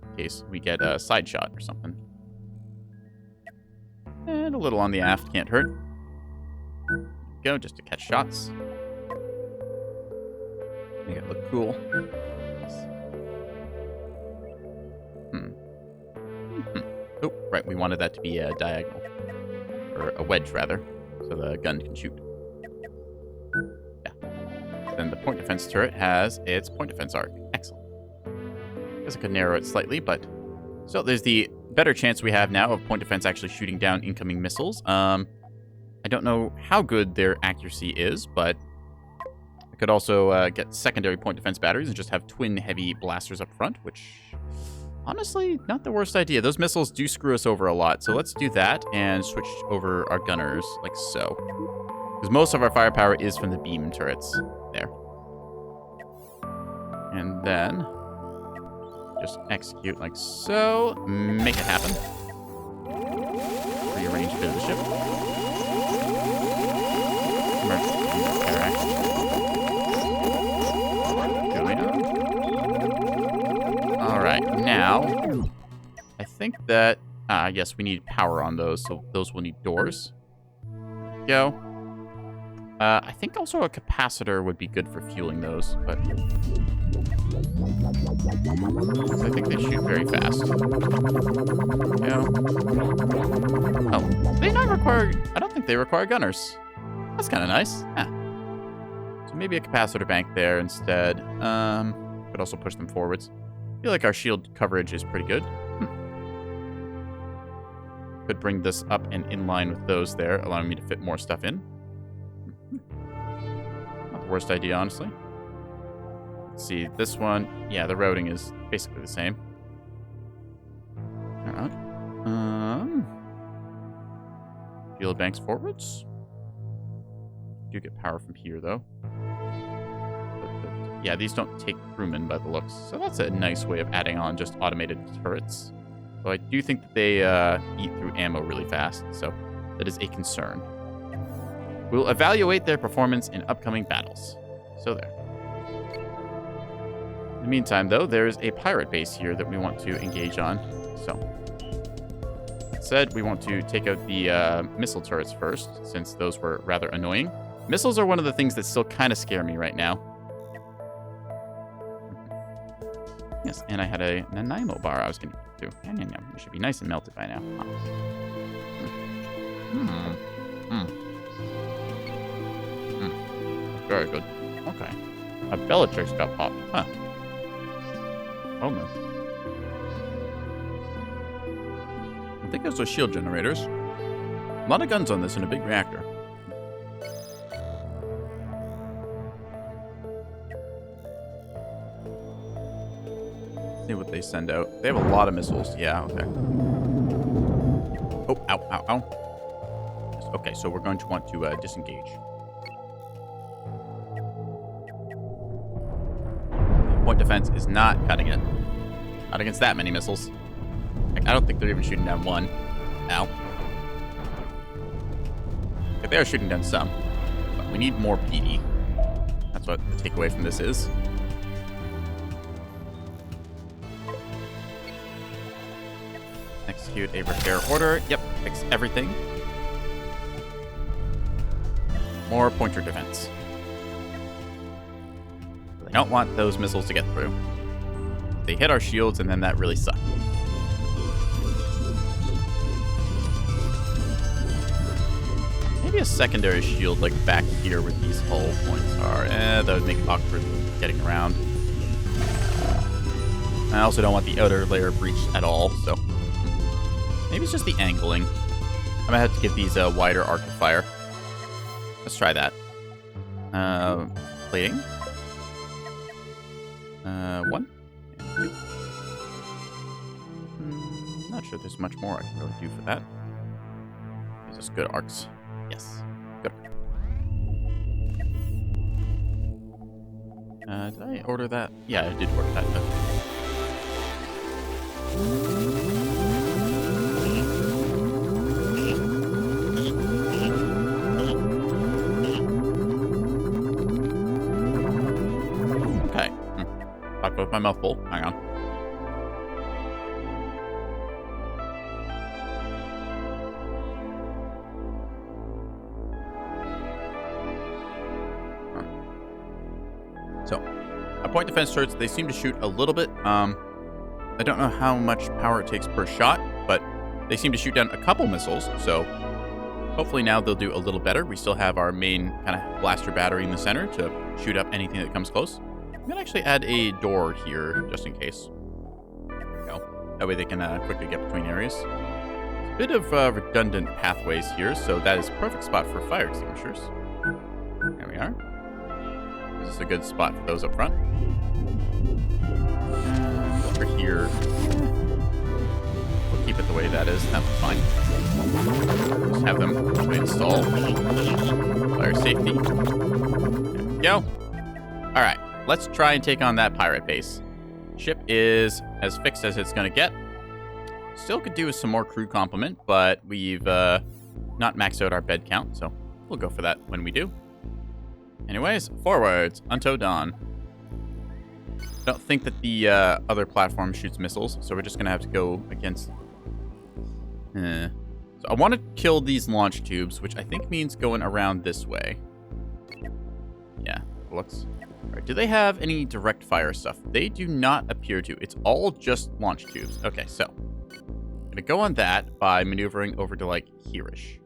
In case we get a side shot or something. And a little on the aft can't hurt. Go, just to catch shots. Make it look cool. Oh, right. We wanted that to be a diagonal. Or a wedge, rather. So the gun can shoot. Yeah. Then the point defense turret has its point defense arc. Excellent. Guess I could narrow it slightly, but... So there's the better chance we have now of point defense actually shooting down incoming missiles. I don't know how good their accuracy is, but I could also get secondary point defense batteries and just have twin heavy blasters up front, which, honestly, not the worst idea. Those missiles do screw us over a lot, so let's do that and switch over our gunners like so. Because most of our firepower is from the beam turrets. There. And then just execute like so. Make it happen. Rearrange a bit of the ship. Alright, now I think that yes, we need power on those, so those will need doors. There we go. I think also a capacitor would be good for fueling those, but I think they shoot very fast. Yeah. Oh, they not require. I don't think they require gunners. That's kind of nice. Yeah. So maybe a capacitor bank there instead. Could also push them forwards. I feel like our shield coverage is pretty good. Could bring this up and in line with those there, allowing me to fit more stuff in. Not the worst idea, honestly. Let's see, this one, yeah, the routing is basically the same. Alright. Shield banks forwards. Do get power from here, though. But, yeah, these don't take crewmen by the looks, so that's a nice way of adding on just automated turrets. So I do think that they eat through ammo really fast, so that is a concern. We'll evaluate their performance in upcoming battles. So there. In the meantime, though, there's a pirate base here that we want to engage on. So, that said, we want to take out the missile turrets first, since those were rather annoying. Missiles are one of the things that still kind of scare me right now. Yes, and I had a Nanaimo bar I was going to get to. It should be nice and melted by now. Very good. Okay. A Bellatrix got popped. Huh. Oh, no. I think those are shield generators. A lot of guns on this and a big reactor. See what they send out. They have a lot of missiles. Yeah, okay. Oh, ow, ow, ow. Yes, okay, so we're going to want to disengage. Point defense is not cutting it. Not against that many missiles. Like, I don't think they're even shooting down one. Ow. Okay, they're shooting down some. But we need more PD. That's what the takeaway from this is. Execute a repair order. Yep, fix everything. More pointer defense. They don't want those missiles to get through. They hit our shields, and then that really sucked. Maybe a secondary shield, like back here where these hull points are. That would make it awkward getting around. I also don't want the outer layer breached at all, so maybe it's just the angling. I'm gonna have to give these a wider arc of fire. Let's try that. Plating. 1 and 2. Not sure there's much more I can really do for that. These are just good arcs. Yes. Good. Did I order that? Yeah, I did order that. Okay. Talk with my mouth full. Hang on. So, point defense turrets, they seem to shoot a little bit. I don't know how much power it takes per shot, but they seem to shoot down a couple missiles, so hopefully now they'll do a little better. We still have our main kind of blaster battery in the center to shoot up anything that comes close. I'm going to actually add a door here, just in case. There we go. That way they can quickly get between areas. So bit of redundant pathways here, so that is a perfect spot for fire extinguishers. There we are. This is a good spot for those up front. Over here. We'll keep it the way that is. That's fine. Just have them install. Fire safety. There we go. Alright, let's try and take on that pirate base. Ship is as fixed as it's going to get. Still could do with some more crew complement, but we've not maxed out our bed count, so we'll go for that when we do. Anyways, forwards, until dawn. I don't think that the other platform shoots missiles, so we're just going to have to go against... So I want to kill these launch tubes, which I think means going around this way. Yeah, looks... Alright, do they have any direct fire stuff? They do not appear to. It's all just launch tubes. Okay, so... I'm going to go on that by maneuvering over to, like, here-ish.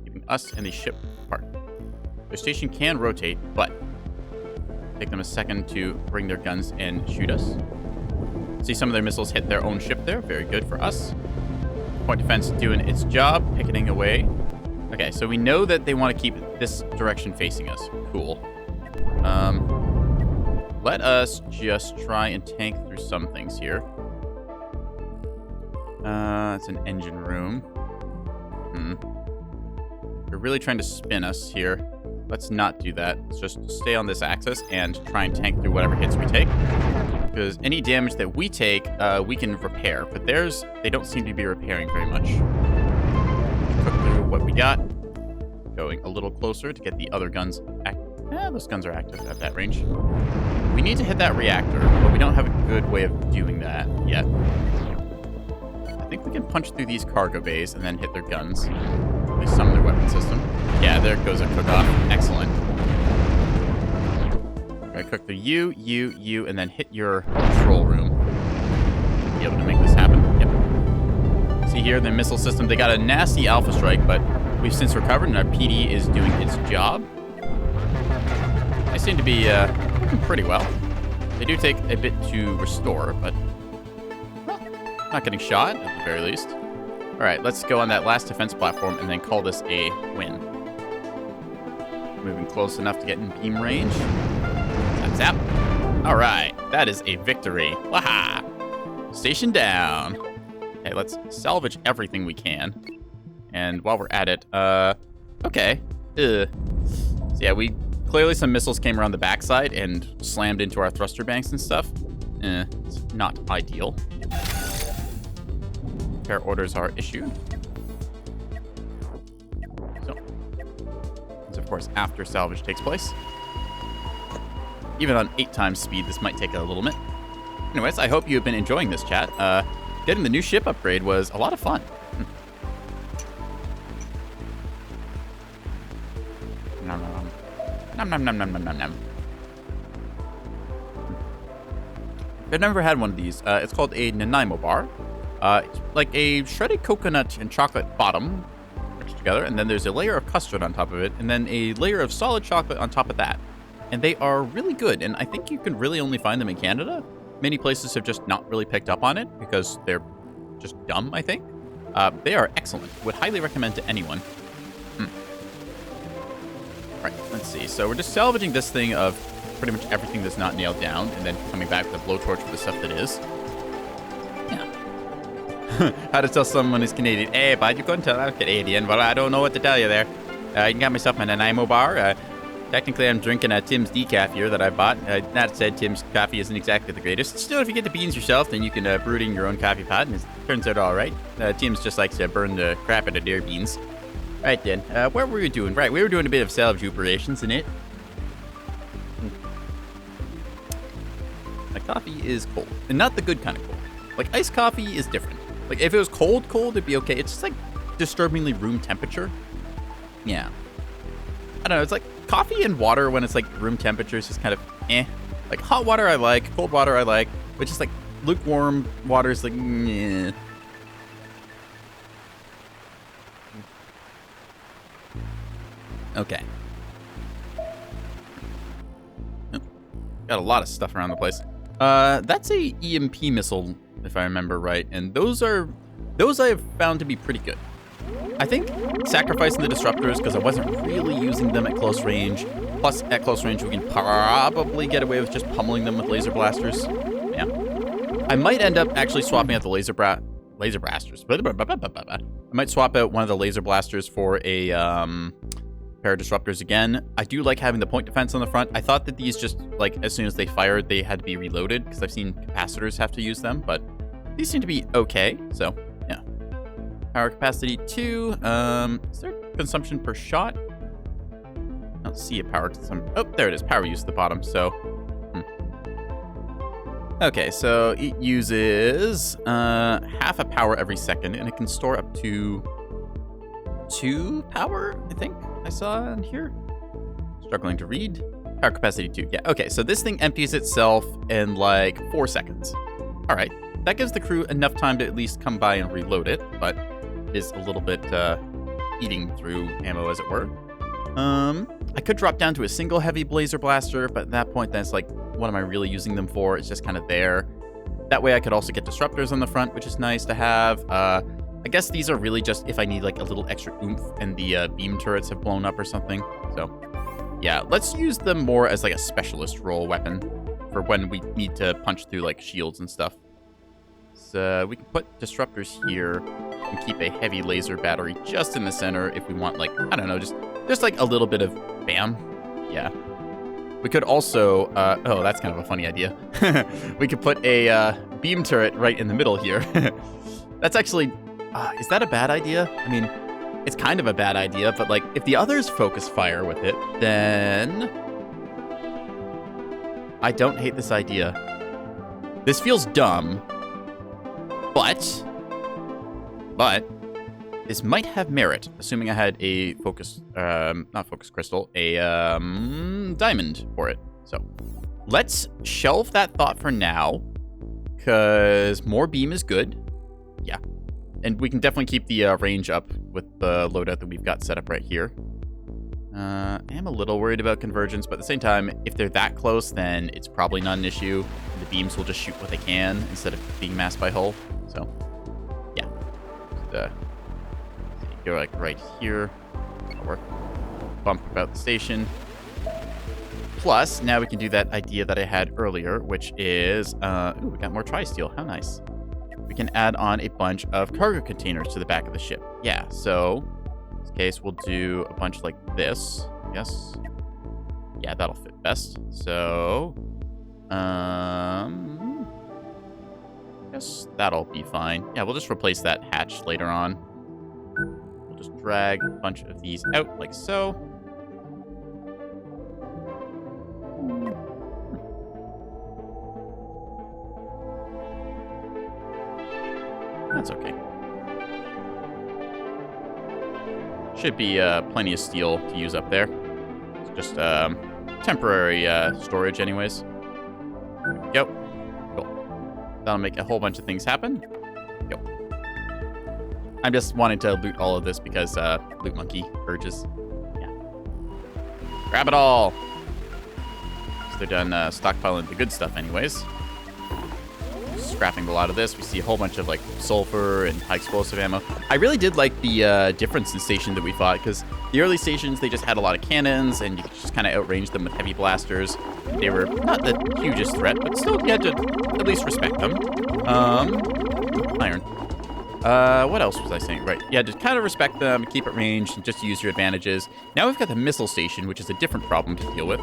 Keeping us and the ship apart. Their station can rotate, but take them a second to bring their guns and shoot us. See some of their missiles hit their own ship there. Very good for us. Point defense doing its job, picketing away. Okay, so we know that they want to keep this direction facing us. Cool. Let us just try and tank through some things here. It's an engine room. They're really trying to spin us here. Let's not do that. Let's just stay on this axis and try and tank through whatever hits we take. Because any damage that we take, we can repair. But theirs, they don't seem to be repairing very much. Cook through what we got. Going a little closer to get the other guns active. Those guns are active at that range. We need to hit that reactor, but we don't have a good way of doing that yet. I think we can punch through these cargo bays and then hit their guns. At least some of their weapon system. Yeah, there goes our cook-off. Excellent. We're gonna cook the you, and then hit your control room. Be able to make this happen. Yep. See here, the missile system, they got a nasty alpha strike, but we've since recovered, and our PD is doing its job. They seem to be working pretty well. They do take a bit to restore, but well, not getting shot, at the very least. All right, let's go on that last defense platform and then call this a win. Moving close enough to get in beam range. Zap, zap. All right, that is a victory. Waha! Station down. Okay, let's salvage everything we can. And while we're at it, okay. So yeah, clearly some missiles came around the backside and slammed into our thruster banks and stuff. It's not ideal. Repair orders are issued. So, it's of course after salvage takes place. Even on 8 times speed, this might take a little bit. Anyways, I hope you've been enjoying this chat. Getting the new ship upgrade was a lot of fun. Nom nom nom nom nom nom nom. I've never had one of these. It's called a Nanaimo bar. It's like a shredded coconut and chocolate bottom mixed together, and then there's a layer of custard on top of it, and then a layer of solid chocolate on top of that. And they are really good, and I think you can really only find them in Canada. Many places have just not really picked up on it because they're just dumb, I think. They are excellent. Would highly recommend to anyone. Right, let's see. So we're just salvaging this thing of pretty much everything that's not nailed down, and then coming back with a blowtorch for the stuff that is. Yeah. How to tell someone is Canadian? Hey, bud, you couldn't tell I'm Canadian. Well, I don't know what to tell you there. You got myself a Nanaimo bar. Technically, I'm drinking a Tim's decaf here that I bought. That said, Tim's coffee isn't exactly the greatest. Still, if you get the beans yourself, then you can brew it in your own coffee pot, and it turns out all right. Tim's just likes to burn the crap out of their beans. Right then, what were we doing? Right, we were doing a bit of salvage operations in it. My coffee is cold, and not the good kind of cold. Like, iced coffee is different. Like, if it was cold, it'd be okay. It's just, like, disturbingly room temperature. Yeah. I don't know, it's like coffee and water when it's, like, room temperature is just kind of eh. Like, hot water I like, cold water I like, but just, like, lukewarm water is, like, meh. Okay. Oh, got a lot of stuff around the place. That's a EMP missile, if I remember right. And those are Those I have found to be pretty good. I think sacrificing the disruptors because I wasn't really using them at close range. Plus, at close range, we can probably get away with just pummeling them with laser blasters. Yeah. I might end up actually swapping out the laser blasters. I might swap out one of the laser blasters for a pair of disruptors again. I do like having the point defense on the front. I thought that these just, like, as soon as they fired, they had to be reloaded because I've seen capacitors have to use them, but these seem to be okay, so yeah. Power capacity 2. Is there consumption per shot? I don't see a power consumption. Oh, there it is. Power use at the bottom, so. Okay, so it uses half a power every second, and it can store up to 2 power, I think I saw in here. Struggling to read. Power capacity 2. Yeah, okay, so this thing empties itself in like 4 seconds. All right, that gives the crew enough time to at least come by and reload it, but it is a little bit eating through ammo, as it were. I could drop down to a single heavy blazer blaster, but at that point, that's like, what am I really using them for? It's just kind of there. That way I could also get disruptors on the front, which is nice to have. I guess these are really just if I need like a little extra oomph and the beam turrets have blown up or something. So yeah, let's use them more as like a specialist role weapon for when we need to punch through like shields and stuff. So we can put disruptors here and keep a heavy laser battery just in the center if we want, like, I don't know, just like a little bit of bam. Yeah. We could also, oh, that's kind of a funny idea. We could put a beam turret right in the middle here. That's actually, is that a bad idea? I mean, it's kind of a bad idea, but like, if the others focus fire with it, then I don't hate this idea. This feels dumb, but this might have merit, assuming I had a focus, not focus crystal, a diamond for it. So let's shelve that thought for now, because more beam is good. Yeah. And we can definitely keep the range up with the loadout that we've got set up right here. I am a little worried about convergence, but at the same time, if they're that close, then it's probably not an issue. The beams will just shoot what they can instead of being masked by hull. So, yeah. Just, go like right here. That'll work. Bump about the station. Plus, now we can do that idea that I had earlier, which is, ooh, we got more tri-steel. How nice. We can add on a bunch of cargo containers to the back of the ship. Yeah, so in this case, we'll do a bunch like this. Yes. Yeah, that'll fit best. So, guess that'll be fine. Yeah, we'll just replace that hatch later on. We'll just drag a bunch of these out like so. That's okay. Should be plenty of steel to use up there. It's just temporary storage anyways. There we go. Cool. That'll make a whole bunch of things happen. Go. I'm just wanting to loot all of this because Loot Monkey urges. Yeah. Grab it all. So they're done stockpiling the good stuff anyways. Scrapping a lot of this. We see a whole bunch of like sulfur and high explosive ammo. I really did like the difference in station that we fought, because the early stations, they just had a lot of cannons and you could just kind of outrange them with heavy blasters. They were not the hugest threat, but still you had to at least respect them. Iron. What else was I saying? Right. Yeah, just kind of respect them, keep it ranged, and just use your advantages. Now we've got the missile station, which is a different problem to deal with.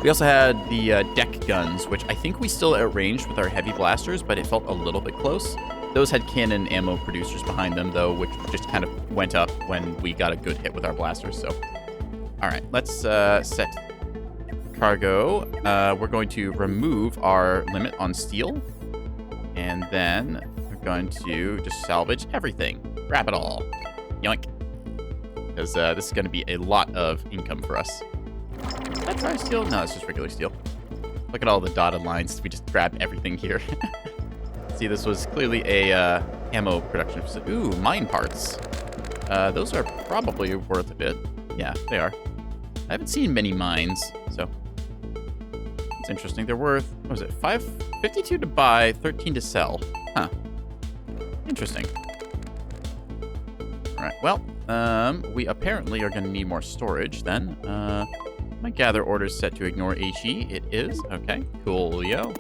We also had the deck guns, which I think we still outranged with our heavy blasters, but it felt a little bit close. Those had cannon ammo producers behind them, though, which just kind of went up when we got a good hit with our blasters. So, all right, let's set cargo. We're going to remove our limit on steel, and then we're going to just salvage everything. Grab it all. Yoink. Because this is going to be a lot of income for us. Is that tri-steel? No, it's just regular steel. Look at all the dotted lines. We just grab everything here. See, this was clearly a ammo production facility. Ooh, mine parts. Those are probably worth a bit. Yeah, they are. I haven't seen many mines, so it's interesting. They're worth, what was it, 52 to buy, 13 to sell. Huh. Interesting. All right, well, we apparently are going to need more storage then. My gather order is set to ignore HE. It is. Okay, coolio.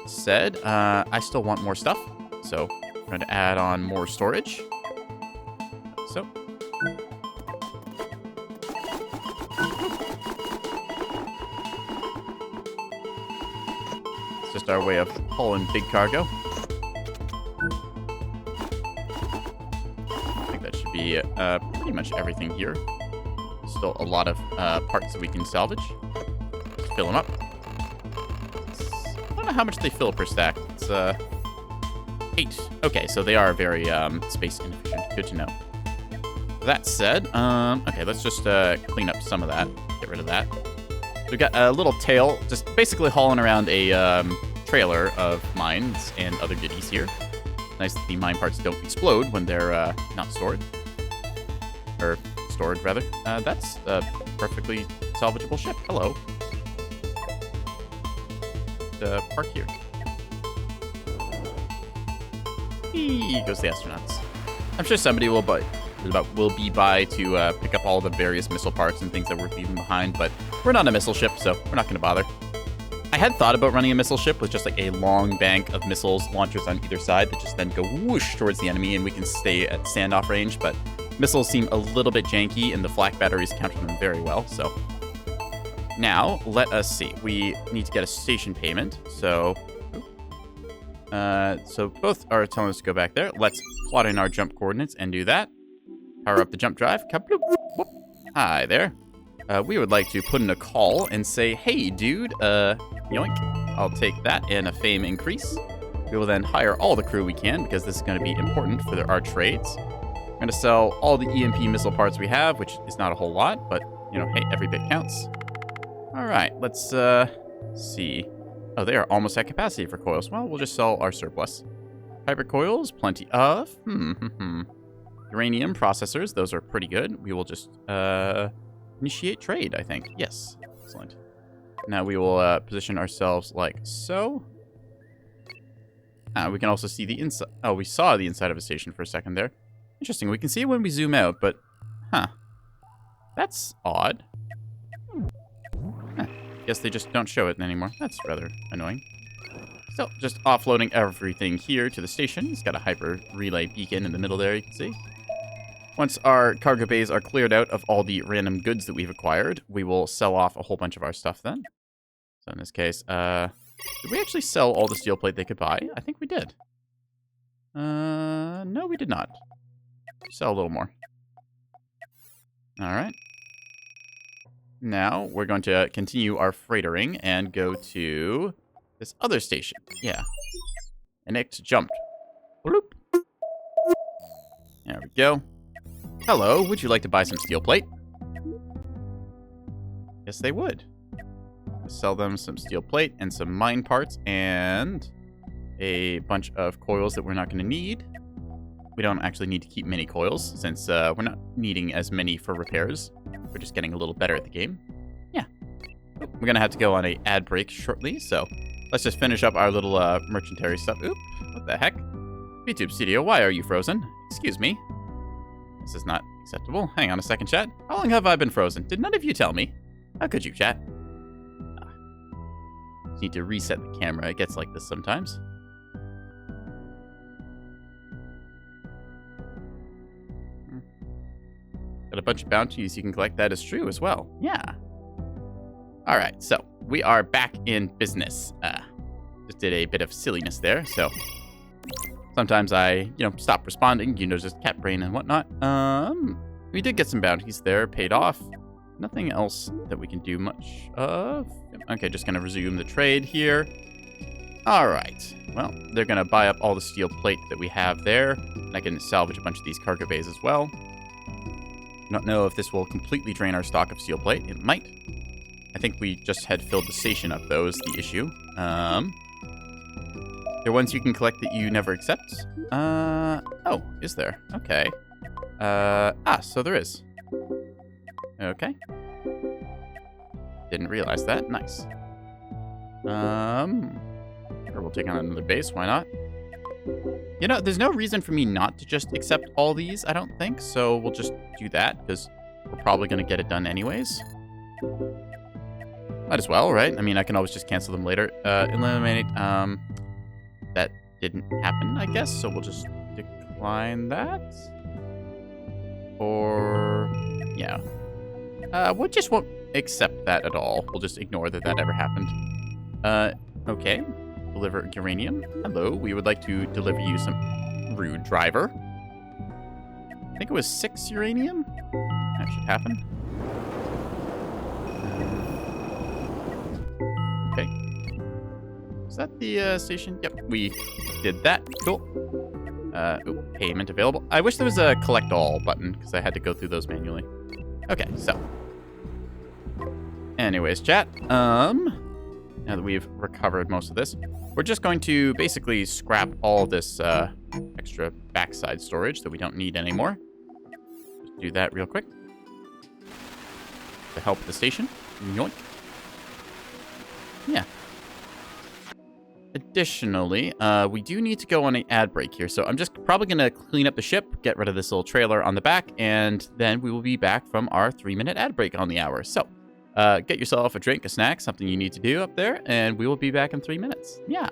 Said, I still want more stuff, so I'm going to add on more storage. So. It's just our way of hauling big cargo. I think that should be pretty much everything here. Still a lot of parts that we can salvage. Let's fill them up. I don't know how much they fill per stack. It's 8. Okay, so they are very space inefficient. Good to know. That said, okay, let's just clean up some of that. Get rid of that. We've got a little tail, just basically hauling around a trailer of mines and other goodies here. Nice that the mine parts don't explode when they're not stored. Or stored, rather. That's a perfectly salvageable ship. Hello. Park here. Here goes the astronauts. I'm sure somebody will be by to pick up all the various missile parts and things that we're leaving behind, but we're not a missile ship, so we're not going to bother. I had thought about running a missile ship with just like a long bank of missiles launchers on either side that just then go whoosh towards the enemy and we can stay at standoff range, but missiles seem a little bit janky and the flak batteries counter them very well, so. Now, let us see. We need to get a station payment, so both are telling us to go back there. Let's plot in our jump coordinates and do that. Power up the jump drive. Hi there. We would like to put in a call and say, hey, dude, yoink. I'll take that and a fame increase. We will then hire all the crew we can because this is going to be important for our trades. We're going to sell all the EMP missile parts we have, which is not a whole lot, but, you know, hey, every bit counts. All right, let's see. Oh, they are almost at capacity for coils. Well, we'll just sell our surplus. Hyper coils, plenty of. Uranium processors, those are pretty good. We will just initiate trade, I think. Yes, excellent. Now we will position ourselves like so. We can also see the inside. Oh, we saw the inside of a station for a second there. Interesting. We can see it when we zoom out, but that's odd. Guess they just don't show it anymore. That's rather annoying. So, just offloading everything here to the station. It's got a hyper relay beacon in the middle there, you can see. Once our cargo bays are cleared out of all the random goods that we've acquired, we will sell off a whole bunch of our stuff then. So in this case, did we actually sell all the steel plate they could buy? I think we did. No, we did not. Sell a little more. All right. Now, we're going to continue our freightering and go to this other station. Yeah. And it jumped. Bloop. There we go. Hello, would you like to buy some steel plate? Yes, they would. Sell them some steel plate and some mine parts and a bunch of coils that we're not going to need. We don't actually need to keep many coils since we're not needing as many for repairs. We're just getting a little better at the game. Yeah. We're going to have to go on an ad break shortly, so let's just finish up our little merchantary stuff. Oop, what the heck? YouTube Studio, why are you frozen? Excuse me. This is not acceptable. Hang on a second, chat. How long have I been frozen? Did none of you tell me? How could you, chat? Just need to reset the camera. It gets like this sometimes. Got a bunch of bounties you can collect. That is true as well. Yeah. All right, so we are back in business. Just did a bit of silliness there, so sometimes I, stop responding, just cat brain and whatnot. We did get some bounties there, paid off. Nothing else that we can do much of. Okay, just gonna resume the trade here. All right, well, they're gonna buy up all the steel plate that we have there. And I can salvage a bunch of these cargo bays as well. Don't know if this will completely drain our stock of steel plate. It might. I think we just had filled the station up, though, is the issue. There are ones you can collect that you never accept. Oh, is there? Okay. So there is. Okay. Didn't realize that. Nice. Sure, we'll take on another base. Why not? You know, there's no reason for me not to just accept all these, I don't think. So we'll just do that, because we're probably going to get it done anyways. Might as well, right? I mean, I can always just cancel them later. Eliminate, that didn't happen, I guess. So we'll just decline that. Or, yeah. We just won't accept that at all. We'll just ignore that that ever happened. Okay. Deliver uranium. Hello, we would like to deliver you some rude driver. I think it was 6 uranium. That should happen. Okay. Is that the station? Yep, we did that. Cool. Ooh, payment available. I wish there was a collect all button because I had to go through those manually. Okay, so. Anyways, chat. Now that we've recovered most of this, we're just going to basically scrap all this extra backside storage that we don't need anymore. Just do that real quick. To help the station. Yoink. Yeah. Additionally, we do need to go on an ad break here, so I'm just probably going to clean up the ship, get rid of this little trailer on the back, and then we will be back from our 3-minute ad break on the hour. So, get yourself a drink, a snack, something you need to do up there, and we will be back in 3 minutes. Yeah.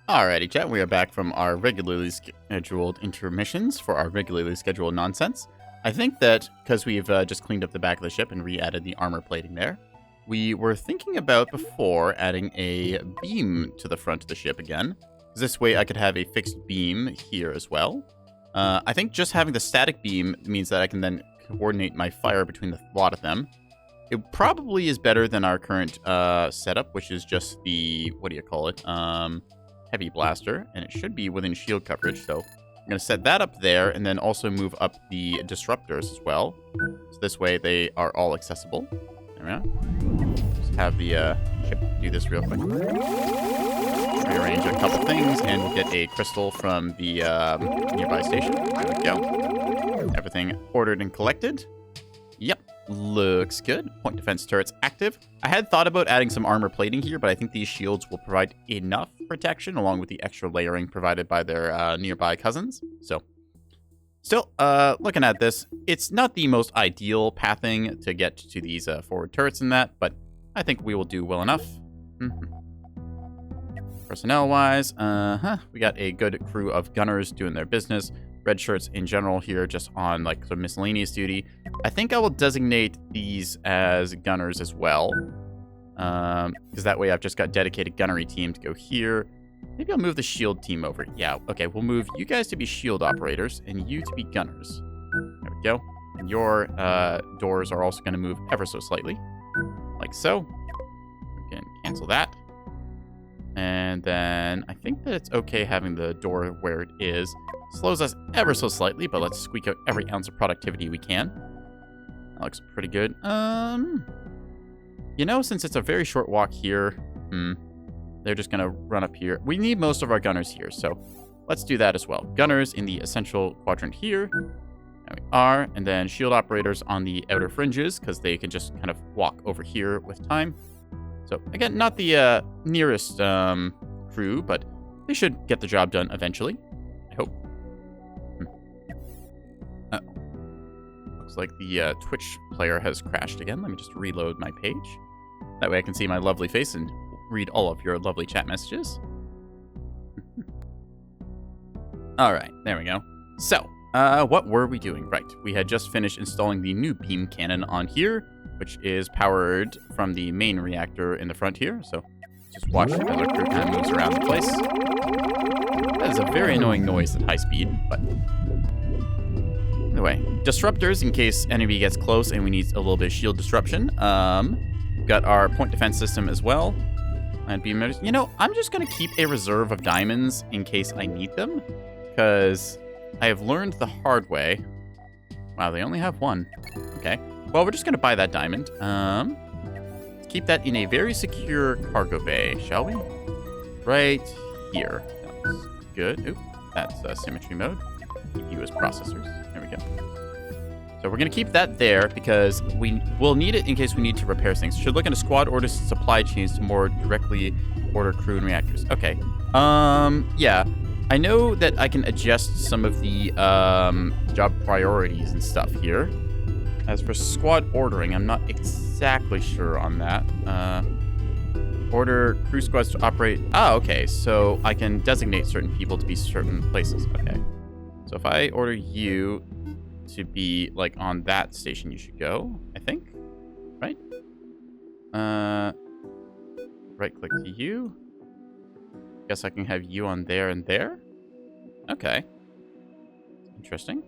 Alrighty, chat. We are back from our regularly scheduled intermissions for our regularly scheduled nonsense. I think that because we've just cleaned up the back of the ship and re-added the armor plating there, we were thinking about before adding a beam to the front of the ship again. This way I could have a fixed beam here as well. I think just having the static beam means that I can then coordinate my fire between a lot of them. It probably is better than our current setup, which is just the, what do you call it? Heavy blaster, and it should be within shield coverage. So I'm going to set that up there, and then also move up the disruptors as well. So this way they are all accessible. There we go. Just have the ship do this real quick. Rearrange a couple things, and we'll get a crystal from the nearby station. There we go. Everything ordered and collected. Yep, looks good. Point defense turrets active. I had thought about adding some armor plating here, but I think these shields will provide enough protection along with the extra layering provided by their nearby cousins. So, still, looking at this, it's not the most ideal pathing to get to these forward turrets and that, but I think we will do well enough. Personnel-wise, we got a good crew of gunners doing their business. Red shirts in general here, just on like sort of miscellaneous duty. I think I will designate these as gunners as well, because that way I've just got dedicated gunnery team to go here. Maybe I'll move the shield team over. Yeah, okay, we'll move you guys to be shield operators and you to be gunners. There we go. And your doors are also going to move ever so slightly, like so. We can cancel that. And then I think that it's okay having the door where it is. Slows us ever so slightly, but let's squeak out every ounce of productivity we can. That looks pretty good. You know, since it's a very short walk here, they're just going to run up here. We need most of our gunners here, so let's do that as well. Gunners in the essential quadrant here. There we are. And then shield operators on the outer fringes, because they can just kind of walk over here with time. So, again, not the nearest crew, but they should get the job done eventually. I hope. Looks like the Twitch player has crashed again. Let me just reload my page. That way I can see my lovely face and read all of your lovely chat messages. All right, there we go. So, what were we doing? Right, we had just finished installing the new beam cannon on here, which is powered from the main reactor in the front here. So just watch as our crew kind of moves around the place. That is a very annoying noise at high speed, but anyway, disruptors in case enemy gets close and we need a little bit of shield disruption. We've got our point defense system as well. And beam motors. You know, I'm just gonna keep a reserve of diamonds in case I need them, because I have learned the hard way. Wow, they only have one. Okay. Well, we're just going to buy that diamond. Let's keep that in a very secure cargo bay, shall we? Right here. That's good. Oop, that's symmetry mode. Keep you as processors. There we go. So we're going to keep that there because we will need it in case we need to repair things. Should look into squad orders and supply chains to more directly order crew and reactors. Okay. Yeah. I know that I can adjust some of the job priorities and stuff here. As for squad ordering, I'm not exactly sure on that. Order crew squads to operate. Ah, okay. So I can designate certain people to be certain places. Okay. So if I order you to be like on that station, you should go, I think. Right? Right click to you. Guess I can have you on there and there. Okay. Interesting.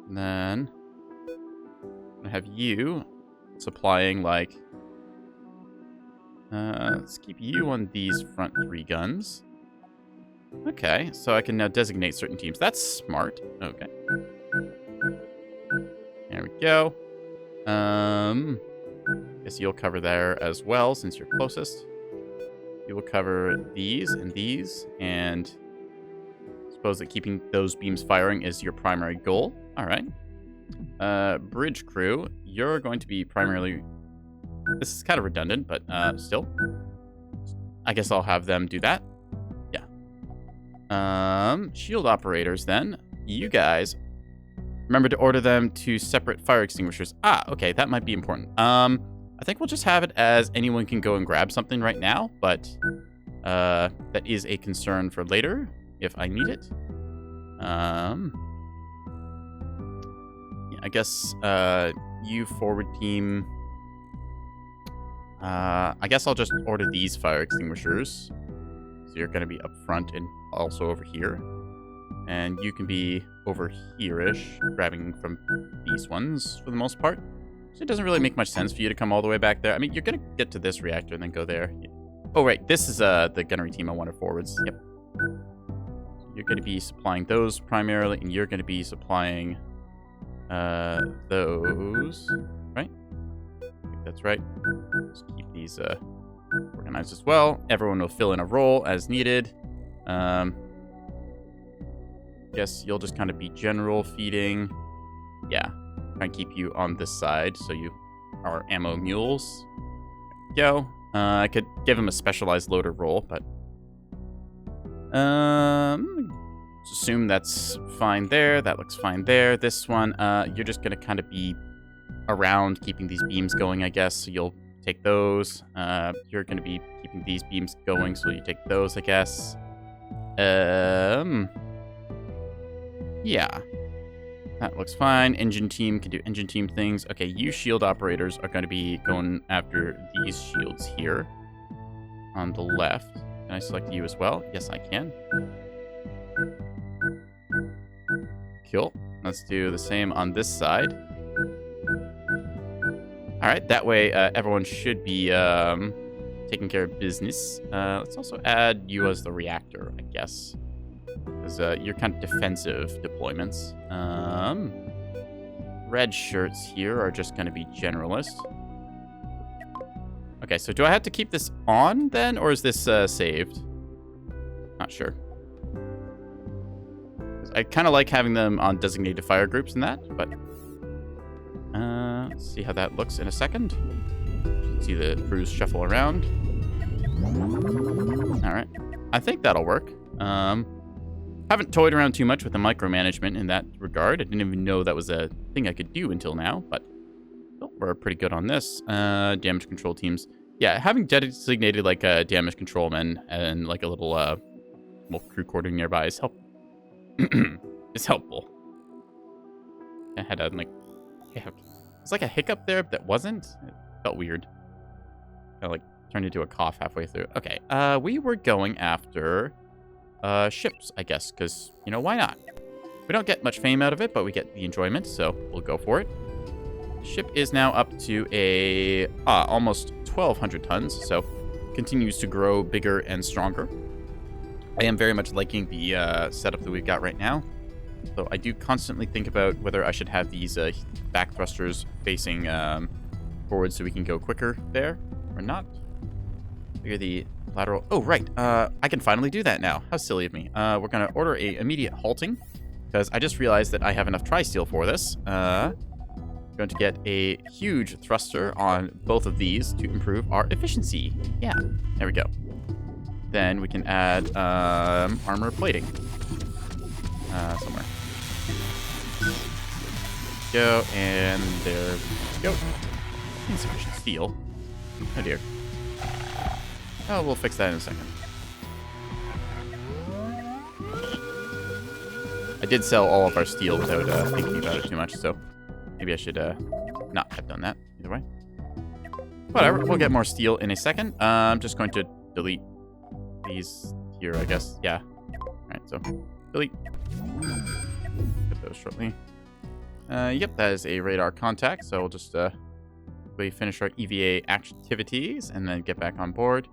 And then I'm gonna have you supplying like let's keep you on these front 3 guns. Okay, so I can now designate certain teams. That's smart. Okay. There we go. Guess you'll cover there as well since you're closest. You will cover these, and suppose that keeping those beams firing is your primary goal. All right. Bridge crew, you're going to be primarily... This is kind of redundant, but still. I guess I'll have them do that. Yeah. Shield operators, then. You guys, remember to order them to separate fire extinguishers. Ah, okay, that might be important. I think we'll just have it as anyone can go and grab something right now, but that is a concern for later if I need it. Yeah, I guess you forward team. I guess I'll just order these fire extinguishers. So you're going to be up front and also over here. And you can be over here-ish, grabbing from these ones for the most part. So it doesn't really make much sense for you to come all the way back there. I mean, you're going to get to this reactor and then go there. Oh, right. This is the gunnery team I wanted forwards. Yep. So you're going to be supplying those primarily, and you're going to be supplying those, right? I think that's right. Let's keep these organized as well. Everyone will fill in a role as needed. Guess you'll just kind of be general feeding. Yeah. Try and keep you on this side so you are ammo mules. There we go. I could give him a specialized loader role, but let's assume that's fine there. That looks fine there. This one, you're just gonna kind of be around keeping these beams going, I guess. So you'll take those. You're gonna be keeping these beams going, so you take those, I guess. Yeah. That looks fine. Engine team can do engine team things. Okay, you shield operators are going to be going after these shields here on the left. Can I select you as well? Yes, I can. Cool. Let's do the same on this side. All right, that way everyone should be taking care of business. Let's also add you as the reactor, I guess. Because you're kind of defensive deployments. Red shirts here are just going to be generalist. Okay, so do I have to keep this on then, or is this saved? Not sure. I kind of like having them on designated fire groups and that, but let's see how that looks in a second. See the crews shuffle around. All right, I think that'll work. Haven't toyed around too much with the micromanagement in that regard. I didn't even know that was a thing I could do until now, but we're pretty good on this. Damage control teams. Yeah, having designated like a damage control men and like a little crew quarter nearby is helpful. I had a it's like a hiccup there that wasn't. It felt weird. Kind of like turned into a cough halfway through. Okay, we were going after ships, I guess, because, you know, why not? We don't get much fame out of it, but we get the enjoyment, so we'll go for it. Ship is now up to a almost 1,200 tons, so continues to grow bigger and stronger. I am very much liking the setup that we've got right now, so I do constantly think about whether I should have these back thrusters facing forward so we can go quicker there, or not. Figure the lateral. Oh, right. I can finally do that now. How silly of me. We're going to order a immediate halting because I just realized that I have enough tri-steel for this. Going to get a huge thruster on both of these to improve our efficiency. Yeah, there we go. Then we can add armor plating somewhere. Go, and there we go. Insufficient steel. Oh, dear. Oh, we'll fix that in a second. I did sell all of our steel without thinking about it too much, so maybe I should not have done that either way. Whatever, we'll get more steel in a second. I'm just going to delete these here, I guess. Yeah. All right, so delete. Get those shortly. Yep, that is a radar contact, so we'll just finish our EVA activities and then get back on board.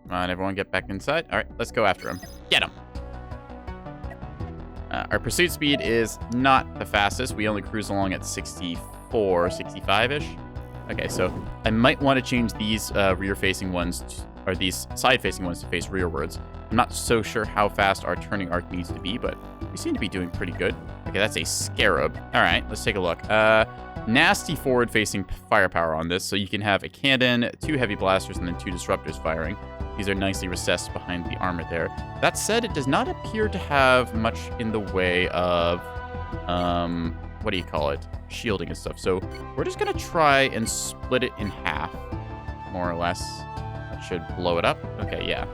Come on, everyone, get back inside. All right, let's go after him. Get him. Our pursuit speed is not the fastest. We only cruise along at 64, 65-ish. Okay, so I might want to change these rear-facing ones, or these side-facing ones to face rearwards. I'm not so sure how fast our turning arc needs to be, but we seem to be doing pretty good. Okay, that's a Scarab. All right, let's take a look. Nasty forward-facing firepower on this, so you can have a cannon, 2 heavy blasters, and then 2 disruptors firing. These are nicely recessed behind the armor there. That said, it does not appear to have much in the way of, what do you call it? Shielding and stuff. So we're just going to try and split it in half, more or less. That should blow it up. Okay, yeah.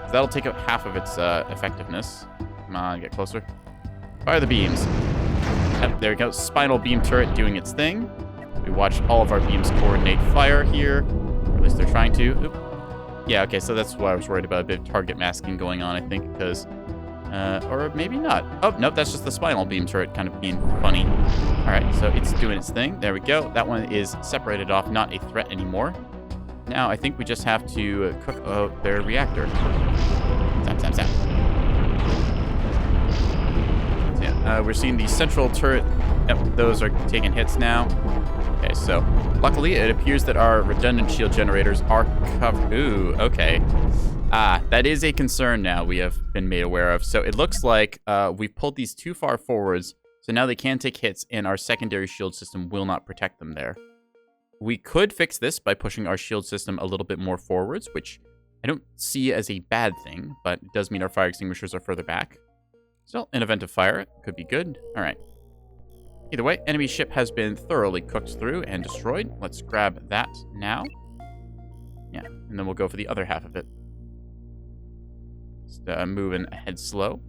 So that'll take out half of its effectiveness. Come on, get closer. Fire the beams. Yep, there we go. Spinal beam turret doing its thing. We watch all of our beams coordinate fire here. Or at least they're trying to. Oop. Yeah, okay, so that's what I was worried about. A bit of target masking going on, I think, because Or maybe not. Oh, nope, that's just the spinal beam turret kind of being funny. All right, so it's doing its thing. There we go. That one is separated off, not a threat anymore. Now I think we just have to cook out their reactor. Zap, zap, zap. So, yeah, we're seeing the central turret. Yep, those are taking hits now. Okay, so luckily it appears that our redundant shield generators are covered. Ooh, okay. That is a concern now we have been made aware of. So it looks like we've pulled these too far forwards, so now they can take hits, and our secondary shield system will not protect them there. We could fix this by pushing our shield system a little bit more forwards, which I don't see as a bad thing, but it does mean our fire extinguishers are further back. Still, in event of fire, it could be good. All right. Either way, enemy ship has been thoroughly cooked through and destroyed. Let's grab that now. Yeah, and then we'll go for the other half of it. Just moving ahead slow.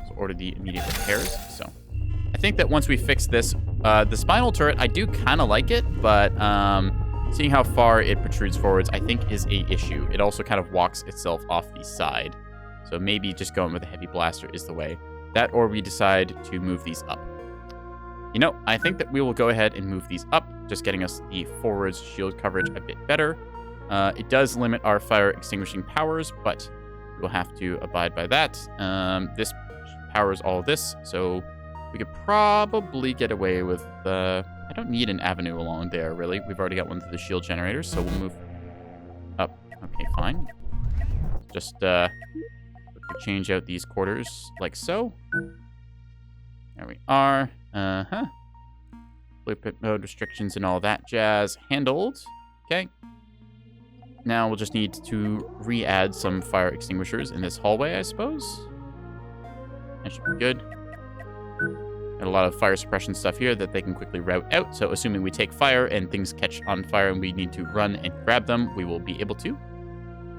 So order the immediate repairs. So I think that once we fix this, the spinal turret, I do kind of like it, but seeing how far it protrudes forwards, I think is a issue. It also kind of walks itself off the side. So maybe just going with a heavy blaster is the way. That, or we decide to move these up. You know, I think that we will go ahead and move these up, just getting us the forwards shield coverage a bit better. It does limit our fire extinguishing powers, but we'll have to abide by that. This powers all of this, so we could probably get away with I don't need an avenue along there, really. We've already got one through the shield generators, so we'll move up. Okay, fine. Just change out these quarters like so. There we are. Blueprint mode restrictions and all that jazz handled. Okay. Now we'll just need to re-add some fire extinguishers in this hallway, I suppose. That should be good. Got a lot of fire suppression stuff here that they can quickly route out. So assuming we take fire and things catch on fire and we need to run and grab them, we will be able to.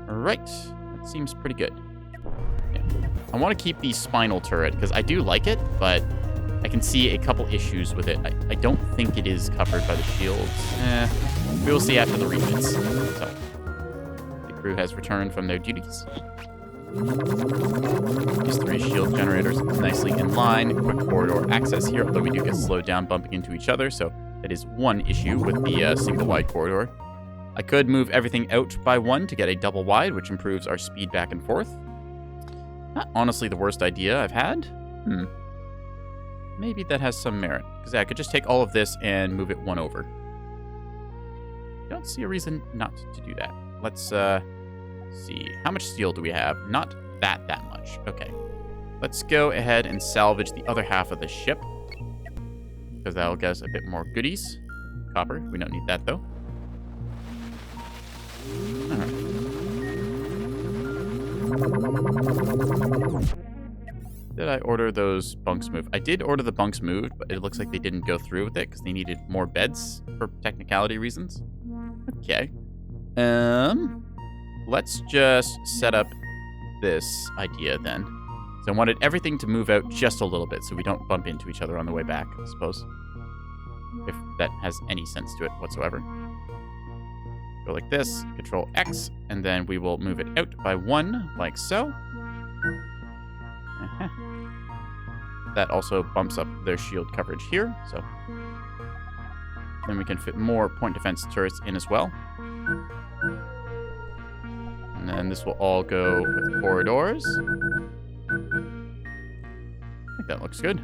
All right. That seems pretty good. Yeah. I want to keep the spinal turret because I do like it, but I can see a couple issues with it. I don't think it is covered by the shields. We will see after the refits. So, the crew has returned from their duties. These 3 shield generators nicely in line. Quick corridor access here, although we do get slowed down bumping into each other, so that is one issue with the single wide corridor. I could move everything out by 1 to get a double wide, which improves our speed back and forth. Not honestly the worst idea I've had. Maybe that has some merit. Because I could just take all of this and move it 1 over. Don't see a reason not to do that. Let's see. How much steel do we have? Not that much. Okay. Let's go ahead and salvage the other half of the ship. Because that'll get us a bit more goodies. Copper. We don't need that, though. Alright. Did I order those bunks moved? I did order the bunks moved, but it looks like they didn't go through with it because they needed more beds for technicality reasons. Okay. Let's just set up this idea then. So I wanted everything to move out just a little bit so we don't bump into each other on the way back, I suppose. If that has any sense to it whatsoever. Go like this, Control X, and then we will move it out by 1, like so. That also bumps up their shield coverage here, so then we can fit more point defense turrets in as well. And then this will all go with corridors. I think that looks good.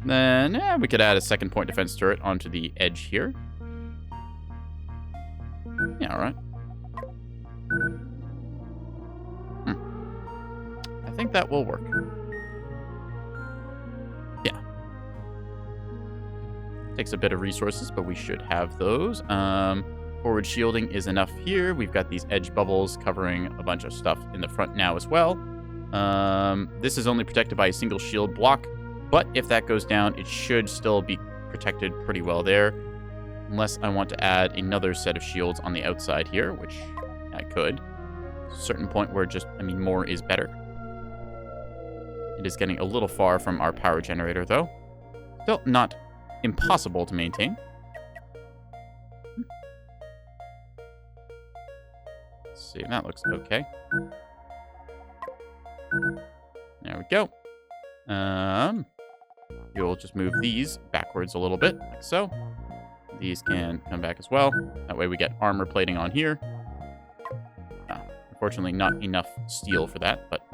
Then, yeah, we could add a second point defense turret onto the edge here. Yeah, all right. I think that will work. Yeah. Takes a bit of resources, but we should have those. Forward shielding is enough here. We've got these edge bubbles covering a bunch of stuff in the front now as well. This is only protected by a single shield block, but if that goes down, it should still be protected pretty well there. Unless I want to add another set of shields on the outside here, which I could. A certain point where just, more is better. It is getting a little far from our power generator, though. Still not impossible to maintain. Let's see. That looks okay. There we go. You'll just move these backwards a little bit, like so. These can come back as well. That way we get armor plating on here. Unfortunately, not enough steel for that, but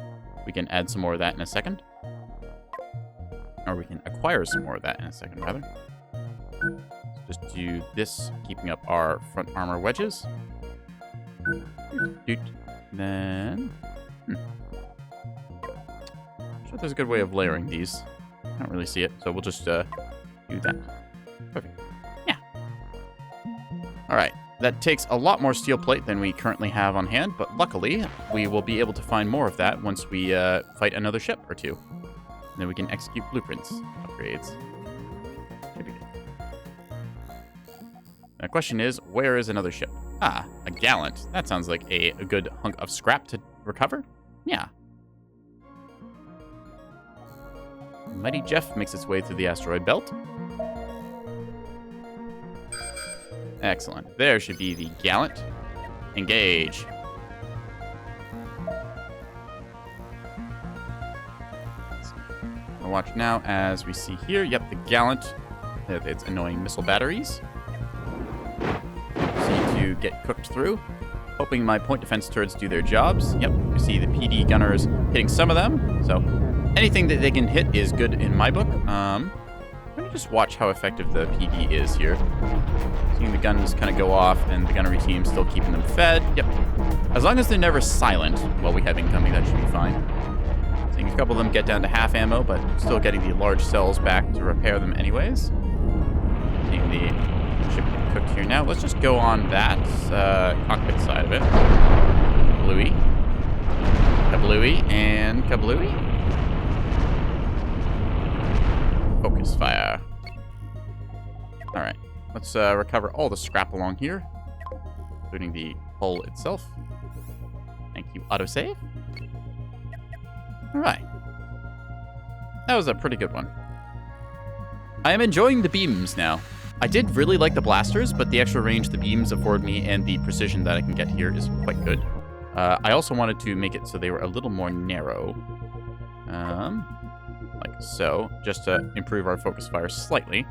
we can add some more of that in a second. Or we can acquire some more of that in a second, rather. Just do this, keeping up our front armor wedges. Then... Sure, there's a good way of layering these. I don't really see it, so we'll just do that. Perfect. Yeah. All right. That takes a lot more steel plate than we currently have on hand, but luckily, we will be able to find more of that once we fight another ship or two. And then we can execute blueprints, upgrades. Maybe. The question is, where is another ship? Ah, a gallant. That sounds like a good hunk of scrap to recover. Yeah. Mighty Jeff makes its way through the asteroid belt. Excellent. There should be the gallant. Engage. I'll watch now as we see here. Yep, the gallant. Its annoying missile batteries. See to get cooked through. Hoping my point defense turrets do their jobs. Yep, you see the PD gunners hitting some of them. So anything that they can hit is good in my book. Let me just watch how effective the PD is here. Seeing the guns kind of go off and the gunnery team still keeping them fed. Yep. As long as they're never silent while we have incoming, that should be fine. Seeing a couple of them get down to half ammo, but still getting the large cells back to repair them anyways. Seeing the ship get cooked here now. Let's just go on that cockpit side of it. Kablooey. Kablooey and kablooey. Focus fire. All right. Let's recover all the scrap along here, including the hull itself. Thank you, autosave. All right. That was a pretty good one. I am enjoying the beams now. I did really like the blasters, but the extra range the beams afford me and the precision that I can get here is quite good. I also wanted to make it so they were a little more narrow. Like so, just to improve our focus fire slightly.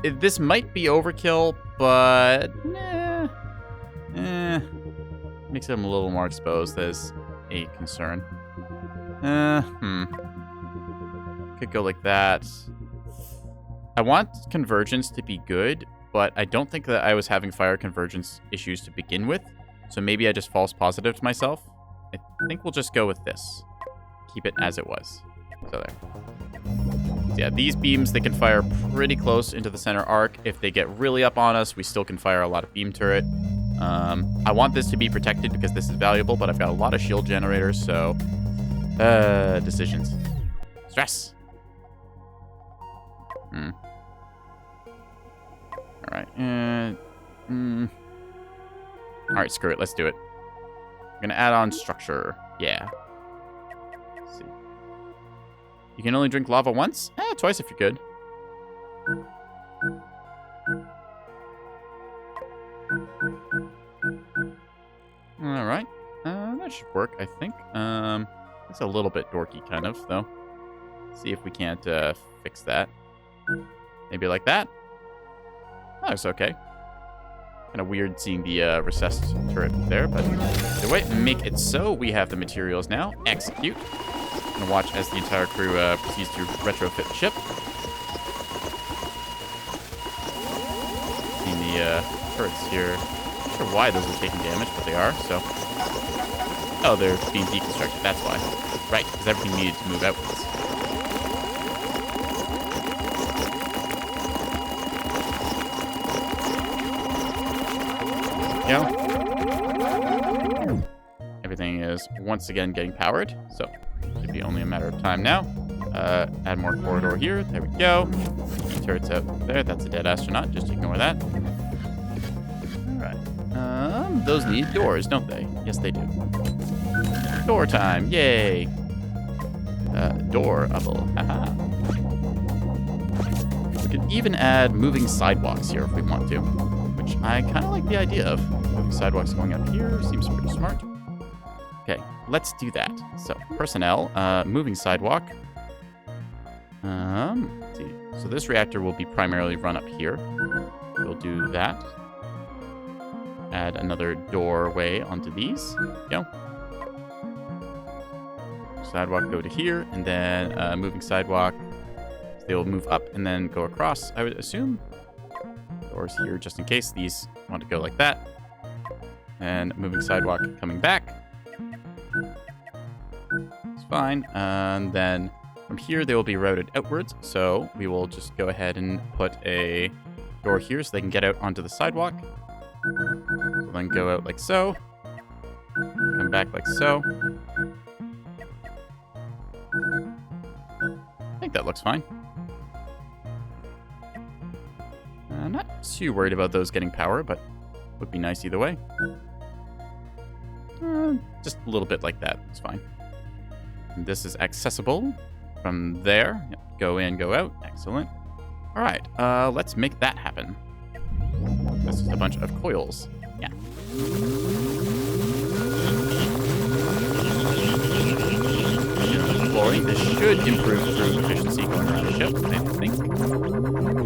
This might be overkill, but makes them a little more exposed as a concern. Could go like that. I want convergence to be good, but I don't think that I was having fire convergence issues to begin with, so maybe I just false positive to myself. I think we'll just go with this. Keep it as it was. So there. So yeah, these beams, they can fire pretty close into the center arc. If they get really up on us, we still can fire a lot of beam turret. I want this to be protected because this is valuable, but I've got a lot of shield generators, so... decisions. Stress! Alright. Alright, screw it. Let's do it. I'm gonna add on structure. Yeah. Let's see. You can only drink lava once? Twice if you're good. Alright. That should work, I think. It's a little bit dorky, kind of, though. See if we can't fix that. Maybe like that. Oh, it's okay. Kind of weird seeing the recessed turret there, but either way, make it so. We have the materials now. Execute. And watch as the entire crew proceeds to retrofit the ship. Seeing the turrets here. Not sure why those are taking damage, but they are, so. Oh, they're being deconstructed, that's why. Right, because everything needed to move outwards. Everything is once again getting powered, so should be only a matter of time now. Add more corridor here. There we go. Turrets out there. That's a dead astronaut. Just ignore that. All right. Those need doors, don't they? Yes, they do. Door time! Yay! Doorable. Haha. We could even add moving sidewalks here if we want to, which I kind of like the idea of. Moving sidewalks going up here seems pretty smart. Okay, let's do that. So, personnel, moving sidewalk. Let's see. So this reactor will be primarily run up here. We'll do that. Add another doorway onto these. Go. Sidewalk go to here, and then moving sidewalk. They will move up and then go across, I would assume. Doors here, just in case these want to go like that. And moving sidewalk coming back. It's fine. And then from here, they will be routed outwards. So we will just go ahead and put a door here so they can get out onto the sidewalk. So then go out like so. Come back like so. I think that looks fine. I'm not too worried about those getting power, but would be nice either way. Just a little bit like that. It's fine. And this is accessible from there. Yep. Go in, go out. Excellent. All right. Let's make that happen. This is a bunch of coils. Yeah. Flooring. This should improve crew efficiency going around the ship, I think.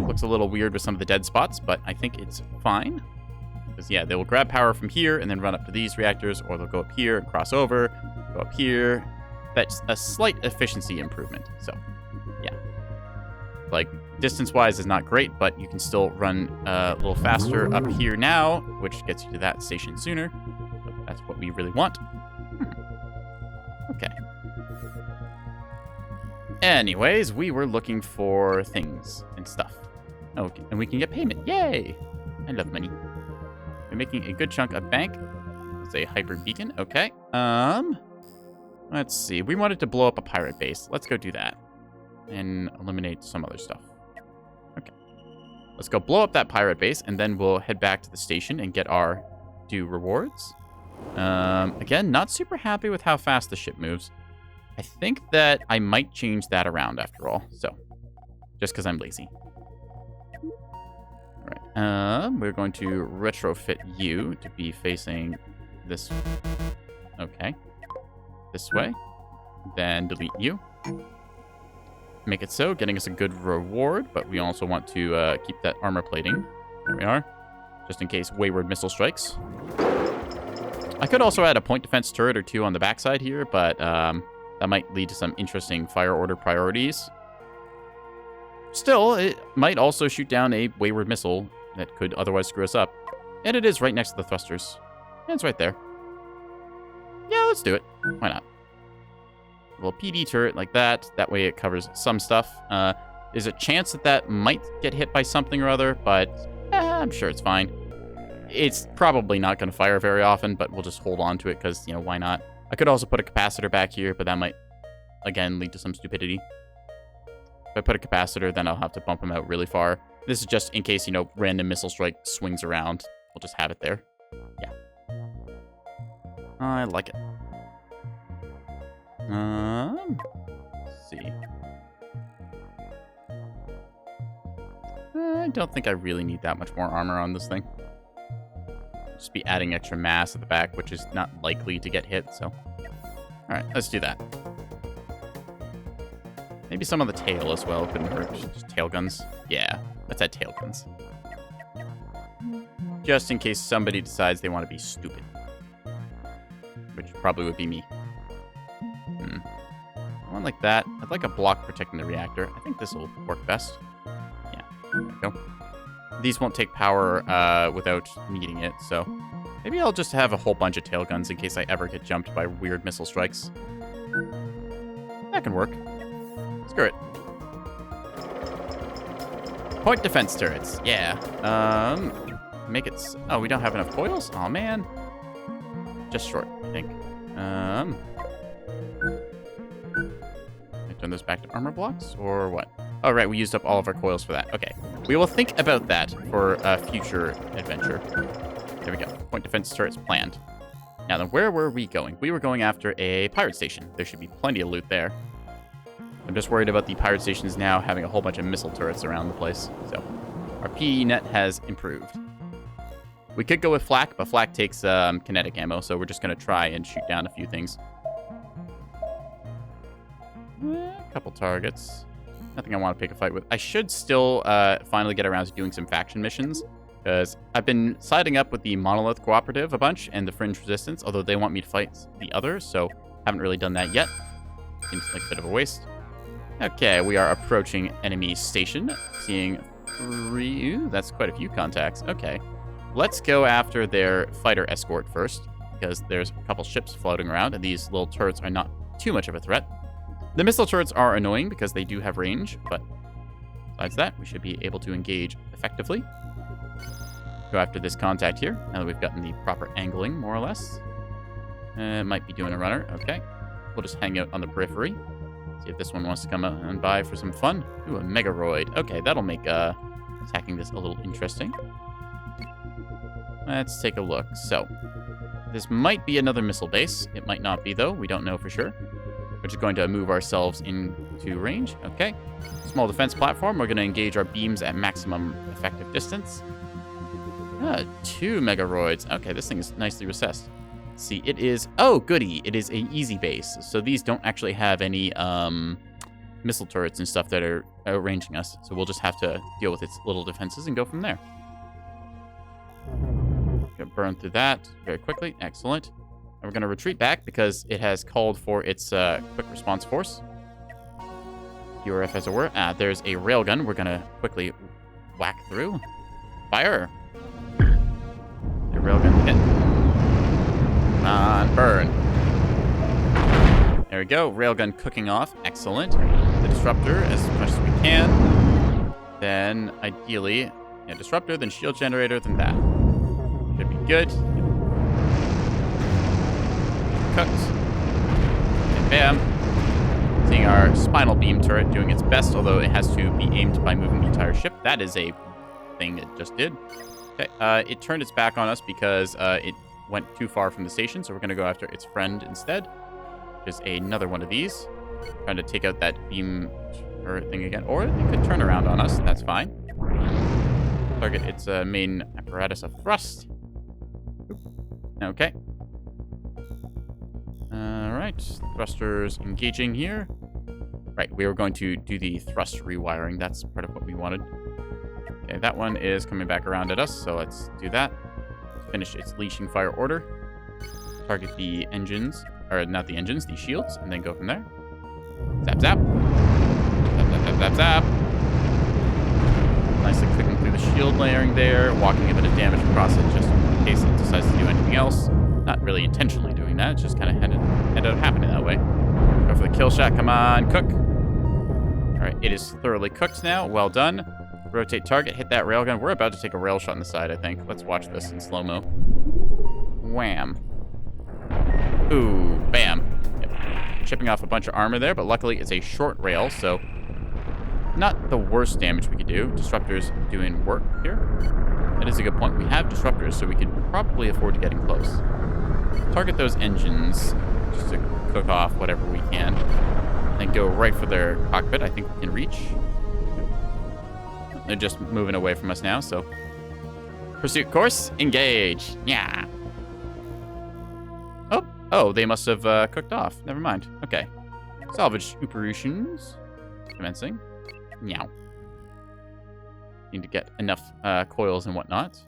Looks a little weird with some of the dead spots, but I think it's fine. Because, yeah, they will grab power from here and then run up to these reactors, or they'll go up here and cross over, go up here. That's a slight efficiency improvement. So, yeah. Like, distance-wise is not great, but you can still run a little faster up here now, which gets you to that station sooner. But that's what we really want. Okay. Anyways, we were looking for things and stuff. Okay, and we can get payment. Yay! I love money. We're making a good chunk of bank. It's a hyper beacon. Okay. Let's see. We wanted to blow up a pirate base. Let's go do that. And eliminate some other stuff. Okay. Let's go blow up that pirate base, and then we'll head back to the station and get our due rewards. Again, not super happy with how fast the ship moves. I think that I might change that around after all. So, just because I'm lazy. All right. We're going to retrofit you to be facing this. Okay. This way. Then delete you. Make it so, getting us a good reward, but we also want to keep that armor plating. There we are. Just in case wayward missile strikes. I could also add a point defense turret or two on the backside here, but that might lead to some interesting fire order priorities. Still, it might also shoot down a wayward missile that could otherwise screw us up. And it is right next to the thrusters. And it's right there. Yeah, let's do it. Why not? A little PD turret like that. That way it covers some stuff. There's a chance that that might get hit by something or other, but I'm sure it's fine. It's probably not going to fire very often, but we'll just hold on to it because, you know, why not? I could also put a capacitor back here, but that might, again, lead to some stupidity. If I put a capacitor, then I'll have to bump him out really far. This is just in case, you know, random missile strike swings around. We'll just have it there. Yeah. I like it. Let's see. I don't think I really need that much more armor on this thing. Just be adding extra mass at the back, which is not likely to get hit, so. Alright, let's do that. Maybe some on the tail as well, couldn't hurt. Just tail guns. Yeah, let's add tail guns. Just in case somebody decides they want to be stupid. Which probably would be me. One like that. I'd like a block protecting the reactor. I think this will work best. Yeah, there we go. These won't take power without needing it, so maybe I'll just have a whole bunch of tail guns in case I ever get jumped by weird missile strikes. That can work. Screw it. Point defense turrets. Yeah. Make it... Oh, we don't have enough coils? Oh, man. Just short, I think. I turn those back to armor blocks, or what? Oh, right, we used up all of our coils for that. Okay. We will think about that for a future adventure. There we go. Point defense turrets planned. Now then, where were we going? We were going after a pirate station. There should be plenty of loot there. I'm just worried about the pirate stations now having a whole bunch of missile turrets around the place. So, our PE net has improved. We could go with flak, but flak takes kinetic ammo, so we're just going to try and shoot down a few things. A couple targets. Nothing I want to pick a fight with. I should still finally get around to doing some faction missions, because I've been siding up with the Monolith Cooperative a bunch and the Fringe Resistance, although they want me to fight the others, so haven't really done that yet. Seems like a bit of a waste. Okay, we are approaching enemy station. Seeing 3... Ooh, that's quite a few contacts. Okay. Let's go after their fighter escort first, because there's a couple ships floating around, and these little turrets are not too much of a threat. The missile turrets are annoying because they do have range, but besides that, we should be able to engage effectively. Go after this contact here, now that we've gotten the proper angling, more or less. Might be doing a runner. Okay. We'll just hang out on the periphery. See if this one wants to come out and by for some fun. Ooh, a Megaroid. Okay, that'll make attacking this a little interesting. Let's take a look. So, this might be another missile base. It might not be, though. We don't know for sure. We're just going to move ourselves into range. Okay. Small defense platform. We're going to engage our beams at maximum effective distance. 2 Megaroids. Okay, this thing is nicely recessed. Let's see, it is... Oh, goody. It is a easy base. So these don't actually have any missile turrets and stuff that are outranging us. So we'll just have to deal with its little defenses and go from there. Gonna burn through that very quickly. Excellent. And we're going to retreat back because it has called for its quick response force. QRF as it were. There's a railgun we're going to quickly whack through. Fire! The railgun hit. Come on, burn. There we go. Railgun cooking off. Excellent. The disruptor as much as we can. Then, ideally, disruptor, then shield generator, then that. Should be good. Cooked. And bam. Seeing our spinal beam turret doing its best, although it has to be aimed by moving the entire ship. That is a thing it just did. Okay, it turned its back on us because it went too far from the station, so we're going to go after its friend instead, which is another one of these. Trying to take out that beam turret thing again. Or it could turn around on us. That's fine. Target its main apparatus of thrust. Okay. Alright, thrusters engaging here. Right, we were going to do the thrust rewiring. That's part of what we wanted. Okay, that one is coming back around at us, so let's do that. Finish its leashing fire order. Target the engines, or not the engines, the shields, and then go from there. Zap, zap. Zap, zap, zap, zap, zap. Nicely clicking through the shield layering there, walking a bit of damage across it just in case it decides to do anything else. Not really intentionally doing that, it's just kind of ended up happening that way. Go for the kill shot, come on, cook. Alright, it is thoroughly cooked now, well done. Rotate target, hit that railgun. We're about to take a rail shot on the side, I think. Let's watch this in slow-mo. Wham. Ooh, bam. Yep. Chipping off a bunch of armor there, but luckily it's a short rail, so not the worst damage we could do. Disruptors doing work here. That is a good point. We have disruptors, so we could probably afford to getting close. Target those engines just to cook off whatever we can. Then go right for their cockpit. I think we can reach. They're just moving away from us now, so... Pursuit course, engage. Yeah. Oh, they must have cooked off. Never mind. Okay. Salvage operations. Commencing. Meow. Need to get enough coils and whatnot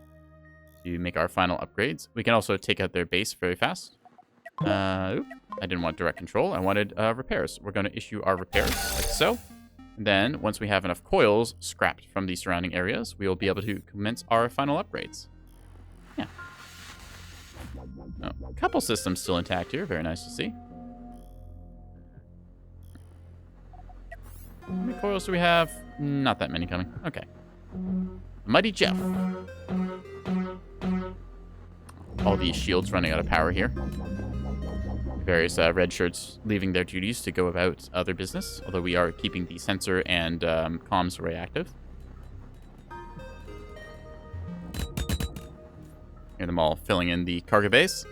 to make our final upgrades. We can also take out their base very fast. Oop, I didn't want direct control. I wanted repairs. We're going to issue our repairs, like so. Then, once we have enough coils scrapped from the surrounding areas, we will be able to commence our final upgrades. Yeah. Oh, a couple systems still intact here. Very nice to see. How many coils do we have? Not that many coming. Okay. Mighty Jeff. All these shields running out of power here. Various red shirts leaving their duties to go about other business, although we are keeping the sensor and comms array active. Hear them all filling in the cargo base.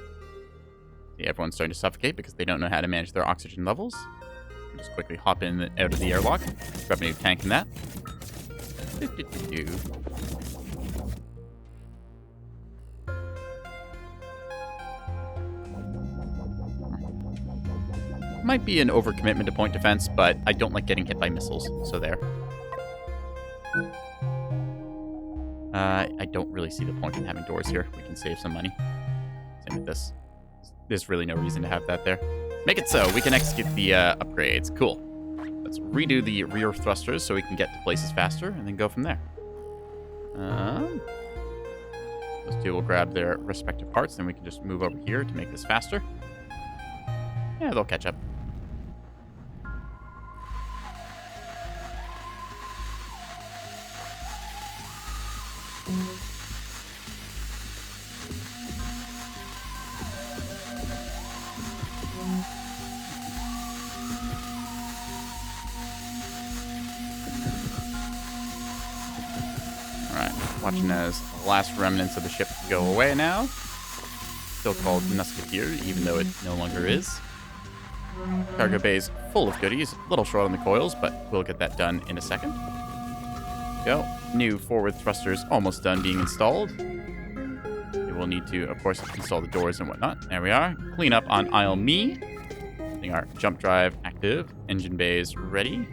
See, everyone's starting to suffocate because they don't know how to manage their oxygen levels. Just quickly hop in and out of the airlock. Grab a new tank in that. might be an overcommitment to point defense, but I don't like getting hit by missiles, so there. I don't really see the point in having doors here. We can save some money. Same with this. There's really no reason to have that there. Make it so. We can execute the upgrades. Cool. Let's redo the rear thrusters so we can get to places faster, and then go from there. Those two will grab their respective parts, then we can just move over here to make this faster. Yeah, they'll catch up. Watching as the last remnants of the ship go away now. Still called Musketeer, even though it no longer is. Cargo bay's full of goodies. A little short on the coils, but we'll get that done in a second. Go. New forward thrusters almost done being installed. We will need to, of course, install the doors and whatnot. There we are. Clean up on aisle me. Getting our jump drive active. Engine bays ready.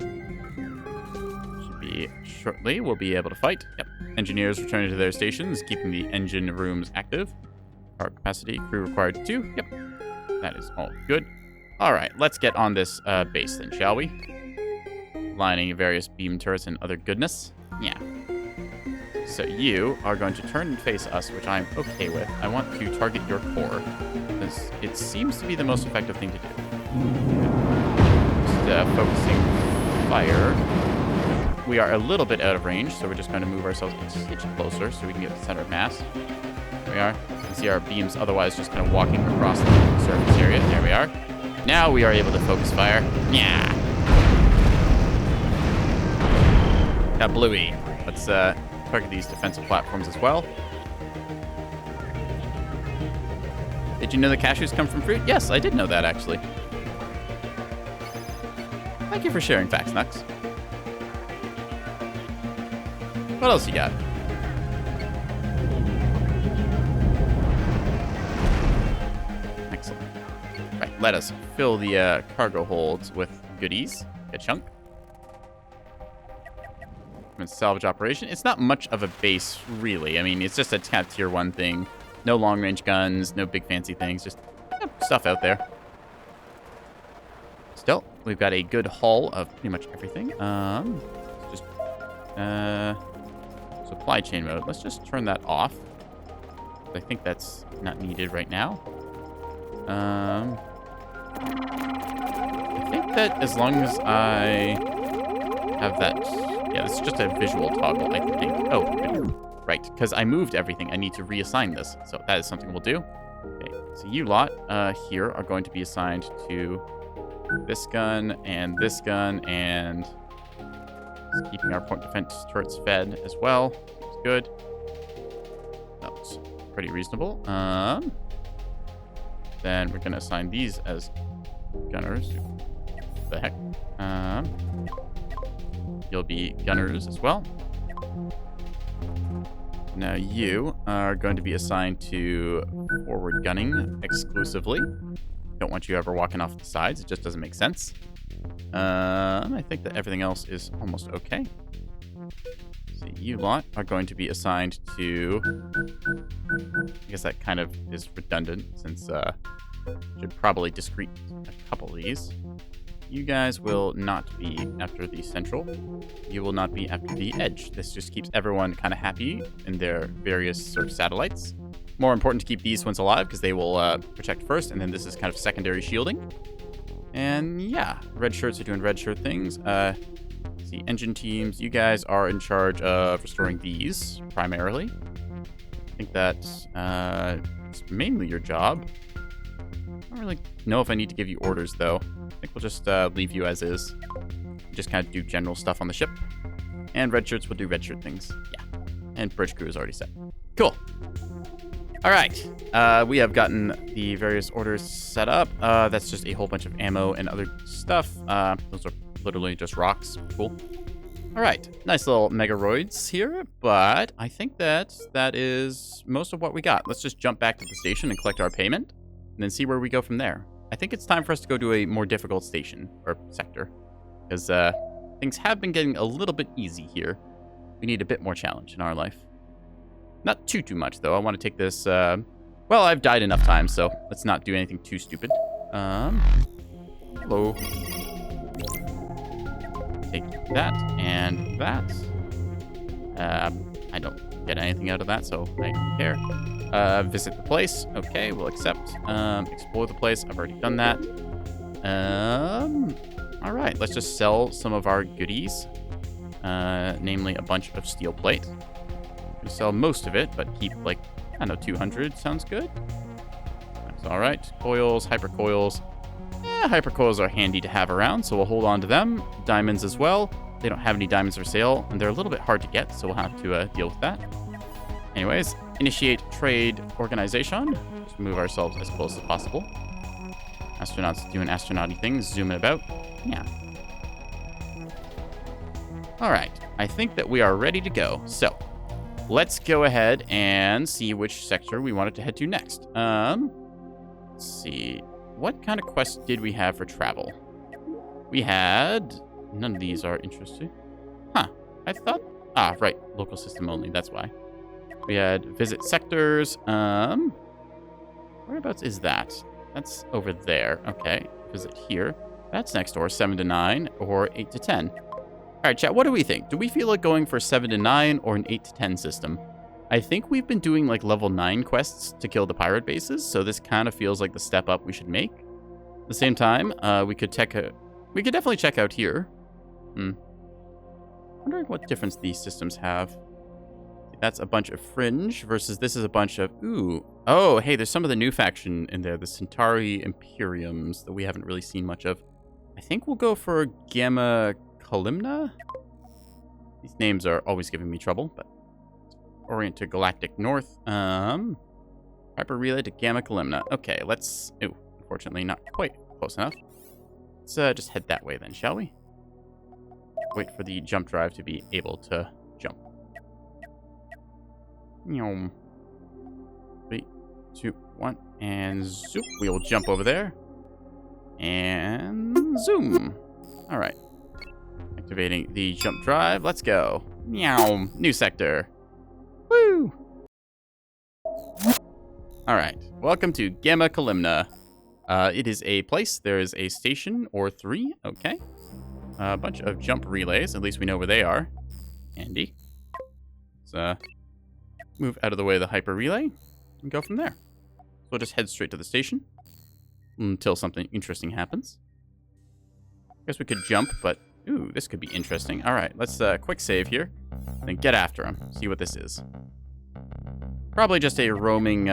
Shortly, we'll be able to fight. Yep. Engineers returning to their stations, keeping the engine rooms active. Power capacity, crew required 2. Yep. That is all good. All right, let's get on this base then, shall we? Lining various beam turrets and other goodness. Yeah. So you are going to turn and face us, which I'm okay with. I want to target your core, because it seems to be the most effective thing to do. Just focusing fire. We are a little bit out of range, so we're just going to move ourselves a stitch closer so we can get to the center of mass. There we are. You can see our beams otherwise just kind of walking across the surface area. There we are. Now we are able to focus fire. Yeah. Got Bluey. Let's target these defensive platforms as well. Did you know that cashews come from fruit? Yes, I did know that, actually. Thank you for sharing facts, Nux. What else you got? Excellent. Right, let us fill the cargo holds with goodies. A chunk. Salvage operation. It's not much of a base, really. I mean, it's just a kind of tier 1 thing. No long-range guns, no big fancy things, just stuff out there. Still, we've got a good haul of pretty much everything. Supply chain mode. Let's just turn that off. I think that's not needed right now. I think that as long as I have that... Yeah, this is just a visual toggle, I think. Oh, good. Right, because I moved everything. I need to reassign this. So that is something we'll do. Okay, so you lot here are going to be assigned to this gun, and just keeping our point defense turrets fed as well. It's good. That's pretty reasonable. Then we're going to assign these as gunners. What the heck? You'll be gunners as well. Now you are going to be assigned to forward gunning exclusively. Don't want you ever walking off the sides. It just doesn't make sense. I think that everything else is almost okay. So you lot are going to be assigned to... I guess that kind of is redundant since should probably discrete a couple of these. You guys will not be after the central. You will not be after the edge. This just keeps everyone kind of happy in their various sort of satellites. More important to keep these ones alive because they will protect first, and then this is kind of secondary shielding. And yeah, red shirts are doing red shirt things. See, engine teams, you guys are in charge of restoring these primarily. I think that's mainly your job. I don't really know if I need to give you orders though. I think we'll just leave you as is. Just kind of do general stuff on the ship. And red shirts will do red shirt things. Yeah. And bridge crew is already set. Cool. All right. We have gotten the various orders set up. That's just a whole bunch of ammo and other stuff. Those are literally just rocks. Cool. All right. Nice little megaroids here. But I think that is most of what we got. Let's just jump back to the station and collect our payment. And then see where we go from there. I think it's time for us to go to a more difficult station or sector. Because things have been getting a little bit easy here. We need a bit more challenge in our life. Not too much, though. I want to take this... well, I've died enough times, so let's not do anything too stupid. Hello. Take that and that. I don't get anything out of that, so I don't care. Visit the place. Okay, we'll accept. Explore the place. I've already done that. All right, let's just sell some of our goodies. Namely, a bunch of steel plate. We'll sell most of it, but keep, like, I don't know, 200 sounds good. That's all right. Coils, hypercoils. Yeah, hypercoils are handy to have around, so we'll hold on to them. Diamonds as well. They don't have any diamonds for sale, and they're a little bit hard to get, so we'll have to deal with that. Anyways, initiate trade organization. Just move ourselves as close as possible. Astronauts doing astronaut-y things, zooming about. Yeah. All right. I think that we are ready to go. So, let's go ahead and see which sector we wanted to head to next. Let's see. What kind of quests did we have for travel? We had... None of these are interesting. Huh. I thought... Ah, right. Local system only. That's why. We had visit sectors. Whereabouts is that? That's over there. Okay. Visit here. That's next door. 7 to 9 or 8 to 10. All right, chat. What do we think? Do we feel like going for 7 to 9 or an 8 to 10 system? I think we've been doing like level 9 quests to kill the pirate bases, so this kind of feels like the step up we should make. At the same time, we could definitely check out here. Wondering what difference these systems have. That's a bunch of fringe versus this is a bunch of... Ooh. Oh, hey, there's some of the new faction in there. The Centauri Imperiums that we haven't really seen much of. I think we'll go for Gamma Columna. These names are always giving me trouble, but... Orient to Galactic North. Hyper Relay to Gamma Columna. Okay, let's... Ooh, unfortunately not quite close enough. Let's just head that way then, shall we? Wait for the jump drive to be able to jump. 3, 2, 1, and zoop. We will jump over there. And zoom. All right. Activating the jump drive. Let's go. Meow. New sector. Woo! All right. Welcome to Gamma Columna. It is a place. There is a station or 3. Okay. A bunch of jump relays. At least we know where they are. Handy. Let's move out of the way of the hyper relay and go from there. So we'll just head straight to the station until something interesting happens. Guess we could jump, but ooh, this could be interesting. All right, let's quick save here. Then get after him. See what this is. Probably just a roaming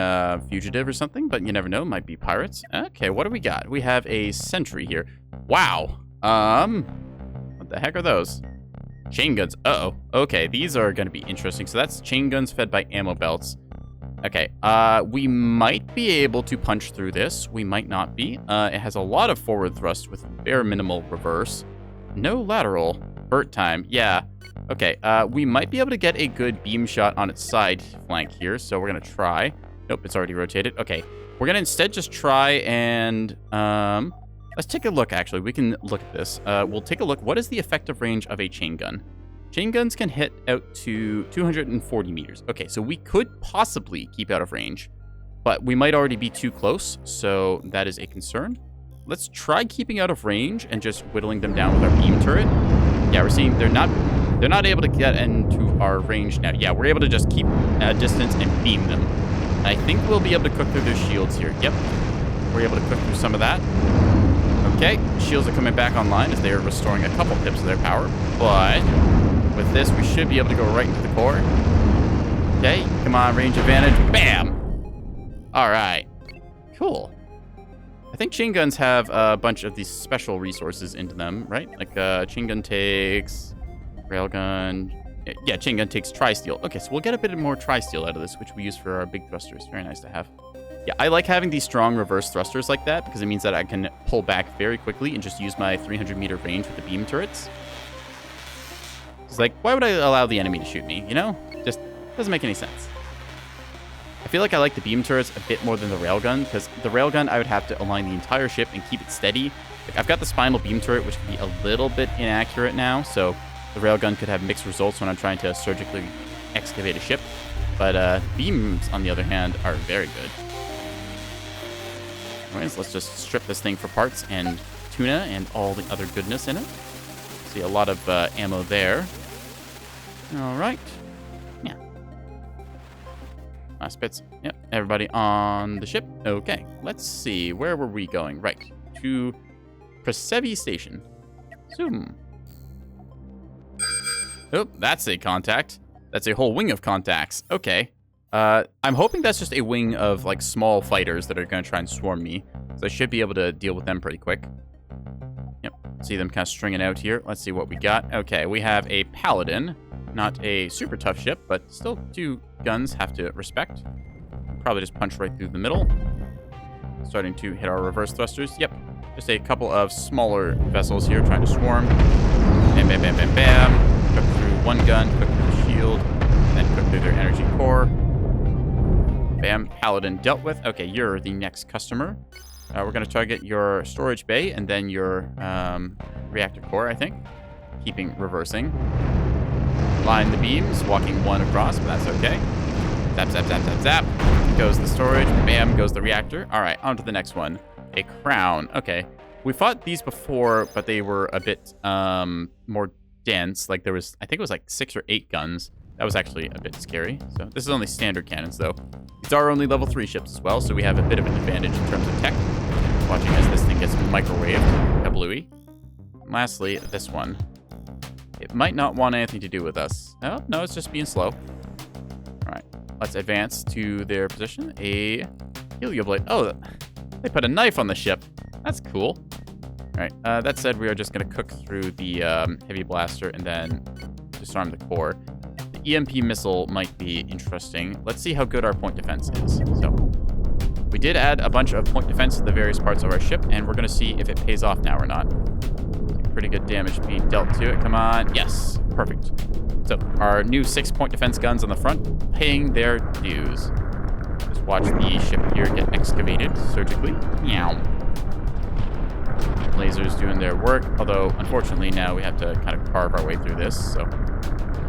fugitive or something, but you never know. Might be pirates. Okay, what do we got? We have a sentry here. Wow. What the heck are those? Chain guns. Uh-oh. Okay, these are going to be interesting. So that's chain guns fed by ammo belts. Okay, we might be able to punch through this. We might not be. It has a lot of forward thrust with bare minimal reverse. No lateral. Burt time. Yeah. Okay, we might be able to get a good beam shot on its side flank here, so we're going to try. Nope, it's already rotated. Okay, we're going to instead just try and... let's take a look, actually. We can look at this. We'll take a look. What is the effective range of a chain gun? Chain guns can hit out to 240 meters. Okay, so we could possibly keep out of range, but we might already be too close, so that is a concern. Let's try keeping out of range and just whittling them down with our beam turret. Yeah, we're seeing they're not able to get into our range now. Yeah, we're able to just keep a distance and beam them. I think we'll be able to cook through their shields here. Yep, we're able to cook through some of that. Okay, shields are coming back online as they are restoring a couple pips of their power, but with this, we should be able to go right into the core. Okay, come on, range advantage. Bam! All right, cool. I think chain guns have a bunch of these special resources into them, right? Like chain gun takes railgun. Yeah, chain gun takes tri-steel. Okay, so we'll get a bit more tri-steel out of this, which we use for our big thrusters. Very nice to have. Yeah, I like having these strong reverse thrusters like that because it means that I can pull back very quickly and just use my 300-meter range with the beam turrets. It's like, why would I allow the enemy to shoot me, you know? Just doesn't make any sense. I feel like I like the beam turrets a bit more than the railgun, because the railgun, I would have to align the entire ship and keep it steady. Like, I've got the spinal beam turret, which can be a little bit inaccurate now, so the railgun could have mixed results when I'm trying to surgically excavate a ship. But beams, on the other hand, are very good. Anyways, let's just strip this thing for parts and tuna and all the other goodness in it. See a lot of ammo there. All right. Yeah. Last bits. Yep. Everybody on the ship. Okay. Let's see. Where were we going? Right. To Prasevi Station. Zoom. Oh, that's a contact. That's a whole wing of contacts. Okay. I'm hoping that's just a wing of, like, small fighters that are going to try and swarm me. So I should be able to deal with them pretty quick. Yep. See them kind of stringing out here. Let's see what we got. Okay, we have a Paladin. Not a super tough ship, but still 2 guns have to respect. Probably just punch right through the middle. Starting to hit our reverse thrusters. Yep. Just a couple of smaller vessels here trying to swarm. Bam, bam, bam, bam, bam. Cook through one gun, cook through the shield, then cook through their energy core. Bam, Paladin dealt with. Okay, you're the next customer. We're going to target your storage bay and then your reactor core, I think. Keeping reversing. Line the beams, walking one across, but that's okay. Zap, zap, zap, zap, zap. Goes the storage. Bam, goes the reactor. All right, on to the next one. A crown. Okay. We fought these before, but they were a bit more dense. Like, there was, I think it was like 6 or 8 guns. That was actually a bit scary. So this is only standard cannons, though. These are only level 3 ships as well, so we have a bit of an advantage in terms of tech. Watching as this thing gets microwaved. Kablooey. Lastly, this one. It might not want anything to do with us. Oh, no, it's just being slow. All right, let's advance to their position. A helioblade. Oh, they put a knife on the ship. That's cool. All right, that said, we are just going to cook through the heavy blaster and then disarm the core. The EMP missile might be interesting. Let's see how good our point defense is. So we did add a bunch of point defense to the various parts of our ship, and we're going to see if it pays off now or not. Pretty good damage being dealt to it. Come on. Yes. Perfect. So our new 6-point defense guns on the front paying their dues. Just watch the ship here get excavated surgically. Meow. Lasers doing their work, although unfortunately now we have to kind of carve our way through this, so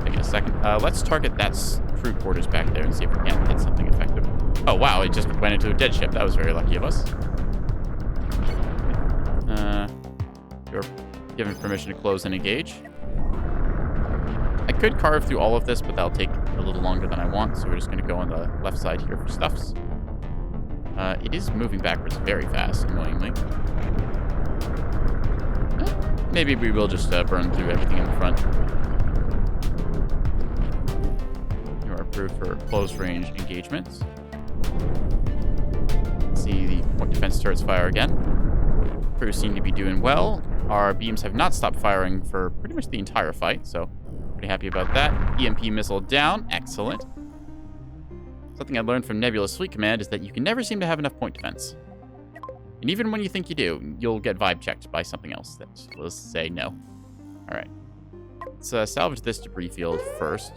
take a second. Let's target that crew quarters back there and see if we can't hit something effective. Oh wow, it just went into a dead ship. That was very lucky of us. You're given permission to close and engage. I could carve through all of this, but that'll take a little longer than I want, so we're just going to go on the left side here for stuffs. It is moving backwards very fast, annoyingly. Maybe we will just burn through everything in the front. You are approved for close-range engagements. Let's see the point defense turrets fire again. Crew seem to be doing well. Our beams have not stopped firing for pretty much the entire fight, so pretty happy about that. EMP missile down. Excellent. Something I learned from Nebula's Fleet Command is that you can never seem to have enough point defense. And even when you think you do, you'll get vibe checked by something else that will say no. All right. Let's salvage this debris field first.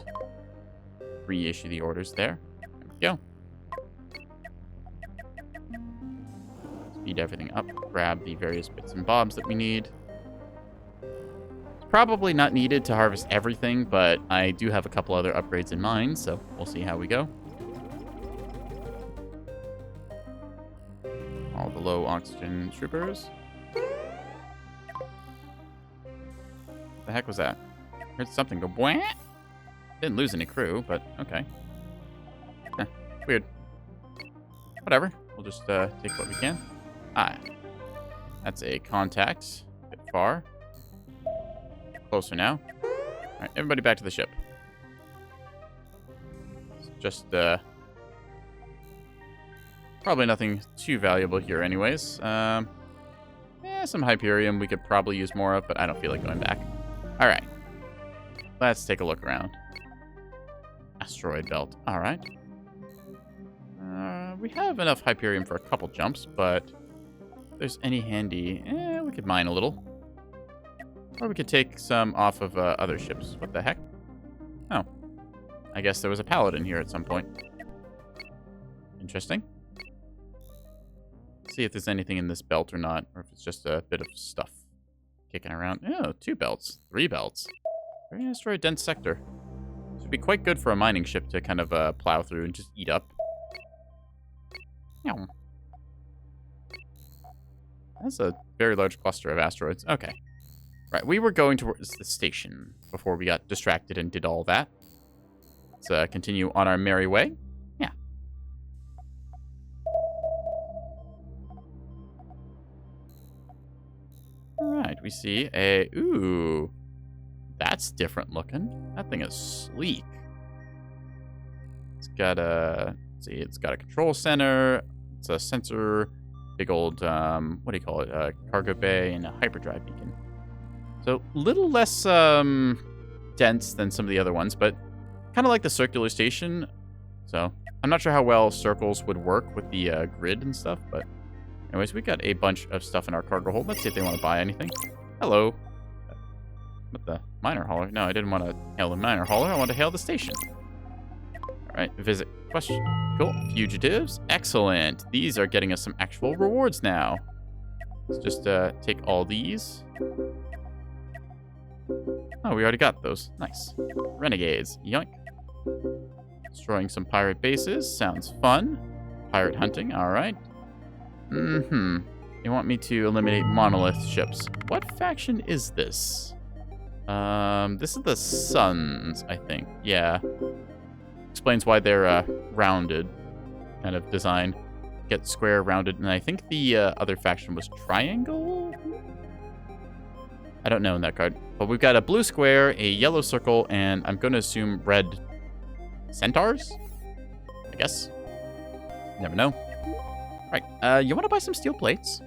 Reissue the orders there. There we go. Speed everything up. Grab the various bits and bobs that we need. It's probably not needed to harvest everything, but I do have a couple other upgrades in mind, so we'll see how we go. All the low oxygen troopers. What the heck was that? Heard something go bwah. Didn't lose any crew, but okay. Weird. Whatever. We'll just take what we can. Ah. That's a contact. A bit far. Closer now. Alright, everybody back to the ship. It's just probably nothing too valuable here anyways. Yeah, some Hyperium we could probably use more of, but I don't feel like going back. Alright. Let's take a look around. Asteroid belt. Alright. We have enough Hyperium for a couple jumps, but if there's any handy, we could mine a little. Or we could take some off of other ships. What the heck? Oh. I guess there was a Paladin here at some point. Interesting. See if there's anything in this belt or not, or if it's just a bit of stuff kicking around. Oh, 2 belts, 3 belts. Very asteroid dense sector. This would be quite good for a mining ship to kind of plow through and just eat up. That's a very large cluster of asteroids. Okay. Right, we were going towards the station before we got distracted and did all that. Let's continue on our merry way. Yeah. Alright, we see a... Ooh. That's different looking. That thing is sleek. It's got a... Let's see, it's got a control center. It's a sensor. Big old, what do you call it? Cargo bay and a hyperdrive beacon. So, a little less dense than some of the other ones, but kind of like the circular station. So, I'm not sure how well circles would work with the grid and stuff, but anyways, we got a bunch of stuff in our cargo hold. Let's see if they want to buy anything. Hello. What the? Miner hauler? No, I didn't want to hail the miner hauler. I want to hail the station. Alright, visit. Question. Cool. Fugitives. Excellent. These are getting us some actual rewards now. Let's just take all these. Oh, we already got those. Nice. Renegades. Yoink. Destroying some pirate bases. Sounds fun. Pirate hunting. Alright. You want me to eliminate monolith ships. What faction is this? This is the Suns, I think. Yeah. Explains why they're rounded kind of design. Get square, rounded, and I think the other faction was triangle? I don't know in that card. But we've got a blue square, a yellow circle, and I'm going to assume red centaurs? I guess. Never know. Right, you want to buy some steel plates?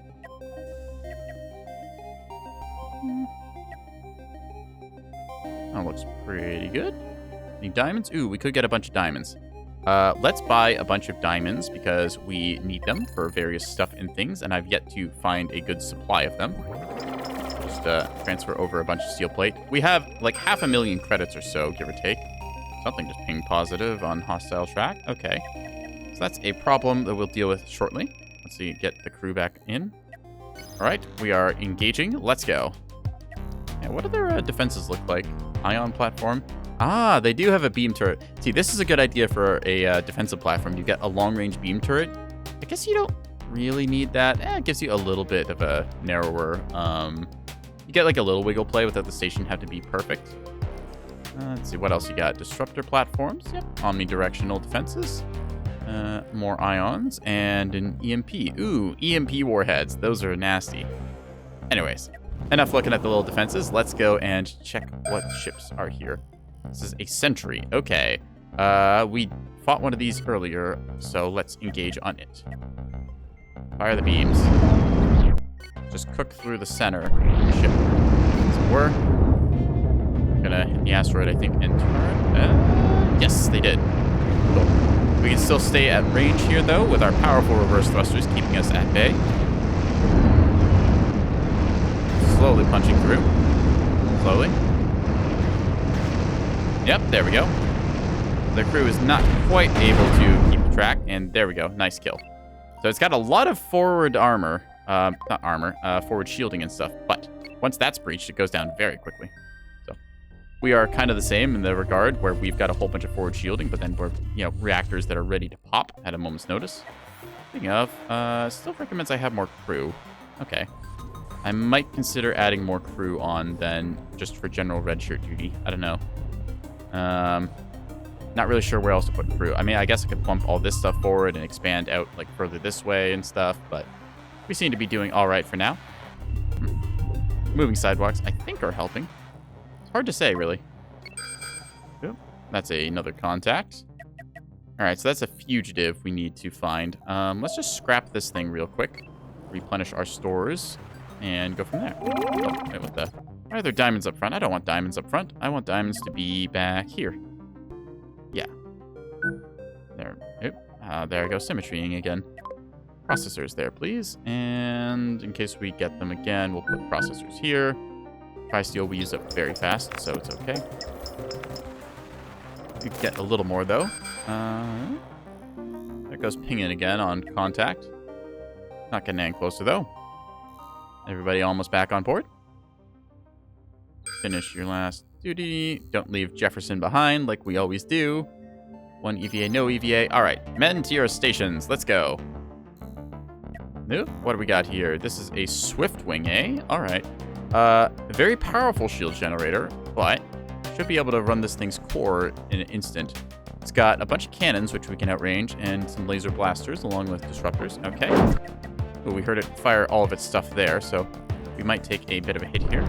That looks pretty good. Any diamonds? Ooh, we could get a bunch of diamonds. Let's buy a bunch of diamonds because we need them for various stuff and things, and I've yet to find a good supply of them. Just transfer over a bunch of steel plate. We have like 500,000 credits or so, give or take. Something just pinged positive on hostile track. Okay. So that's a problem that we'll deal with shortly. Let's see, get the crew back in. All right, we are engaging. Let's go. Yeah, what do their defenses look like? Ion platform. Ah, they do have a beam turret. See, this is a good idea for a defensive platform. You get a long-range beam turret. I guess you don't really need that. It gives you a little bit of a narrower... you get like a little wiggle play without the station have to be perfect. Let's see, what else you got? Disruptor platforms. Yep. Omnidirectional defenses. More ions. And an EMP. Ooh, EMP warheads. Those are nasty. Anyways, enough looking at the little defenses. Let's go and check what ships are here. This is a sentry. Okay. We fought one of these earlier, so let's engage on it. Fire the beams. Just cook through the center of the ship. So we're gonna hit the asteroid, I think, and turn. Yes, they did. Cool. We can still stay at range here, though, with our powerful reverse thrusters keeping us at bay. Slowly punching through. Slowly. Yep, there we go. The crew is not quite able to keep track, and there we go. Nice kill. So it's got a lot of forward armor. Not armor, forward shielding and stuff. But once that's breached, it goes down very quickly. So we are kind of the same in the regard where we've got a whole bunch of forward shielding, but then we're, reactors that are ready to pop at a moment's notice. Speaking of, still recommends I have more crew. Okay. I might consider adding more crew on than just for general red shirt duty. I don't know. Not really sure where else to put crew. I mean, I guess I could bump all this stuff forward and expand out like further this way and stuff, but we seem to be doing all right for now. Moving sidewalks, I think, are helping. It's hard to say, really. Oop, that's another contact. All right, so that's a fugitive we need to find. Let's just scrap this thing real quick, replenish our stores, and go from there. Oh, wait, what the? Why are there diamonds up front? I don't want diamonds up front. I want diamonds to be back here. Yeah. There. Oop. There I go, symmetrying again. Processors there, please. And in case we get them again, we'll put processors here. Tri-steel we use up very fast, so it's okay. We get a little more, though. That goes pinging again on contact. Not getting any closer, though. Everybody almost back on board. Finish your last duty. Don't leave Jefferson behind like we always do. 1 EVA, no EVA. All right, men to your stations. Let's go. Nope. What do we got here? This is a Swift Wing, eh? All right. A very powerful shield generator, but should be able to run this thing's core in an instant. It's got a bunch of cannons, which we can outrange, and some laser blasters along with disruptors. Okay. Ooh, we heard it fire all of its stuff there, so we might take a bit of a hit here.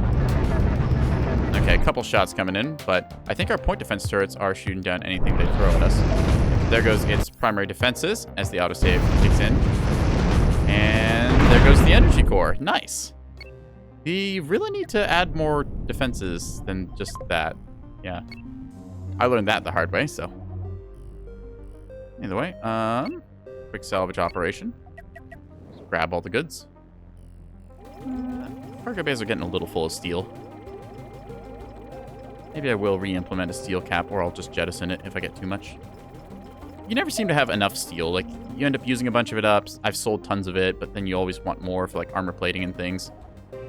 Okay, a couple shots coming in, but I think our point defense turrets are shooting down anything they throw at us. There goes its primary defenses as the autosave kicks in. And there goes the energy core. Nice. We really need to add more defenses than just that. Yeah. I learned that the hard way, so. Either way, quick salvage operation. Just grab all the goods. Cargo bays are getting a little full of steel. Maybe I will re-implement a steel cap, or I'll just jettison it if I get too much. You never seem to have enough steel. Like, you end up using a bunch of it up. I've sold tons of it, but then you always want more for, like, armor plating and things.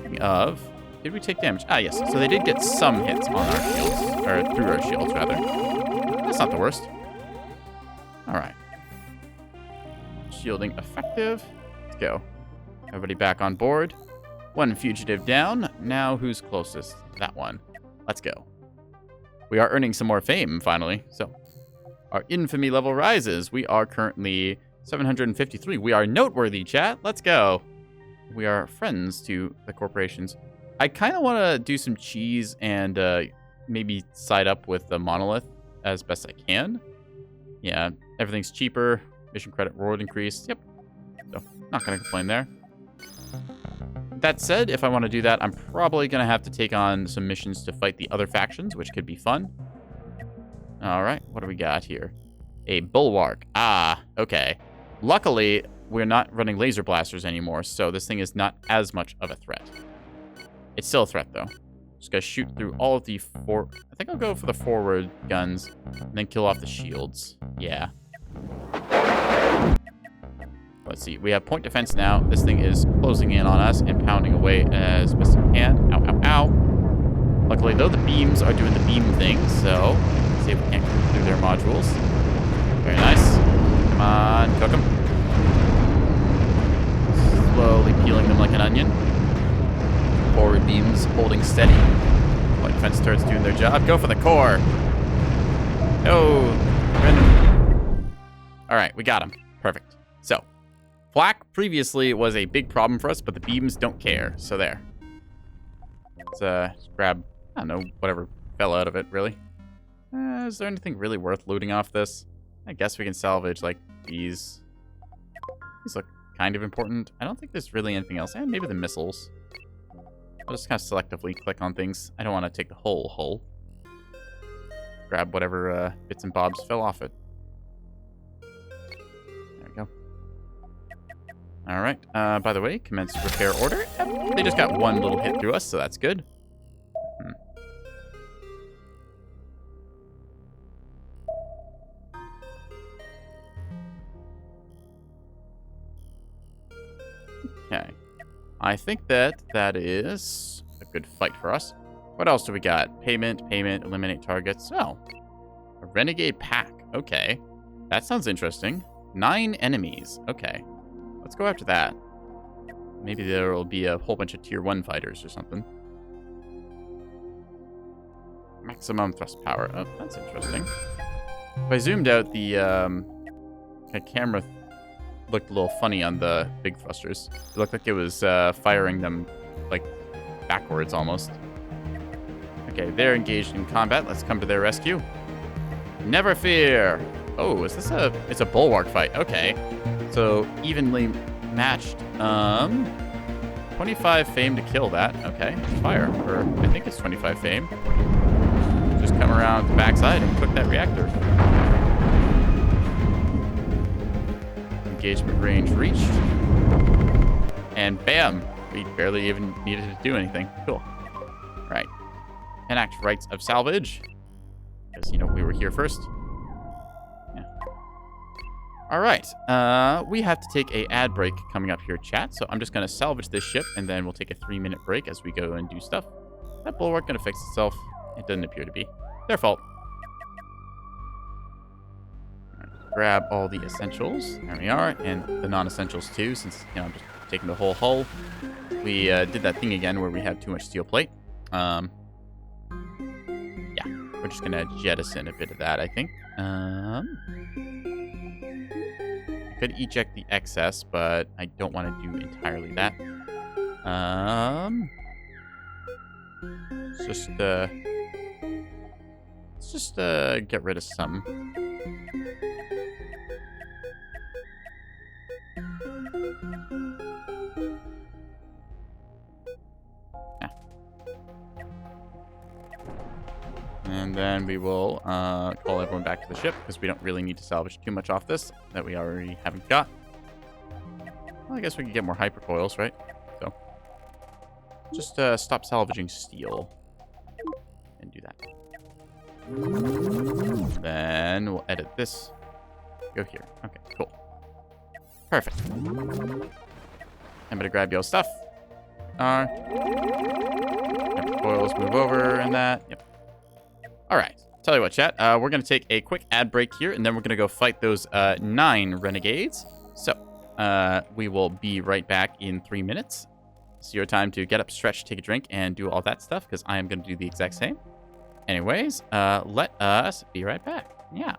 Did we take damage? Ah, yes. So they did get some hits on our shields, or through our shields, rather. That's not the worst. All right. Shielding effective. Let's go. Everybody back on board. 1 fugitive down. Now who's closest? That one. Let's go. We are earning some more fame, finally. So, our infamy level rises. We are currently 753. We are noteworthy, chat. Let's go. We are friends to the corporations. I kind of want to do some cheese and maybe side up with the monolith as best I can. Yeah, everything's cheaper. Mission credit reward increased. Yep. So, not going to complain there. That said, if I want to do that, I'm probably going to have to take on some missions to fight the other factions, which could be fun. All right, what do we got here? A bulwark. Ah, okay. Luckily, we're not running laser blasters anymore, so this thing is not as much of a threat. It's still a threat, though. Just gotta shoot through all of the I think I'll go for the forward guns and then kill off the shields. Yeah. Let's see. We have point defense now. This thing is closing in on us and pounding away as best it can. Ow, ow, ow. Luckily, though, the beams are doing the beam thing, so let's see if we can't come through their modules. Very nice. Come on, cook them. Slowly peeling them like an onion. Forward beams holding steady. Point defense turrets doing their job. Go for the core. No. All right, we got him. Perfect. So, flak previously was a big problem for us, but the beams don't care. So there. Let's just grab, I don't know, whatever fell out of it, really. Is there anything really worth looting off this? I guess we can salvage, like, these. These look kind of important. I don't think there's really anything else. And maybe the missiles. I'll just kind of selectively click on things. I don't want to take the whole hull. Grab whatever bits and bobs fell off it. There we go. All right. By the way, commence repair order. Yep. They just got one little hit through us, so that's good. Okay. I think that is a good fight for us. What else do we got? Payment, eliminate targets. Oh, a renegade pack. Okay. That sounds interesting. 9 enemies. Okay. Let's go after that. Maybe there will be a whole bunch of tier 1 fighters or something. Maximum thrust power. Oh, that's interesting. If I zoomed out, the camera looked a little funny on the big thrusters. It looked like it was firing them like backwards almost. Okay, they're engaged in combat. Let's come to their rescue. Never fear. Oh, is this it's a bulwark fight. Okay. So evenly matched. 25 fame to kill that. Okay. Fire. Or I think it's 25 fame. Just come around the backside and cook that reactor. Engagement range reached. And bam! We barely even needed to do anything. Cool. Right. Enact rights of salvage. Because, you know, we were here first. Yeah. All right. We have to take a ad break coming up here, chat. So I'm just going to salvage this ship, and then we'll take a 3-minute break as we go and do stuff. That bulwark going to fix itself. It doesn't appear to be. Their fault. Grab all the essentials. There we are. And the non-essentials too, since, I'm just taking the whole hull. We did that thing again where we have too much steel plate. Yeah. We're just going to jettison a bit of that, I think. I could eject the excess, but I don't want to do entirely that. Let's just get rid of some. Yeah. And then we will call everyone back to the ship because we don't really need to salvage too much off this that we already haven't got. Well, I guess we could get more hypercoils, right? So just stop salvaging steel and do that. Then we'll edit this. Go here. Okay, cool. Perfect. I'm gonna grab your stuff. Hypercoils move over and that. Yep. All right. Tell you what, chat. We're gonna take a quick ad break here, and then we're gonna go fight those 9 renegades. So we will be right back in 3 minutes. It's your time to get up, stretch, take a drink, and do all that stuff, because I am going to do the exact same. Anyways, let us be right back. Yeah.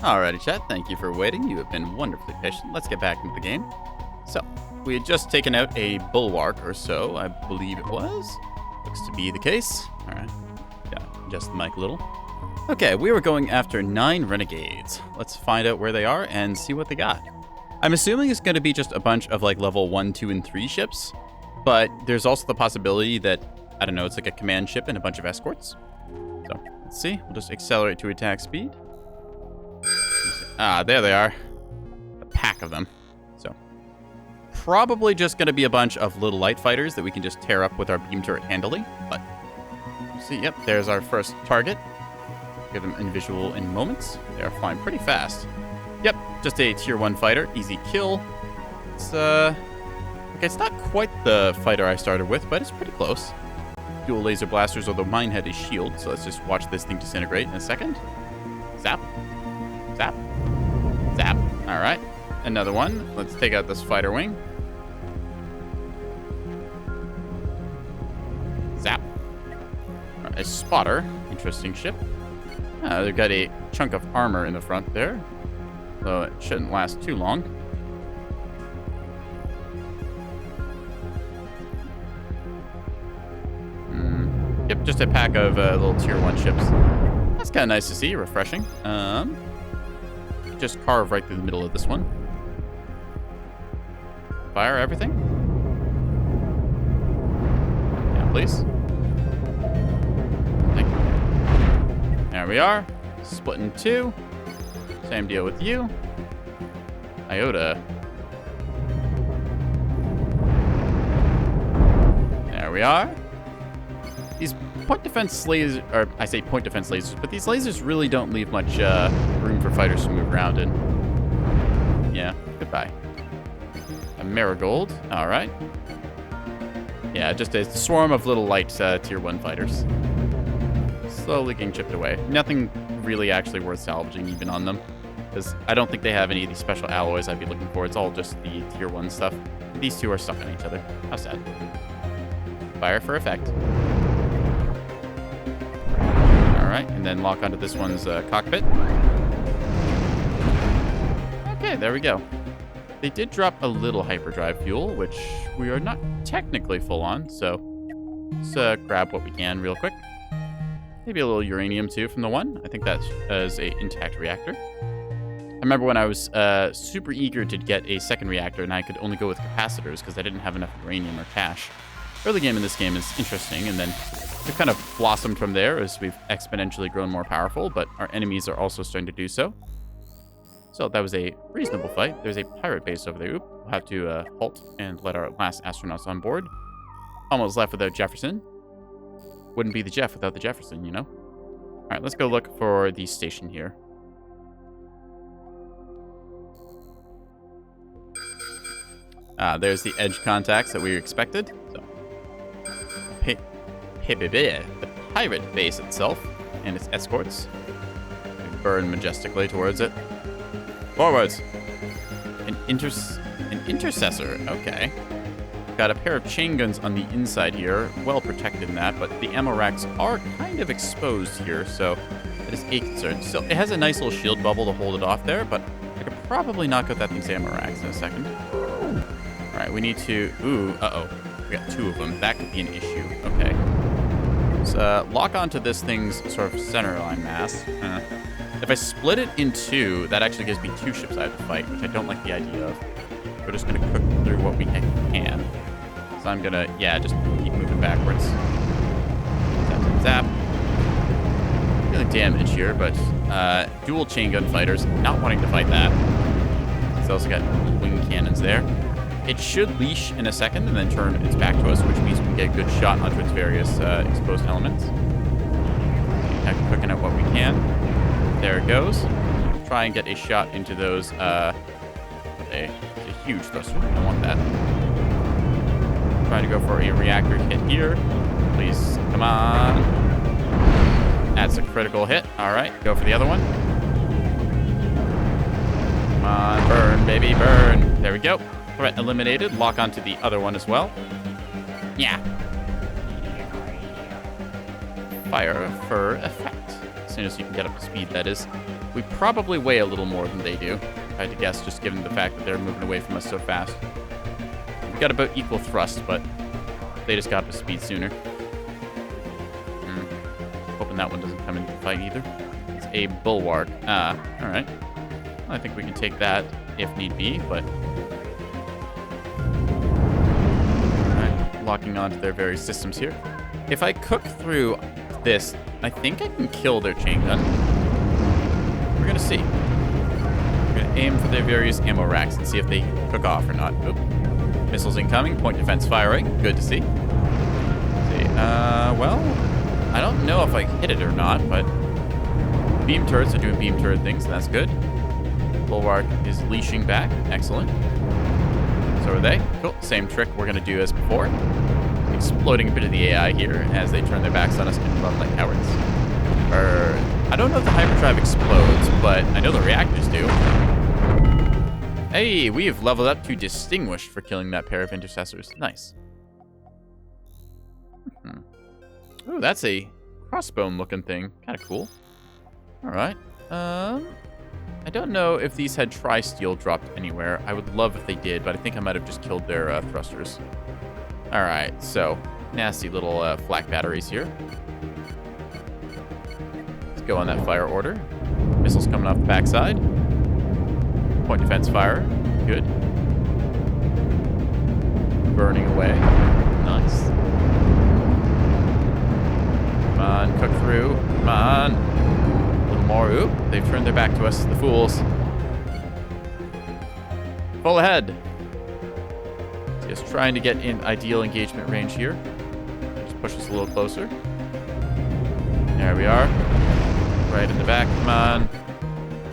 Alrighty, chat. Thank you for waiting. You have been wonderfully patient. Let's get back into the game. So, we had just taken out a bulwark or so, I believe it was. Looks to be the case. Alright. Yeah, adjust the mic a little. Okay, we were going after 9 renegades. Let's find out where they are and see what they got. I'm assuming it's going to be just a bunch of like level 1, 2, and 3 ships. But there's also the possibility that, I don't know, it's like a command ship and a bunch of escorts. So, let's see. We'll just accelerate to attack speed. Ah, there they are. A pack of them. So, probably just going to be a bunch of little light fighters that we can just tear up with our beam turret handily. But, see, yep, there's our first target. Give them in visual in moments. They're flying pretty fast. Yep, just a tier 1 fighter. Easy kill. It's, okay, it's not quite the fighter I started with, but it's pretty close. Dual laser blasters, although mine had a shield, so let's just watch this thing disintegrate in a second. Zap. Zap. Zap. Alright. Another one. Let's take out this fighter wing. Zap. A spotter. Interesting ship. They've got a chunk of armor in the front there, so it shouldn't last too long. Yep, just a pack of little tier 1 ships. That's kind of nice to see, refreshing. Just carve right through the middle of this one. Fire everything. Yeah, please. Thank you. There we are. Split in 2. Same deal with you. Iota. There we are. These point defense lasers, or I say point defense lasers, but these lasers really don't leave much room for fighters to move around in. Yeah, goodbye. A marigold, all right. Yeah, just a swarm of little light tier 1 fighters. Slowly getting chipped away. Nothing really actually worth salvaging even on them, because I don't think they have any of these special alloys I'd be looking for. It's all just the tier 1 stuff. These two are stuck on each other. How sad. Fire for effect. Alright, and then lock onto this one's cockpit. Okay, there we go. They did drop a little hyperdrive fuel, which we are not technically full on, so let's grab what we can real quick. Maybe a little uranium too from the one. I think that is a intact reactor. I remember when I was super eager to get a second reactor and I could only go with capacitors because I didn't have enough uranium or cash. Early game in this game is interesting, and then we've kind of blossomed from there as we've exponentially grown more powerful, but our enemies are also starting to do so. So that was a reasonable fight. There's a pirate base over there. Oop, we'll have to halt and let our last astronauts on board. Almost left without Jefferson. Wouldn't be the Jeff without the Jefferson, you know? All right, let's go look for the station here. There's the edge contacts that we expected. So, the pirate base itself and its escorts burn majestically towards it. Forwards. An intercessor. Okay. Got a pair of chain guns on the inside here, well protected in that, but the ammo racks are kind of exposed here, so that is a concern. So it has a nice little shield bubble to hold it off there, but I could probably knock out that thing's ammo racks in a second. All right, we need to. Ooh, we got 2 of them. That could be an issue. Okay. Let's lock onto this thing's sort of center line mass. If I split it in 2, that actually gives me 2 ships I have to fight, which I don't like the idea of. We're just gonna cook through what we can. So I'm gonna, yeah, just keep moving backwards. Zap, zap, zap. Feeling damage here, but dual chain gun fighters, not wanting to fight that. It's also got wing cannons there. It should leash in a second and then turn its back to us, which means we can get a good shot onto its various exposed elements. Cooking out what we can. There it goes. Try and get a shot into those. It's a huge thruster. I don't want that. Try to go for a reactor hit here. Please, come on. That's a critical hit. All right, go for the other one. Come on, burn, baby, burn. There we go. Threat eliminated. Lock onto the other one as well. Yeah. Fire for effect. As soon as you can get up to speed, that is. we probably weigh a little more than they do. If I had to guess, just given the fact that they're moving away from us so fast. We got about equal thrust, but they just got up to speed sooner. Hoping that one doesn't come into the fight either. It's a bulwark. Ah, alright. Well, I think we can take that if need be, but... Alright, locking onto their various systems here. If I cook through this, I think I can kill their chain gun. We're gonna see. We're gonna aim for their various ammo racks and see if they cook off or not. Oop. Missiles incoming, point defense firing. Good to see. Let's see. Well, I don't know if I hit it or not, but beam turrets are doing beam turret things, and that's good. Bulwark is leashing back. Excellent. So are they. Cool. Same trick we're gonna do as before. Exploding a bit of the AI here as they turn their backs on us and run like cowards. I don't know if the hyperdrive explodes, but I know the reactors do. Hey, we have leveled up to Distinguished for killing that pair of intercessors. Nice. Ooh, that's a crossbone-looking thing. Kind of cool. All right. I don't know if these had tri-steel dropped anywhere. I would love if they did, but I think I might have just killed their thrusters. All right, so nasty little flak batteries here. Let's go on that fire order. Missiles coming off the backside. Point defense fire. Good. Burning away. Nice. Come on, cook through. Come on. A little more. Oop, they've turned their back to us, the fools. Full ahead. Just trying to get in ideal engagement range here. Just push us a little closer. There we are. Right in the back. Come on.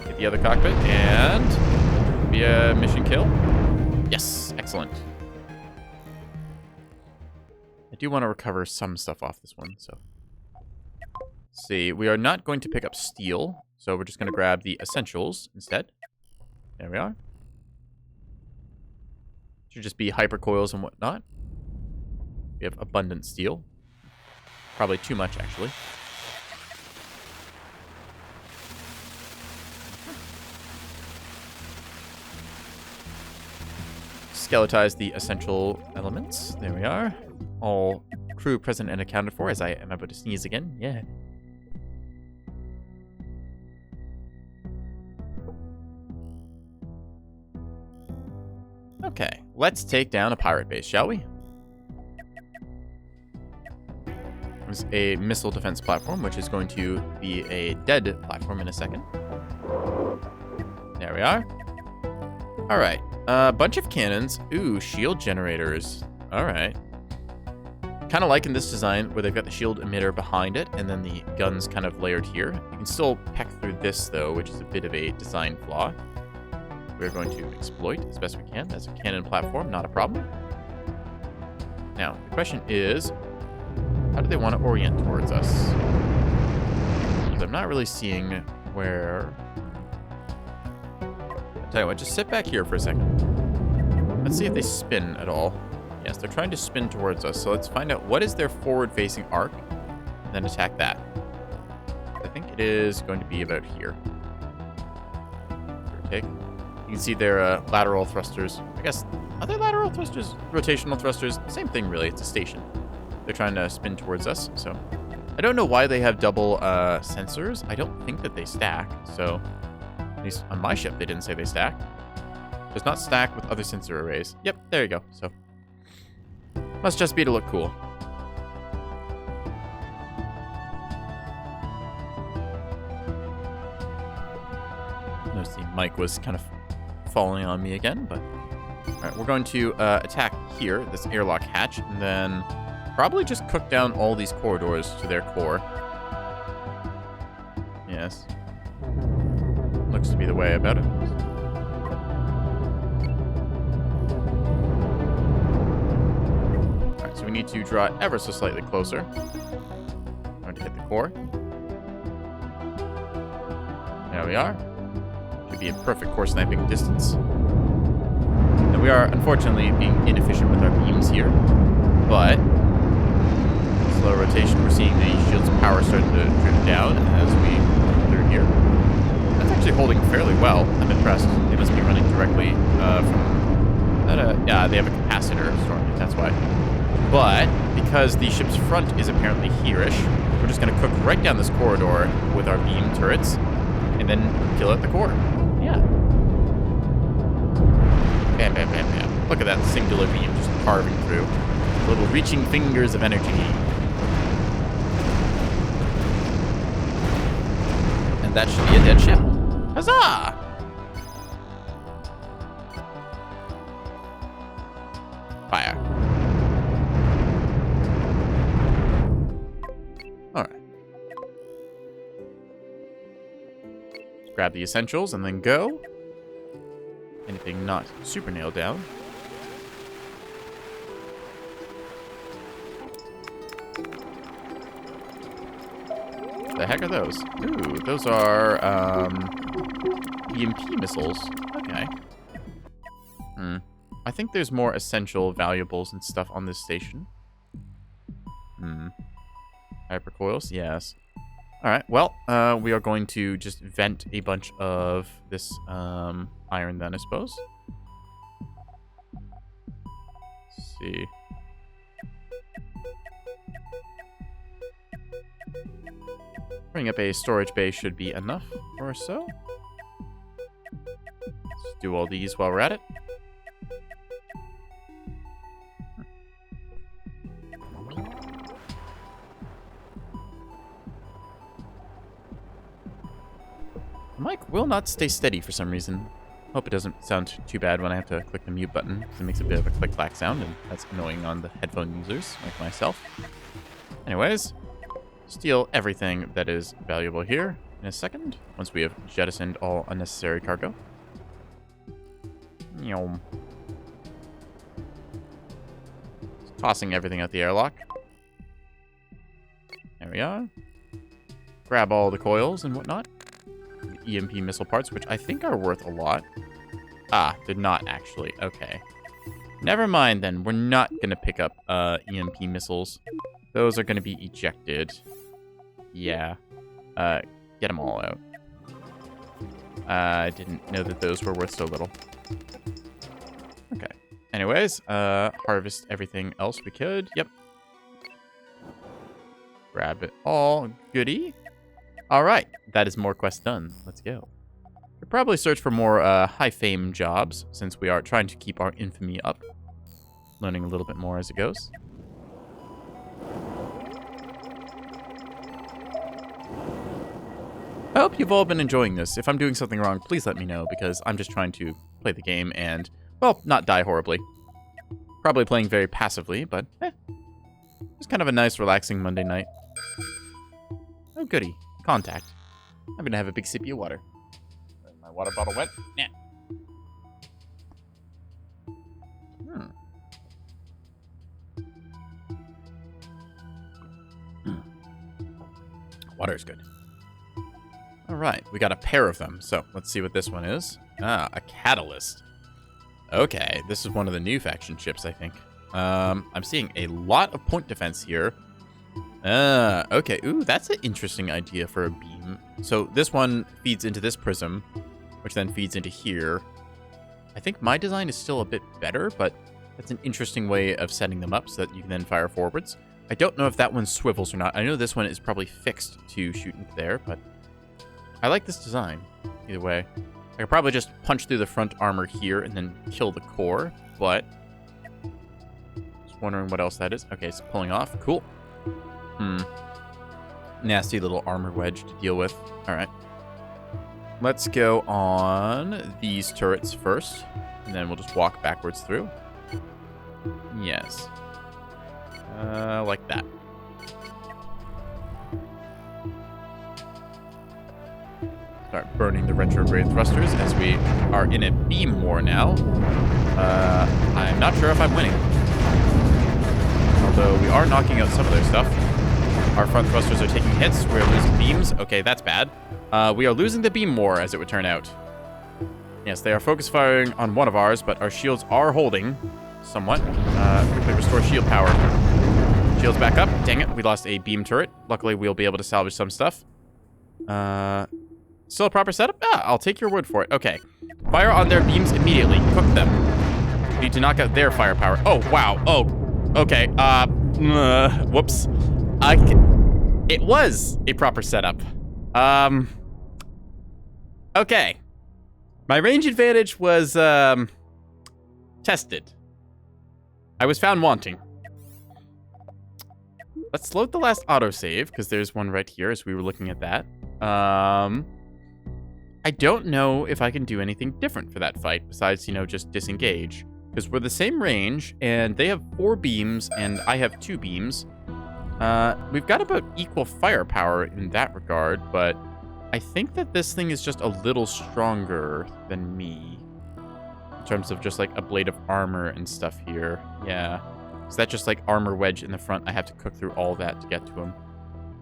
Hit the other cockpit. And be a mission kill. Yes. Excellent. I do want to recover some stuff off this one, so. Let's see. We are not going to pick up steel, so we're just going to grab the essentials instead. There we are. Should just be hypercoils and whatnot. We have abundant steel. Probably too much, actually. Skeletize the essential elements. There we are. All crew present and accounted for, as I am about to sneeze again. Yeah. Okay, let's take down a pirate base, shall we? There's a missile defense platform, which is going to be a dead platform in a second. There we are. All right, a bunch of cannons. Ooh, shield generators. All right. Kind of liking this design where they've got the shield emitter behind it and then the guns kind of layered here. You can still peck through this, though, which is a bit of a design flaw. We're going to exploit as best we can. That's a cannon platform, not a problem. Now, the question is, how do they want to orient towards us? Because I'm not really seeing where... I'll tell you what, just sit back here for a second. Let's see if they spin at all. Yes, they're trying to spin towards us, so let's find out what is their forward-facing arc, and then attack that. I think it is going to be about here. Take. You can see their lateral thrusters. I guess, are they lateral thrusters? Rotational thrusters? Same thing, really. It's a station. They're trying to spin towards us, so... I don't know why they have double sensors. I don't think that they stack, so... At least on my ship, they didn't say they stack. Does not stack with other sensor arrays. Yep, there you go. So... Must just be to look cool. Notice the mic was kind of falling on me again, but... Alright, we're going to attack here, this airlock hatch, and then probably just cook down all these corridors to their core. Yes. Looks to be the way about it. Alright, so we need to draw it ever so slightly closer. Going to hit the core. There we are. Should be a perfect core sniping distance. And we are, unfortunately, being inefficient with our beams here. But, slow rotation, we're seeing the shield's power starting to drift down as we go through here. That's holding fairly well. I'm impressed. They must be running directly from... yeah, they have a capacitor storing it, that's why. But, because the ship's front is apparently here-ish, we're just going to cook right down this corridor with our beam turrets, and then kill at the core. Yeah. Bam, bam, bam, bam. Look at that singular beam just carving through. Little reaching fingers of energy. And that should be a dead ship. Huzzah! Fire. Alright. Grab the essentials and then go. Anything not super nailed down. The heck are those? Ooh, those are EMP missiles. Okay. I think there's more essential valuables and stuff on this station. Hypercoils, yes. Alright, well, we are going to just vent a bunch of this iron then, I suppose. Let's see. Bring up a storage bay should be enough or so. Let's do all these while we're at it. Mic will not stay steady for some reason. Hope it doesn't sound too bad when I have to click the mute button, because it makes a bit of a click-clack sound, and that's annoying on the headphone users, like myself. Anyways, steal everything that is valuable here in a second, once we have jettisoned all unnecessary cargo. Just tossing everything out the airlock. There we are. Grab all the coils and whatnot. EMP missile parts, which I think are worth a lot. Ah, did not actually. Okay. Never mind then. We're not going to pick up EMP missiles. Those are going to be ejected. Yeah. Get them all out. I didn't know that those were worth so little. Okay. Anyways, harvest everything else we could. Yep. Grab it all. Goody. Alright, that is more quests done. Let's go. We'll probably search for more high fame jobs, since we are trying to keep our infamy up. Learning a little bit more as it goes. I hope you've all been enjoying this. If I'm doing something wrong, please let me know, because I'm just trying to play the game and, well, not die horribly. Probably playing very passively, but it's kind of a nice, relaxing Monday night. Oh, goody. Contact. I'm gonna have a big sip of water. My water bottle wet? Yeah. Water is good. Alright, we got a pair of them. So, let's see what this one is. Ah, a catalyst. Okay, this is one of the new faction ships, I think. I'm seeing a lot of point defense here. Okay. Ooh, that's an interesting idea for a beam. So this one feeds into this prism, which then feeds into here. I think my design is still a bit better, but that's an interesting way of setting them up so that you can then fire forwards. I don't know if that one swivels or not. I know this one is probably fixed to shoot into there, but I like this design. Either way. I could probably just punch through the front armor here and then kill the core, but just wondering what else that is. Okay, it's pulling off. Cool. Nasty little armor wedge to deal with. Alright. Let's go on these turrets first, and then we'll just walk backwards through. Yes. Like that. Start burning the retrograde thrusters as we are in a beam war now. I'm not sure if I'm winning. Although we are knocking out some of their stuff. Our front thrusters are taking hits. We're losing beams. Okay, that's bad. We are losing the beam war, as it would turn out. Yes, they are focus firing on one of ours, but our shields are holding somewhat. Quickly restore shield power. Shields back up. Dang it, we lost a beam turret. Luckily, we'll be able to salvage some stuff. Still a proper setup? Ah, I'll take your word for it. Okay. Fire on their beams immediately. Cook them. We need to knock out their firepower. Oh, wow. Oh, okay. Whoops. It was a proper setup. Okay. My range advantage was, tested. I was found wanting. Let's load the last autosave, because there's one right here as we were looking at that. I don't know if I can do anything different for that fight, besides, you know, just disengage. Because we're the same range, and they have 4 beams, and I have 2 beams. We've got about equal firepower in that regard, but I think that this thing is just a little stronger than me. In terms of just, like, a blade of armor and stuff here. Yeah. Is that just, like, armor wedge in the front? I have to cook through all that to get to him.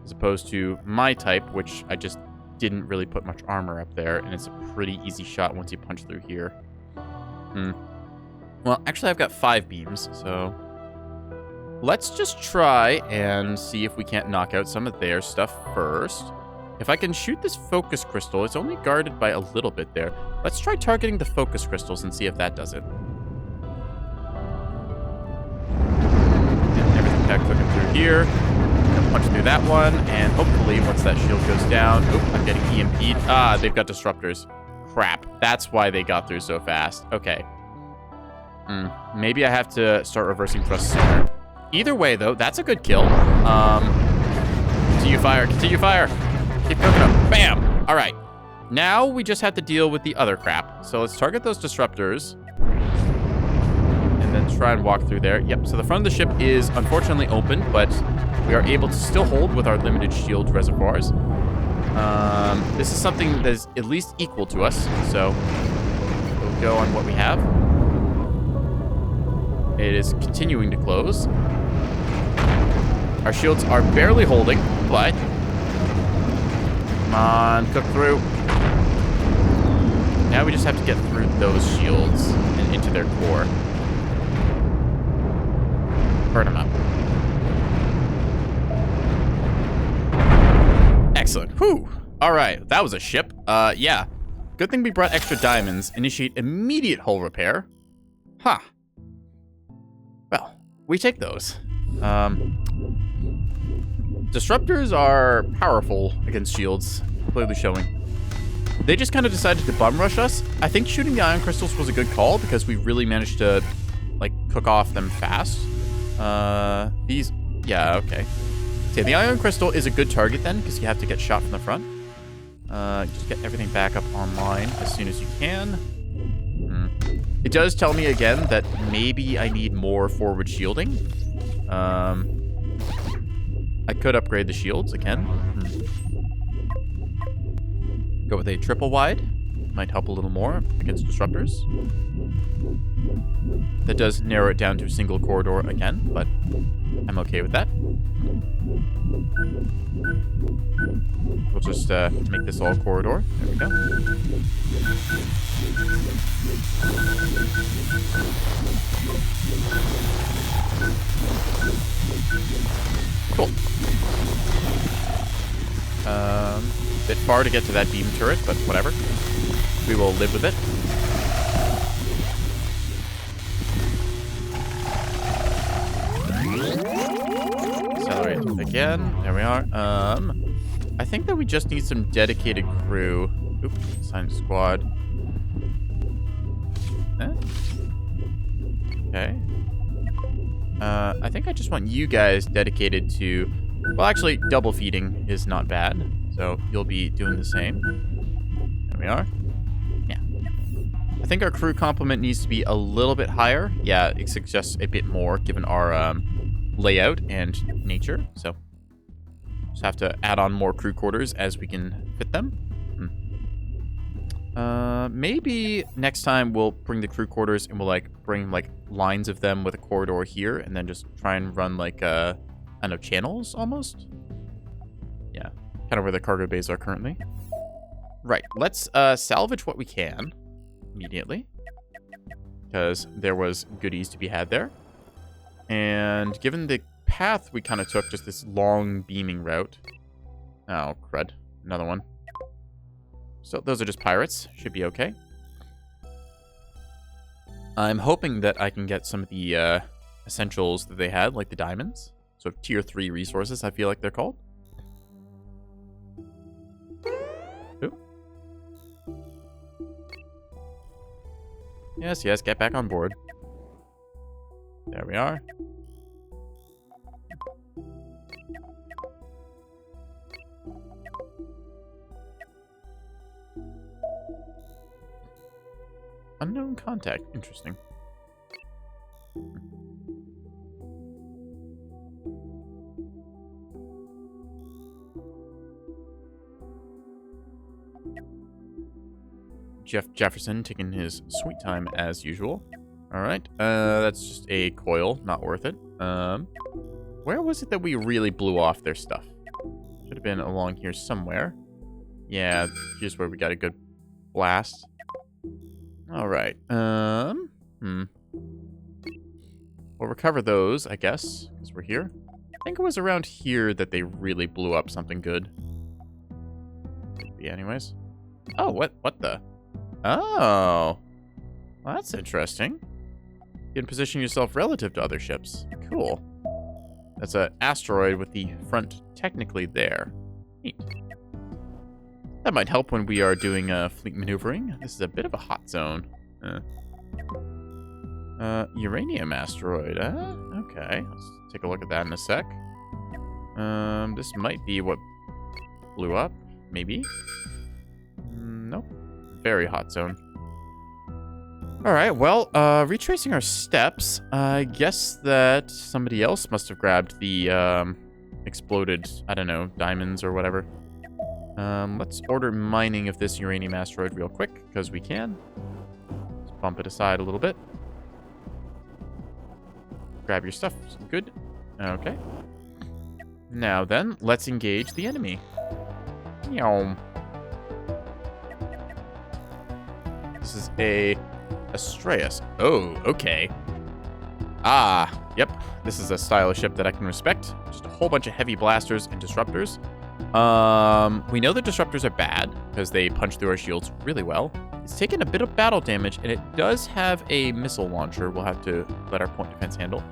As opposed to my type, which I just didn't really put much armor up there, and it's a pretty easy shot once you punch through here. Well, actually, I've got 5 beams, so let's just try and see if we can't knock out some of their stuff first. If I can shoot this focus crystal, it's only guarded by a little bit there. Let's try targeting the focus crystals and see if that does it. And everything kind of cooking through here. Gonna punch through that one, and hopefully once that shield goes down... Oop, I'm getting EMP'd. Ah, they've got disruptors. Crap. That's why they got through so fast. Okay. Maybe I have to start reversing thrust sooner. Either way, though, that's a good kill. Continue fire. Continue fire. Keep cooking them. Bam. All right. Now we just have to deal with the other crap. So let's target those disruptors. And then try and walk through there. Yep, so the front of the ship is unfortunately open, but we are able to still hold with our limited shield reservoirs. This is something that is at least equal to us. So we'll go on what we have. It is continuing to close. Our shields are barely holding, but... Come on, cook through. Now we just have to get through those shields and into their core. Burn them up. Excellent. Whew. All right, that was a ship. Yeah. Good thing we brought extra diamonds. Initiate immediate hull repair. Huh. Well, we take those. Disruptors are powerful against shields, clearly showing. They just kind of decided to bum rush us. I think shooting the ion crystals was a good call because we really managed to, like, cook off them fast. Yeah, okay. So the ion crystal is a good target then because you have to get shot from the front. Just get everything back up online as soon as you can. It does tell me again that maybe I need more forward shielding. I could upgrade the shields again. Go with a triple wide. Might help a little more against disruptors. That does narrow it down to a single corridor again, but I'm okay with that. We'll just make this all corridor. There we go. Cool. Bit far to get to that beam turret, but whatever. We will live with it. Accelerate again. There we are. I think that we just need some dedicated crew. Oop, assign squad. Okay. I think I just want you guys dedicated to... Well, actually, double feeding is not bad. So you'll be doing the same. There we are. Yeah. I think our crew complement needs to be a little bit higher. Yeah, it suggests a bit more given our layout and nature. So just have to add on more crew quarters as we can fit them. Maybe next time we'll bring the crew quarters and we'll like bring like lines of them with a corridor here and then just try and run like I don't know, channels almost. Yeah, kind of where the cargo bays are currently. Right, let's salvage what we can immediately because there was goodies to be had there. And given the path we kind of took, just this long beaming route. Oh, crud. Another one. So those are just pirates. Should be okay. I'm hoping that I can get some of the essentials that they had, like the diamonds. So tier 3 resources, I feel like they're called. Ooh. Yes, yes, get back on board. There we are. Unknown contact. Interesting. Jefferson taking his sweet time as usual. Alright, that's just a coil. Not worth it. Where was it that we really blew off their stuff? Should have been along here somewhere. Yeah, here's where we got a good blast. Alright, we'll recover those, I guess, because we're here. I think it was around here that they really blew up something good. Could be anyways. Oh, what the? Oh. Well, that's interesting. You can position yourself relative to other ships. Cool. That's an asteroid with the front technically there. Neat. That might help when we are doing fleet maneuvering. This is a bit of a hot zone. Uranium asteroid. Okay. Let's take a look at that in a sec. This might be what blew up. Maybe. Nope. Very hot zone. Alright, well, retracing our steps, I guess that somebody else must have grabbed the, exploded, I don't know, diamonds or whatever. Let's order mining of this uranium asteroid real quick, because we can. Let's bump it aside a little bit. Grab your stuff. Good. Okay. Now then, let's engage the enemy. Meow. This is a Astreus. Oh, okay. Ah, yep. This is a style of ship that I can respect. Just a whole bunch of heavy blasters and disruptors. We know the disruptors are bad because they punch through our shields really well. It's taken a bit of battle damage, and it does have a missile launcher we'll have to let our point defense handle.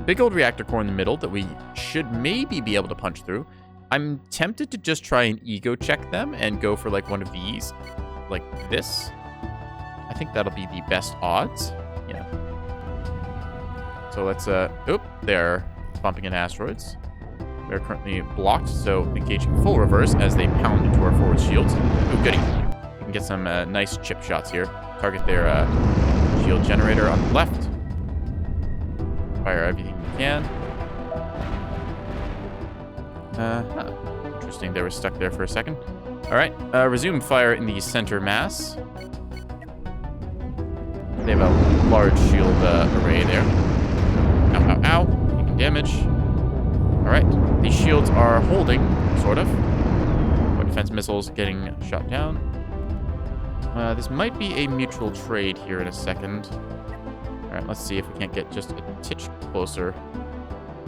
Big old reactor core in the middle that we should maybe be able to punch through. I'm tempted to just try and ego check them and go for like one of these, like this. I think that'll be the best odds. Yeah. So let's, oop, they're bumping into asteroids. They're currently blocked, so engaging full reverse as they pound into our forward shields. Oh, goody. We can get some nice chip shots here. Target their shield generator on the left. Fire everything we can. Interesting, they were stuck there for a second. All right, resume fire in the center mass. They have a large shield array there. Ow, ow, ow. Taking damage. Alright. These shields are holding, sort of. Our defense missiles getting shot down. This might be a mutual trade here in a second. Alright, let's see if we can't get just a titch closer.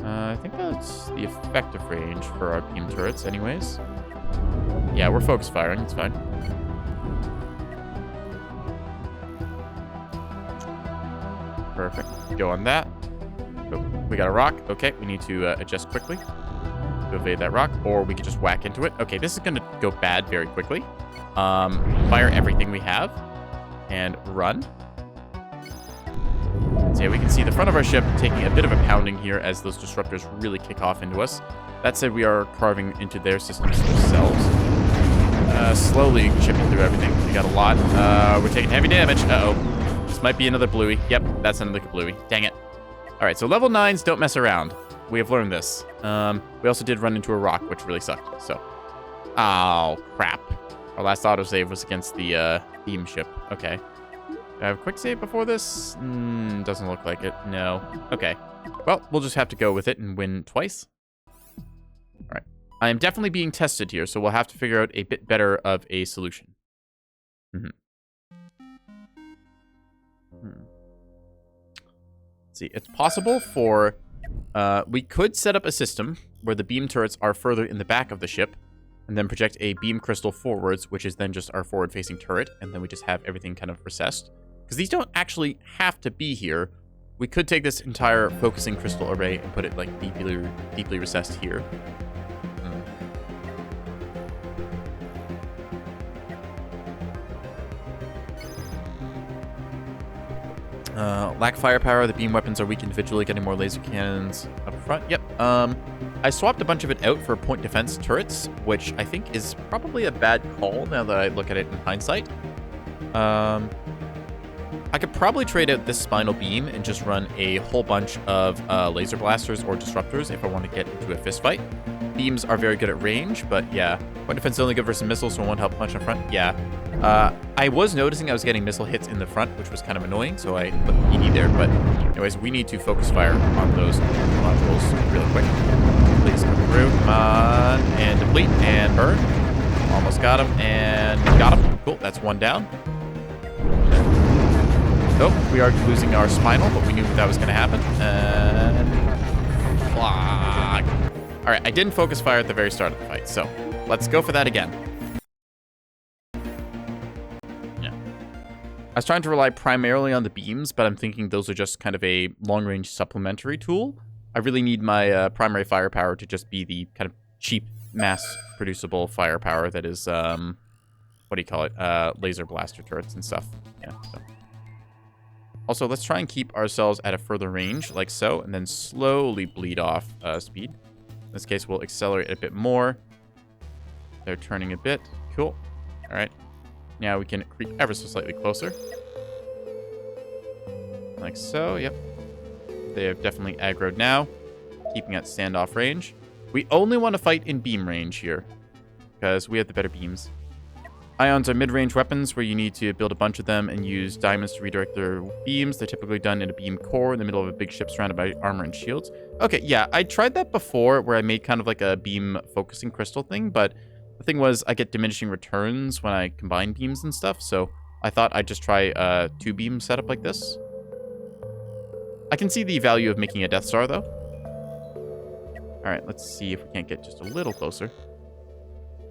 I think that's the effective range for our beam turrets anyways. Yeah, we're focus firing. It's fine. Perfect. Go on that. Oh, we got a rock. Okay, we need to adjust quickly to evade that rock, or we could just whack into it. Okay, this is going to go bad very quickly. Fire everything we have and run. So yeah, we can see the front of our ship taking a bit of a pounding here as those disruptors really kick off into us. That said, we are carving into their systems themselves. Slowly chipping through everything. We got a lot. We're taking heavy damage. Uh-oh. This might be another bluey. Yep, that's another bluey. Dang it. All right, so level 9s don't mess around. We have learned this. We also did run into a rock, which really sucked. So, oh, crap. Our last autosave was against the beam ship. Okay. Do I have a quick save before this? Doesn't look like it. No. Okay. Well, we'll just have to go with it and win twice. All right. I am definitely being tested here, so we'll have to figure out a bit better of a solution. Let's see. It's possible for... we could set up a system where the beam turrets are further in the back of the ship, and then project a beam crystal forwards, which is then just our forward-facing turret, and then we just have everything kind of recessed. Because these don't actually have to be here. We could take this entire focusing crystal array and put it like deeply recessed here. Lack firepower. The beam weapons are weak individually, getting more laser cannons up front. Yep. I swapped a bunch of it out for point defense turrets, which I think is probably a bad call now that I look at it in hindsight. I could probably trade out this spinal beam and just run a whole bunch of laser blasters or disruptors if I want to get into a fist fight. Beams are very good at range, but yeah. Point defense is only good versus missiles, so it won't help punch in front. Yeah. I was noticing I was getting missile hits in the front, which was kind of annoying, so I put ED there. But anyways, we need to focus fire on those modules really quick. Please come through. Come on. And deplete. And burn. Almost got him. And got him. Cool. That's one down. Oh, we are losing our spinal, but we knew that was going to happen. And... All right, I didn't focus fire at the very start of the fight, so let's go for that again. Yeah. I was trying to rely primarily on the beams, but I'm thinking those are just kind of a long-range supplementary tool. I really need my primary firepower to just be the kind of cheap, mass-producible firepower that is, what do you call it? Laser blaster turrets and stuff. Yeah, so. Also, let's try and keep ourselves at a further range, like so, and then slowly bleed off speed. In this case, we'll accelerate a bit more. They're turning a bit. Cool. All right. Now we can creep ever so slightly closer. Like so, yep. They have definitely aggroed now, keeping at standoff range. We only want to fight in beam range here, because we have the better beams. Ions are mid-range weapons where you need to build a bunch of them and use diamonds to redirect their beams. They're typically done in a beam core in the middle of a big ship surrounded by armor and shields. Okay, yeah, I tried that before where I made kind of like a beam focusing crystal thing, but the thing was I get diminishing returns when I combine beams and stuff, so I thought I'd just try a two-beam setup like this. I can see the value of making a Death Star, though. All right, let's see if we can't get just a little closer.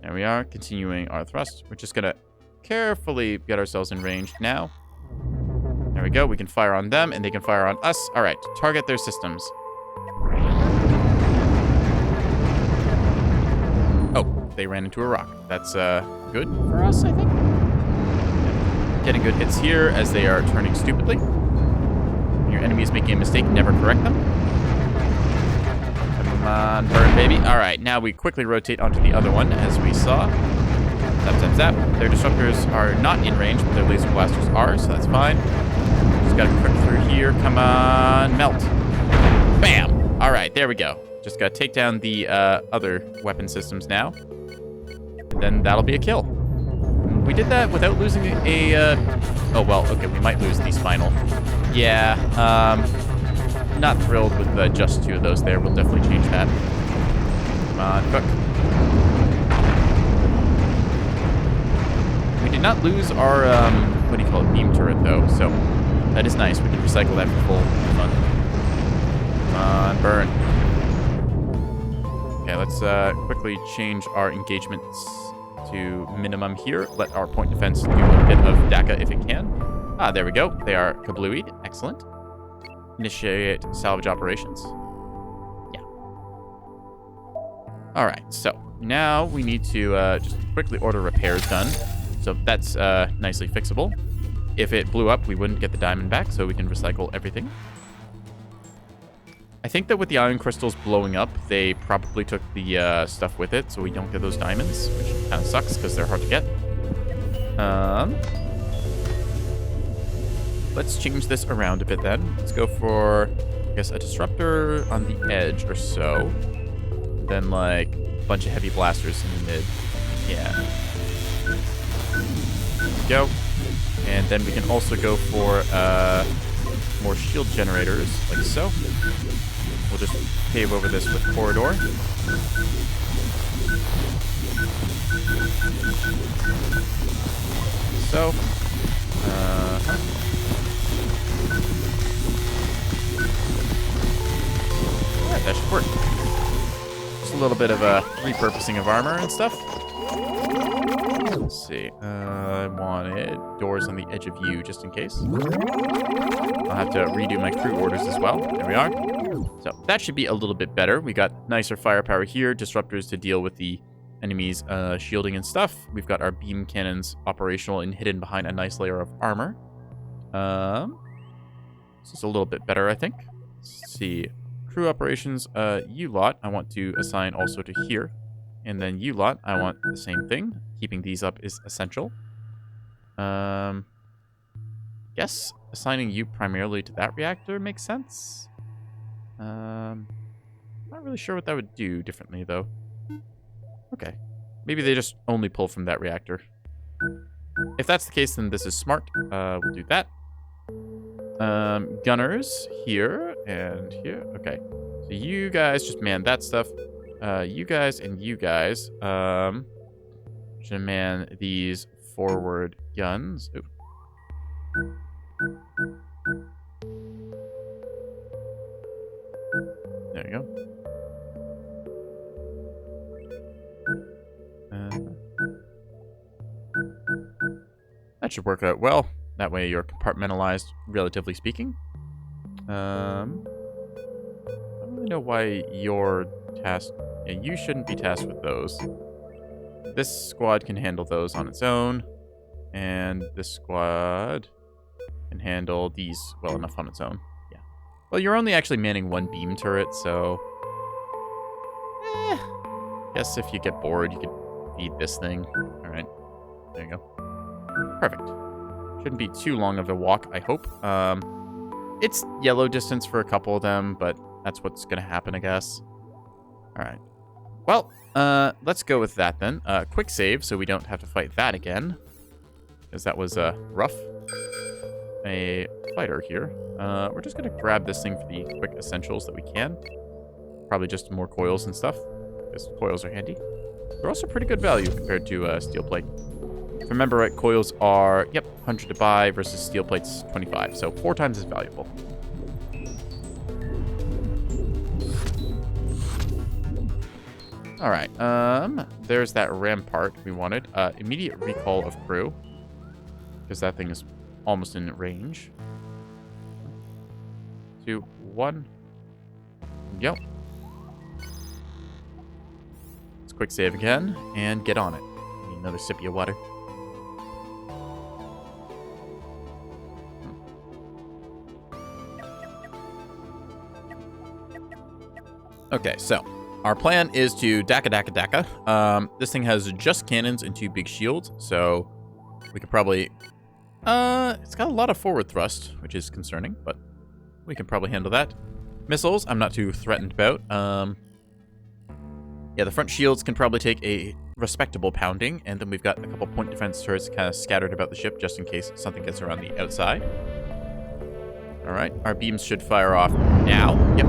There we are, continuing our thrust. We're just going to carefully get ourselves in range now. There we go. We can fire on them, and they can fire on us. All right, target their systems. Oh, they ran into a rock. That's good for us, I think. Getting good hits here as they are turning stupidly. When your enemy is making a mistake, never correct them. Come on, burn, baby. All right, now we quickly rotate onto the other one, as we saw. Zap, zap, zap. Their disruptors are not in range, but their laser blasters are, so that's fine. Just gotta quick through here. Come on, melt. Bam! All right, there we go. Just gotta take down the other weapon systems now. And then that'll be a kill. We did that without losing a... Oh, well, okay, we might lose the spinal. Yeah, not thrilled with just two of those there. We'll definitely change that. Come on, cook. We did not lose our, what do you call it, beam turret, though, so that is nice. We can recycle that for full fun. Come on, burn. Okay, let's quickly change our engagements to minimum here. Let our point defense do a bit of DACA if it can. Ah, there we go. They are kablooied. Excellent. Initiate salvage operations. Yeah. All right, so now we need to just quickly order repairs done. So that's nicely fixable. If it blew up, we wouldn't get the diamond back, so we can recycle everything. I think that with the ion crystals blowing up, they probably took the stuff with it, so we don't get those diamonds, which kind of sucks because they're hard to get. Let's change this around a bit then. Let's go for, I guess, a disruptor on the edge or so. Then, like, a bunch of heavy blasters in the mid. Yeah. There we go. And then we can also go for more shield generators, like so. We'll just pave over this with corridor. So. Yeah, that should work. Just a little bit of repurposing of armor and stuff. Let's see. I wanted doors on the edge of you, just in case. I'll have to redo my crew orders as well. There we are. So that should be a little bit better. We got nicer firepower here, disruptors to deal with the enemies' shielding and stuff. We've got our beam cannons operational and hidden behind a nice layer of armor. This is a little bit better, I think. Let's see. Crew operations, you lot, I want to assign also to here. And then you lot, I want the same thing. Keeping these up is essential. Guess assigning you primarily to that reactor makes sense. Not really sure what that would do differently, though. Okay. Maybe they just only pull from that reactor. If that's the case, then this is smart. We'll do that. Gunners here and here. Okay. So you guys just man that stuff. You guys and you guys should man these forward guns. Ooh. There you go. That should work out well. That way you're compartmentalized, relatively speaking. I don't really know why you're tasked. Yeah, you shouldn't be tasked with those. This squad can handle those on its own. And this squad can handle these well enough on its own. Yeah. Well, you're only actually manning one beam turret, so... guess if you get bored, you could feed this thing. Alright. There you go. Perfect. Shouldn't be too long of a walk, I hope. It's yellow distance for a couple of them, but that's what's going to happen, I guess. Alright. Well, let's go with that then. Quick save, so we don't have to fight that again. Because that was rough. A fighter here. We're just going to grab this thing for the quick essentials that we can. Probably just more coils and stuff. Because coils are handy. They're also pretty good value compared to steel plate. If I remember right, coils are, 100 to buy versus steel plates 25. So 4 times as valuable. All right. There's that rampart we wanted. Immediate recall of crew. Because that thing is almost in range. 2, 1. Yep. Let's quick save again and get on it. Need another sip of your water. Okay, so our plan is to Daka. This thing has just cannons and 2 big shields, so we could probably... it's got a lot of forward thrust, which is concerning, but we can probably handle that. Missiles, I'm not too threatened about. Yeah, the front shields can probably take a respectable pounding, and then we've got a couple point defense turrets kind of scattered about the ship, just in case something gets around the outside. Alright, our beams should fire off now. Yep.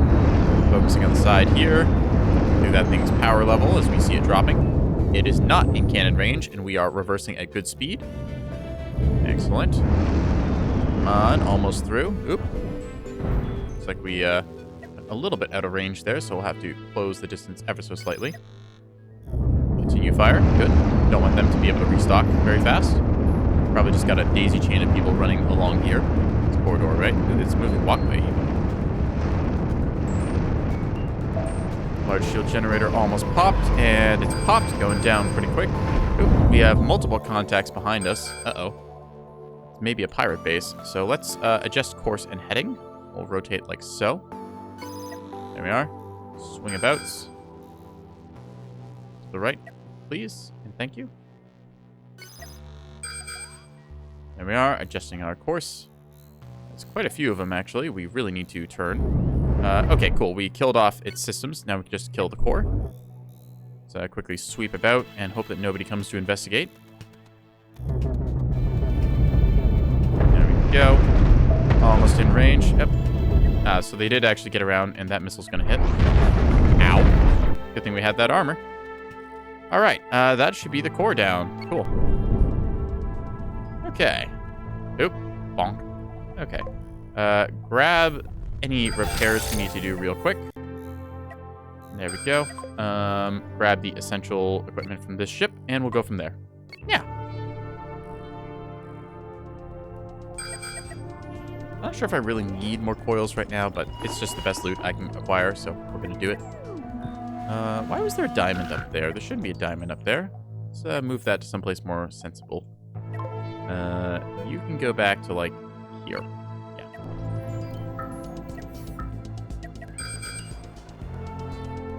Focusing on the side here. Do that thing's power level as we see it dropping. It is not in cannon range, and we are reversing at good speed. Excellent. Come on, almost through. Oop. Looks like we a little bit out of range there, so we'll have to close the distance ever so slightly. Continue fire. Good. Don't want them to be able to restock very fast. Probably just got a daisy chain of people running along here. It's a corridor, right? It's a moving walkway even. Large shield generator almost popped, and it's popped, going down pretty quick. Oop, we have multiple contacts behind us. Uh-oh. It's maybe a pirate base. So let's adjust course and heading. We'll rotate like so. There we are. Swing abouts. To the right, please, and thank you. There we are, adjusting our course. There's quite a few of them, actually. We really need to turn. Okay, cool. We killed off its systems. Now we can just kill the core. So quickly sweep about and hope that nobody comes to investigate. There we go. Almost in range. Yep. So they did actually get around, and that missile's going to hit. Ow. Good thing we had that armor. All right. That should be the core down. Cool. Okay. Oop. Bonk. Okay. Grab any repairs we need to do real quick. There we go. Grab the essential equipment from this ship, and we'll go from there. Yeah. I'm not sure if I really need more coils right now, but it's just the best loot I can acquire, so we're going to do it. Why was there a diamond up there? There shouldn't be a diamond up there. Let's move that to someplace more sensible. You can go back to, like, here. Yeah.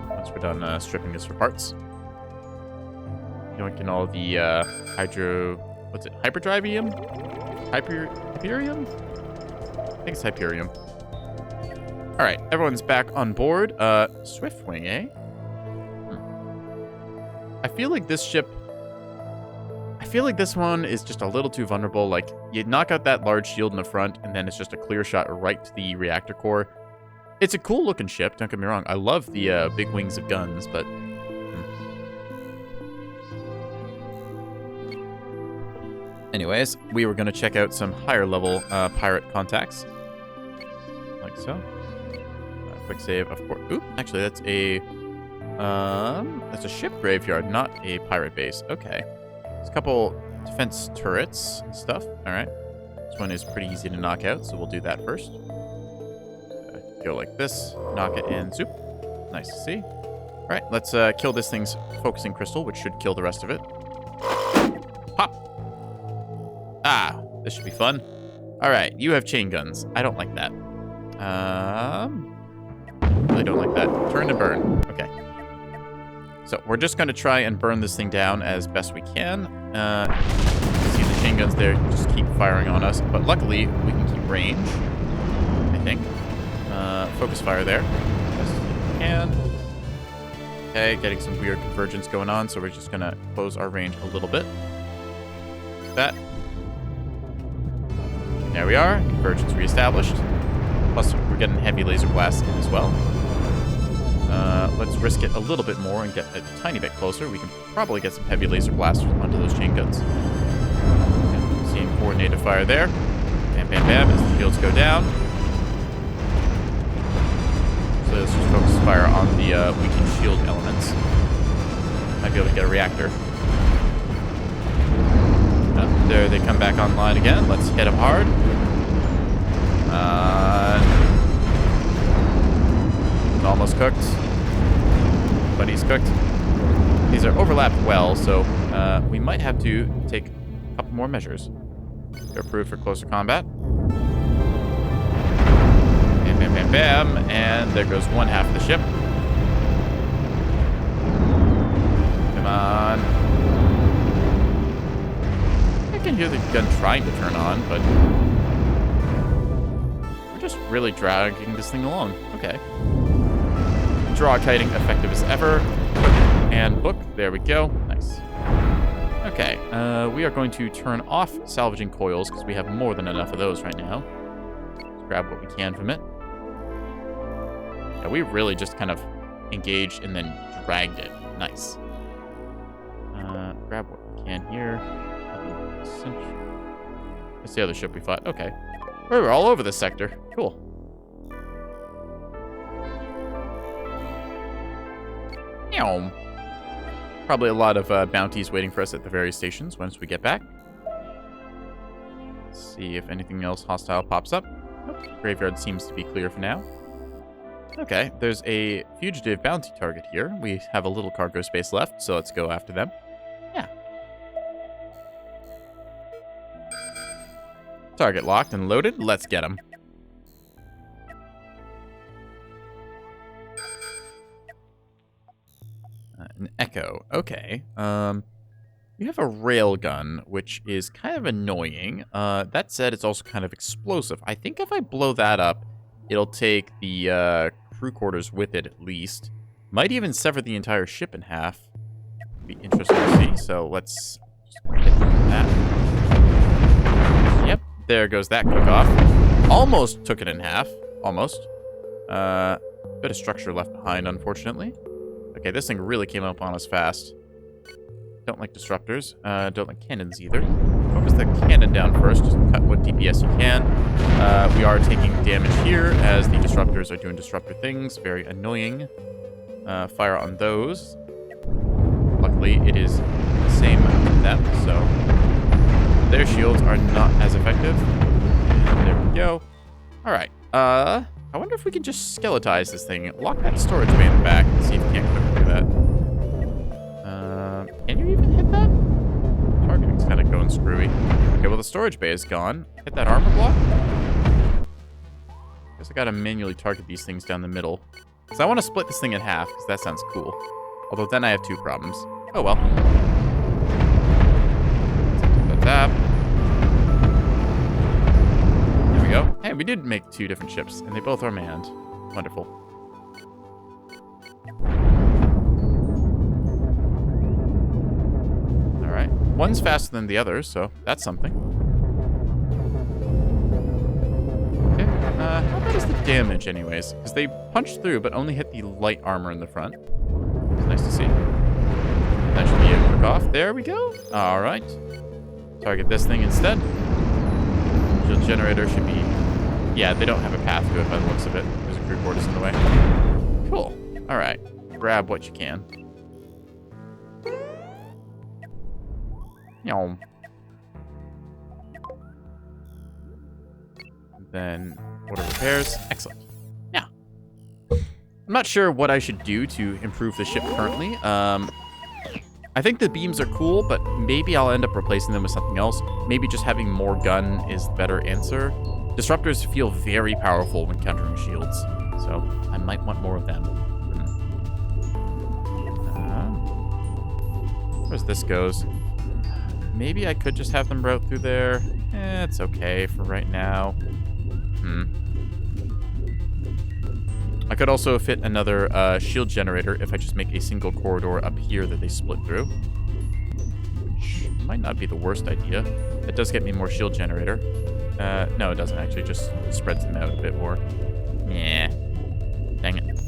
Once we're done stripping this for parts. Yoinking all the what's it? Hyperdrivium? Hyperium? I think it's Hyperium. Alright, everyone's back on board. Swiftwing, eh? I feel like this ship... I feel like this one is just a little too vulnerable. Like, you knock out that large shield in the front, and then it's just a clear shot right to the reactor core. It's a cool-looking ship, don't get me wrong. I love the big wings of guns, but... Anyways, we were going to check out some higher-level pirate contacts. Like so. Quick save, of course. Oop, actually, that's a ship graveyard, not a pirate base. Okay. There's a couple defense turrets and stuff. All right. This one is pretty easy to knock out, so we'll do that first. Go like this, knock it in, zoop. Nice to see. All right, let's kill this thing's focusing crystal, which should kill the rest of it. Pop. Ah, this should be fun. All right, you have chain guns. I don't like that. Really don't like that. Turn to burn. Okay. So we're just going to try and burn this thing down as best we can. See the chain guns there just keep firing on us. But luckily, we can keep range, I think. Focus fire there. Best we can. Okay, getting some weird convergence going on. So we're just going to close our range a little bit. Like that. There we are. Convergence reestablished. Plus, we're getting heavy laser blasts in as well. Let's risk it a little bit more and get a tiny bit closer. We can probably get some heavy laser blasters onto those chain guns. Okay, seeing coordinated fire there. Bam, bam, bam, as the shields go down. So let's just focus fire on the weakened shield elements. Might be able to get a reactor. There they come back online again. Let's hit them hard. It's almost cooked. But he's cooked. These are overlapped well, so we might have to take a couple more measures. They're approved for closer combat. Bam, bam, bam, bam. And there goes one half of the ship. Come on. I can hear the gun trying to turn on, but we're just really dragging this thing along. Okay. Draw kiting, effective as ever. And book. There we go. Nice. Okay. We are going to turn off salvaging coils because we have more than enough of those right now. Let's grab what we can from it. Yeah, we really just kind of engaged and then dragged it. Nice. Grab what we can here. That's the other ship we fought. Okay. We're all over this sector. Cool. Probably a lot of bounties waiting for us at the various stations once we get back. Let's see if anything else hostile pops up. Nope. Graveyard seems to be clear for now. Okay, there's a fugitive bounty target here. We have a little cargo space left, so let's go after them. Yeah. Target locked and loaded. Let's get them. An echo. Okay. We have a railgun, which is kind of annoying. That said, it's also kind of explosive. I think if I blow that up, it'll take the crew quarters with it at least. Might even sever the entire ship in half. Be interesting to see. So let's just hit that. Yep. There goes that cook-off. Almost took it in half. Almost. Bit of structure left behind, unfortunately. Okay, this thing really came up on us fast. Don't like disruptors. Don't like cannons either. Focus the cannon down first. Just cut what DPS you can. We are taking damage here as the disruptors are doing disruptor things. Very annoying. fire on those. Luckily, it is the same with them, so their shields are not as effective. And there we go. All right. I wonder if we can just skeletize this thing. Lock that storage bay in the back and see if you can't quickly do that. Can you even hit that? Targeting's kind of going screwy. Okay, well, the storage bay is gone. Hit that armor block. Guess I gotta manually target these things down the middle. Because I want to split this thing in half, because that sounds cool. Although then I have 2 problems. Oh well. That. There we go. Hey, we did make 2 different ships, and they both are manned. Wonderful. Alright. One's faster than the other, so that's something. Okay. How bad is the damage, anyways? Because they punched through, but only hit the light armor in the front. It's nice to see. That should be a quick off. There we go. Alright. Target this thing instead. Shield generator should be... Yeah, they don't have a path to it by the looks of it. There's a crew quarters in the way. Cool. Alright. Grab what you can. Yum. Then order repairs. Excellent. Now, I'm not sure what I should do to improve the ship currently. I think the beams are cool, but maybe I'll end up replacing them with something else. Maybe just having more gun is the better answer. Disruptors feel very powerful when countering shields, so I might want more of them. Where's this goes? Maybe I could just have them route through there. It's okay for right now. I could also fit another shield generator if I just make a single corridor up here that they split through. Which might not be the worst idea. That does get me more shield generator. No, it doesn't actually. Just spreads them out a bit more. Yeah. Dang it.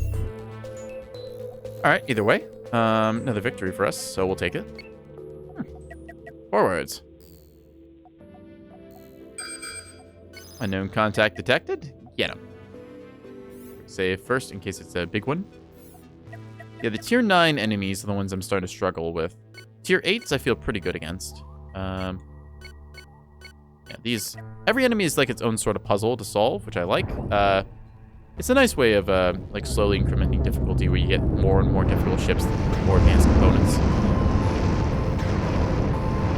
Alright, either way. Another victory for us, so we'll take it. Forwards. Unknown contact detected. Get him. Save first in case it's a big one. Yeah, the tier 9 enemies are the ones I'm starting to struggle with. Tier 8s I feel pretty good against. Yeah, these... Every enemy is like its own sort of puzzle to solve, which I like. It's a nice way of like slowly incrementing difficulty where you get more and more difficult ships with more advanced components.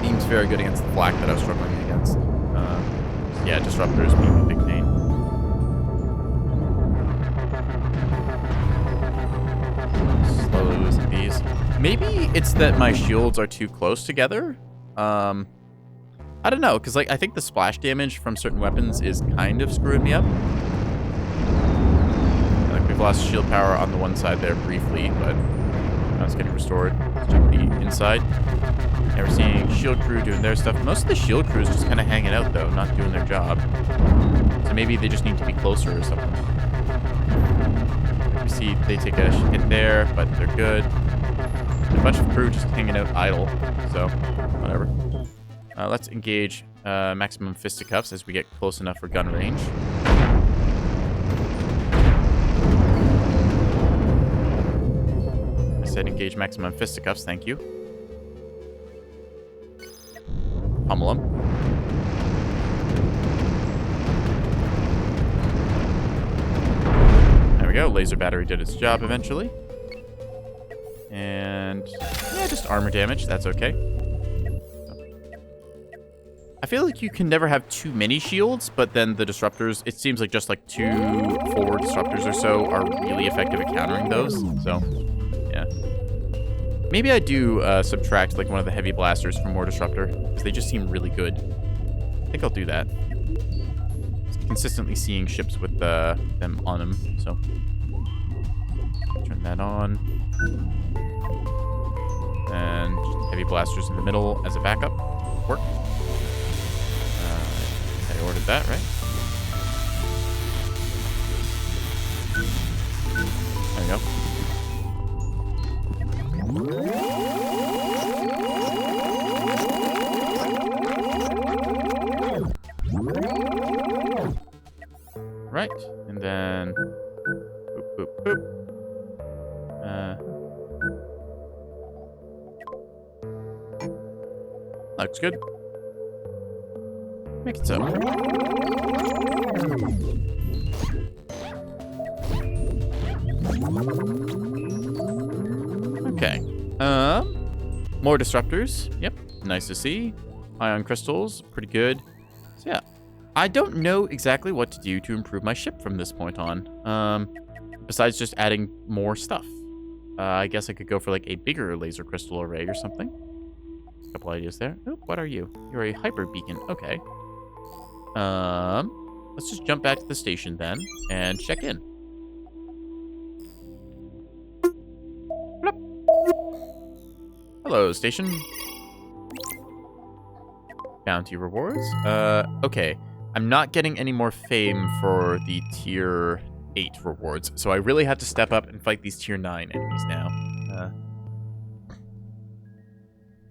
Beam's very good against the flak that I was struggling against. Yeah, disruptors being a big pain. Slowly losing these. Maybe it's that my shields are too close together. I don't know, because like I think the splash damage from certain weapons is kind of screwing me up. Like we've lost shield power on the one side there briefly, but now it's getting restored. Let's check the inside. Yeah, we're seeing shield crew doing their stuff. Most of the shield crew is just kind of hanging out though, not doing their job. So maybe they just need to be closer or something. We see they take a hit there, but they're good. A bunch of crew just hanging out idle, so whatever. Let's engage maximum fisticuffs as we get close enough for gun range. I said engage maximum fisticuffs, thank you. Pummel them. There we go. Laser battery did its job eventually. And yeah, just armor damage. That's okay. I feel like you can never have too many shields, but then the disruptors, it seems like just like 2 forward disruptors or so are really effective at countering those. So, yeah. Maybe I do subtract like one of the heavy blasters from more disruptor, because they just seem really good. I think I'll do that. Just consistently seeing ships with them on them, so. Turn that on. And just heavy blasters in the middle as a backup. Work. I ordered that, right? There we go. Right, and then boop, boop, boop. looks good. Make it so. Okay. More disruptors. Yep. Nice to see. Ion crystals. Pretty good. So yeah. I don't know exactly what to do to improve my ship from this point on. Besides just adding more stuff. I guess I could go for like a bigger laser crystal array or something. A couple ideas there. Oh, what are you? You're a hyper beacon. Okay. Let's just jump back to the station then and check in. Bloop. Hello, station. Bounty rewards. Okay. I'm not getting any more fame for the tier 8 rewards, so I really have to step up and fight these tier 9 enemies now.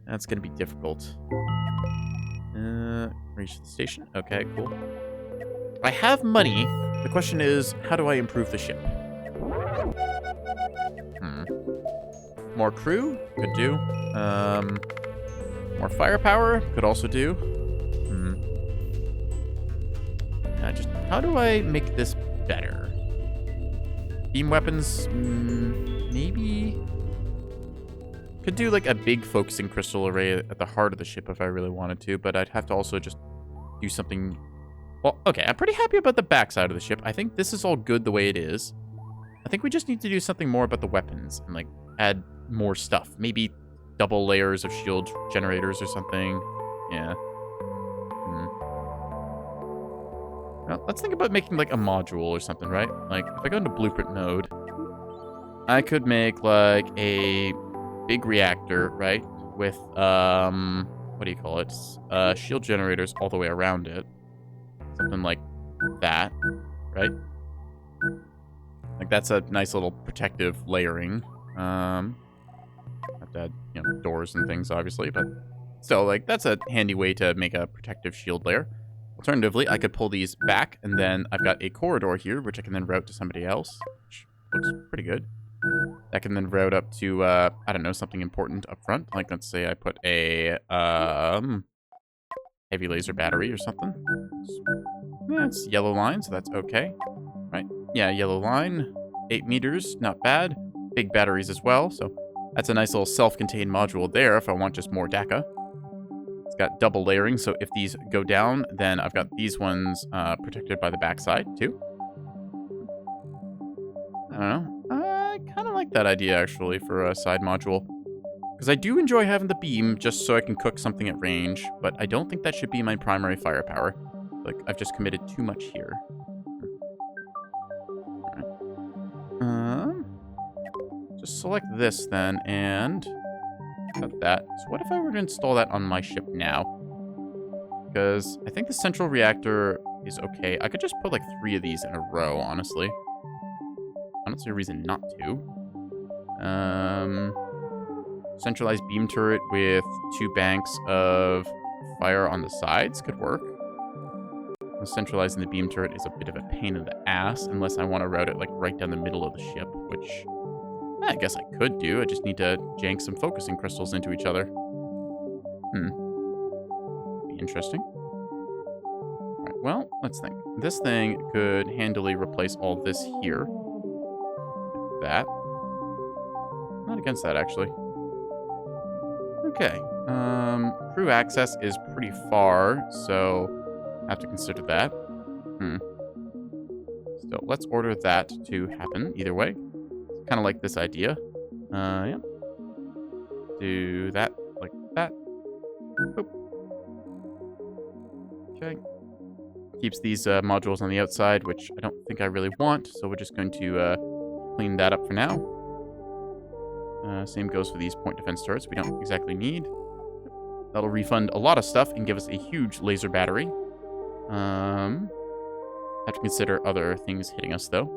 That's gonna be difficult. Reach the station. Okay, cool. I have money. The question is, how do I improve the ship? More crew? Could do. More firepower? Could also do. How do I make this better? Beam weapons? Maybe? Could do like a big focusing crystal array at the heart of the ship if I really wanted to, but I'd have to also just do something. Well, okay, I'm pretty happy about the backside of the ship. I think this is all good the way it is. I think we just need to do something more about the weapons and like add more stuff. Maybe double layers of shield generators or something. Yeah. Well, let's think about making like a module or something, right? Like if I go into blueprint mode, I could make like a big reactor, right? With, what do you call it? Shield generators all the way around it. Something like that, right? Like that's a nice little protective layering. Have to add, you know, doors and things, obviously, but still, like that's a handy way to make a protective shield layer. Alternatively, I could pull these back, and then I've got a corridor here, which I can then route to somebody else, which looks pretty good. That can then route up to, I don't know, something important up front. Like, let's say I put a, heavy laser battery or something. Yeah, it's yellow line, so that's okay. Right? Yeah, yellow line. 8 meters, not bad. Big batteries as well, so that's a nice little self-contained module there if I want just more DACA. It's got double layering, so if these go down, then I've got these ones protected by the backside, too. I don't know. I kind of like that idea, actually, for a side module. Because I do enjoy having the beam just so I can cook something at range, but I don't think that should be my primary firepower. Like, I've just committed too much here. Just select this then, and cut that. So what if I were to install that on my ship now? Because I think the central reactor is okay. I could just put like 3 of these in a row, honestly. I don't see a reason not to. Centralized beam turret with 2 banks of fire on the sides could work. Centralizing the beam turret is a bit of a pain in the ass, unless I want to route it like right down the middle of the ship, which I guess I could do. I just need to jank some focusing crystals into each other. Be interesting. Alright, well, let's think. This thing could handily replace all this here. That. Not against that, actually. Okay. Crew access is pretty far, so I have to consider that. So let's order that to happen either way. Kind of like this idea. Yeah. Do that like that. Boop. Okay. Keeps these modules on the outside, which I don't think I really want, so we're just going to clean that up for now. Same goes for these point defense turrets we don't exactly need. That'll refund a lot of stuff and give us a huge laser battery. Have to consider other things hitting us, though.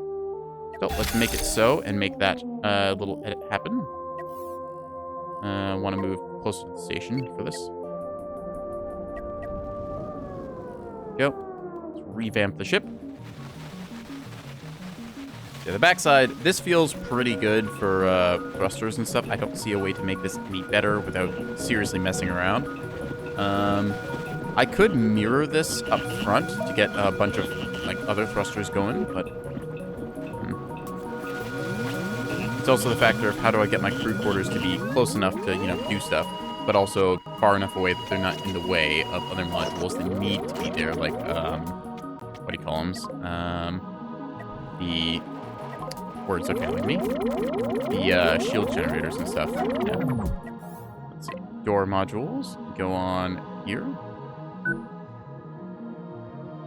So let's make it so and make that little edit happen. Want to move closer to the station for this. Go. Let's revamp the ship. Yeah, the backside, this feels pretty good for thrusters and stuff. I don't see a way to make this any better without seriously messing around. I could mirror this up front to get a bunch of, like, other thrusters going, but... It's also the factor of how do I get my crew quarters to be close enough to, you know, do stuff, but also far enough away that they're not in the way of other modules that need to be there, like, what do you call them? The words are failing me. The shield generators and stuff. Yeah. Let's see. Door modules go on here.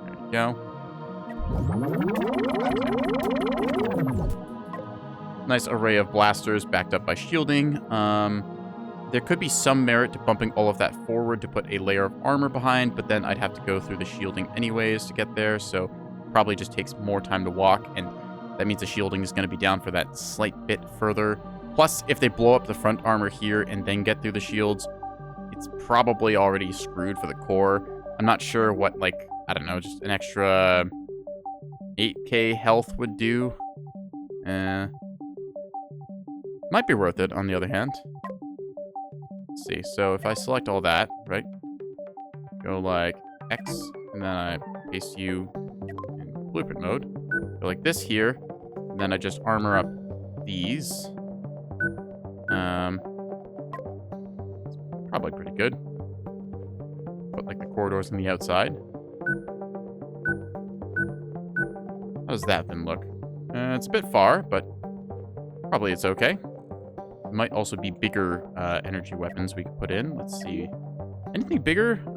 There we go. Nice array of blasters backed up by shielding. There could be some merit to bumping all of that forward to put a layer of armor behind, but then I'd have to go through the shielding anyways to get there, so probably just takes more time to walk, and that means the shielding is going to be down for that slight bit further. Plus, if they blow up the front armor here and then get through the shields, it's probably already screwed for the core. I'm not sure what, like, I don't know, just an extra 8k health would do. Might be worth it, on the other hand. Let's see, so if I select all that, right? Go like X, and then I paste you in blueprint mode. Go like this here, and then I just armor up these. It's probably pretty good. Put like the corridors on the outside. How does that then look? It's a bit far, but probably it's okay. Might also be bigger energy weapons we could put in. Let's see. Anything bigger? We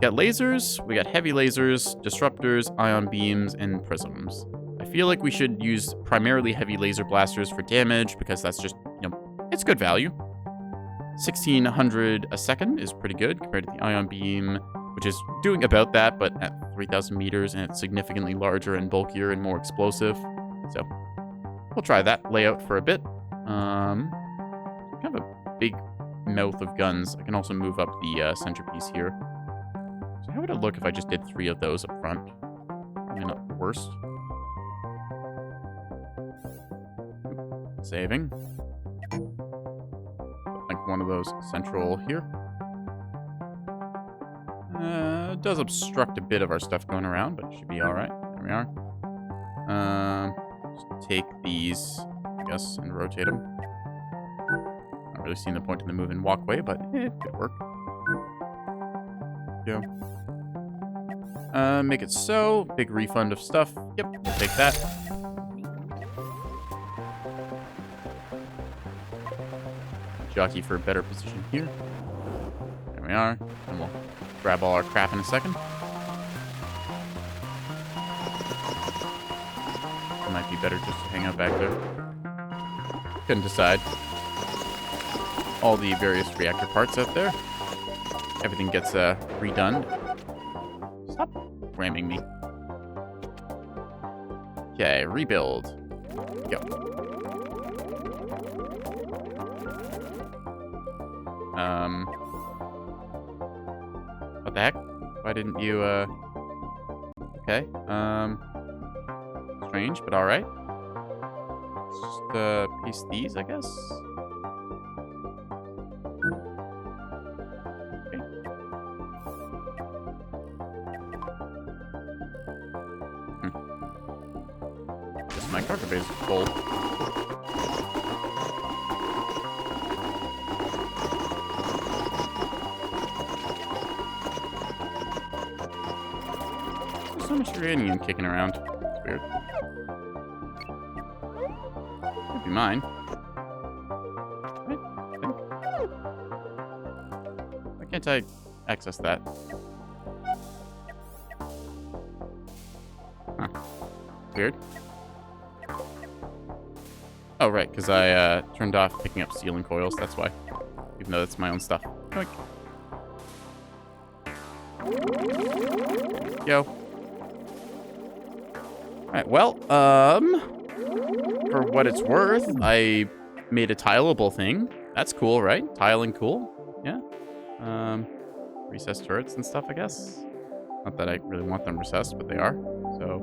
got lasers, we got heavy lasers, disruptors, ion beams, and prisms. I feel like we should use primarily heavy laser blasters for damage because that's just, you know, it's good value. 1600 a second is pretty good compared to the ion beam, which is doing about that, but at 3000 meters, and it's significantly larger and bulkier and more explosive. So we'll try that layout for a bit. Kind of a big mouth of guns. I can also move up the centerpiece here. So how would it look if I just did 3 of those up front? Probably not the worst. Saving. Like one of those central here. It does obstruct a bit of our stuff going around, but it should be alright. There we are. Just take these, I guess, and rotate them. Not really seeing the point in the move and walkway, but it could work. Go. Make it so. Big refund of stuff. Yep, we'll take that. Jockey for a better position here. There we are. And we'll grab all our crap in a second. It might be better just to hang out back there. Couldn't decide. All the various reactor parts out there. Everything gets redone. Stop ramming me. Okay, rebuild. Go. What the heck? Why didn't you, Okay, strange, but alright. Let's just, paste these, I guess. Okay. Just my cargo base is full. So much uranium kicking around. It's weird. Could be mine. Right? Why can't I access that? Huh. Weird. Oh, right, because I turned off picking up sealing coils, that's why. Even though that's my own stuff. Oink. Yo. Alright, well, for what it's worth, I made a tileable thing. That's cool, right? Tiling cool. Yeah. Recessed turrets and stuff, I guess. Not that I really want them recessed, but they are. So,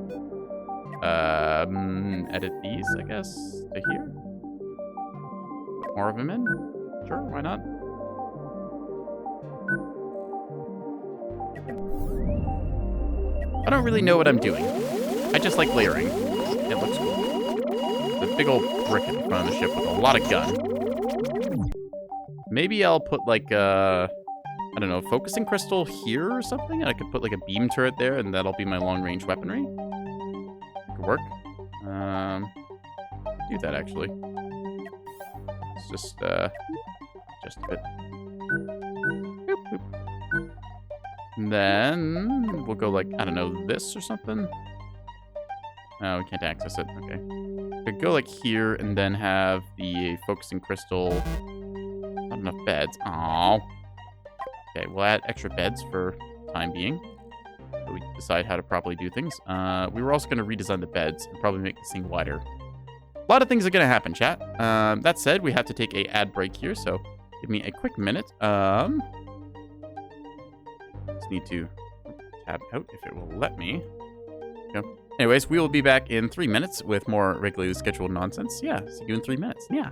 edit these, I guess, to here. Put more of them in. Sure, why not? I don't really know what I'm doing. I just like layering. It looks cool. The big old brick in front of the ship with a lot of gun. Maybe I'll put like I don't know, focusing crystal here or something? I could put like a beam turret there and that'll be my long-range weaponry. Could work. Do that actually. It's just a bit. Boop, boop. Then we'll go like, I don't know, this or something. No, we can't access it. Okay. Could go like here and then have the focusing crystal. Not enough beds. Aww. Okay, we'll add extra beds for time being. So we decide how to properly do things. We were also going to redesign the beds and probably make this thing wider. A lot of things are going to happen, chat. That said, we have to take a ad break here, so give me a quick minute. Just need to tab out if it will let me. Go. Anyways, we will be back in 3 minutes with more regularly scheduled nonsense. Yeah, see you in 3 minutes. Yeah.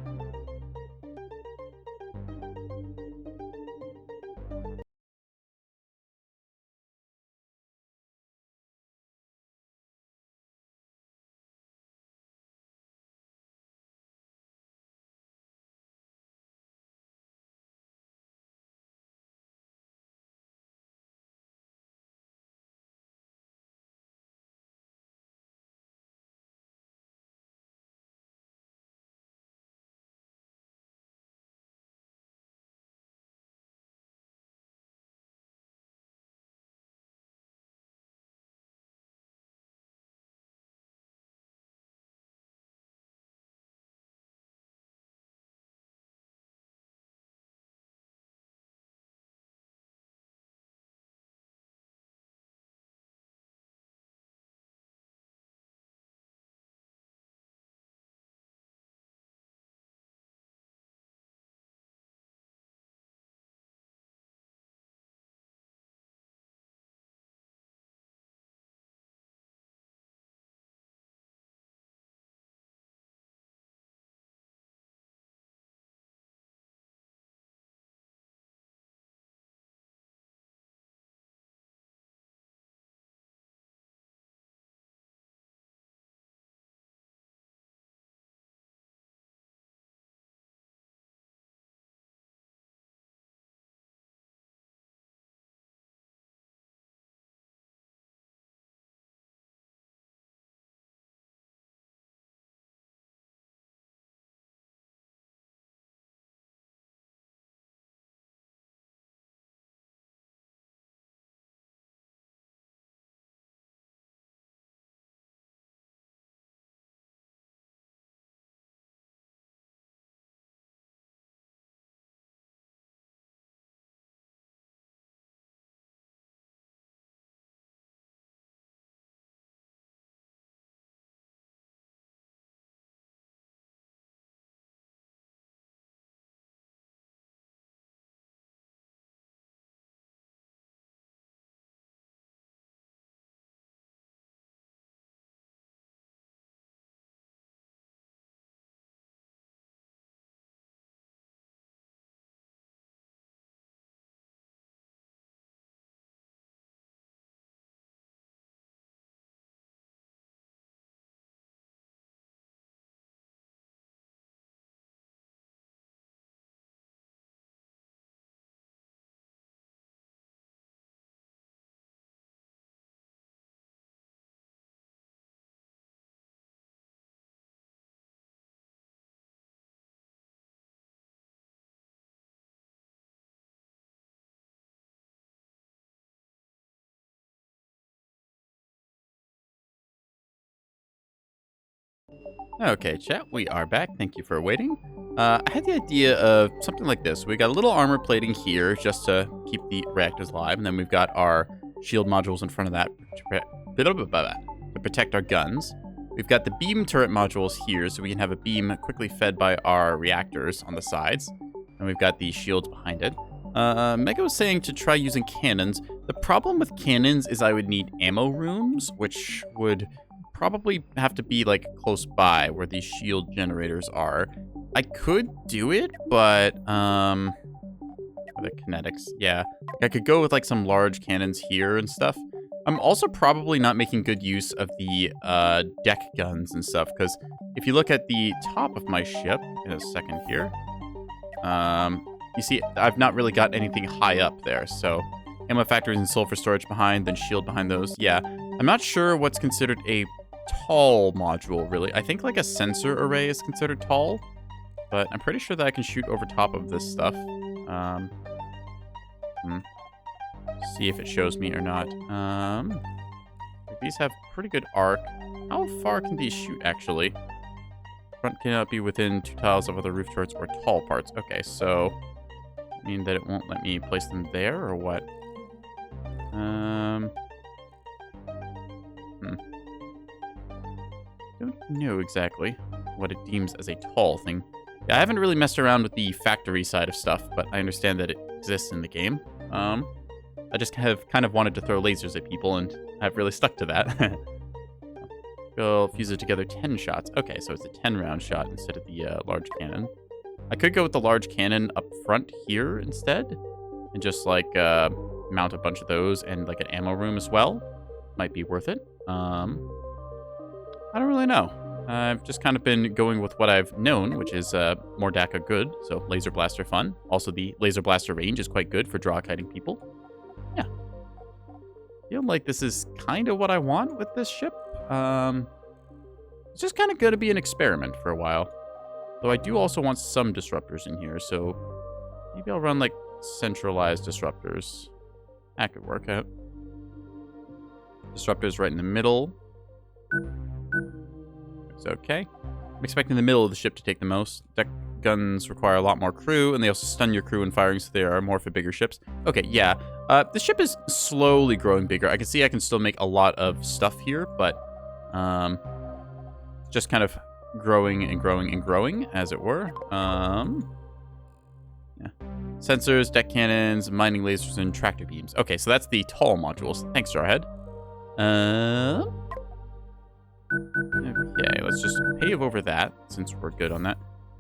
Okay, chat, we are back. Thank you for waiting. I had the idea of something like this. We got a little armor plating here just to keep the reactors alive, and then we've got our shield modules in front of that to protect our guns. We've got the beam turret modules here, so we can have a beam quickly fed by our reactors on the sides, and we've got the shields behind it. Mega was saying to try using cannons. The problem with cannons is I would need ammo rooms, which would probably have to be like close by where these shield generators are. I could do it, but the kinetics, yeah. I could go with like some large cannons here and stuff, I'm also probably not making good use of the deck guns and stuff, because if you look at the top of my ship, in a second here, you see I've not really got anything high up there, so ammo factories and sulfur storage behind, then shield behind those. Yeah, I'm not sure what's considered a tall module, really. I think like a sensor array is considered tall, but I'm pretty sure that I can shoot over top of this stuff. See if it shows me or not. These have pretty good arc. How far can these shoot, actually? Front cannot be within 2 tiles of other roof turrets or tall parts. Okay, so... mean that it won't let me place them there, or what? Don't know exactly what it deems as a tall thing. Yeah, I haven't really messed around with the factory side of stuff, but I understand that it exists in the game. I just have kind of wanted to throw lasers at people, and I've really stuck to that. We'll fuse it together 10 shots. Okay, so it's a 10-round shot instead of the large cannon. I could go with the large cannon up front here instead, and just like mount a bunch of those and like an ammo room as well. Might be worth it. I don't really know. I've just kind of been going with what I've known, which is more DACA good, so laser blaster fun. Also, the laser blaster range is quite good for draw kiting people. Yeah. Feel like this is kind of what I want with this ship. It's just kind of going to be an experiment for a while. Though I do also want some disruptors in here, so maybe I'll run like centralized disruptors. That could work out. Disruptors right in the middle. It's okay. I'm expecting the middle of the ship to take the most. Deck guns require a lot more crew, and they also stun your crew when firing, so they are more for bigger ships. Okay, yeah. The ship is slowly growing bigger. I can see I can still make a lot of stuff here, but just kind of growing and growing and growing, as it were. Yeah. Sensors, deck cannons, mining lasers, and tractor beams. Okay, so that's the tall modules. Thanks, Jarhead. Okay, let's just pave over that, since we're good on that.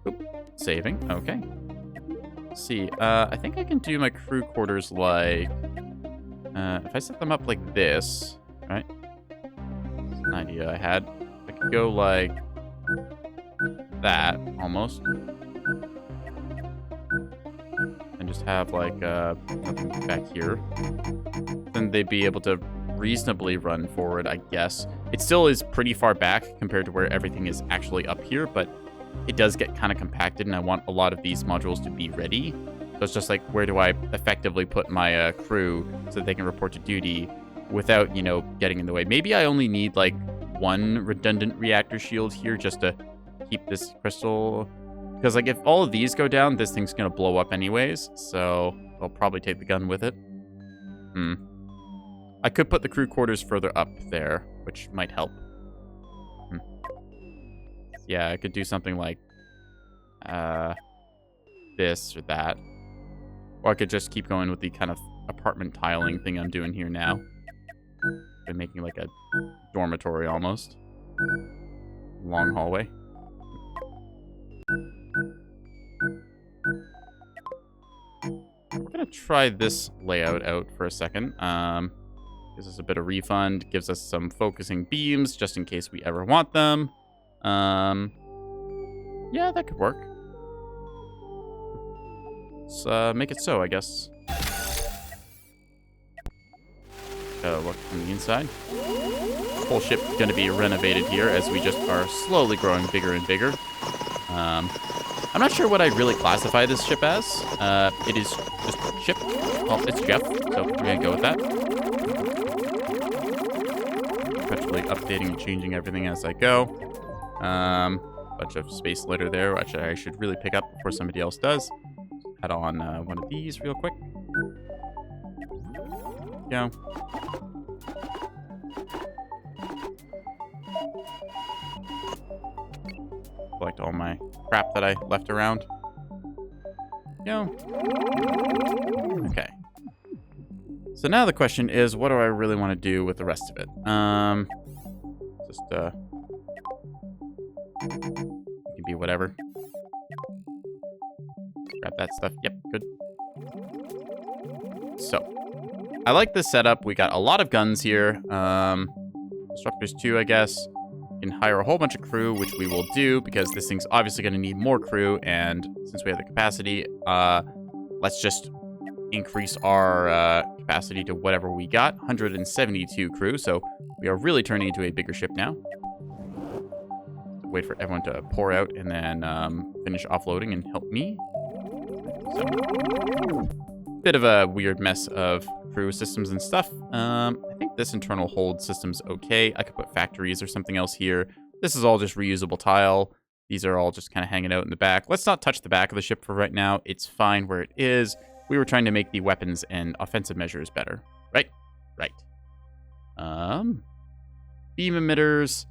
Oop, saving. Okay. Let's see. I think I can do my crew quarters like... if I set them up like this, right? That's an idea I had. I could go like... that, almost. And just have like nothing back here. Then they'd be able to reasonably run forward, I guess. It still is pretty far back compared to where everything is actually up here, but it does get kind of compacted, and I want a lot of these modules to be ready. So it's just like, where do I effectively put my crew so that they can report to duty without, you know, getting in the way? Maybe I only need like one redundant reactor shield here just to keep this crystal, because like if all of these go down, this thing's gonna blow up anyways, so I'll probably take the gun with it. I could put the crew quarters further up there, which might help. Yeah, I could do something like this or that, or I could just keep going with the kind of apartment tiling thing I'm doing here now. I'm making like a dormitory almost. Long hallway. We're gonna try this layout out for a second. Gives us a bit of refund, gives us some focusing beams just in case we ever want them. Yeah, that could work. Let's make it so, I guess. Look from the inside. The whole ship is going to be renovated here as we just are slowly growing bigger and bigger. I'm not sure what I'd really classify this ship as. It is just a ship. Well, it's Jeff, so we're going to go with that. Perpetually updating and changing everything as I go. Bunch of space litter there, which I should really pick up before somebody else does. Add on one of these real quick. Go. Collect all my crap that I left around. Go. Okay. So now the question is, what do I really want to do with the rest of it? Just it can be whatever. Grab that stuff. Yep, good. So, I like this setup. We got a lot of guns here. Disruptors too, I guess. We can hire a whole bunch of crew, which we will do because this thing's obviously going to need more crew. And since we have the capacity, let's just increase our capacity to whatever we got. 172 crew, so we are really turning into a bigger ship now. Wait for everyone to pour out and then finish offloading and help me. So, bit of a weird mess of crew systems and stuff. I think this internal hold system's okay. I could put factories or something else here. This is all just reusable tile. These are all just kind of hanging out in the back. Let's not touch the back of the ship for right now. It's fine where it is. We were trying to make the weapons and offensive measures better. Right? Right. Beam emitters.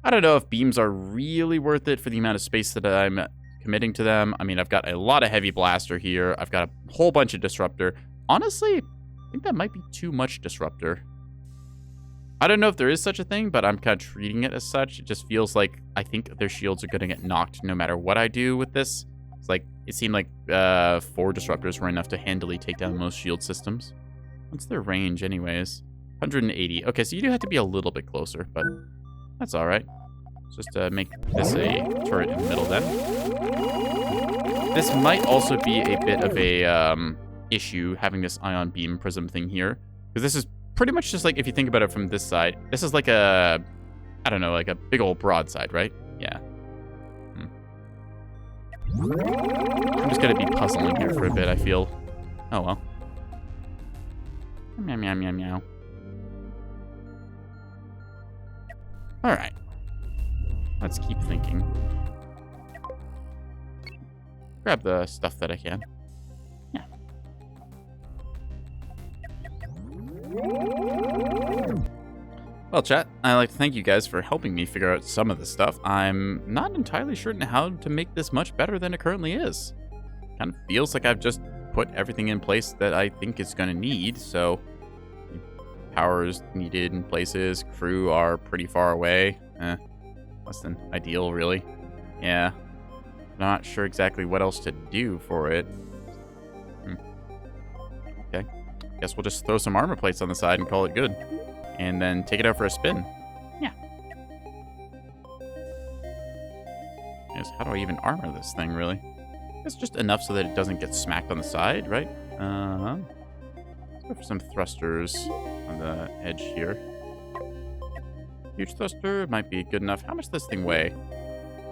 I don't know if beams are really worth it for the amount of space that I'm committing to them. I mean, I've got a lot of heavy blaster here. I've got a whole bunch of disruptor. Honestly, I think that might be too much disruptor. I don't know if there is such a thing, but I'm kind of treating it as such. It just feels like I think their shields are going to get knocked no matter what I do with this. It's like, it seemed like 4 disruptors were enough to handily take down most shield systems. What's their range anyways? 180. Okay, so you do have to be a little bit closer, but that's all right. Just make this a turret in the middle then. This might also be a bit of a issue, having this ion beam prism thing here. Because this is pretty much just like, if you think about it from this side, this is like a, I don't know, like a big old broadside, right? Yeah. I'm just going to be puzzling here for a bit, I feel. Oh, well. Meow, meow, meow, meow. All right. Let's keep thinking. Grab the stuff that I can. Yeah. Well, chat, I'd like to thank you guys for helping me figure out some of this stuff. I'm not entirely sure how to make this much better than it currently is. Kind of feels like I've just put everything in place that I think it's going to need, so power is needed in places. Crew are pretty far away. Less than ideal, really. Yeah. Not sure exactly what else to do for it. Okay. Guess we'll just throw some armor plates on the side and call it good. And then take it out for a spin. Yeah. Yes, how do I even armor this thing, really? It's just enough so that it doesn't get smacked on the side, right? Let's go for some thrusters on the edge here. Huge thruster might be good enough. How much does this thing weigh?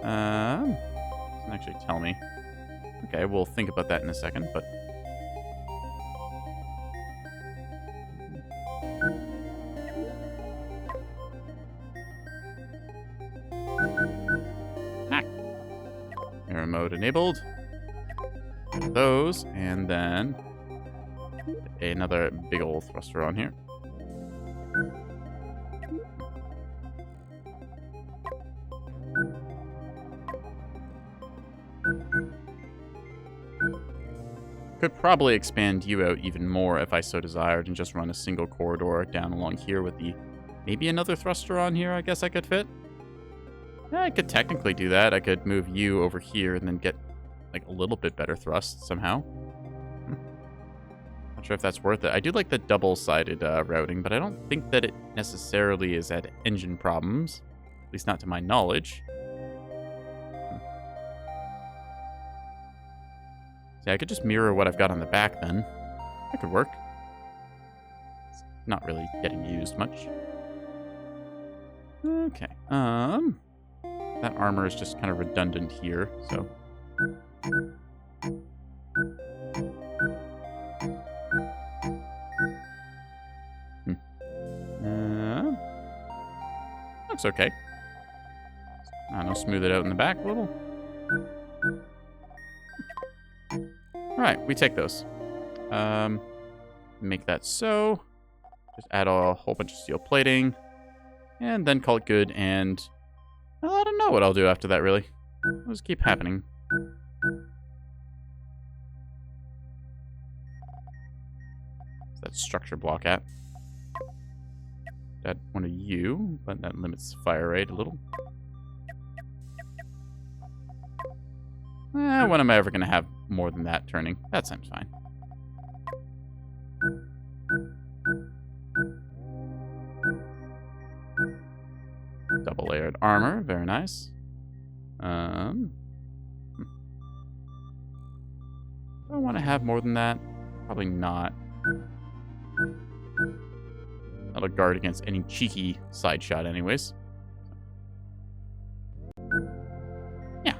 Doesn't actually tell me. Okay, we'll think about that in a second, but... Mirror mode enabled. Those, and then another big old thruster on here. Could probably expand you out even more if I so desired and just run a single corridor down along here with the maybe another thruster on here I guess I could fit. Yeah, I could technically do that. I could move you over here and then get like a little bit better thrust somehow. Not sure if that's worth it. I do like the double-sided routing, but I don't think that it necessarily is at engine problems. At least not to my knowledge. See, I could just mirror what I've got on the back then. That could work. It's not really getting used much. Okay. That armor is just kind of redundant here, so... Looks okay. I don't know, smooth it out in the back a little. Alright, we take those. Make that so. Just add a whole bunch of steel plating. And then call it good, and... well, I don't know what I'll do after that, really. It'll just keep happening. What's that structure block at? Add one of you, but that limits fire rate a little. When am I ever going to have more than that turning? That seems fine. armor. Very nice. Do I want to have more than that? Probably not. That'll guard against any cheeky side shot anyways. Yeah.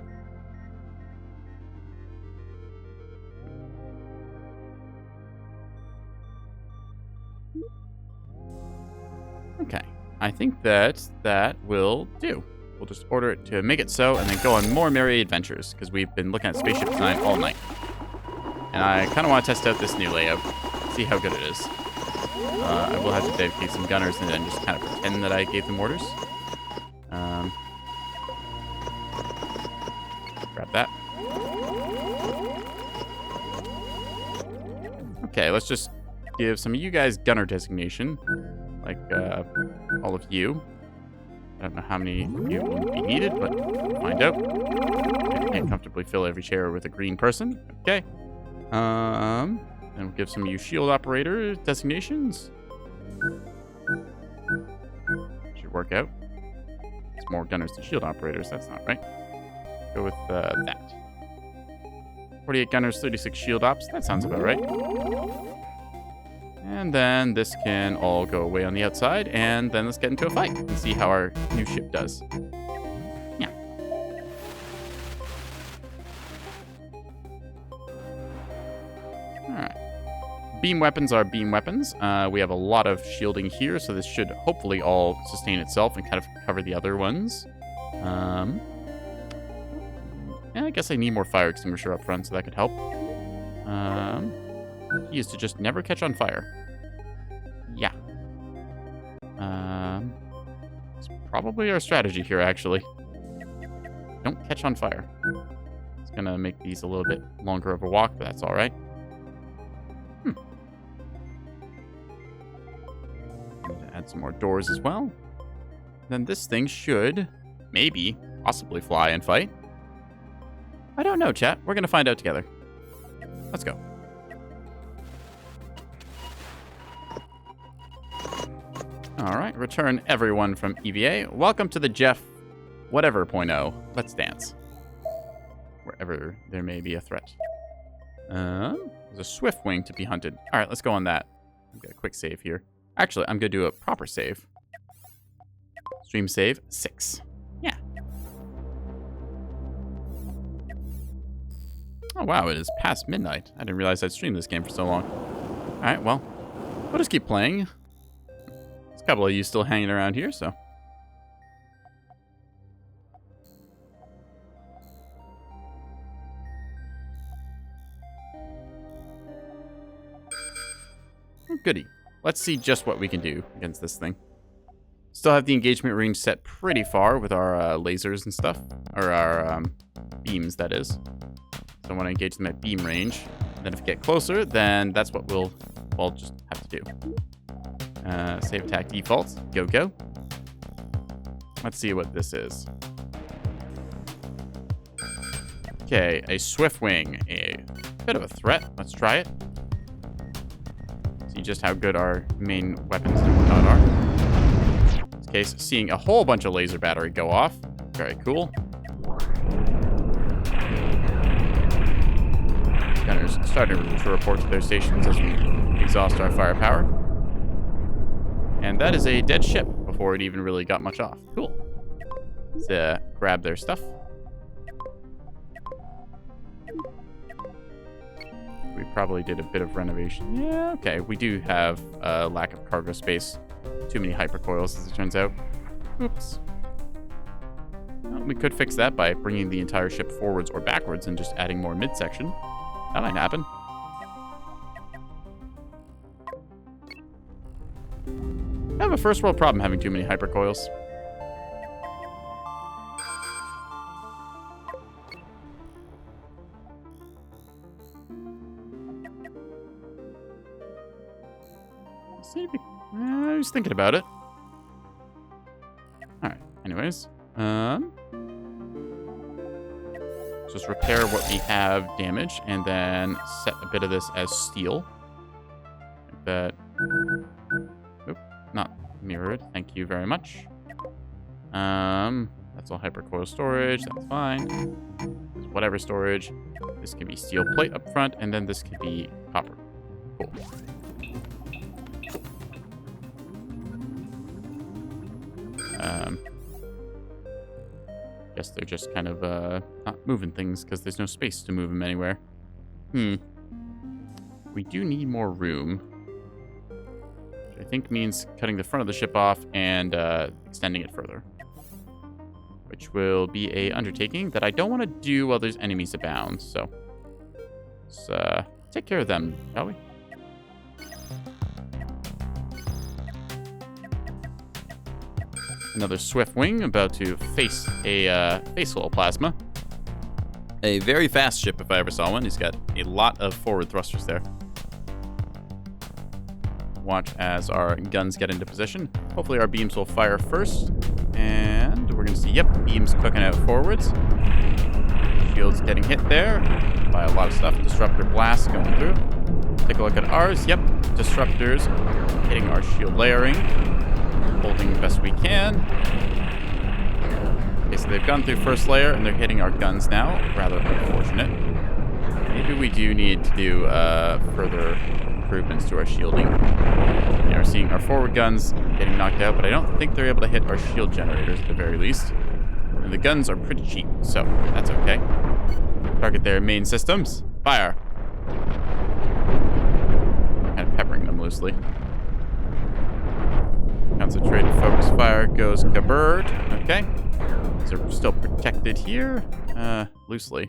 Okay. I think that will do. We'll just order it to make it so and then go on more merry adventures because we've been looking at spaceship design all night. And I kind of want to test out this new layout, see how good it is. I will have to dedicate some gunners and then just kind of pretend that I gave them orders. Grab that. Okay, let's just give some of you guys gunner designation. Like, all of you. I don't know how many of you will be needed, but we'll find out. I can't comfortably fill every chair with a green person. Okay. And we'll give some of you shield operator designations. Should work out. It's more gunners than shield operators. That's not right. Go with that. 48 gunners, 36 shield ops. That sounds about right. And then this can all go away on the outside, and then let's get into a fight and see how our new ship does. Yeah. Alright. Beam weapons are beam weapons. We have a lot of shielding here, so this should hopefully all sustain itself and kind of cover the other ones. Yeah, I guess I need more fire extinguisher up front, so that could help. He is to just never catch on fire. Yeah. It's probably our strategy here, actually. Don't catch on fire. It's gonna make these a little bit longer of a walk, but that's alright. Add some more doors as well. Then this thing should, maybe, possibly fly and fight. I don't know, chat. We're gonna find out together. Let's go. Alright, return everyone from EVA. Welcome to the Jeff whatever .0. Let's dance. Wherever there may be a threat. There's a swift wing to be hunted. Alright, let's go on that. I've got a quick save here. Actually, I'm going to do a proper save. Stream save 6. Yeah. Oh wow, it is past midnight. I didn't realize I'd streamed this game for so long. Alright, well, we'll just keep playing. There's a couple of you still hanging around here, so. Oh, goody. Let's see just what we can do against this thing. Still have the engagement range set pretty far with our lasers and stuff. Or our beams, that is. So I want to engage them at beam range. And then if we get closer, then that's what we'll just have to do. Save attack defaults. Go, go. Let's see what this is. Okay, a swift wing. A bit of a threat. Let's try it. See just how good our main weapons and whatnot are. In this case, seeing a whole bunch of laser battery go off. Very cool. Gunners starting to report to their stations as we exhaust our firepower. And that is a dead ship before it even really got much off. Cool. Let's grab their stuff. We probably did a bit of renovation. Yeah, okay. We do have a lack of cargo space. Too many hypercoils, as it turns out. Oops. Well, we could fix that by bringing the entire ship forwards or backwards and just adding more midsection. That might happen. I have a first world problem having too many hypercoils. See, I was thinking about it. Alright, anyways. Just repair what we have damaged and then set a bit of this as steel. Like that. Oop, not mirrored. Thank you very much. That's all hypercoil storage. That's fine. Whatever storage. This could be steel plate up front, and then this could be copper. Cool. Guess they're just kind of not moving things because there's no space to move them anywhere. We do need more room, which I think means cutting the front of the ship off and extending it further, which will be a undertaking that I don't want to do while there's enemies abound. So let's take care of them, shall we? Another swift wing about to face a full plasma. A very fast ship if I ever saw one. He's got a lot of forward thrusters there. Watch as our guns get into position. Hopefully our beams will fire first. And we're going to see, yep, beams cooking out forwards. Shields getting hit there by a lot of stuff. Disruptor blasts going through. Take a look at ours. Yep, disruptors hitting our shield layering. Holding the best we can. Okay, so they've gone through first layer and they're hitting our guns now. Rather unfortunate. Maybe we do need to do further improvements to our shielding. Yeah, we're seeing our forward guns getting knocked out, but I don't think they're able to hit our shield generators at the very least. And the guns are pretty cheap, so that's okay. Target their main systems. Fire. Kind of peppering them loosely. Concentrated focus fire goes kabird. Okay. So we're still protected here. Loosely.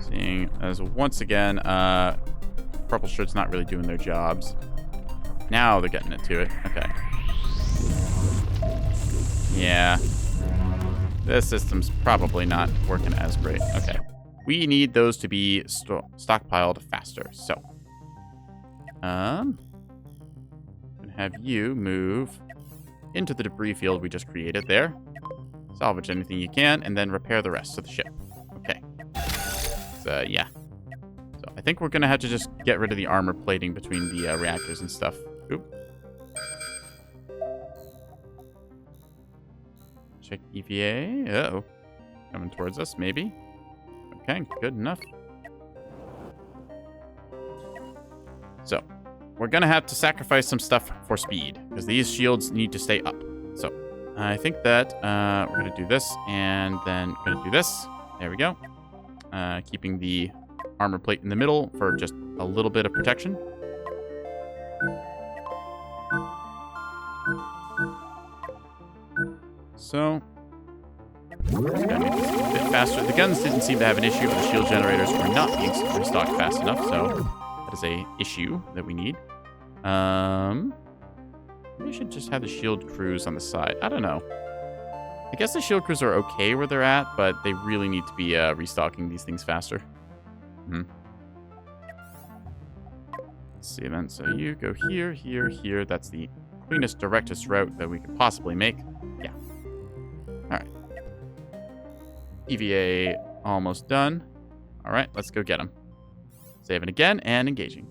Seeing as once again, purple shirt's not really doing their jobs. Now they're getting into it. Okay. Yeah. This system's probably not working as great. Okay. We need those to be stockpiled faster. So. I'm gonna have you move into the debris field we just created there. Salvage anything you can, and then repair the rest of the ship. Okay. So, yeah. So, I think we're gonna have to just get rid of the armor plating between the reactors and stuff. Oop. Check EVA. Uh-oh. Coming towards us, maybe. Okay, good enough. So, we're going to have to sacrifice some stuff for speed, because these shields need to stay up. So, I think that we're going to do this, and then we're going to do this. There we go. Keeping the armor plate in the middle for just a little bit of protection. So, it's going to be a bit faster. The guns didn't seem to have an issue, but the shield generators were not being restocked fast enough, so that is a issue that we need. We should just have the shield crews on the side. I don't know. I guess the shield crews are okay where they're at, but they really need to be restocking these things faster. Let's see then. So you go here, here, here. That's the cleanest, directest route that we could possibly make. Yeah. All right. EVA almost done. All right, let's go get them. Saving again and engaging.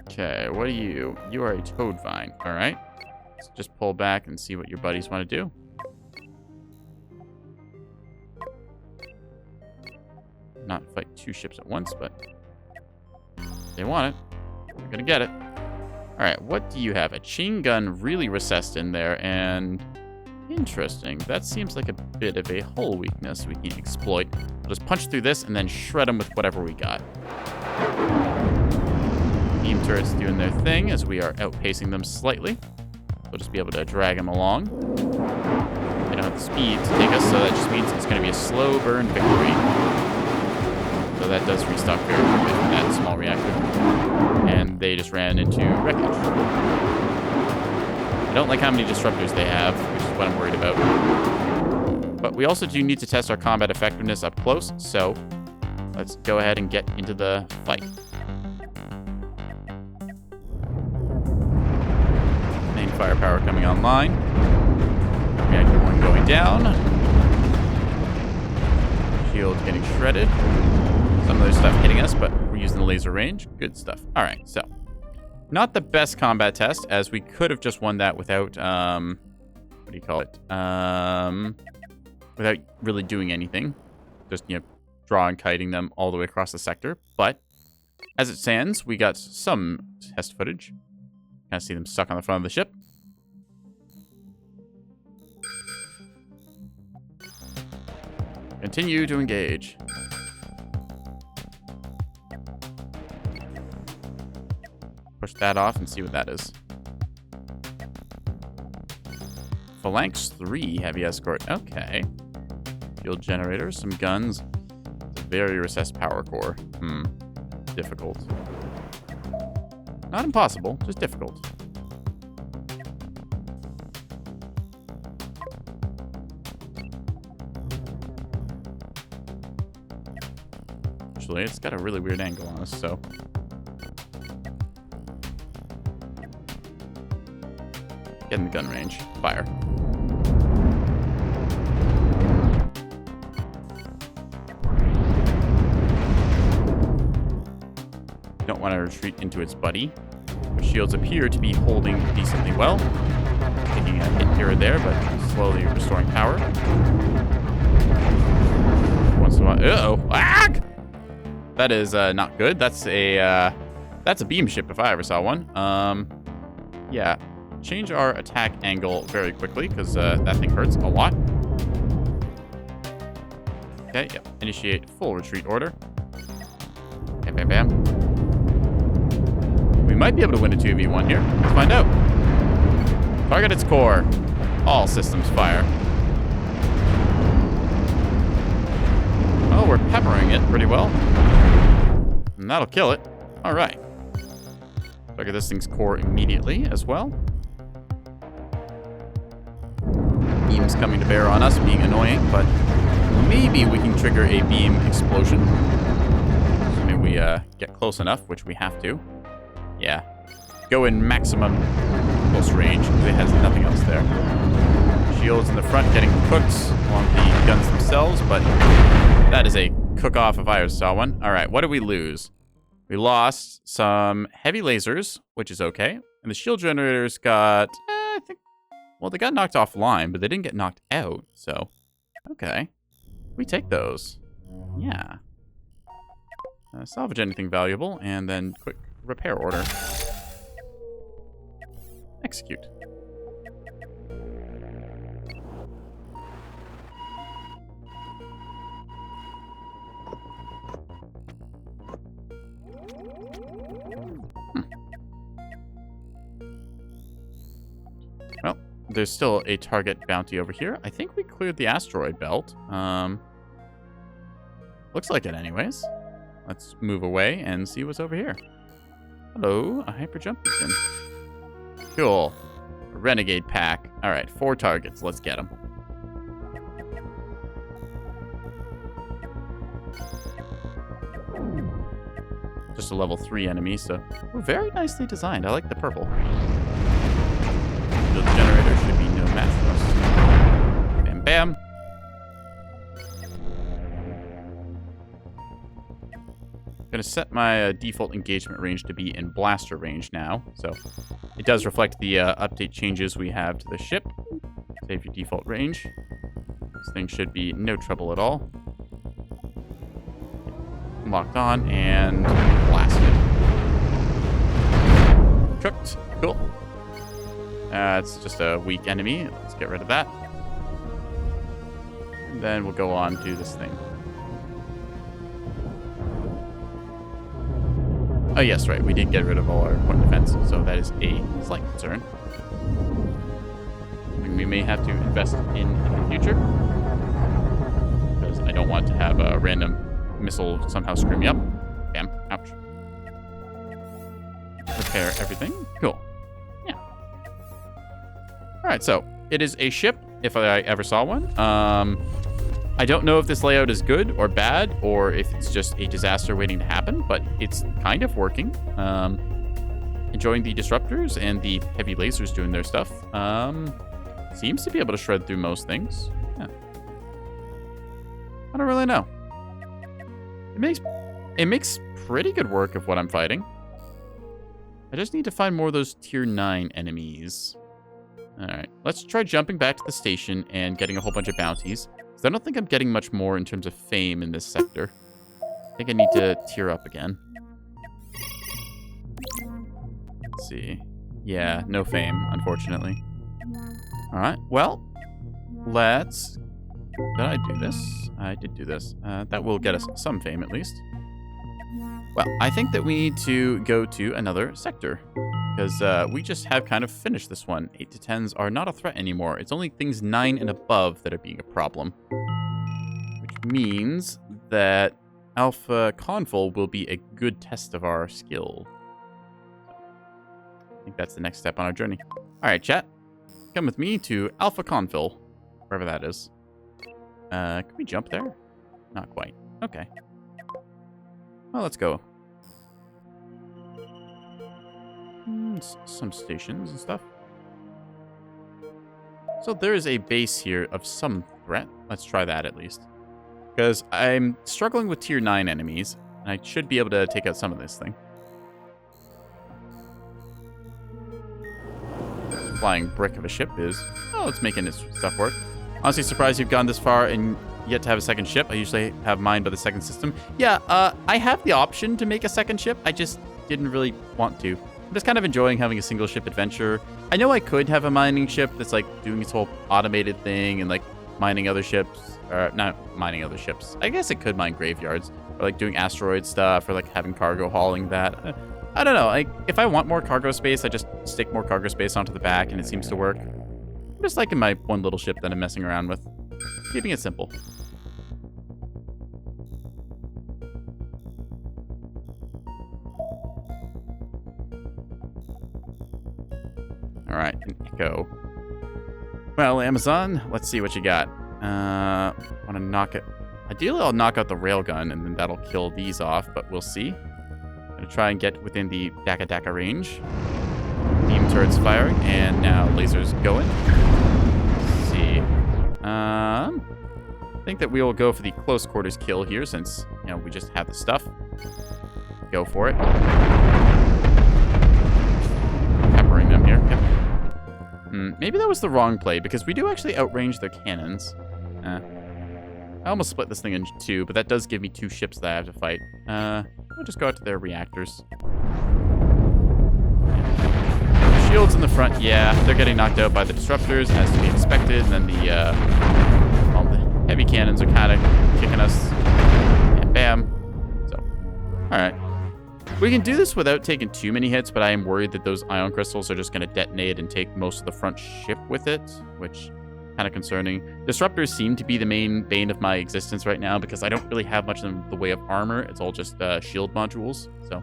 Okay, what are you? You are a toad vine. All right. Let's just pull back and see what your buddies want to do. Not fight two ships at once, but they want it. We're gonna get it. All right, what do you have? A chain gun really recessed in there, and interesting. That seems like a bit of a hull weakness we can exploit. We'll just punch through this and then shred them with whatever we got. Beam turrets doing their thing as we are outpacing them slightly. We'll just be able to drag them along. They don't have the speed to take us, so that just means it's going to be a slow burn victory. So that does restock very quickly from that small reactor. And they just ran into wreckage. I don't like how many disruptors they have, which is what I'm worried about. But we also do need to test our combat effectiveness up close, so let's go ahead and get into the fight. Main firepower coming online. Reactor 1 going down. Shield getting shredded. Some of their stuff hitting us, but we're using the laser range. Good stuff. All right, so Not the best combat test, as we could have just won that without, what do you call it? Without really doing anything. Just, draw and kiting them all the way across the sector. But, as it stands, we got some test footage. Kind of see them stuck on the front of the ship. Continue to engage. Push that off and see what that is. Phalanx 3 heavy escort. Okay. Fuel generators, some guns. Very recessed power core. Difficult. Not impossible, just difficult. Actually, it's got a really weird angle on us, so... Get in the gun range. Fire. Don't want to retreat into its buddy. Our shields appear to be holding decently well. Taking a hit here or there, but slowly restoring power. Once in a while... Uh-oh! Ah! That is not good. That's a beam ship if I ever saw one. Yeah. Change our attack angle very quickly, because that thing hurts a lot. Okay, yep. Initiate full retreat order. Bam, bam, bam. We might be able to win a 2v1 here. Let's find out. Target its core. All systems fire. Oh, we're peppering it pretty well. And that'll kill it. All right. Target this thing's core immediately as well. Beams coming to bear on us, being annoying, but maybe we can trigger a beam explosion. Assuming we get close enough, which we have to. Yeah. Go in maximum close range, because it has nothing else there. Shields in the front getting cooked along the guns themselves, but that is a cook-off if I ever saw one. All right, what did we lose? We lost some heavy lasers, which is okay. And the shield generators got, I think, well, they got knocked offline, but they didn't get knocked out, so, okay. We take those. Yeah. Salvage anything valuable, and then quick repair order. Execute. Well, there's still a target bounty over here. I think we cleared the asteroid belt. Looks like it anyways. Let's move away and see what's over here. Hello, a hyper jump beacon. Cool. A renegade pack. All right, 4 targets. Let's get them. Just a level 3 enemy, so very nicely designed. I like the purple. The generator should be no match for us. Bam, bam. Gonna set my default engagement range to be in blaster range now, so it does reflect the update changes we have to the ship. Save your default range. This thing should be no trouble at all. Locked on and blasted. Cooked. Cool. It's just a weak enemy. Let's get rid of that. And then we'll go on to this thing. Oh, yes, right. We did get rid of all our point defense, so that is a slight concern. Something we may have to invest in the future. Because I don't want to have a random missile somehow screw me up. Bam. Ouch. Repair everything. Cool. Yeah. Alright, so it is a ship, if I ever saw one. I don't know if this layout is good or bad, or if it's just a disaster waiting to happen, but it's kind of working. Enjoying the disruptors and the heavy lasers doing their stuff. Seems to be able to shred through most things. Yeah. I don't really know. It makes pretty good work of what I'm fighting. I just need to find more of those tier 9 enemies. Alright, let's try jumping back to the station and getting a whole bunch of bounties. Because I don't think I'm getting much more in terms of fame in this sector. I think I need to tier up again. Let's see. Yeah, no fame, unfortunately. Alright, well, let's... Did I do this? I did do this. That will get us some fame, at least. Well, I think that we need to go to another sector. Because we just have kind of finished this one. 8 to 10s are not a threat anymore. It's only things 9 and above that are being a problem. Which means that Alpha Convol will be a good test of our skill. I think that's the next step on our journey. Alright, chat. Come with me to Alpha Convol. Wherever that is. Can we jump there? Not quite. Okay. Well, let's go. Some stations and stuff. So there is a base here of some threat. Let's try that at least. Because I'm struggling with tier 9 enemies, and I should be able to take out some of this thing. Flying brick of a ship is... Oh, it's making its stuff work. Honestly, surprised you've gone this far and yet to have a second ship. I usually have mine by the second system. Yeah, I have the option to make a second ship. I just didn't really want to. I'm just kind of enjoying having a single ship adventure. I know I could have a mining ship that's like doing its whole automated thing and like mining other ships. Or not mining other ships. I guess it could mine graveyards. Or like doing asteroid stuff or like having cargo hauling that. I don't know. Like if I want more cargo space, I just stick more cargo space onto the back and it seems to work. I'm just liking my one little ship that I'm messing around with. Keeping it simple. Alright, Echo. Well, Amazon, let's see what you got. Want to knock it. Ideally, I'll knock out the railgun, and then that'll kill these off, but we'll see. Gonna try and get within the Daka range. Beam turrets firing, and now lasers going. Let's see. I think that we will go for the close quarters kill here, since, you know, we just have the stuff. Go for it. Peppering them here. Yep. Maybe that was the wrong play, because we do actually outrange their cannons. I almost split this thing in two, but that does give me 2 ships that I have to fight. We'll just go out to their reactors. Shields in the front, yeah, they're getting knocked out by the disruptors, as to be expected, and then all the heavy cannons are kind of kicking us. And bam. So, alright. We can do this without taking too many hits, but I am worried that those ion crystals are just going to detonate and take most of the front ship with it, which... kind of concerning. Disruptors seem to be the main bane of my existence right now because I don't really have much in the way of armor. It's all just shield modules. So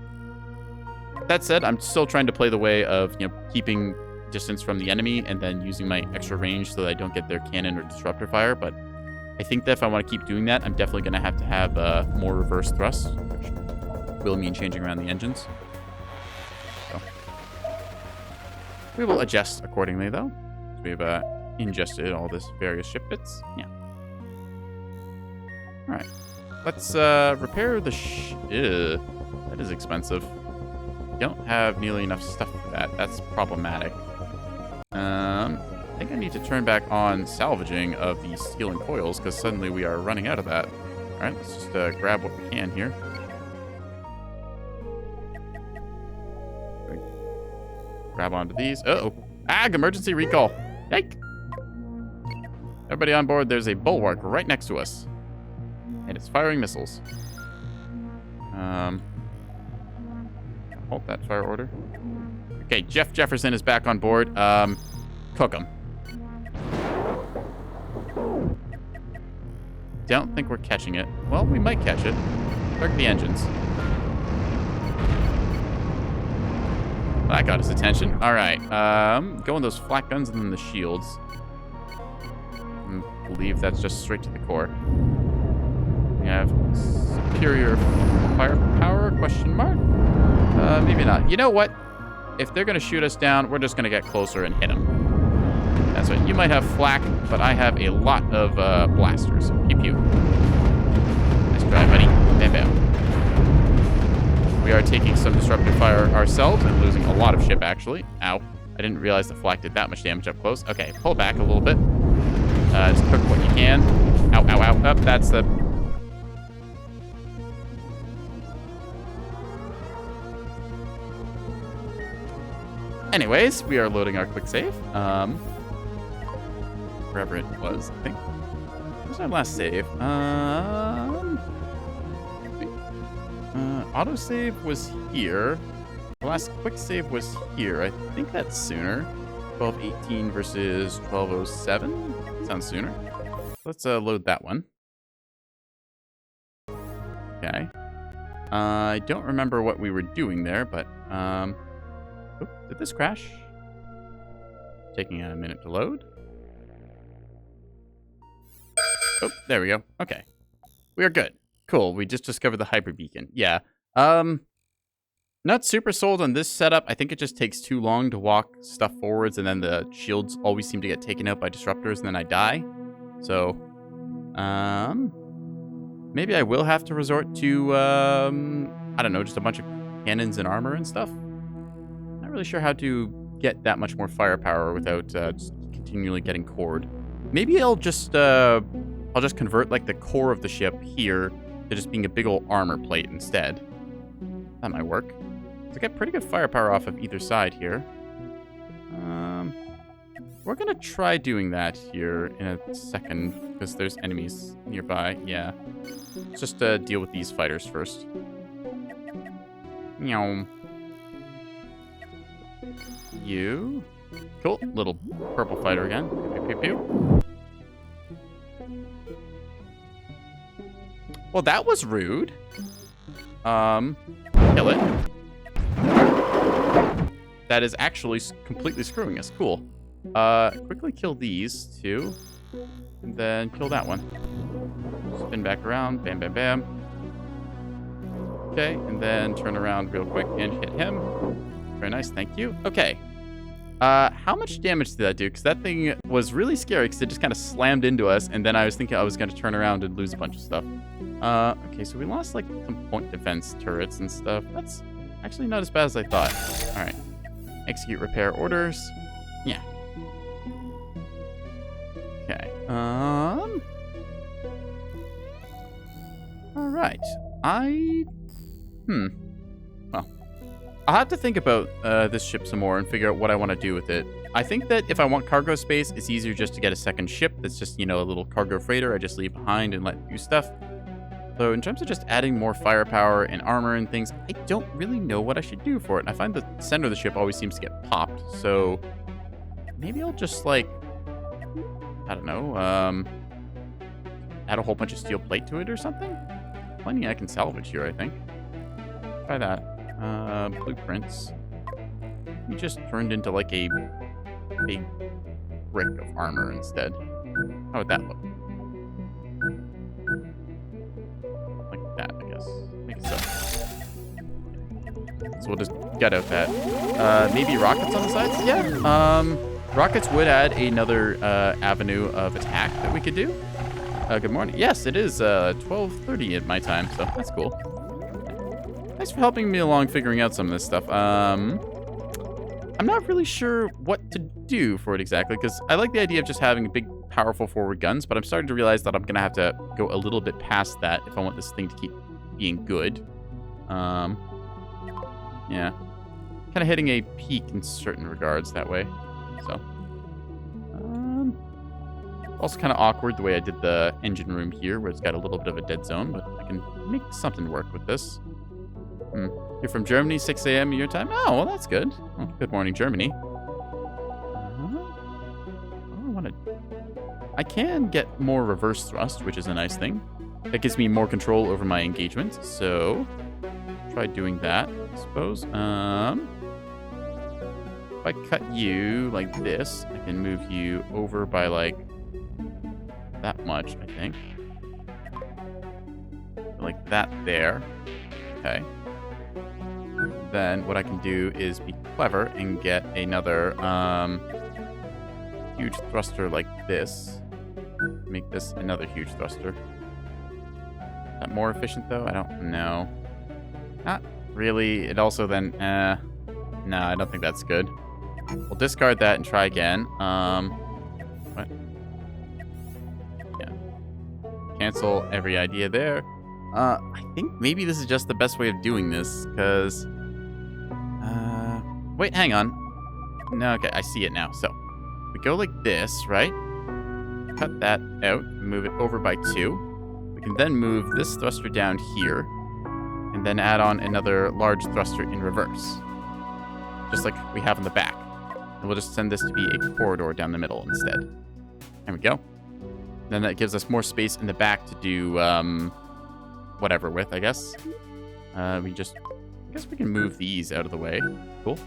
that said, I'm still trying to play the way of, you know, keeping distance from the enemy and then using my extra range so that I don't get their cannon or disruptor fire. But I think that if I want to keep doing that, I'm definitely going to have more reverse thrust, which will mean changing around the engines. So we will adjust accordingly, though. So we have ingested all this various ship bits. Yeah. Alright. Let's repair the that is expensive. Don't have nearly enough stuff for that. That's problematic. I think I need to turn back on salvaging of the steel and coils because suddenly we are running out of that. Alright, let's just grab what we can here. Grab onto these. Uh-oh. Ag! Emergency recall! Yike! Everybody on board, there's a bulwark right next to us. And it's firing missiles. Halt that fire order. Okay, Jeff Jefferson is back on board. Cook him. Don't think we're catching it. Well, we might catch it. Target the engines. That got his attention. Alright, go on those flak guns and then the shields. I believe that's just straight to the core. We have superior firepower, question mark? Maybe not. You know what? If they're going to shoot us down, we're just going to get closer and hit them. That's right. You might have flak, but I have a lot of blasters. Pew pew. Nice try, buddy. Bam bam. We are are taking some disruptive fire ourselves and losing a lot of ship, actually. Ow. I didn't realize the flak did that much damage up close. Okay, pull back a little bit. Just cook what you can. Ow, ow, ow. Up, that's the... Anyways, we are loading our quick save. Wherever it was, I think. Where's our last save? Autosave was here. The last quick save was here. I think that's sooner. 1218 versus 1207. Sounds sooner. Let's load that one. Okay. I don't remember what we were doing there, but oh, did this crash? Taking a minute to load. Oh, there we go. Okay. We are good. Cool. We just discovered the hyper beacon. Yeah. Not super sold on this setup. I think it just takes too long to walk stuff forwards, and then the shields always seem to get taken out by disruptors, and then I die. So, maybe I will have to resort to, I don't know, just a bunch of cannons and armor and stuff. Not really sure how to get that much more firepower without just continually getting cored. Maybe I'll just convert like the core of the ship here to just being a big old armor plate instead. That might work. I get pretty good firepower off of either side here. We're gonna try doing that here in a second because there's enemies nearby. Yeah. Let's just deal with these fighters first. Meow. You. Cool. Little purple fighter again. Pew, pew, pew. Well, that was rude. Kill it. That is actually completely screwing us. Cool. Quickly kill these two. And then kill that one. Spin back around. Bam, bam, bam. Okay, and then turn around real quick and hit him. Very nice, thank you. Okay. How much damage did that do? Because that thing was really scary because it just kind of slammed into us, and then I was thinking I was going to turn around and lose a bunch of stuff. Okay, so we lost like some point defense turrets and stuff. That's actually not as bad as I thought. All right. Execute repair orders. Yeah. Okay. All right. Well, I'll have to think about this ship some more and figure out what I want to do with it. I think that if I want cargo space, it's easier just to get a second ship that's just, you know, a little cargo freighter I just leave behind and let it do stuff. So in terms of just adding more firepower and armor and things, I don't really know what I should do for it. And I find the center of the ship always seems to get popped. So maybe I'll just like, I don't know, add a whole bunch of steel plate to it or something. Plenty I can salvage here, I think. Try that. Blueprints. We just turned into like a big brick of armor instead. How would that look? Like that, I guess. Make it so. So we'll just gut out that. Maybe rockets on the sides? Yeah. Rockets would add another avenue of attack that we could do. Good morning. Yes, it is 12:30 at my time, so that's cool. Thanks for helping me along figuring out some of this stuff. I'm not really sure what to do for it exactly, because I like the idea of just having big, powerful forward guns, but I'm starting to realize that I'm going to have to go a little bit past that if I want this thing to keep being good. Yeah. Kind of hitting a peak in certain regards that way. So. Also kind of awkward the way I did the engine room here, where it's got a little bit of a dead zone, but I can make something work with this. You're from Germany, 6 a.m. your time? Oh, well, that's good. Oh, good morning, Germany. I can get more reverse thrust, which is a nice thing. That gives me more control over my engagement, so try doing that, I suppose. If I cut you like this, I can move you over by like that much, I think. Like that there. Okay. Then what I can do is be clever and get another huge thruster like this. Make this another huge thruster. Is that more efficient though? I don't know. Not really? It also then, no, I don't think that's good. We'll discard that and try again. What? Yeah. Cancel every idea there. I think maybe this is just the best way of doing this, because, wait, hang on. No, okay, I see it now. So, we go like this, right? Cut that out, move it over by 2. We can then move this thruster down here, and then add on another large thruster in reverse. Just like we have in the back. And we'll just send this to be a corridor down the middle instead. There we go. Then that gives us more space in the back to do, whatever with, I guess. I guess we can move these out of the way. Cool.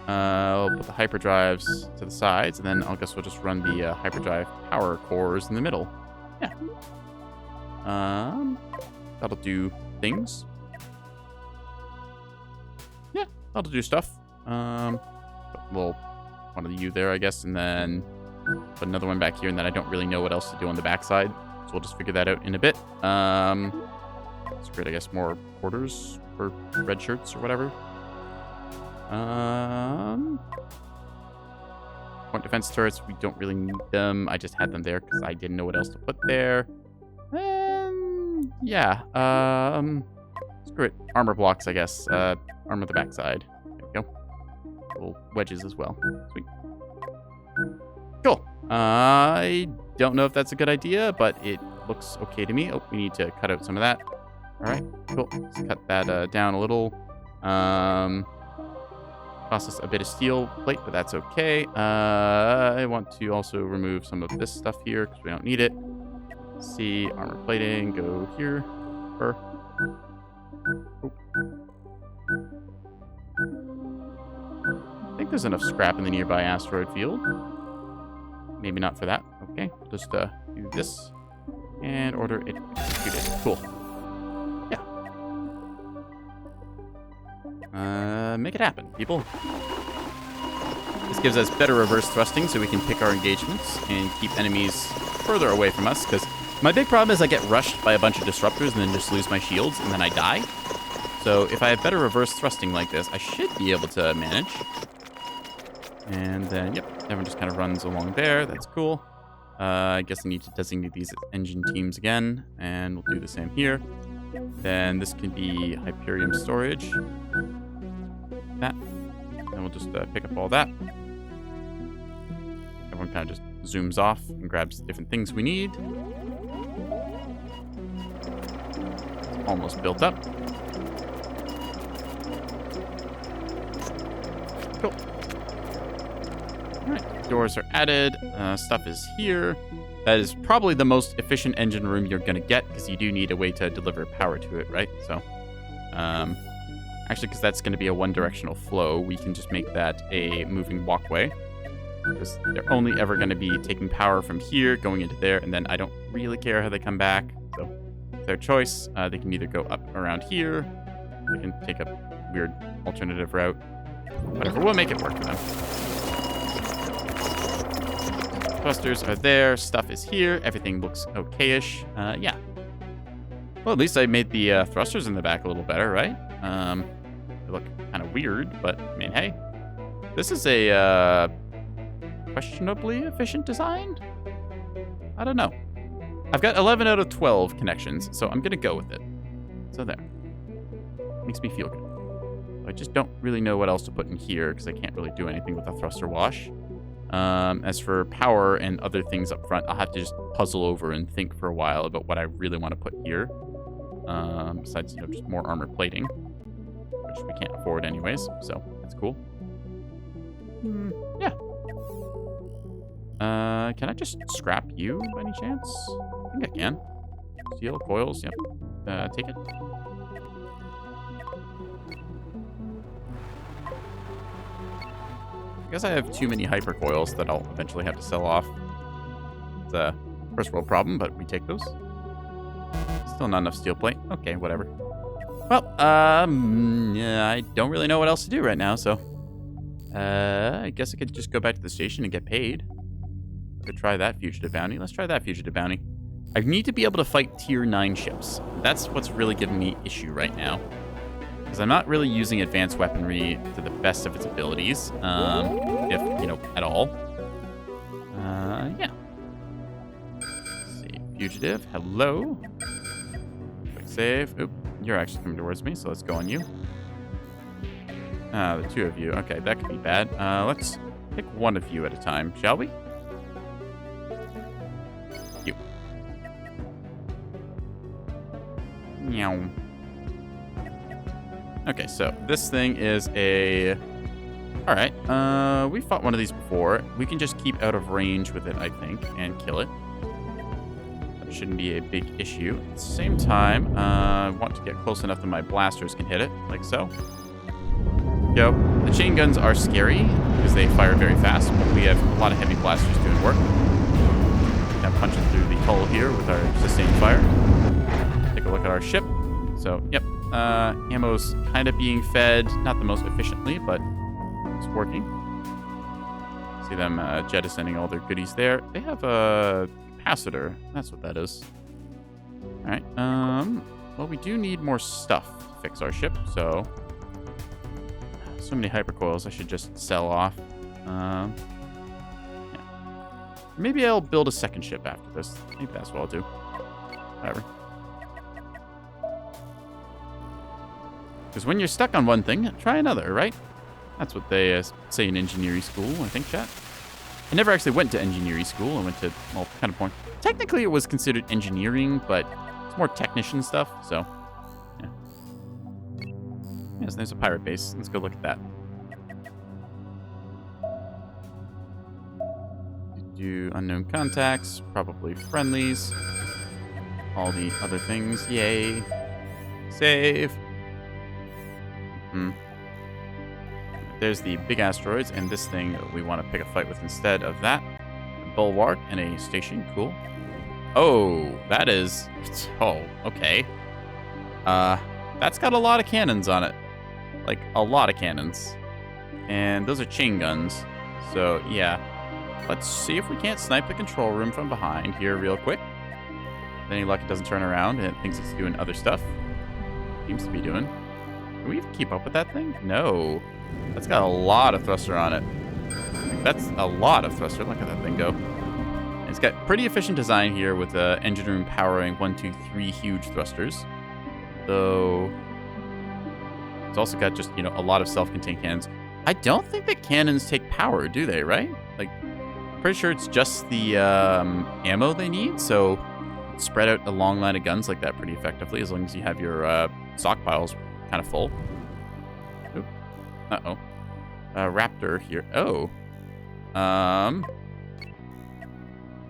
I'll put the hyperdrives to the sides, and then I guess we'll just run the hyperdrive power cores in the middle. Yeah. That'll do things. Yeah, that'll do stuff. Put a little one of you there, I guess, and then put another one back here, and then I don't really know what else to do on the backside, so we'll just figure that out in a bit. Let's create, I guess, more quarters for red shirts or whatever. Point defense turrets, we don't really need them. I just had them there because I didn't know what else to put there. And yeah, screw it. Armor blocks, I guess. Armor the backside. There we go. Little wedges as well. Sweet. Cool. I don't know if that's a good idea, but it looks okay to me. Oh, we need to cut out some of that. All right, cool. Let's cut that down a little. Cost us a bit of steel plate, but that's okay. I want to also remove some of this stuff here because we don't need it. Let's see, armor plating, go here. Oh. I think there's enough scrap in the nearby asteroid field. Maybe not for that. Okay, just do this and order it executed. Cool. Make it happen, people. This gives us better reverse thrusting so we can pick our engagements and keep enemies further away from us, because my big problem is I get rushed by a bunch of disruptors and then just lose my shields and then I die. So if I have better reverse thrusting like this, I should be able to manage. And then, yep, everyone just kind of runs along there. That's cool. I guess I need to designate these as engine teams again, and we'll do the same here. Then this can be Hyperium storage. That. And we'll just pick up all that. Everyone kind of just zooms off and grabs the different things we need. It's almost built up. Cool. Alright, doors are added. Stuff is here. That is probably the most efficient engine room you're going to get, because you do need a way to deliver power to it, right? So, actually, because that's going to be a one-directional flow, we can just make that a moving walkway. Because they're only ever going to be taking power from here, going into there, and then I don't really care how they come back. So, it's their choice. They can either go up around here, they can take a weird alternative route. Whatever, we'll make it work for them. Thrusters are there, stuff is here, everything looks okay-ish. Yeah. Well, at least I made the thrusters in the back a little better, right? They look kind of weird, but I mean, hey. This is a questionably efficient design? I don't know. I've got 11 out of 12 connections, so I'm going to go with it. So there. Makes me feel good. I just don't really know what else to put in here, because I can't really do anything with a thruster wash. As for power and other things up front, I'll have to just puzzle over and think for a while about what I really want to put here. Besides, you know, just more armor plating, which we can't afford anyways, so that's cool. Yeah. Can I just scrap you by any chance? I think I can. Steel, coils, yep. Take it. I guess I have too many hyper coils that I'll eventually have to sell off. It's a first world problem, but we take those. Still not enough steel plate. Okay, whatever. Well, yeah, I don't really know what else to do right now, so I guess I could just go back to the station and get paid. I could try that fugitive bounty. Let's try that fugitive bounty. I need to be able to fight tier 9 ships. That's what's really giving me issue right now. Because I'm not really using advanced weaponry to the best of its abilities, if, at all. Yeah. Let's see. Fugitive, hello. Quick save. Oop, you're actually coming towards me, so let's go on you. The two of you. Okay, that could be bad. Let's pick one of you at a time, shall we? You. Meow. Okay, so this thing is a... Alright, we fought one of these before. We can just keep out of range with it, I think, and kill it. That shouldn't be a big issue. At the same time, I want to get close enough that my blasters can hit it, like so. Yo, the chain guns are scary because they fire very fast, but we have a lot of heavy blasters doing work. Now punching through the hull here with our sustained fire. Take a look at our ship. So, yep, ammo's kind of being fed, not the most efficiently, but it's working. See them jettisoning all their goodies there. They have a capacitor. That's what that is. All right. Well, we do need more stuff to fix our ship, so many hypercoils I should just sell off. Yeah. Maybe I'll build a second ship after this. Maybe that's what I'll do. Whatever. Because when you're stuck on one thing, try another, right? That's what they say in engineering school, I think, chat. I never actually went to engineering school. I went to, well, kind of point. Technically, it was considered engineering, but it's more technician stuff, so yeah. Yes, there's a pirate base. Let's go look at that. Do unknown contacts, probably friendlies. All the other things, yay. Save. There's the big asteroids, and this thing that we want to pick a fight with instead of that. A bulwark and a station, cool. Oh, that is... Oh, okay. That's got a lot of cannons on it. Like, a lot of cannons. And those are chain guns. So, yeah. Let's see if we can't snipe the control room from behind here real quick. With any luck, it doesn't turn around and it thinks it's doing other stuff. Seems to be doing. Can we even keep up with that thing? No. That's got a lot of thruster on it. That's a lot of thruster. Look at that thing go. And it's got pretty efficient design here with the engine room powering 1, 2, 3 huge thrusters. Though it's also got just, a lot of self-contained cannons. I don't think that cannons take power, do they, right? Like, pretty sure it's just the ammo they need, so spread out a long line of guns like that pretty effectively as long as you have your stockpiles kind of full. Oop. Uh-oh. Raptor here. Oh.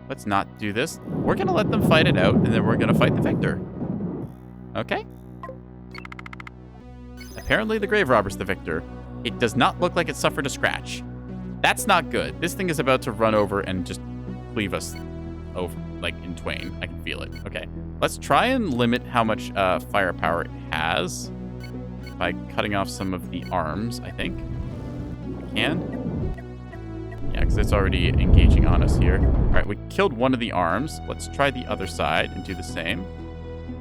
Let's not do this. We're going to let them fight it out, and then we're going to fight the victor. Okay? Apparently the grave robber's the victor. It does not look like it suffered a scratch. That's not good. This thing is about to run over and just cleave us over, like, in twain. I can feel it. Okay. Let's try and limit how much firepower it has by cutting off some of the arms, I think. We can. Yeah, because it's already engaging on us here. All right, we killed one of the arms. Let's try the other side and do the same.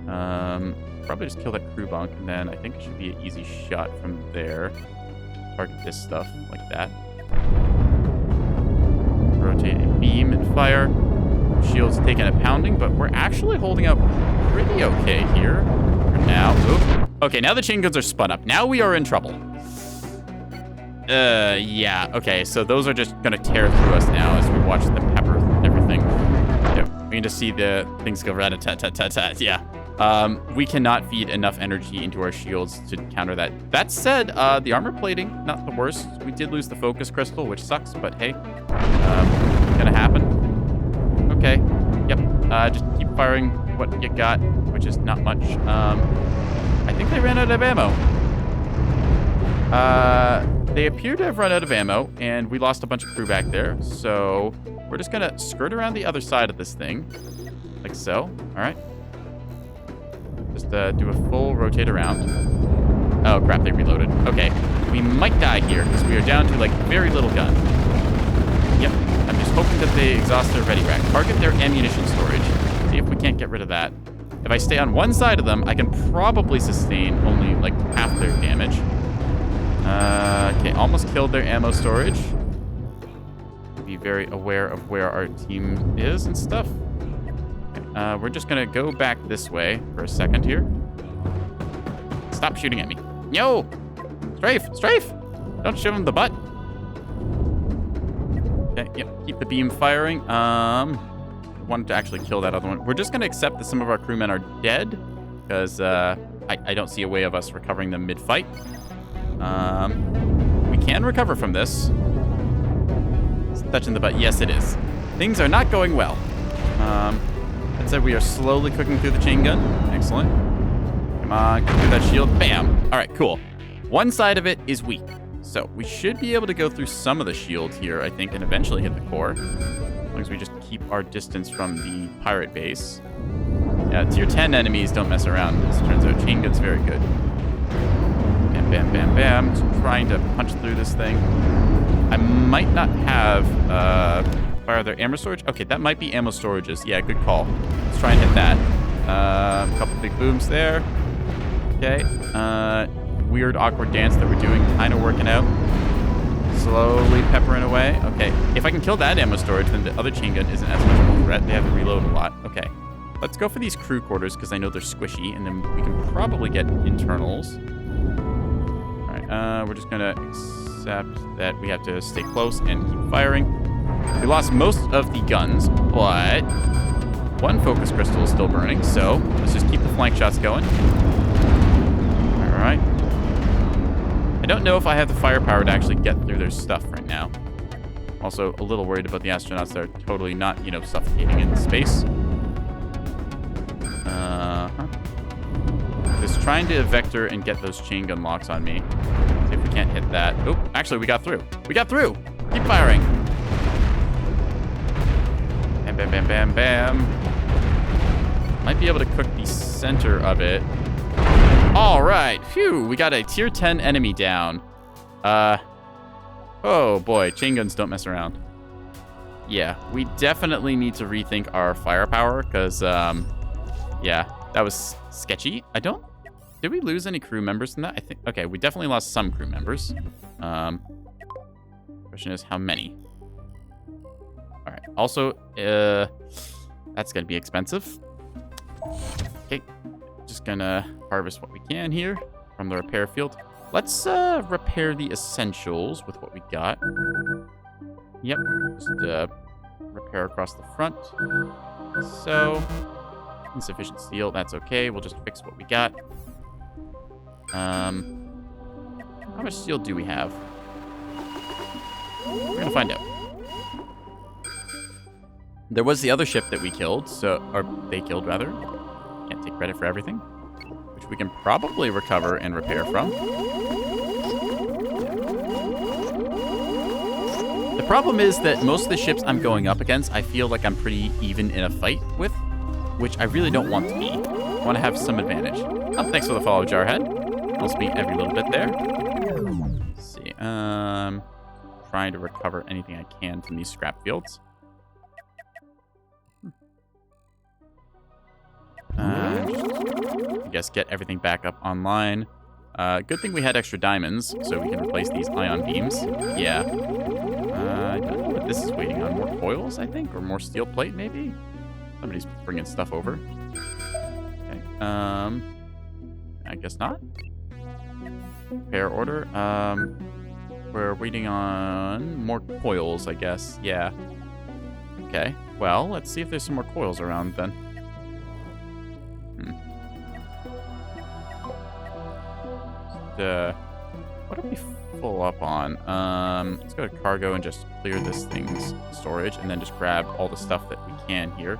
Probably just kill that crew bunk, and then I think it should be an easy shot from there. Target this stuff like that. Rotate a beam and fire. Shield's taking a pounding, but we're actually holding up pretty okay here for now. Oop. Okay, now the chain guns are spun up. Now we are in trouble. Yeah. Okay, so those are just gonna tear through us now as we watch the pepper and everything. Yeah, we can just see the things go rat-a-tat-tat-tat-tat. Yeah. We cannot feed enough energy into our shields to counter that. That said, the armor plating, not the worst. We did lose the focus crystal, which sucks, but hey, gonna happen. Okay, yep, just keep firing what you got, which is not much. I think they ran out of ammo. They appear to have run out of ammo, and we lost a bunch of crew back there, so we're just gonna skirt around the other side of this thing, like so. All right. Just do a full rotate around. Oh, crap, they reloaded. Okay, we might die here because we are down to, like, very little gun. Yep, I'm just hoping that they exhaust their ready rack. Target their ammunition storage. See if we can't get rid of that. If I stay on one side of them, I can probably sustain only, like, half their damage. Okay, almost killed their ammo storage. Be very aware of where our team is and stuff. Okay, we're just gonna go back this way for a second here. Stop shooting at me. Yo! Strafe! Strafe! Don't shoot him in the butt. Okay, yep, keep the beam firing. Wanted to actually kill that other one. We're just gonna accept that some of our crewmen are dead, because I don't see a way of us recovering them mid-fight. We can recover from this. It's touching the butt. Yes, it is. Things are not going well. That said, we are slowly cooking through the chain gun. Excellent. Come on, cook through that shield. Bam! All right, cool. One side of it is weak. So we should be able to go through some of the shield here, I think, and eventually hit the core. As long as we just keep our distance from the pirate base. Yeah, tier 10 enemies don't mess around. As it turns out, chain gun's very good. Bam, bam, bam, bam. Just trying to punch through this thing. I might not have fire their ammo storage. Okay, that might be ammo storages. Yeah, good call. Let's try and hit that. A couple big booms there. Okay. Weird, awkward dance that we're doing, kind of working out. Slowly peppering away. Okay, if I can kill that ammo storage, then the other chain gun isn't as much of a threat. They have to reload a lot. Okay, let's go for these crew quarters because I know they're squishy, and then we can probably get internals. All right, we're just gonna accept that we have to stay close and keep firing. We lost most of the guns, but one focus crystal is still burning, so let's just keep the flank shots going. All right. I don't know if I have the firepower to actually get through their stuff right now. Also, a little worried about the astronauts that are totally not, you know, suffocating in space. Just trying to vector and get those chain gun locks on me. See if we can't hit that. Oh, actually, we got through. We got through! Keep firing! Bam, bam, bam, bam, bam. Might be able to cook the center of it. All right, phew, we got a tier 10 enemy down. Oh boy, chain guns don't mess around. Yeah, we definitely need to rethink our firepower because, yeah, that was sketchy. Did we lose any crew members in that? I think, okay, we definitely lost some crew members. Question is how many? All right, also, that's gonna be expensive. Okay, just gonna harvest what we can here from the repair field. Let's repair the essentials with what we got. Yep, just repair across the front. So, insufficient steel, that's okay. We'll just fix what we got. How much steel do we have? We're gonna find out. There was the other ship that we killed, or they killed rather. Can't take credit for everything. Which we can probably recover and repair from. The problem is that most of the ships I'm going up against, I feel like I'm pretty even in a fight with, which I really don't want to be. I want to have some advantage. Oh, thanks for the follow, Jarhead. Helps me every little bit there. Let's see. Trying to recover anything I can from these scrap fields. I guess get everything back up online. Good thing we had extra diamonds, so we can replace these ion beams. Yeah. I don't know what this is waiting on. More coils, I think? Or more steel plate, maybe? Somebody's bringing stuff over. Okay. I guess not. Repair order. We're waiting on more coils, I guess. Yeah. Okay. Well, let's see if there's some more coils around then. What are we full up on? Let's go to cargo and just clear this thing's storage and then just grab all the stuff that we can here,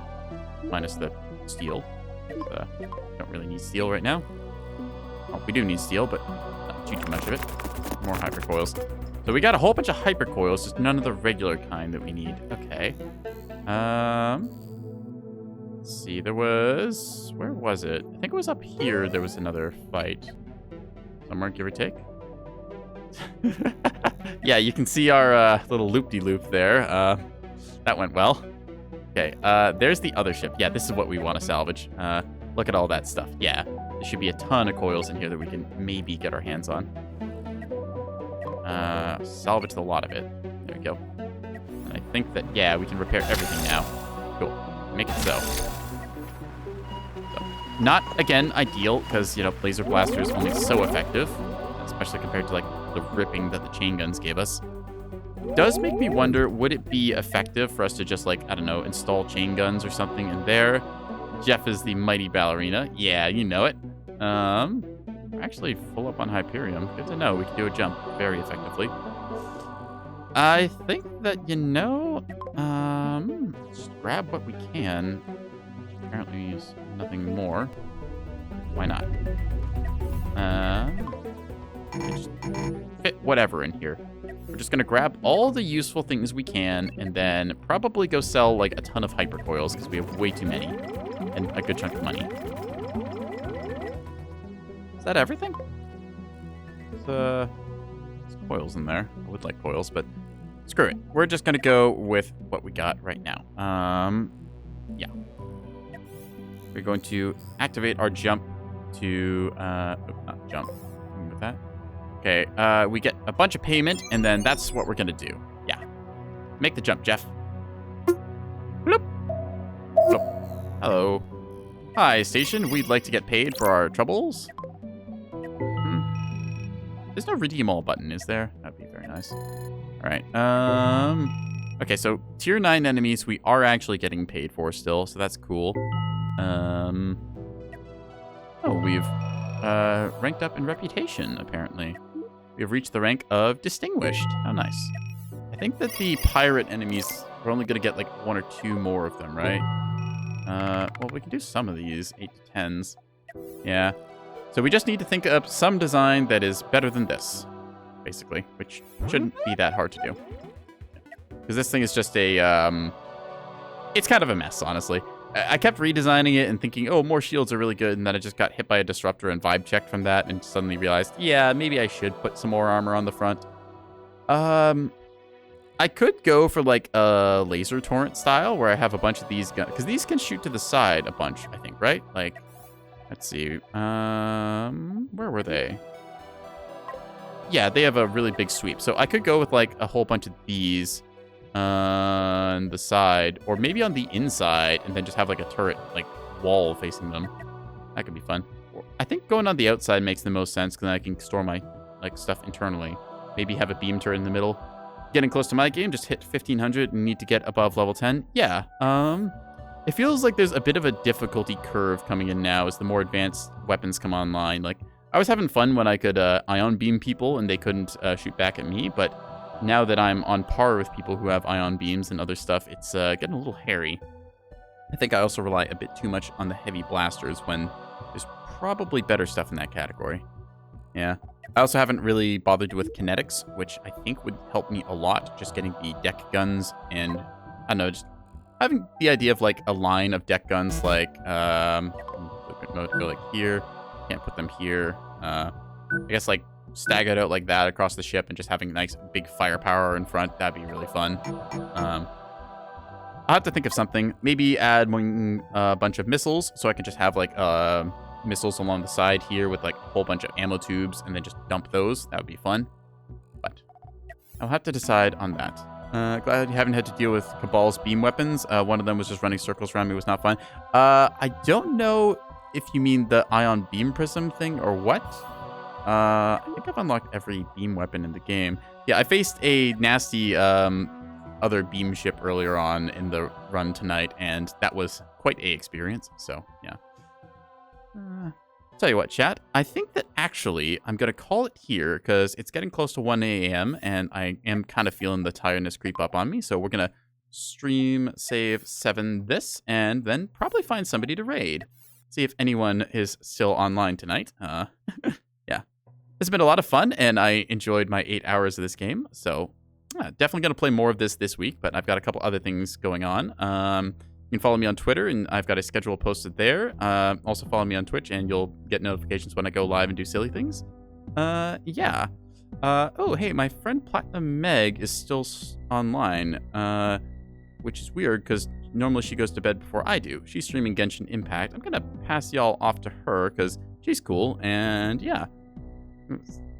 minus the steel. Don't really need steel right now. Oh, we do need steel, but not too much of it. More hypercoils. So we got a whole bunch of hypercoils, just none of the regular kind that we need. Okay. Let's see, there was... Where was it? I think it was up here there was another fight. Somewhere, give or take. Yeah, you can see our little loop-de-loop there. That went well. Okay, there's the other ship. Yeah, this is what we want to salvage. Look at all that stuff. Yeah, there should be a ton of coils in here that we can maybe get our hands on. Salvage a lot of it. There we go. And I think that, yeah, we can repair everything now. Cool. Make it so. Not, again, ideal, because, you know, laser blaster is only so effective, especially compared to, like, the ripping that the chain guns gave us. Does make me wonder, would it be effective for us to just, like, I don't know, install chain guns or something in there? Jeff is the mighty ballerina. Yeah, you know it. We're actually full up on Hyperium. Good to know. We can do a jump very effectively. I think that, you know, just grab what we can. Apparently is nothing more. Why not? Just fit whatever in here. We're just gonna grab all the useful things we can and then probably go sell like a ton of hypercoils because we have way too many and a good chunk of money. Is that everything? There's coils in there. I would like coils, but screw it. We're just gonna go with what we got right now. Yeah. We're going to activate our jump to, not jump, with that. Okay, we get a bunch of payment, and then that's what we're gonna do. Yeah. Make the jump, Jeff. Bloop. Bloop. Hello. Hi, station. We'd like to get paid for our troubles. There's no redeem all button, is there? That'd be very nice. All right. Okay, so tier 9 enemies we are actually getting paid for still, so that's cool. Oh, we've ranked up in reputation, apparently. We've reached the rank of distinguished. How nice. I think that the pirate enemies, we're only going to get like 1 or 2 more of them, right? Well, we can do some of these, 8 to 10s. Yeah. So we just need to think up some design that is better than this, basically, which shouldn't be that hard to do. Because this thing is just a, it's kind of a mess, honestly. I kept redesigning it and thinking, oh, more shields are really good, and then I just got hit by a disruptor and vibe checked from that and suddenly realized, yeah, maybe I should put some more armor on the front. I could go for like a laser torrent style where I have a bunch of these guns, because these can shoot to the side a bunch, I think, right? Like, let's see, where were they? Yeah, they have a really big sweep. So I could go with like a whole bunch of these on the side, or maybe on the inside, and then just have like a turret, like wall facing them. That could be fun. I think going on the outside makes the most sense, because then I can store my like stuff internally. Maybe have a beam turret in the middle. Getting close to my game, just hit 1500 and need to get above level 10. Yeah, it feels like there's a bit of a difficulty curve coming in now as the more advanced weapons come online. Like, I was having fun when I could ion beam people and they couldn't shoot back at me, but now that I'm on par with people who have ion beams and other stuff, it's getting a little hairy. I think I also rely a bit too much on the heavy blasters when there's probably better stuff in that category. Yeah. I also haven't really bothered with kinetics, which I think would help me a lot, just getting the deck guns and, I don't know, just having the idea of like a line of deck guns like, go like here, can't put them here. I guess like staggered out like that across the ship and just having nice big firepower in front, that'd be really fun. I'll have to think of something. Maybe add a bunch of missiles so I can just have like missiles along the side here with like a whole bunch of ammo tubes and then just dump those. That would be fun. But I'll have to decide on that. Glad you haven't had to deal with Cabal's beam weapons. One of them was just running circles around me. It was not fun. I don't know if you mean the ion beam prism thing or what. I think I've unlocked every beam weapon in the game. Yeah, I faced a nasty other beam ship earlier on in the run tonight, and that was quite a experience. So, yeah. Tell you what, chat. I think that actually I'm going to call it here because it's getting close to 1 a.m. and I am kind of feeling the tiredness creep up on me. So we're going to stream, save, 7 this, and then probably find somebody to raid. See if anyone is still online tonight. Yeah. It's been a lot of fun, and I enjoyed my 8 hours of this game. So definitely going to play more of this week, but I've got a couple other things going on. You can follow me on Twitter, and I've got a schedule posted there. Also follow me on Twitch, and you'll get notifications when I go live and do silly things. Yeah. Oh, hey, my friend Platinum Meg is still online. which is weird because normally she goes to bed before I do. She's streaming Genshin Impact. I'm gonna pass y'all off to her because she's cool, and yeah,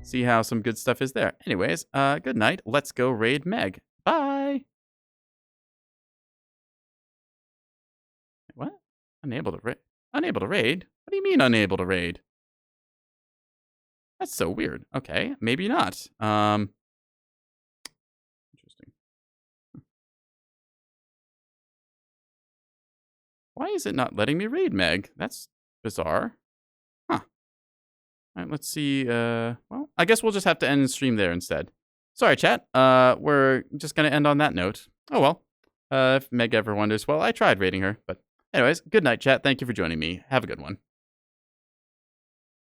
see how some good stuff is there. Anyways, good night. Let's go raid Meg. Bye. What? Unable to raid? Unable to raid? What do you mean unable to raid? That's so weird. Okay, maybe not. Interesting. Why is it not letting me raid Meg? That's bizarre. Huh. All right, let's see. Well, I guess we'll just have to end the stream there instead. Sorry, chat. We're just gonna end on that note. Oh well. If Meg ever wonders, well, I tried raiding her, but anyways, good night, chat. Thank you for joining me. Have a good one.